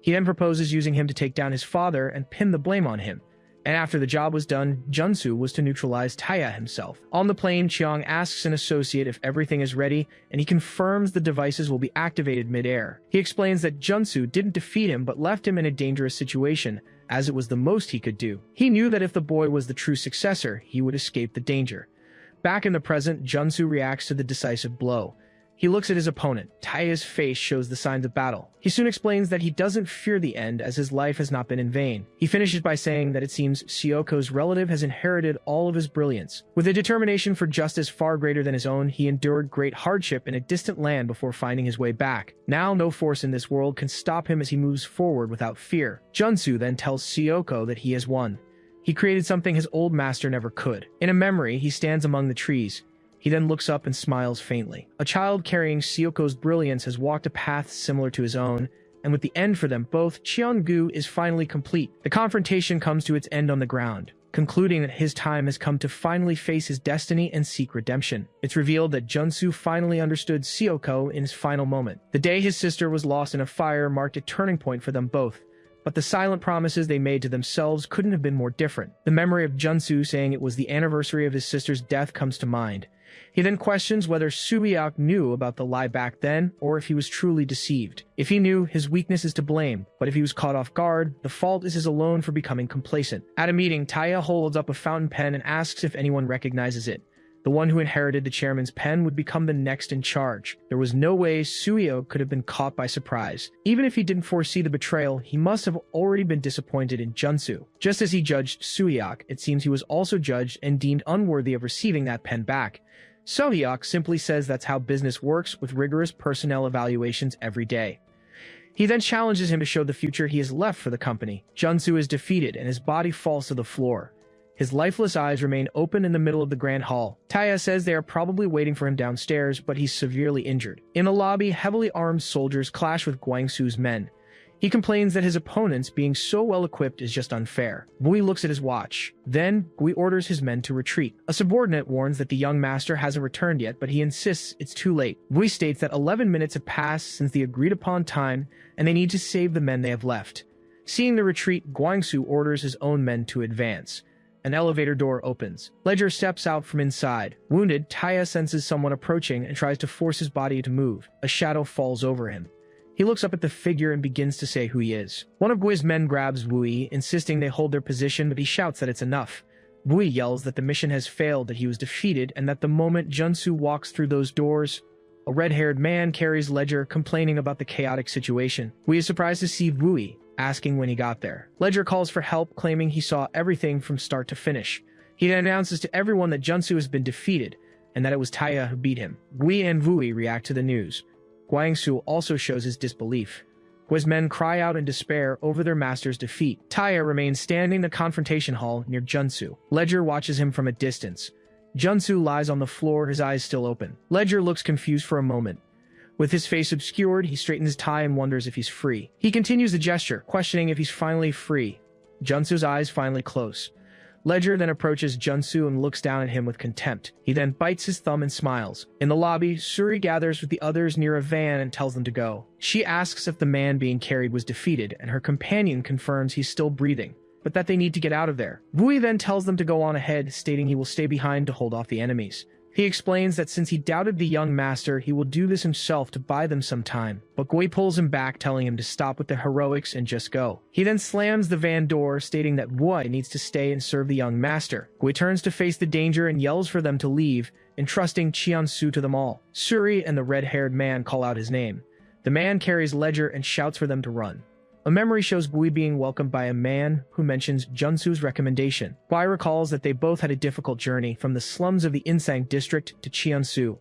He then proposes using him to take down his father and pin the blame on him. And after the job was done, Junsu was to neutralize Taya himself. On the plane, Chiang asks an associate if everything is ready, and he confirms the devices will be activated mid-air. He explains that Junsu didn't defeat him but left him in a dangerous situation, as it was the most he could do. He knew that if the boy was the true successor, he would escape the danger. Back in the present, Junsu reacts to the decisive blow. He looks at his opponent. Taya's face shows the signs of battle. He soon explains that he doesn't fear the end as his life has not been in vain. He finishes by saying that it seems Syoko's relative has inherited all of his brilliance. With a determination for justice far greater than his own, he endured great hardship in a distant land before finding his way back. Now no force in this world can stop him as he moves forward without fear. Junsu then tells Syoko that he has won. He created something his old master never could. In a memory, he stands among the trees. He then looks up and smiles faintly. A child carrying Syoko's brilliance has walked a path similar to his own, and with the end for them both, Cheon-gu is finally complete. The confrontation comes to its end on the ground, concluding that his time has come to finally face his destiny and seek redemption. It's revealed that Junsu finally understood Syoko in his final moment. The day his sister was lost in a fire marked a turning point for them both. But the silent promises they made to themselves couldn't have been more different. The memory of Junsu saying it was the anniversary of his sister's death comes to mind. He then questions whether Subiak knew about the lie back then, or if he was truly deceived. If he knew, his weakness is to blame, but if he was caught off guard, the fault is his alone for becoming complacent. At a meeting, Taya holds up a fountain pen and asks if anyone recognizes it. The one who inherited the chairman's pen would become the next in charge. There was no way Suio could have been caught by surprise. Even if he didn't foresee the betrayal, he must have already been disappointed in Junsu. Just as he judged Suiok, it seems he was also judged and deemed unworthy of receiving that pen back. Sohyok simply says that's how business works, with rigorous personnel evaluations every day. He then challenges him to show the future he has left for the company. Junsu is defeated and his body falls to the floor. His lifeless eyes remain open in the middle of the grand hall. Taya says they are probably waiting for him downstairs, but he's severely injured. In the lobby, heavily armed soldiers clash with Guangsu's men. He complains that his opponents being so well equipped is just unfair. Bui looks at his watch. Then, Bui orders his men to retreat. A subordinate warns that the young master hasn't returned yet, but he insists it's too late. Bui states that 11 minutes have passed since the agreed upon time, and they need to save the men they have left. Seeing the retreat, Guangsu orders his own men to advance. An elevator door opens. Ledger steps out from inside. Wounded, Taya senses someone approaching and tries to force his body to move. A shadow falls over him. He looks up at the figure and begins to say who he is. One of Gui's men grabs Wui, insisting they hold their position, but he shouts that it's enough. Wui yells that the mission has failed, that he was defeated, and that the moment Junsu walks through those doors, a red-haired man carries Ledger, complaining about the chaotic situation. Wui is surprised to see Wui, asking when he got there. Ledger calls for help, claiming he saw everything from start to finish. He then announces to everyone that Junsu has been defeated, and that it was Taya who beat him. Gui and Wui react to the news. Guangsu also shows his disbelief. Gui's men cry out in despair over their master's defeat. Taya remains standing in the confrontation hall near Junsu. Ledger watches him from a distance. Junsu lies on the floor, his eyes still open. Ledger looks confused for a moment. With his face obscured, he straightens his tie and wonders if he's free. He continues the gesture, questioning if he's finally free. Junsu's eyes finally close. Ledger then approaches Junsu and looks down at him with contempt. He then bites his thumb and smiles. In the lobby, Suri gathers with the others near a van and tells them to go. She asks if the man being carried was defeated, and her companion confirms he's still breathing, but that they need to get out of there. Gui then tells them to go on ahead, stating he will stay behind to hold off the enemies. He explains that since he doubted the young master, he will do this himself to buy them some time, but Gui pulls him back, telling him to stop with the heroics and just go. He then slams the van door, stating that Gui needs to stay and serve the young master. Gui turns to face the danger and yells for them to leave, entrusting Chiansu to them all. Suri and the red-haired man call out his name. The man carries Ledger and shouts for them to run. A memory shows Gui being welcomed by a man who mentions Junsu's recommendation. Gui recalls that they both had a difficult journey from the slums of the Insang district to Chiansu.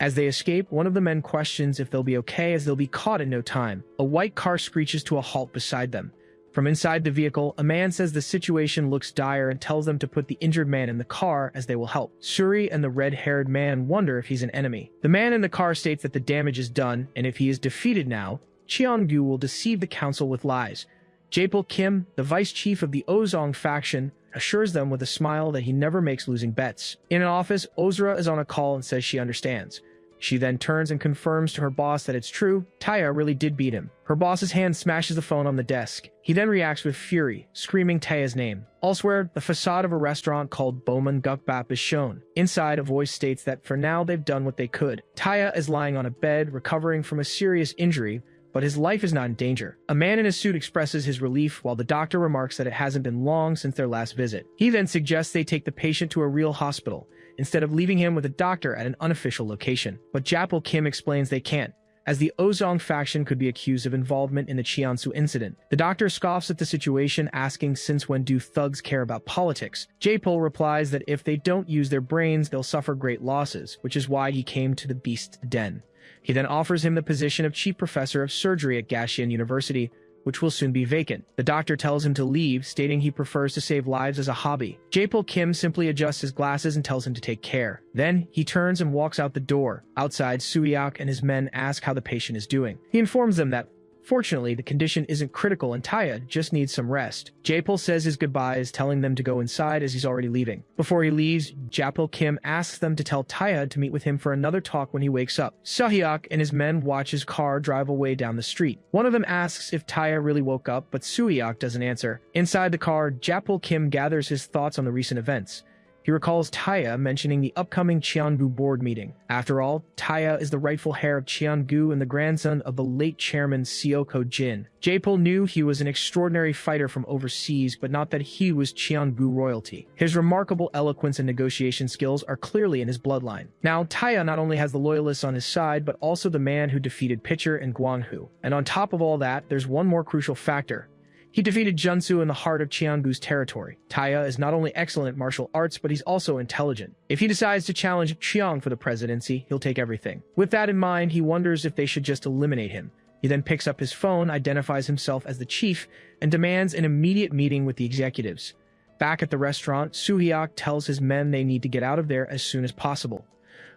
As they escape, one of the men questions if they'll be okay as they'll be caught in no time. A white car screeches to a halt beside them. From inside the vehicle, a man says the situation looks dire and tells them to put the injured man in the car as they will help. Suri and the red-haired man wonder if he's an enemy. The man in the car states that the damage is done, and if he is defeated now, Cheon-gu will deceive the council with lies. Jaepal Kim, the vice chief of the Ozong faction, assures them with a smile that he never makes losing bets. In an office, Ozra is on a call and says she understands. She then turns and confirms to her boss that it's true, Taya really did beat him. Her boss's hand smashes the phone on the desk. He then reacts with fury, screaming Taya's name. Elsewhere, the facade of a restaurant called MangaCapped is shown. Inside, a voice states that for now they've done what they could. Taya is lying on a bed, recovering from a serious injury, but his life is not in danger. A man in a suit expresses his relief, while the doctor remarks that it hasn't been long since their last visit. He then suggests they take the patient to a real hospital, instead of leaving him with a doctor at an unofficial location. But Jaepal Kim explains they can't, as the Ozong faction could be accused of involvement in the Chiansu incident. The doctor scoffs at the situation, asking since when do thugs care about politics. Jaepal replies that if they don't use their brains, they'll suffer great losses, which is why he came to the Beast's Den. He then offers him the position of chief professor of surgery at Gashian University, which will soon be vacant. The doctor tells him to leave, stating he prefers to save lives as a hobby. Jaepal Kim simply adjusts his glasses and tells him to take care. Then, he turns and walks out the door. Outside, Suyak and his men ask how the patient is doing. He informs them that, fortunately, the condition isn't critical and Taya just needs some rest. Jaepal says his goodbyes, telling them to go inside as he's already leaving. Before he leaves, Jaepal Kim asks them to tell Taya to meet with him for another talk when he wakes up. Sahyak and his men watch his car drive away down the street. One of them asks if Taya really woke up, but Suyak doesn't answer. Inside the car, Jaepal Kim gathers his thoughts on the recent events. He recalls Taya mentioning the upcoming Cheongu board meeting. After all, Taya is the rightful heir of Cheongu and the grandson of the late chairman Seoko Jin. Jaepal knew he was an extraordinary fighter from overseas, but not that he was Cheongu royalty. His remarkable eloquence and negotiation skills are clearly in his bloodline. Now, Taya not only has the loyalists on his side, but also the man who defeated Pitcher and Guanghu. And on top of all that, there's one more crucial factor. He defeated Junsu in the heart of Cheongu's territory. Taya is not only excellent at martial arts, but he's also intelligent. If he decides to challenge Cheong for the presidency, he'll take everything. With that in mind, he wonders if they should just eliminate him. He then picks up his phone, identifies himself as the chief, and demands an immediate meeting with the executives. Back at the restaurant, Suhyak tells his men they need to get out of there as soon as possible.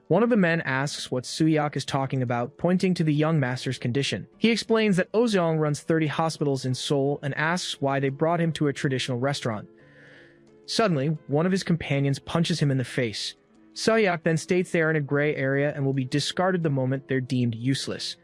One of the men asks what Suyak is talking about, pointing to the young master's condition. He explains that Ozong runs 30 hospitals in Seoul and asks why they brought him to a traditional restaurant. Suddenly, one of his companions punches him in the face. Suyak then states they are in a gray area and will be discarded the moment they're deemed useless.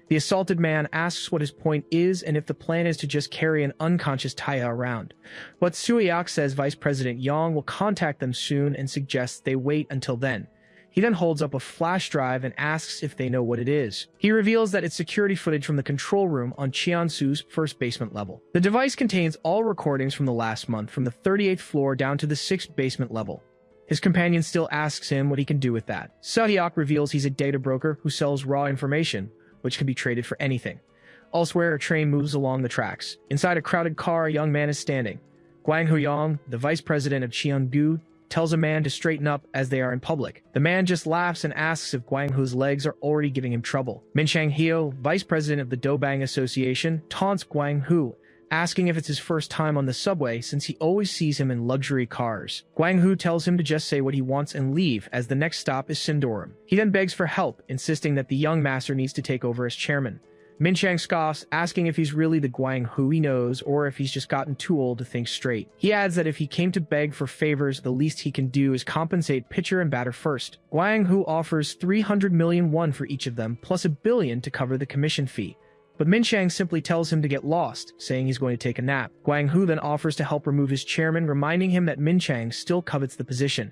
The assaulted man asks what his point is and if the plan is to just carry an unconscious Taya around. But Suyak says Vice President Yang will contact them soon and suggests they wait until then. He then holds up a flash drive and asks if they know what it is. He reveals that it's security footage from the control room on Cheonsu's first basement level. The device contains all recordings from the last month, from the 38th floor down to the 6th basement level. His companion still asks him what he can do with that. Sahyak reveals he's a data broker who sells raw information, which can be traded for anything. Elsewhere, a train moves along the tracks. Inside a crowded car, a young man is standing. Guang Huyang, the vice president of Cheongu, tells a man to straighten up as they are in public. The man just laughs and asks if Guang Hu's legs are already giving him trouble. Min Chang-hyo, vice president of the Dobang Association, taunts Guang Hu, asking if it's his first time on the subway since he always sees him in luxury cars. Guang Hu tells him to just say what he wants and leave, as the next stop is Sindorim. He then begs for help, insisting that the young master needs to take over as chairman. Min Chang scoffs, asking if he's really the Guang Hu he knows or if he's just gotten too old to think straight. He adds that if he came to beg for favors, the least he can do is compensate pitcher and batter first. Guang Hu offers 300 million won for each of them, plus $1 billion to cover the commission fee. But Min Chang simply tells him to get lost, saying he's going to take a nap. Guang Hu then offers to help remove his chairman, reminding him that Min Chang still covets the position.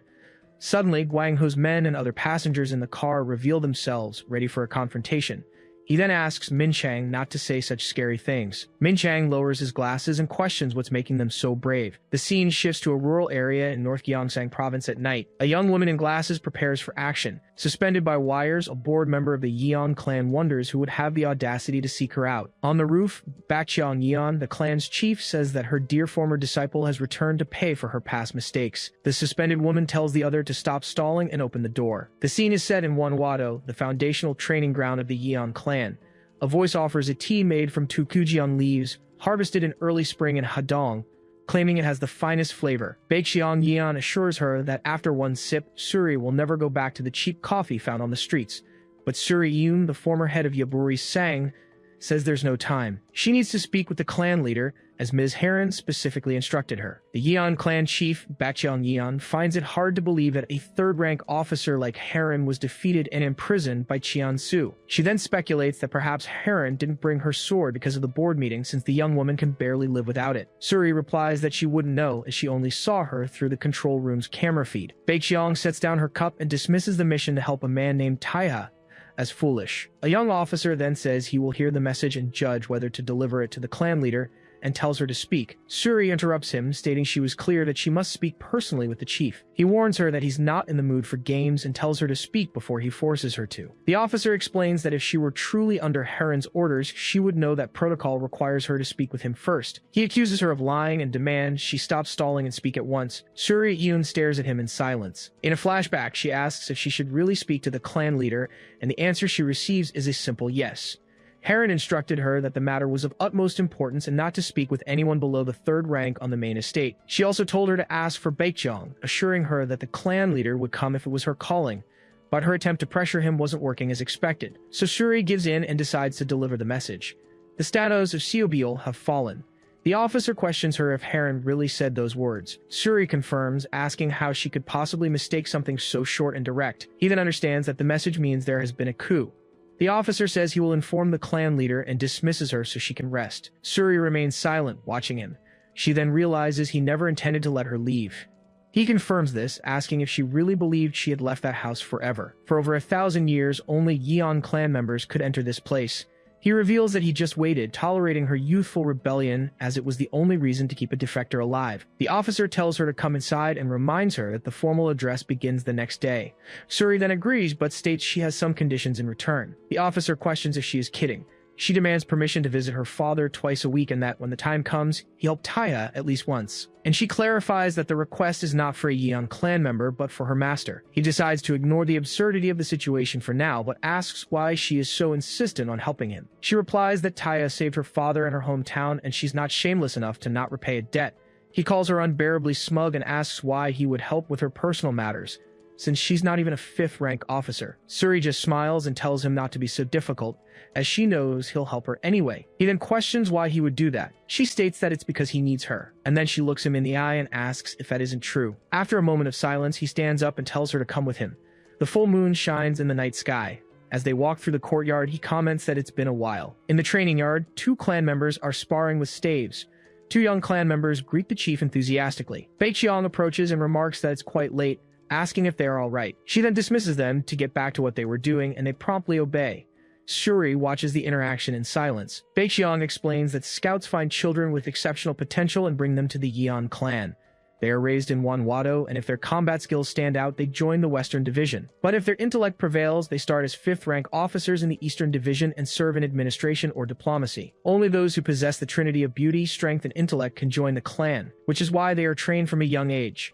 Suddenly, Guang Hu's men and other passengers in the car reveal themselves, ready for a confrontation. He then asks Min Chang not to say such scary things. Min Chang lowers his glasses and questions what's making them so brave. The scene shifts to a rural area in North Gyeongsang province at night. A young woman in glasses prepares for action. Suspended by wires, a board member of the Yeon clan wonders who would have the audacity to seek her out. On the roof, Bakcheon Yeon, the clan's chief, says that her dear former disciple has returned to pay for her past mistakes. The suspended woman tells the other to stop stalling and open the door. The scene is set in Wonwado, the foundational training ground of the Yeon clan. A voice offers a tea made from tukujeon leaves, harvested in early spring in Hadong, claiming it has the finest flavor. Baekjeong Yeon assures her that after one sip, Suri will never go back to the cheap coffee found on the streets. But Suri Yoon, the former head of Yaburi Sang, says there's no time. She needs to speak with the clan leader, as Ms. Heron specifically instructed her. The Yeon clan chief, Bakcheon Yeon, finds it hard to believe that a third-rank officer like Heron was defeated and imprisoned by Cheon Su. She then speculates that perhaps Heron didn't bring her sword because of the board meeting, since the young woman can barely live without it. Suri replies that she wouldn't know, as she only saw her through the control room's camera feed. Baekjeong sets down her cup and dismisses the mission to help a man named Taiha as foolish. A young officer then says he will hear the message and judge whether to deliver it to the clan leader, and tells her to speak. Suri interrupts him, stating she was clear that she must speak personally with the chief. He warns her that he's not in the mood for games and tells her to speak before he forces her to. The officer explains that if she were truly under Heron's orders, she would know that protocol requires her to speak with him first. He accuses her of lying and demands she stop stalling and speak at once. Suri Yoon stares at him in silence. In a flashback, she asks if she should really speak to the clan leader, and the answer she receives is a simple yes. Heron instructed her that the matter was of utmost importance and not to speak with anyone below the third rank on the main estate. She also told her to ask for Baekjeong, assuring her that the clan leader would come if it was her calling, but her attempt to pressure him wasn't working as expected. So Suri gives in and decides to deliver the message. The statos of Seobiol have fallen. The officer questions her if Heron really said those words. Suri confirms, asking how she could possibly mistake something so short and direct. He then understands that the message means there has been a coup. The officer says he will inform the clan leader and dismisses her so she can rest. Suri remains silent, watching him. She then realizes he never intended to let her leave. He confirms this, asking if she really believed she had left that house forever. For over 1,000 years, only Yeon clan members could enter this place. He reveals that he just waited, tolerating her youthful rebellion as it was the only reason to keep a defector alive. The officer tells her to come inside and reminds her that the formal address begins the next day. Suri then agrees, but states she has some conditions in return. The officer questions if she is kidding. She demands permission to visit her father twice a week and that when the time comes, he helped Taya at least once. And she clarifies that the request is not for a Yeon clan member, but for her master. He decides to ignore the absurdity of the situation for now, but asks why she is so insistent on helping him. She replies that Taya saved her father and her hometown, and she's not shameless enough to not repay a debt. He calls her unbearably smug and asks why he would help with her personal matters, since she's not even a 5th-rank officer. Suri just smiles and tells him not to be so difficult, as she knows he'll help her anyway. He then questions why he would do that. She states that it's because he needs her, and then she looks him in the eye and asks if that isn't true. After a moment of silence, he stands up and tells her to come with him. The full moon shines in the night sky. As they walk through the courtyard, he comments that it's been a while. In the training yard, 2 clan members are sparring with staves. 2 young clan members greet the chief enthusiastically. Baekjeong approaches and remarks that it's quite late, asking if they are all right. She then dismisses them to get back to what they were doing, and they promptly obey. Suri watches the interaction in silence. Baekjeong explains that scouts find children with exceptional potential and bring them to the Yeon clan. They are raised in Wonwado, and if their combat skills stand out, they join the Western Division. But if their intellect prevails, they start as 5th-rank officers in the Eastern Division and serve in administration or diplomacy. Only those who possess the trinity of beauty, strength, and intellect can join the clan, which is why they are trained from a young age.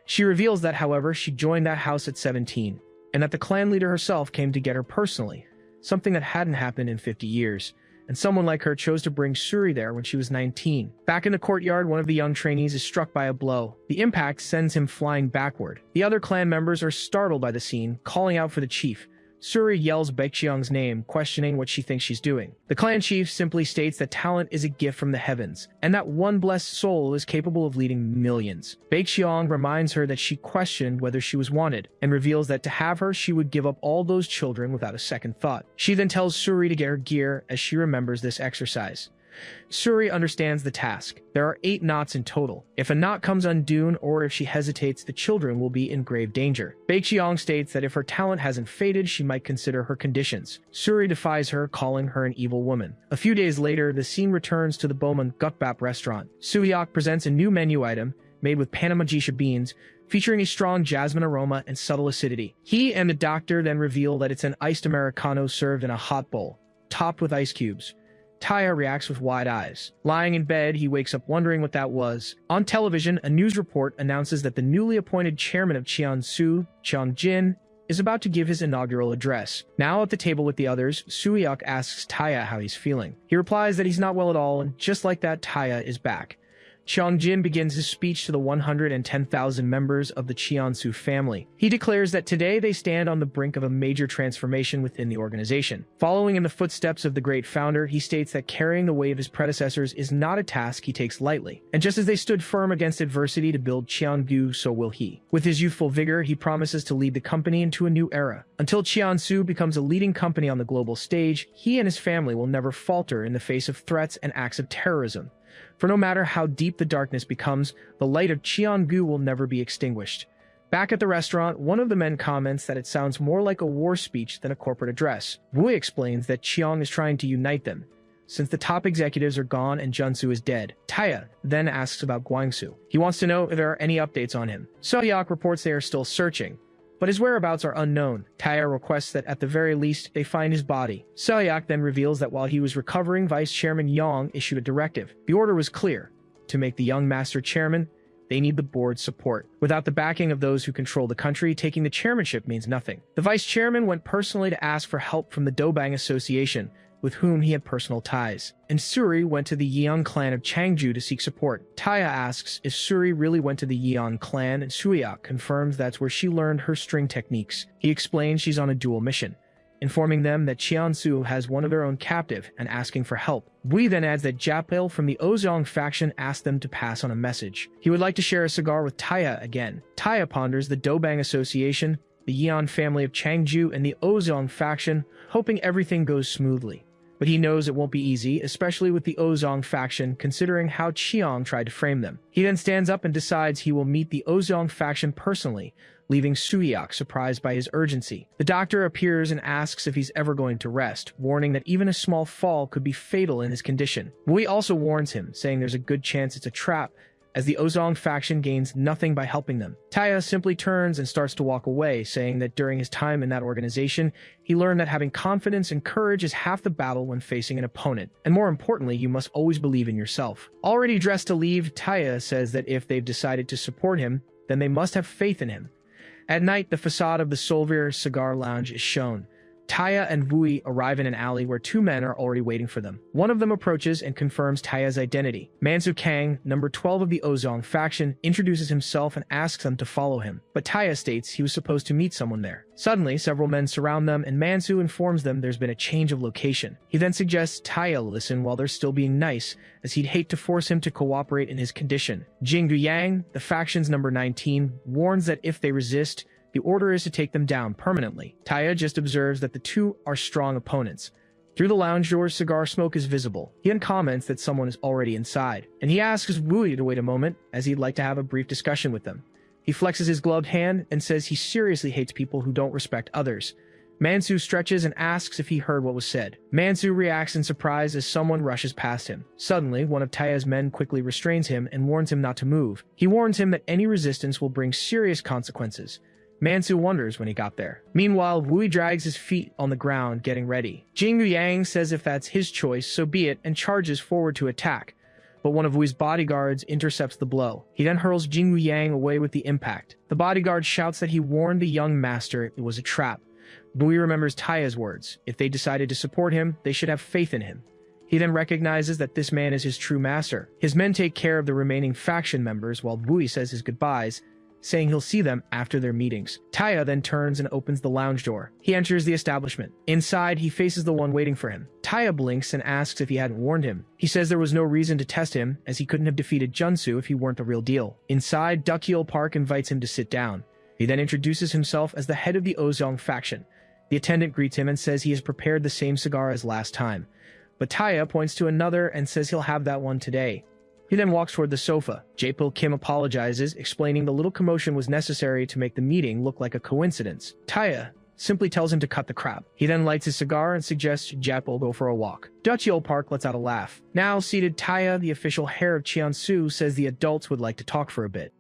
She reveals that, however, she joined that house at 17, and that the clan leader herself came to get her personally, something that hadn't happened in 50 years. And someone like her chose to bring Suri there when she was 19. Back in the courtyard, one of the young trainees is struck by a blow. The impact sends him flying backward. The other clan members are startled by the scene, calling out for the chief. Suri yells Baekjeong's name, questioning what she thinks she's doing. The clan chief simply states that talent is a gift from the heavens, and that one blessed soul is capable of leading millions. Baekjeong reminds her that she questioned whether she was wanted, and reveals that to have her, she would give up all those children without a second thought. She then tells Suri to get her gear as she remembers this exercise. Suri understands the task. There are 8 knots in total. If a knot comes undone or if she hesitates, the children will be in grave danger. Baekjeong states that if her talent hasn't faded, she might consider her conditions. Suri defies her, calling her an evil woman. A few days later, the scene returns to the MangaCapped restaurant. Soo-hyuk presents a new menu item made with Panama geisha beans, featuring a strong jasmine aroma and subtle acidity. He and the doctor then reveal that it's an iced Americano served in a hot bowl, topped with ice cubes. Taya reacts with wide eyes. Lying in bed, he wakes up wondering what that was. On television, a news report announces that the newly appointed chairman of Cheonsu, Cheongjin, is about to give his inaugural address. Now at the table with the others, Soo-hyuk asks Taya how he's feeling. He replies that he's not well at all, and just like that, Taya is back. Cheongjin begins his speech to the 110,000 members of the Cheonsu family. He declares that today they stand on the brink of a major transformation within the organization. Following in the footsteps of the great founder, he states that carrying the weight of his predecessors is not a task he takes lightly. And just as they stood firm against adversity to build Cheongju, so will he. With his youthful vigor, he promises to lead the company into a new era. Until Cheonsu becomes a leading company on the global stage, he and his family will never falter in the face of threats and acts of terrorism. For no matter how deep the darkness becomes, the light of Cheongu will never be extinguished. Back at the restaurant, one of the men comments that it sounds more like a war speech than a corporate address. Wui explains that Cheong is trying to unite them, since the top executives are gone and Junsu is dead. Taya then asks about Guangsu. He wants to know if there are any updates on him. Soo-hyuk reports they are still searching, but his whereabouts are unknown. Taya requests that at the very least they find his body. Soo-hyuk then reveals that while he was recovering, Vice Chairman Yang issued a directive. The order was clear. To make the young master chairman, they need the board's support. Without the backing of those who control the country, taking the chairmanship means nothing. The vice chairman went personally to ask for help from the Dobang Association, with whom he had personal ties. And Suri went to the Yeon clan of Changju to seek support. Taya asks if Suri really went to the Yeon clan, and Soo-hyuk confirms that's where she learned her string techniques. He explains she's on a dual mission, informing them that Cheonsu has one of their own captive and asking for help. Wui then adds that Japil from the Ozong faction asked them to pass on a message. He would like to share a cigar with Taya again. Taya ponders the Dobang Association, the Yeon family of Changju, and the Ozong faction, hoping everything goes smoothly. But he knows it won't be easy, especially with the Ozong faction, considering how Cheong tried to frame them. He then stands up and decides he will meet the Ozong faction personally, leaving Soo-hyuk surprised by his urgency. The doctor appears and asks if he's ever going to rest, warning that even a small fall could be fatal in his condition. Wui also warns him, saying there's a good chance it's a trap, as the Ozong faction gains nothing by helping them. Taya simply turns and starts to walk away, saying that during his time in that organization, he learned that having confidence and courage is half the battle when facing an opponent. And more importantly, you must always believe in yourself. Already dressed to leave, Taya says that if they've decided to support him, then they must have faith in him. At night, the facade of the Solvier Cigar Lounge is shown. Taya and Wui arrive in an alley where 2 men are already waiting for them. One of them approaches and confirms Taya's identity. Mansu Kang, number 12 of the Ozong faction, introduces himself and asks them to follow him, but Taya states he was supposed to meet someone there. Suddenly, several men surround them, and Mansu informs them there's been a change of location. He then suggests Taya listen while they're still being nice, as he'd hate to force him to cooperate in his condition. Jinggu Yang, the faction's number 19, warns that if they resist, the order is to take them down permanently. Taya just observes that the two are strong opponents. Through the lounge doors, cigar smoke is visible. He then comments that someone is already inside, and he asks Wui to wait a moment, as he'd like to have a brief discussion with them. He flexes his gloved hand and says he seriously hates people who don't respect others. Mansu stretches and asks if he heard what was said. Mansu reacts in surprise as someone rushes past him. Suddenly, one of Taya's men quickly restrains him and warns him not to move. He warns him that any resistance will bring serious consequences. Mansu wonders when he got there. Meanwhile, Wui drags his feet on the ground, getting ready. Jinggu Yang says if that's his choice, so be it, and charges forward to attack. but one of Wu's bodyguards intercepts the blow. He then hurls Jing Yang away with the impact. The bodyguard shouts that he warned the young master it was a trap. Wu remembers Taya's words. If they decided to support him, they should have faith in him. He then recognizes that this man is his true master. His men take care of the remaining faction members while Wu says his goodbyes, saying he'll see them after their meetings. Taya then turns and opens the lounge door. He enters the establishment. Inside, he faces the one waiting for him. Taya blinks and asks if he hadn't warned him. He says there was no reason to test him, as he couldn't have defeated Junsu if he weren't the real deal. Inside, Duckyeol Park invites him to sit down. He then introduces himself as the head of the Ozong faction. The attendant greets him and says he has prepared the same cigar as last time. But Taya points to another and says he'll have that one today. He then walks toward the sofa. Jae-pil Kim apologizes, explaining the little commotion was necessary to make the meeting look like a coincidence. Taya simply tells him to cut the crap. He then lights his cigar and suggests Jae-pil go for a walk. Duckyeol Park lets out a laugh. Now seated Taya, the official heir of Cheonsu, says the adults would like to talk for a bit.